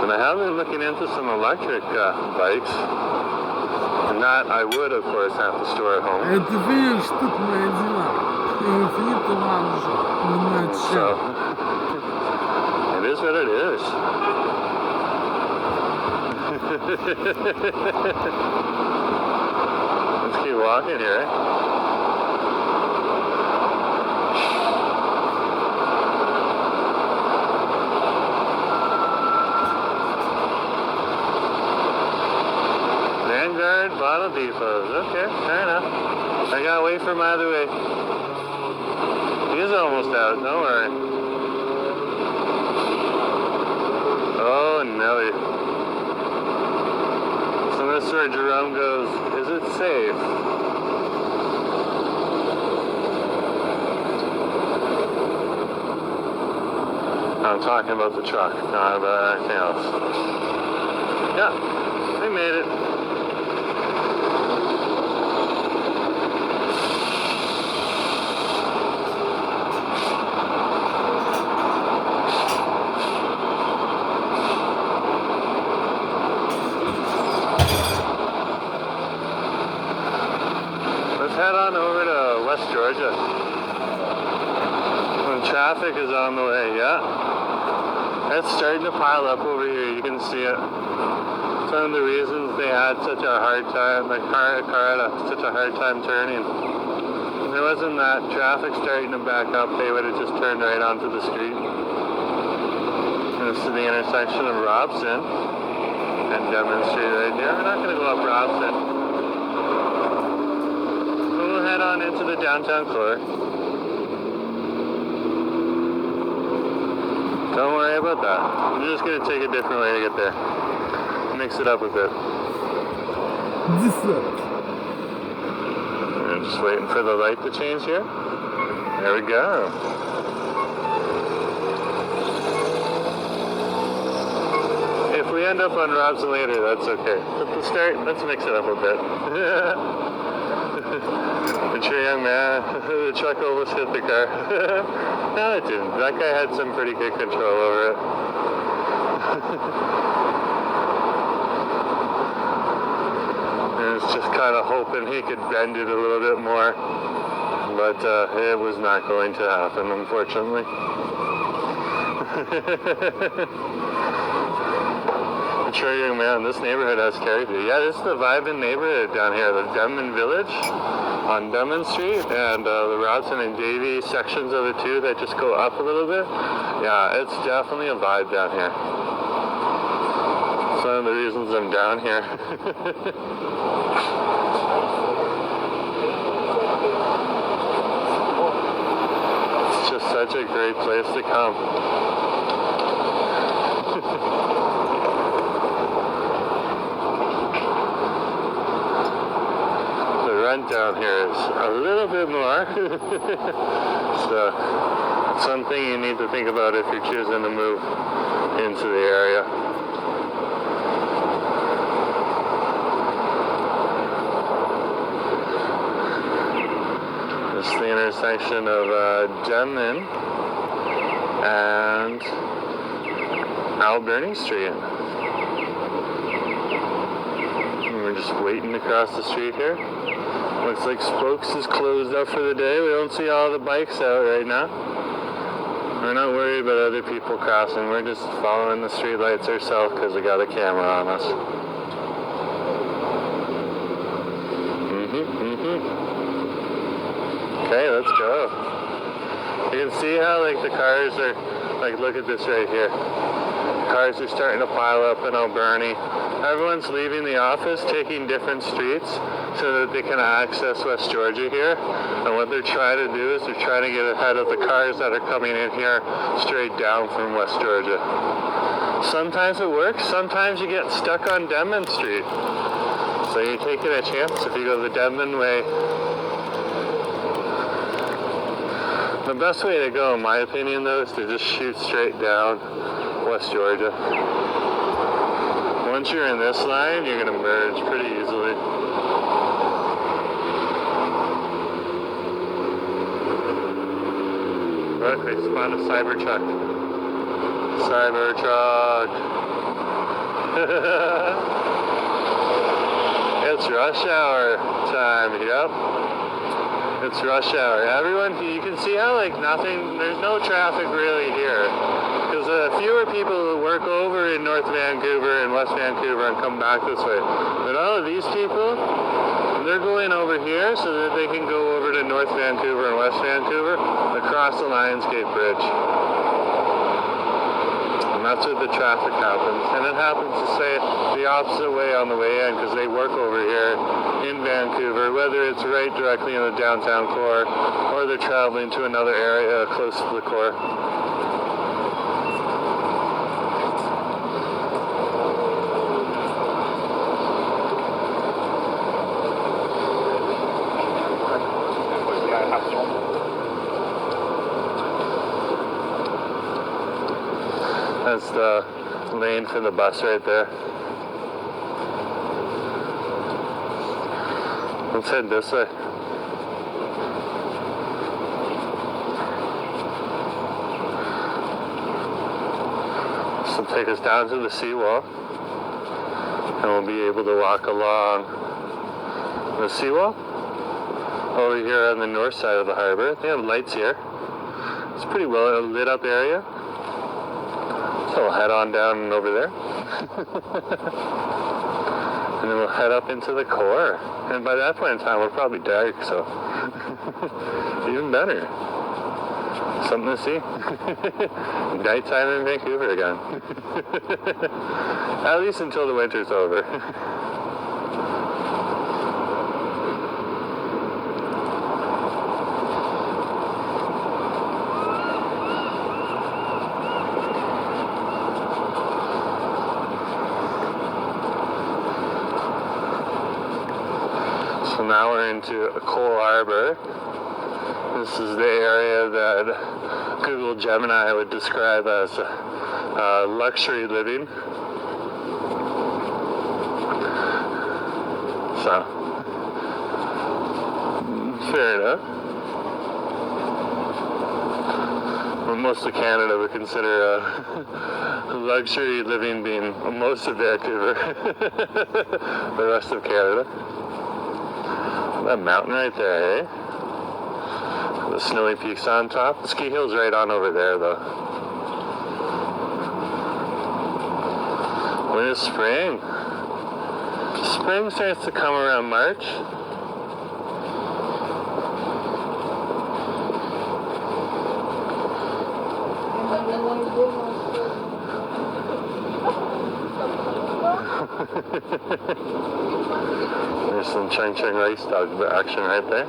B: And I have been looking into some electric bikes. And that I would, of course, have to store at home.
A: Это видишь, тут мои дела. Инфиниту вам же.
B: So, it is what it is. Let's keep walking here. Vanguard bottle depots. Okay, fair enough. I gotta wait for my other way. He's almost out, don't worry. Oh, Nelly. So this is where Jerome goes, is it safe? I'm talking about the truck, not about anything else. Yeah, we made it. Head on over to West Georgia. When traffic is on the way, yeah. It's starting to pile up over here, you can see it. It's one of the reasons they had such a hard time, the car had such a hard time turning. If there wasn't that traffic starting to back up, they would have just turned right onto the street. This is the intersection of Robson and Denman Street right there. We're not going to go up Robson. Head on into the downtown core. Don't worry about that. I'm just going to take a different way to get there. Mix it up a bit. I'm just waiting for the light to change here. There we go. If we end up on Robson later, that's okay. At the start, let's mix it up a bit. It's your young man. The truck almost hit the car. No, it didn't. That guy had some pretty good control over it. And it's just kind of hoping he could bend it a little bit more. But it was not going to happen, unfortunately. Mature young man, this neighborhood has character. Yeah, this is the vibrant neighborhood down here, the Denman Village on Denman Street, and the Rodson and Davy sections of it too that just go up a little bit. Yeah, it's definitely a vibe down here. It's one of the reasons I'm down here. It's just such a great place to come. The rent down here is a little bit more. So it's something you need to think about if you're choosing to move into the area. This is the intersection of Denman and Alberni Street. And we're just waiting to cross the street here. Looks like Spokes is closed up for the day. We don't see all the bikes out right now. We're not worried about other people crossing. We're just following the street lights ourselves because we got a camera on us. Okay, let's go. You can see how like the cars are, like look at this right here. Cars are starting to pile up in Alberni. Everyone's leaving the office, taking different streets so that they can access West Georgia here. And what they're trying to do is they're trying to get ahead of the cars that are coming in here straight down from West Georgia. Sometimes it works, sometimes you get stuck on Denman Street. So you're taking a chance if you go the Denman way. The best way to go, in my opinion, though, is to just shoot straight down West Georgia. Once you're in this line, you're going to merge pretty easily. But I spotted a Cybertruck. Cybertruck. It's rush hour time, yep. It's rush hour. Everyone, you can see how like nothing, there's no traffic really here. Because fewer people who work over in North Vancouver and West Vancouver and come back this way. But all of these people, they're going over here so that they can go over to North Vancouver and West Vancouver across the Lionsgate Bridge. And that's where the traffic happens. And it happens to say the opposite way on the way in because they work over here in Vancouver, whether it's right directly in the downtown core or they're traveling to another area close to the core. That's the lane for the bus right there. Let's head this way. This will take us down to the seawall. And we'll be able to walk along the seawall over here on the north side of the harbor. They have lights here. It's a pretty well lit up area. So we'll head on down over there. And then we'll head up into the core. And by that point in time, we're probably dark, so even better. Something to see. Nighttime in Vancouver again. At least until the winter's over. So now we're into Cole Harbor. This is the area that Google Gemini would describe as luxury living. So, fair enough. Well, most of Canada would consider luxury living being most of Vancouver. The rest of Canada. That mountain right there, eh? The snowy peaks on top. The ski hill's right on over there, though. When is spring? Spring starts to come around March. There's some Chung Chung Rice dog action right there.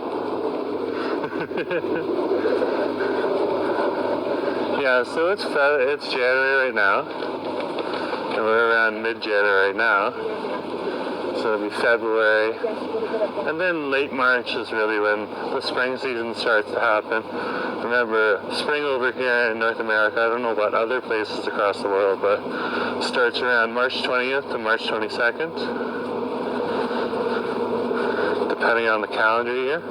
B: Yeah, so it's January right now, and we're around mid-January right now, so it'll be February, and then late March is really when the spring season starts to happen. Remember, spring over here in North America, I don't know about other places across the world, but starts around March 20th to March 22nd, depending on the calendar year.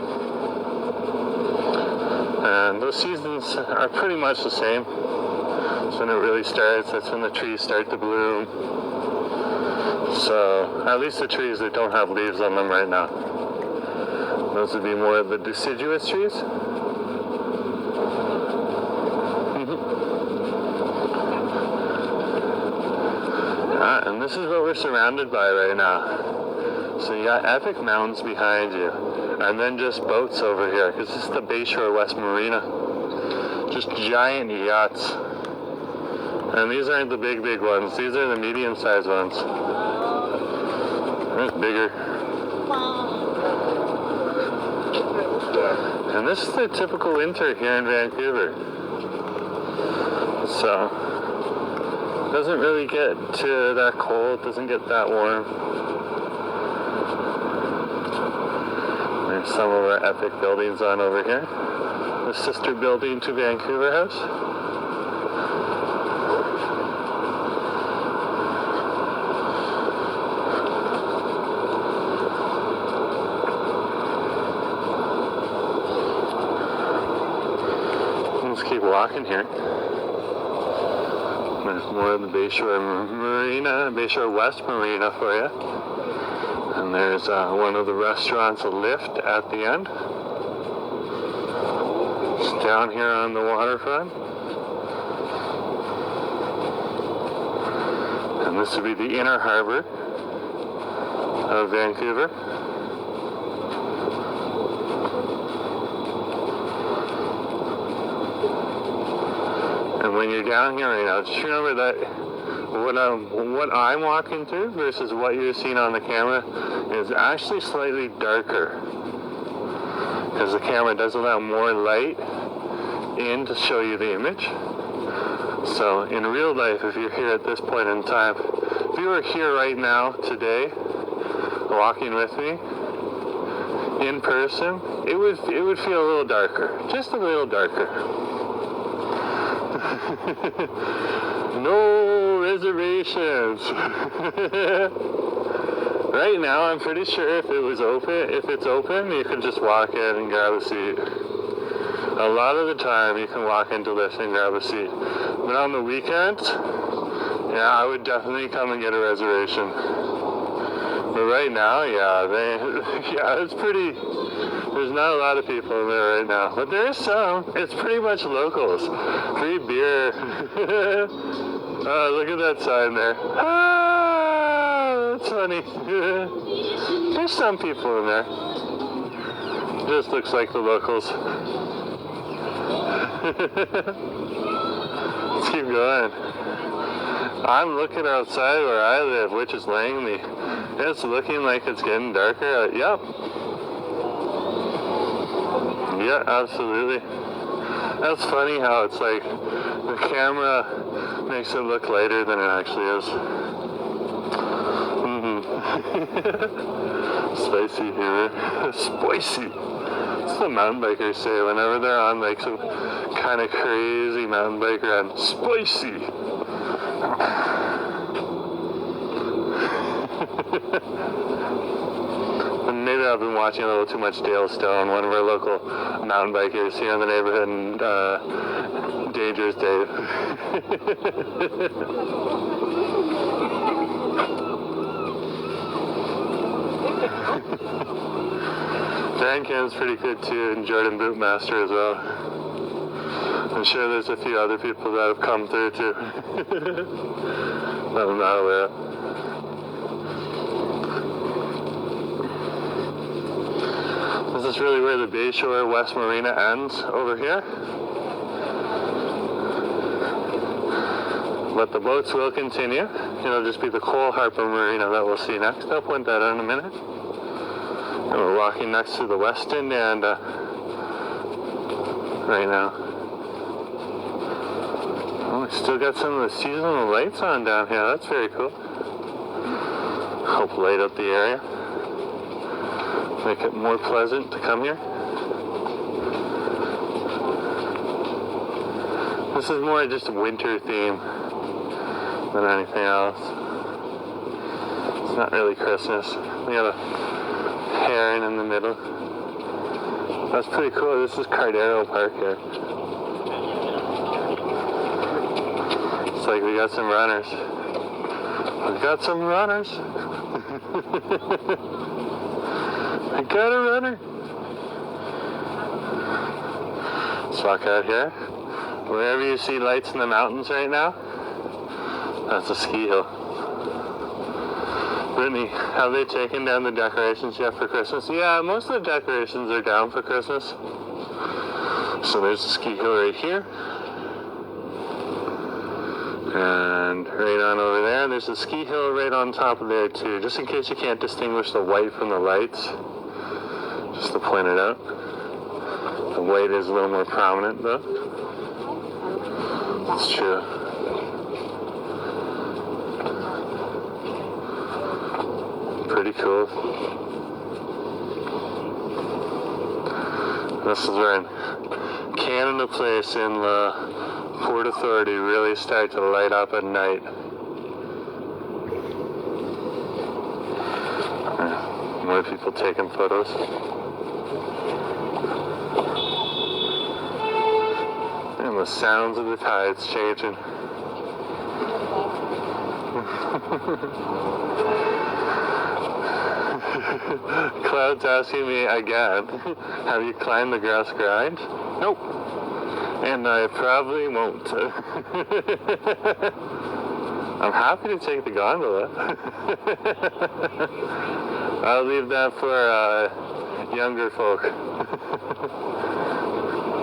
B: And those seasons are pretty much the same. That's when it really starts. That's when the trees start to bloom. So, at least the trees that don't have leaves on them right now. Those would be more of the deciduous trees. And this is what we're surrounded by right now. So you got epic mountains behind you. And then just boats over here, because this is the Bayshore West Marina. Just giant yachts. And these aren't the big ones. These are the medium-sized ones. There's bigger. And this is the typical winter here in Vancouver. So, it doesn't really get to that cold, doesn't get that warm. There's some of our epic buildings on over here. The sister building to Vancouver House. Let's keep walking here. There's more of the Bayshore Marina, Bayshore West Marina for you. And there's one of the restaurants, a lift at the end. It's down here on the waterfront. And this would be the inner harbor of Vancouver. And when you're down here right now, just remember that what I'm walking through versus what you're seeing on the camera is actually slightly darker, because the camera does allow more light in to show you the image. So in real life, if you're here at this point in time, if you were here right now today walking with me in person, it would feel a little darker, just a little darker. No reservations. Right now, I'm pretty sure if it's open, you can just walk in and grab a seat. A lot of the time, you can walk into this and grab a seat. But on the weekends, yeah, I would definitely come and get a reservation. But right now, it's pretty. There's not a lot of people in there right now, but there is some. It's pretty much locals. Free beer. Look at that sign there. Ah, that's funny. There's some people in there. Just looks like the locals. Let's keep going. I'm looking outside where I live, which is Langley. It's looking like it's getting darker. Yep. Yeah, absolutely. That's funny how it's like the camera makes it look lighter than it actually is. Spicy humor. Spicy. That's what mountain bikers say whenever they're on like some kind of crazy mountain bike ride. Spicy. Maybe I've been watching a little too much Dale Stone, one of our local mountain bikers here in the neighborhood, and Dangerous Dave. Dan Cam's pretty good too, and Jordan Bootmaster as well. I'm sure there's a few other people that have come through too. that I'm not aware of. This is really where the Bayshore West Marina ends over here. But the boats will continue. It'll just be the Cole Harbour Marina that we'll see next. I'll point that out in a minute. And we're walking next to the West End and right now. Oh, we still got some of the seasonal lights on down here. That's very cool. Help light up the area. Make it more pleasant to come here. This is more just a winter theme than anything else. It's not really Christmas. We have a heron in the middle. That's pretty cool. This is Cardero Park here. It's like we got some runners. We've got some runners. I got a runner. Let's walk out here. Wherever you see lights in the mountains right now, that's a ski hill. Brittany, have they taken down the decorations yet for Christmas? Yeah, most of the decorations are down for Christmas. So there's a ski hill right here. And right on over there, there's a ski hill right on top of there too, just in case you can't distinguish the white from the lights. Just to point it out. The white is a little more prominent though. It's true. Pretty cool. This is where Canada Place in the Port Authority really start to light up at night. More people taking photos. And the sounds of the tides changing. Cloud's asking me again, have you climbed the grass grind? Nope. And I probably won't. I'm happy to take the gondola. I'll leave that for younger folk.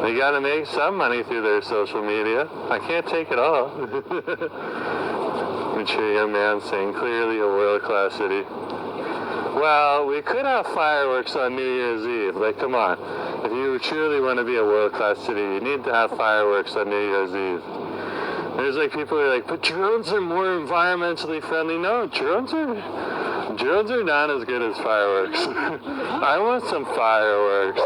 B: They gotta make some money through their social media. I can't take it all. Mature young man saying, clearly a world-class city. Well, we could have fireworks on New Year's Eve. Like, come on. If you truly want to be a world-class city, you need to have fireworks on New Year's Eve. There's like people who are like, but drones are more environmentally friendly. No, drones are not as good as fireworks. I want some fireworks.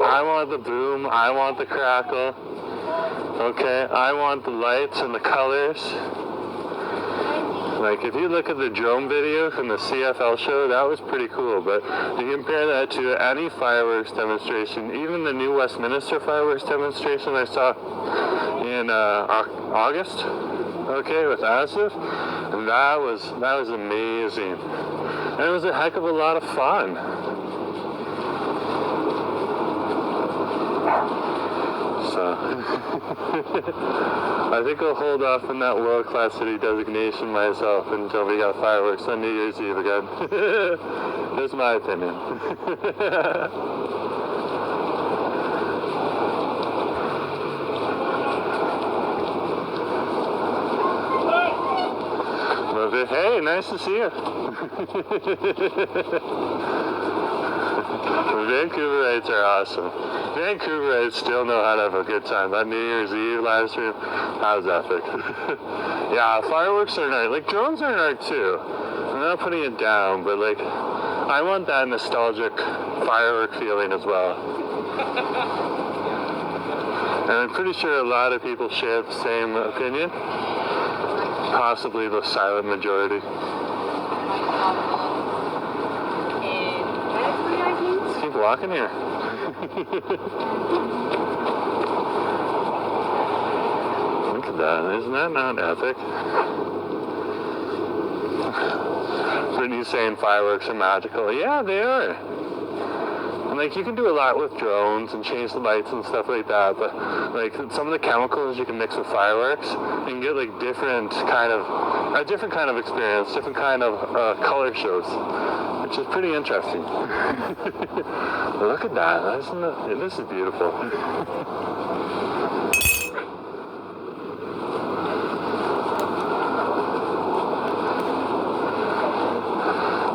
B: I want the boom. I want the crackle. Okay, I want the lights and the colors. Like, if you look at the drone video from the CFL show, that was pretty cool, but you compare that to any fireworks demonstration, even the new Westminster fireworks demonstration I saw in August, okay, with Asif, and that was amazing. And it was a heck of a lot of fun. So, I think I'll hold off on that world-class city designation myself until we got fireworks on New Year's Eve again. That's my opinion. Hey, nice to see you. Vancouverites are awesome. Vancouverites still know how to have a good time. That New Year's Eve live stream, that was epic. Yeah, fireworks are an art. Like, drones are an art too. I'm not putting it down, but like, I want that nostalgic firework feeling as well. And I'm pretty sure a lot of people share the same opinion. Possibly the silent majority. Let's keep walking here. Look at that. Isn't that not epic? Brittany's saying fireworks are magical. Yeah, they are. And like you can do a lot with drones and change the lights and stuff like that, but like some of the chemicals you can mix with fireworks and get like a different kind of experience, different kind of color shows, which is pretty interesting. Look at that, isn't it? This is beautiful.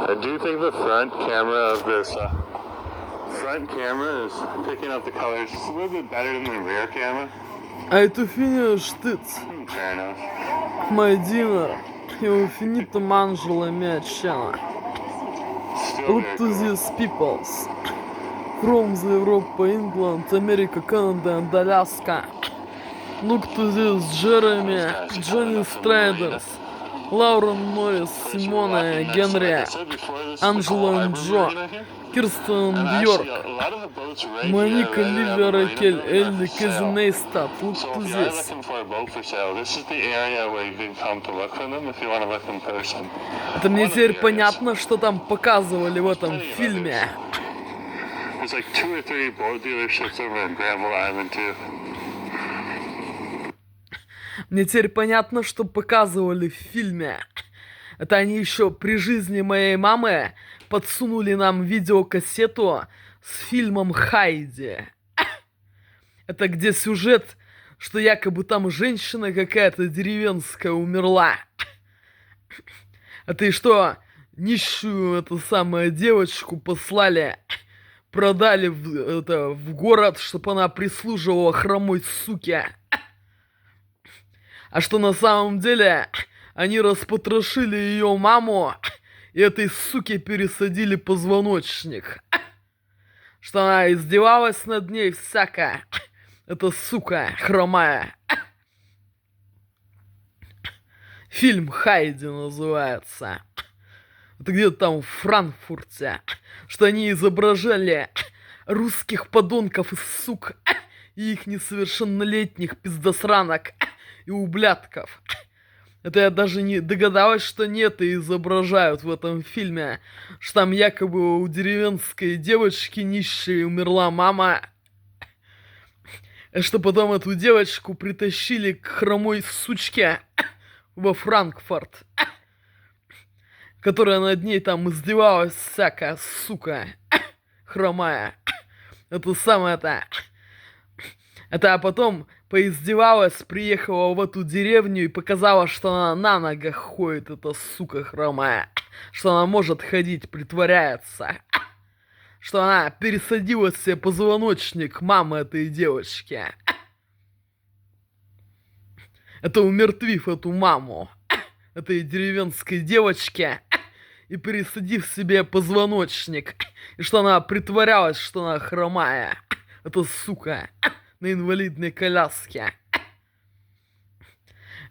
B: I do think the front camera of this front camera is picking up the colors just a little bit better than the rear camera.
A: А эту фигню штыц.
B: Fair enough.
A: Мой динер. Его финито манжела мячена.
B: Still
A: Look
B: very
A: to
B: cool.
A: these peoples. From the Europe, England, America, Canada and Alaska. Look to this Jeremy, Johnny Straders, Lauren Norris, Simone, Генри, Анджело и Джо, Кирстен Бьорк, Моника, Ливия, Ракель, Элли, Кэзи Нейстат. Look to this.
B: This is the area where you can come to look for them if you want to look in person.
A: Это мне теперь понятно, что там показывали в этом фильме.
B: There's like 2 or 3 boat dealerships over in Granville Island too.
A: Мне теперь понятно, что показывали в фильме. Это они еще при жизни моей мамы подсунули нам видеокассету с фильмом «Хайди». Это где сюжет, что якобы там женщина какая-то деревенская умерла. Это и что, нищую эту самую девочку послали, продали в город, чтобы она прислуживала хромой суке. А что на самом деле они распотрошили ее маму и этой суке пересадили позвоночник. Что она издевалась над ней всякая. Эта сука хромая. Фильм «Хайди» называется. Это где-то там в Франкфурте. Что они изображали русских подонков и сук и их несовершеннолетних пиздосранок и ублядков. Это я даже не догадалась, что не это изображают в этом фильме. Что там якобы у деревенской девочки нищей умерла мама. Что потом эту девочку притащили к хромой сучке во Франкфурт. Которая над ней там издевалась всякая сука хромая. Это самое-то. Это а потом поиздевалась, приехала в эту деревню и показала, что она на ногах ходит, эта сука хромая. Что она может ходить, притворяется. Что она пересадила себе позвоночник мамы этой девочки. Это умертвив эту маму этой деревенской девочки и пересадив себе позвоночник. И что она притворялась, что она хромая. Это сука на инвалидной коляске.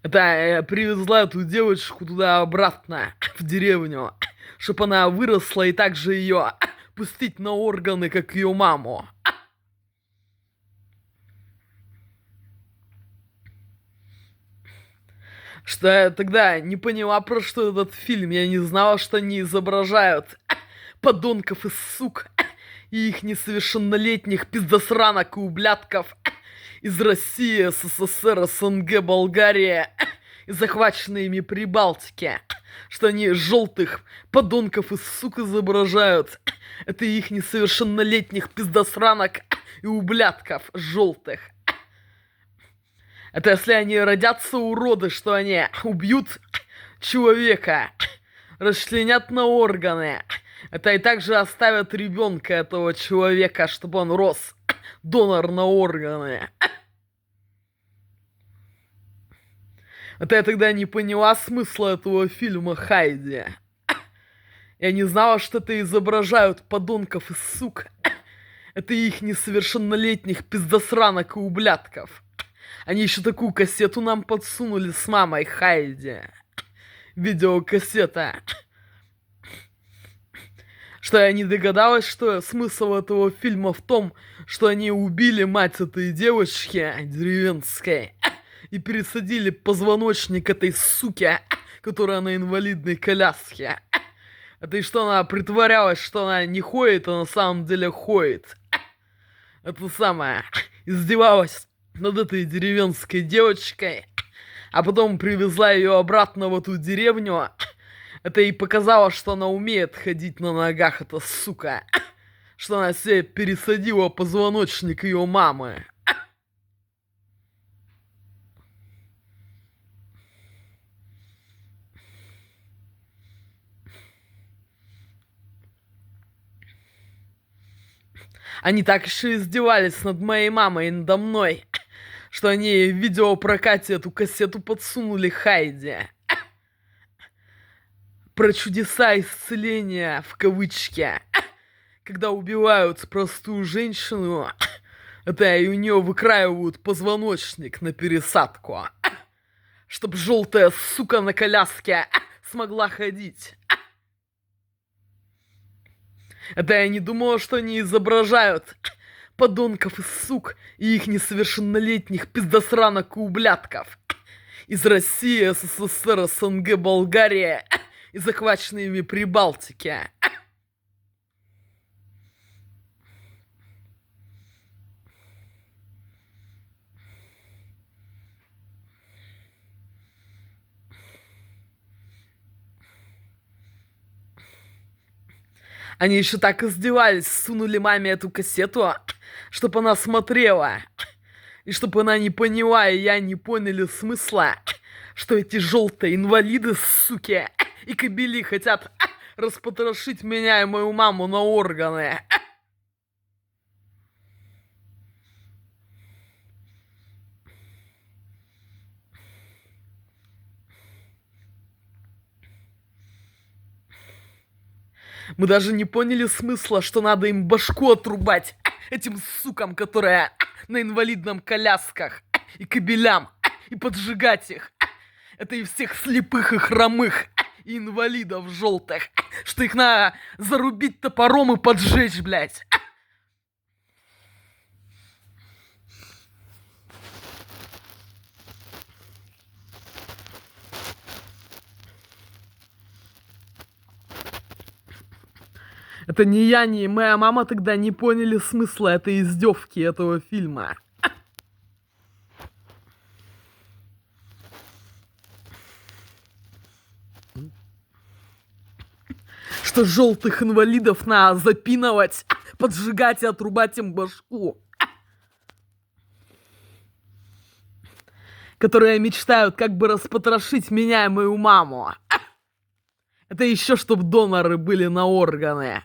A: Это привезла эту девочку туда-обратно, в деревню, чтобы она выросла и также ее пустить на органы, как ее маму. Что я тогда не поняла, про что этот фильм. Я не знала, что они изображают подонков и сук и их несовершеннолетних пиздосранок и ублядков из России, СССР, СНГ, Болгарии и захваченной ими Прибалтики. Что они желтых подонков и сук изображают. Это их несовершеннолетних пиздосранок и ублядков желтых. Это если они родятся уроды, что они убьют человека, расчленят на органы. Это и также оставят ребенка этого человека, чтобы он рос. Донор на органы. Это я тогда не поняла смысла этого фильма «Хайди». Я не знала, что это изображают подонков и сук. Это их несовершеннолетних пиздосранок и ублядков. Они еще такую кассету нам подсунули с мамой «Хайди». Видеокассета. Что я не догадалась, что смысл этого фильма в том, что они убили мать этой девочки деревенской и пересадили позвоночник этой суки, которая на инвалидной коляске. Это и что она притворялась, что она не ходит, а на самом деле ходит. Это самое. Издевалась над этой деревенской девочкой, а потом привезла ее обратно в эту деревню. Это и показало, что она умеет ходить на ногах, эта сука. Что она себе пересадила позвоночник ее мамы. Они так еще издевались над моей мамой и надо мной, что они в видеопрокате эту кассету подсунули Хайди. Про чудеса исцеления, в кавычки. Когда убивают простую женщину, это и у нее выкраивают позвоночник на пересадку. Чтоб желтая сука на коляске смогла ходить. Это я не думала, что они изображают подонков и сук и их несовершеннолетних пиздосранок и ублядков из России, СССР, СНГ, Болгария и захваченной ими Прибалтики. Они еще так издевались, сунули маме эту кассету, чтобы она смотрела. И чтобы она не поняла, и я не поняли смысла, что эти желтые инвалиды, суки, и кобели хотят распотрошить меня и мою маму на органы. Мы даже не поняли смысла, что надо им башку отрубать, этим сукам, которые на инвалидном колясках, и кобелям, и поджигать их. Это и всех слепых и хромых, и инвалидов желтых, что их надо зарубить топором и поджечь, блядь. Это ни я, ни моя мама тогда не поняли смысла этой издевки, этого фильма. Что желтых инвалидов надо запинывать, поджигать и отрубать им башку. Которые мечтают как бы распотрошить меня и мою маму. Это еще чтоб доноры были на органы.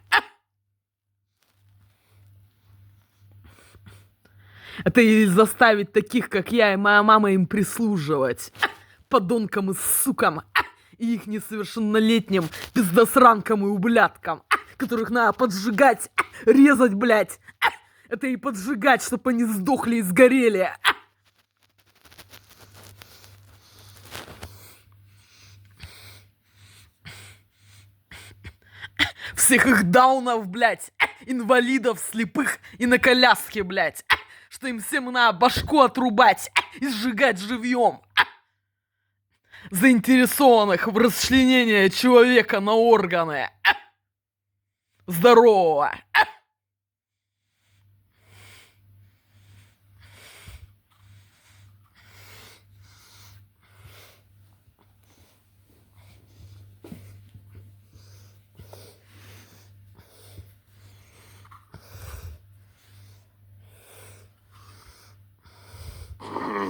A: Это и заставить таких, как я и моя мама, им прислуживать. Подонкам и сукам. И их несовершеннолетним пиздосранкам и ублядкам. Которых надо поджигать, резать, блядь. Это и поджигать, чтоб они сдохли и сгорели. Всех их даунов, блядь, инвалидов, слепых и на коляске, блядь. Что им всем надо башку отрубать и сжигать живьем. Заинтересованных в расчленении человека на органы. Здорового.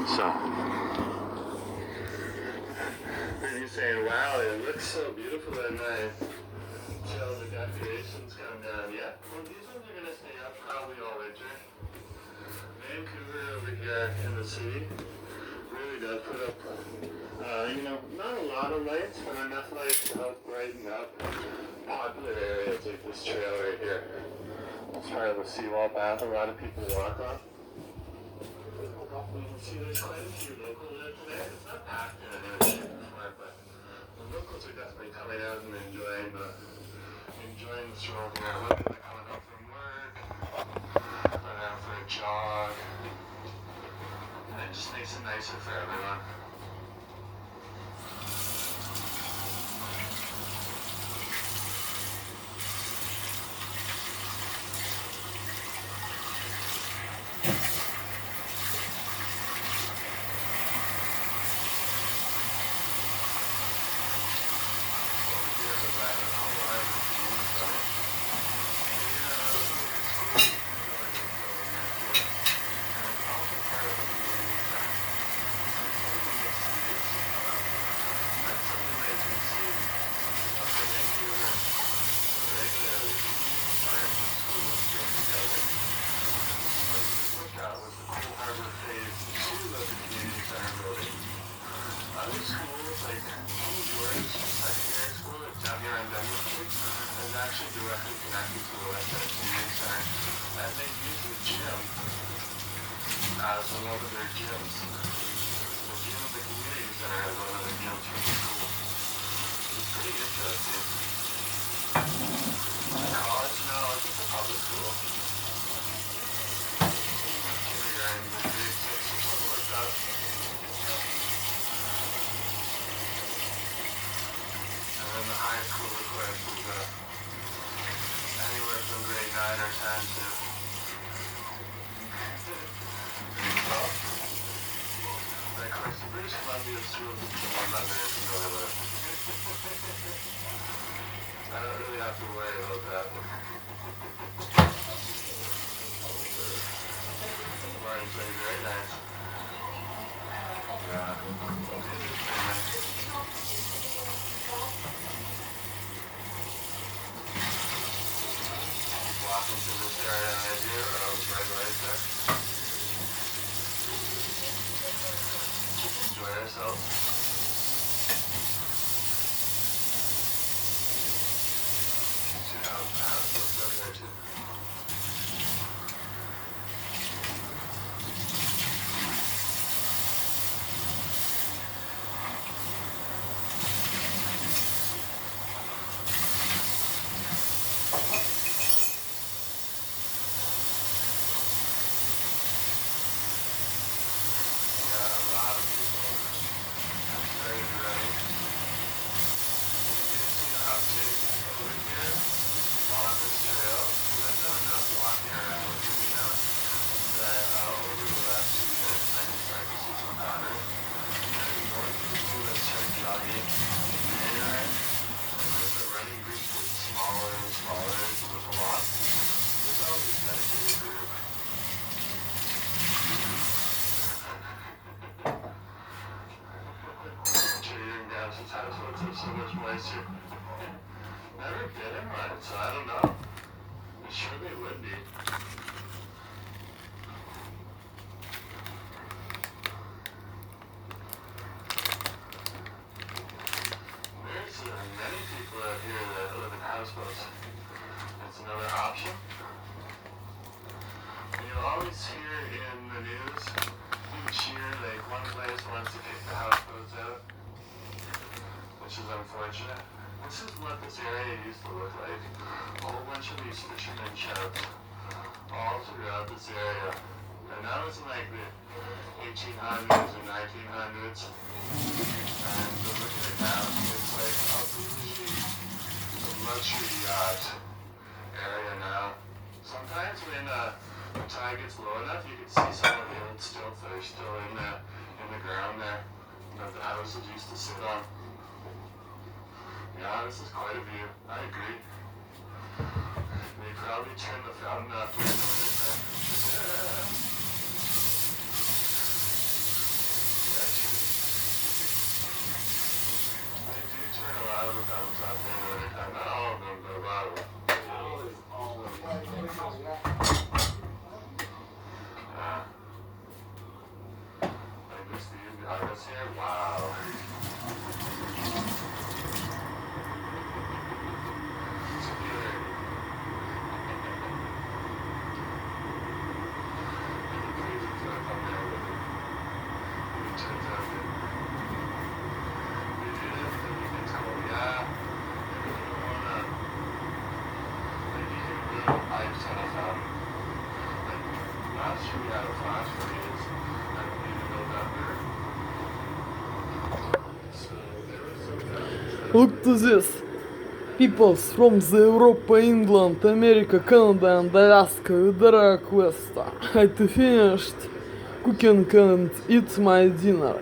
B: So, and you're saying, wow, it looks so beautiful at night until the decorations come down. Yeah, well, these ones are going to stay up probably all winter. Vancouver over here in the city really does put up, not a lot of lights, but enough lights to help brighten up popular areas like this trail right here. It's part of the seawall path a lot of people walk on. You can see there's quite a few locals out today. It's not packed in any way, shape, or form, but the locals are definitely coming out and enjoying the stroll here. Whether they're coming home from work, or out for a jog, and it just makes it nicer for everyone. actually directly connected to the Western Community Center, and they use the gym as one of their gyms. The gym of the community center is one of their gyms for the school. It's pretty interesting. College? No, I think it's a public school. Kindergarten, grade 6 or something like that. And then the high school, of course, is anywhere from grade 9 or 10 to and of course, the British Columbia school system I'm not very familiar with. I don't really have to worry about that. Mine's very nice. Yeah. Walking through this area right here, right there. Enjoy ourselves. See how it's looked out there too. So much moisture. Never been in one, so I don't know. I'm sure they would be. There's many people out here that live in houseboats. It's another option. You always hear in the news, each year, like one place wants to kick the houseboats out. Which is unfortunate. This is what this area used to look like. A whole bunch of these fishermen sheds all throughout this area. And that was in like the 1800s and 1900s. And look at it now. It's like a bougie, luxury yacht area now. Sometimes when the tide gets low enough, you can see some of the old stilts that are still in the ground there that the houses used to sit on. Yeah, this is quite a view. I agree. They probably turn the fountain off during the winter time. Yeah, true. They do turn a lot of the fountains off during the winter time. Not all of them, but a lot of them. Like this view behind us here. Wow.
A: Look to this. Peoples from the Europe, England, America, Canada and Alaska with a request. I finished cooking and eat my dinner.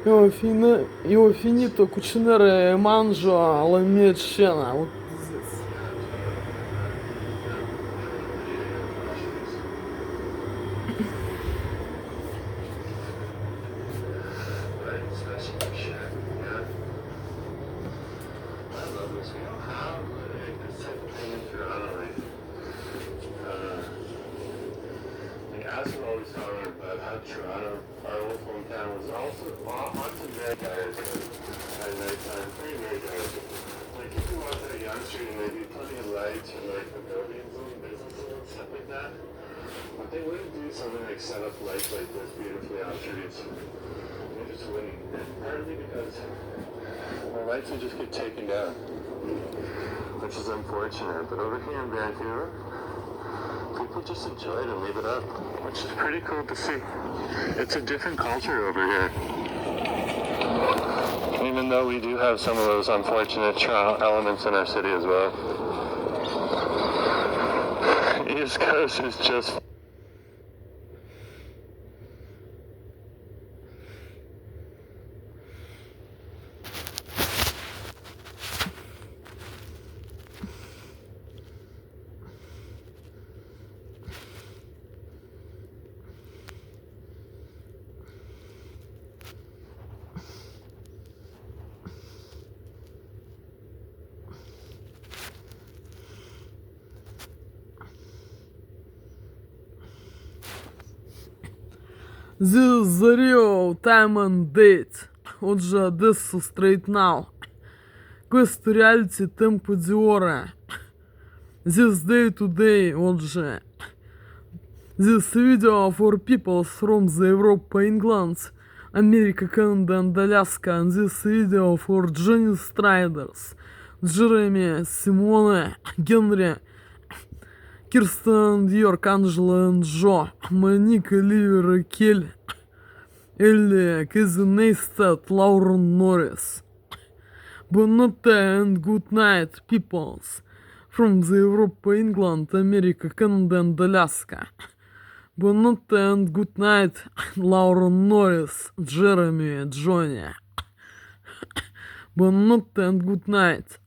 A: Io ho finito cucinare e mangio la mia cena. Look to this.
B: Toronto, our old hometown, was also often very tired at nighttime, very tired. Like you can watch at Young Street and maybe plenty of lights and like the buildings and businesses and stuff like that. But they wouldn't do something like set up lights like this beautifully on trees. They just wouldn't. And partly because our lights would just get taken down, which is unfortunate. But over here in Vancouver, people just enjoy it and leave it up, which is pretty cool to see. It's a different culture over here. Even though we do have some of those unfortunate elements in our city as well. East Coast is just...
A: This is the real time and date. Отже, this is straight now. Questo reality tempo di ora. This day to day, отже. This video for people from the Europe, England, America, Canada and Alaska. And this video for Jenny Striders, Jeremy, Simone, Henry, Kirsten, Йорк, Анжела и Джо, Моника, Ливер, Кель, Элли, Кэзи Нейстат, Лаурен Норрис. Bonnotte and good night, peoples from the Europe, England, America, Canada and Alaska. Bonnotte and good night, Lauren Norris, Jeremy, Johnny. Bonnotte and good night.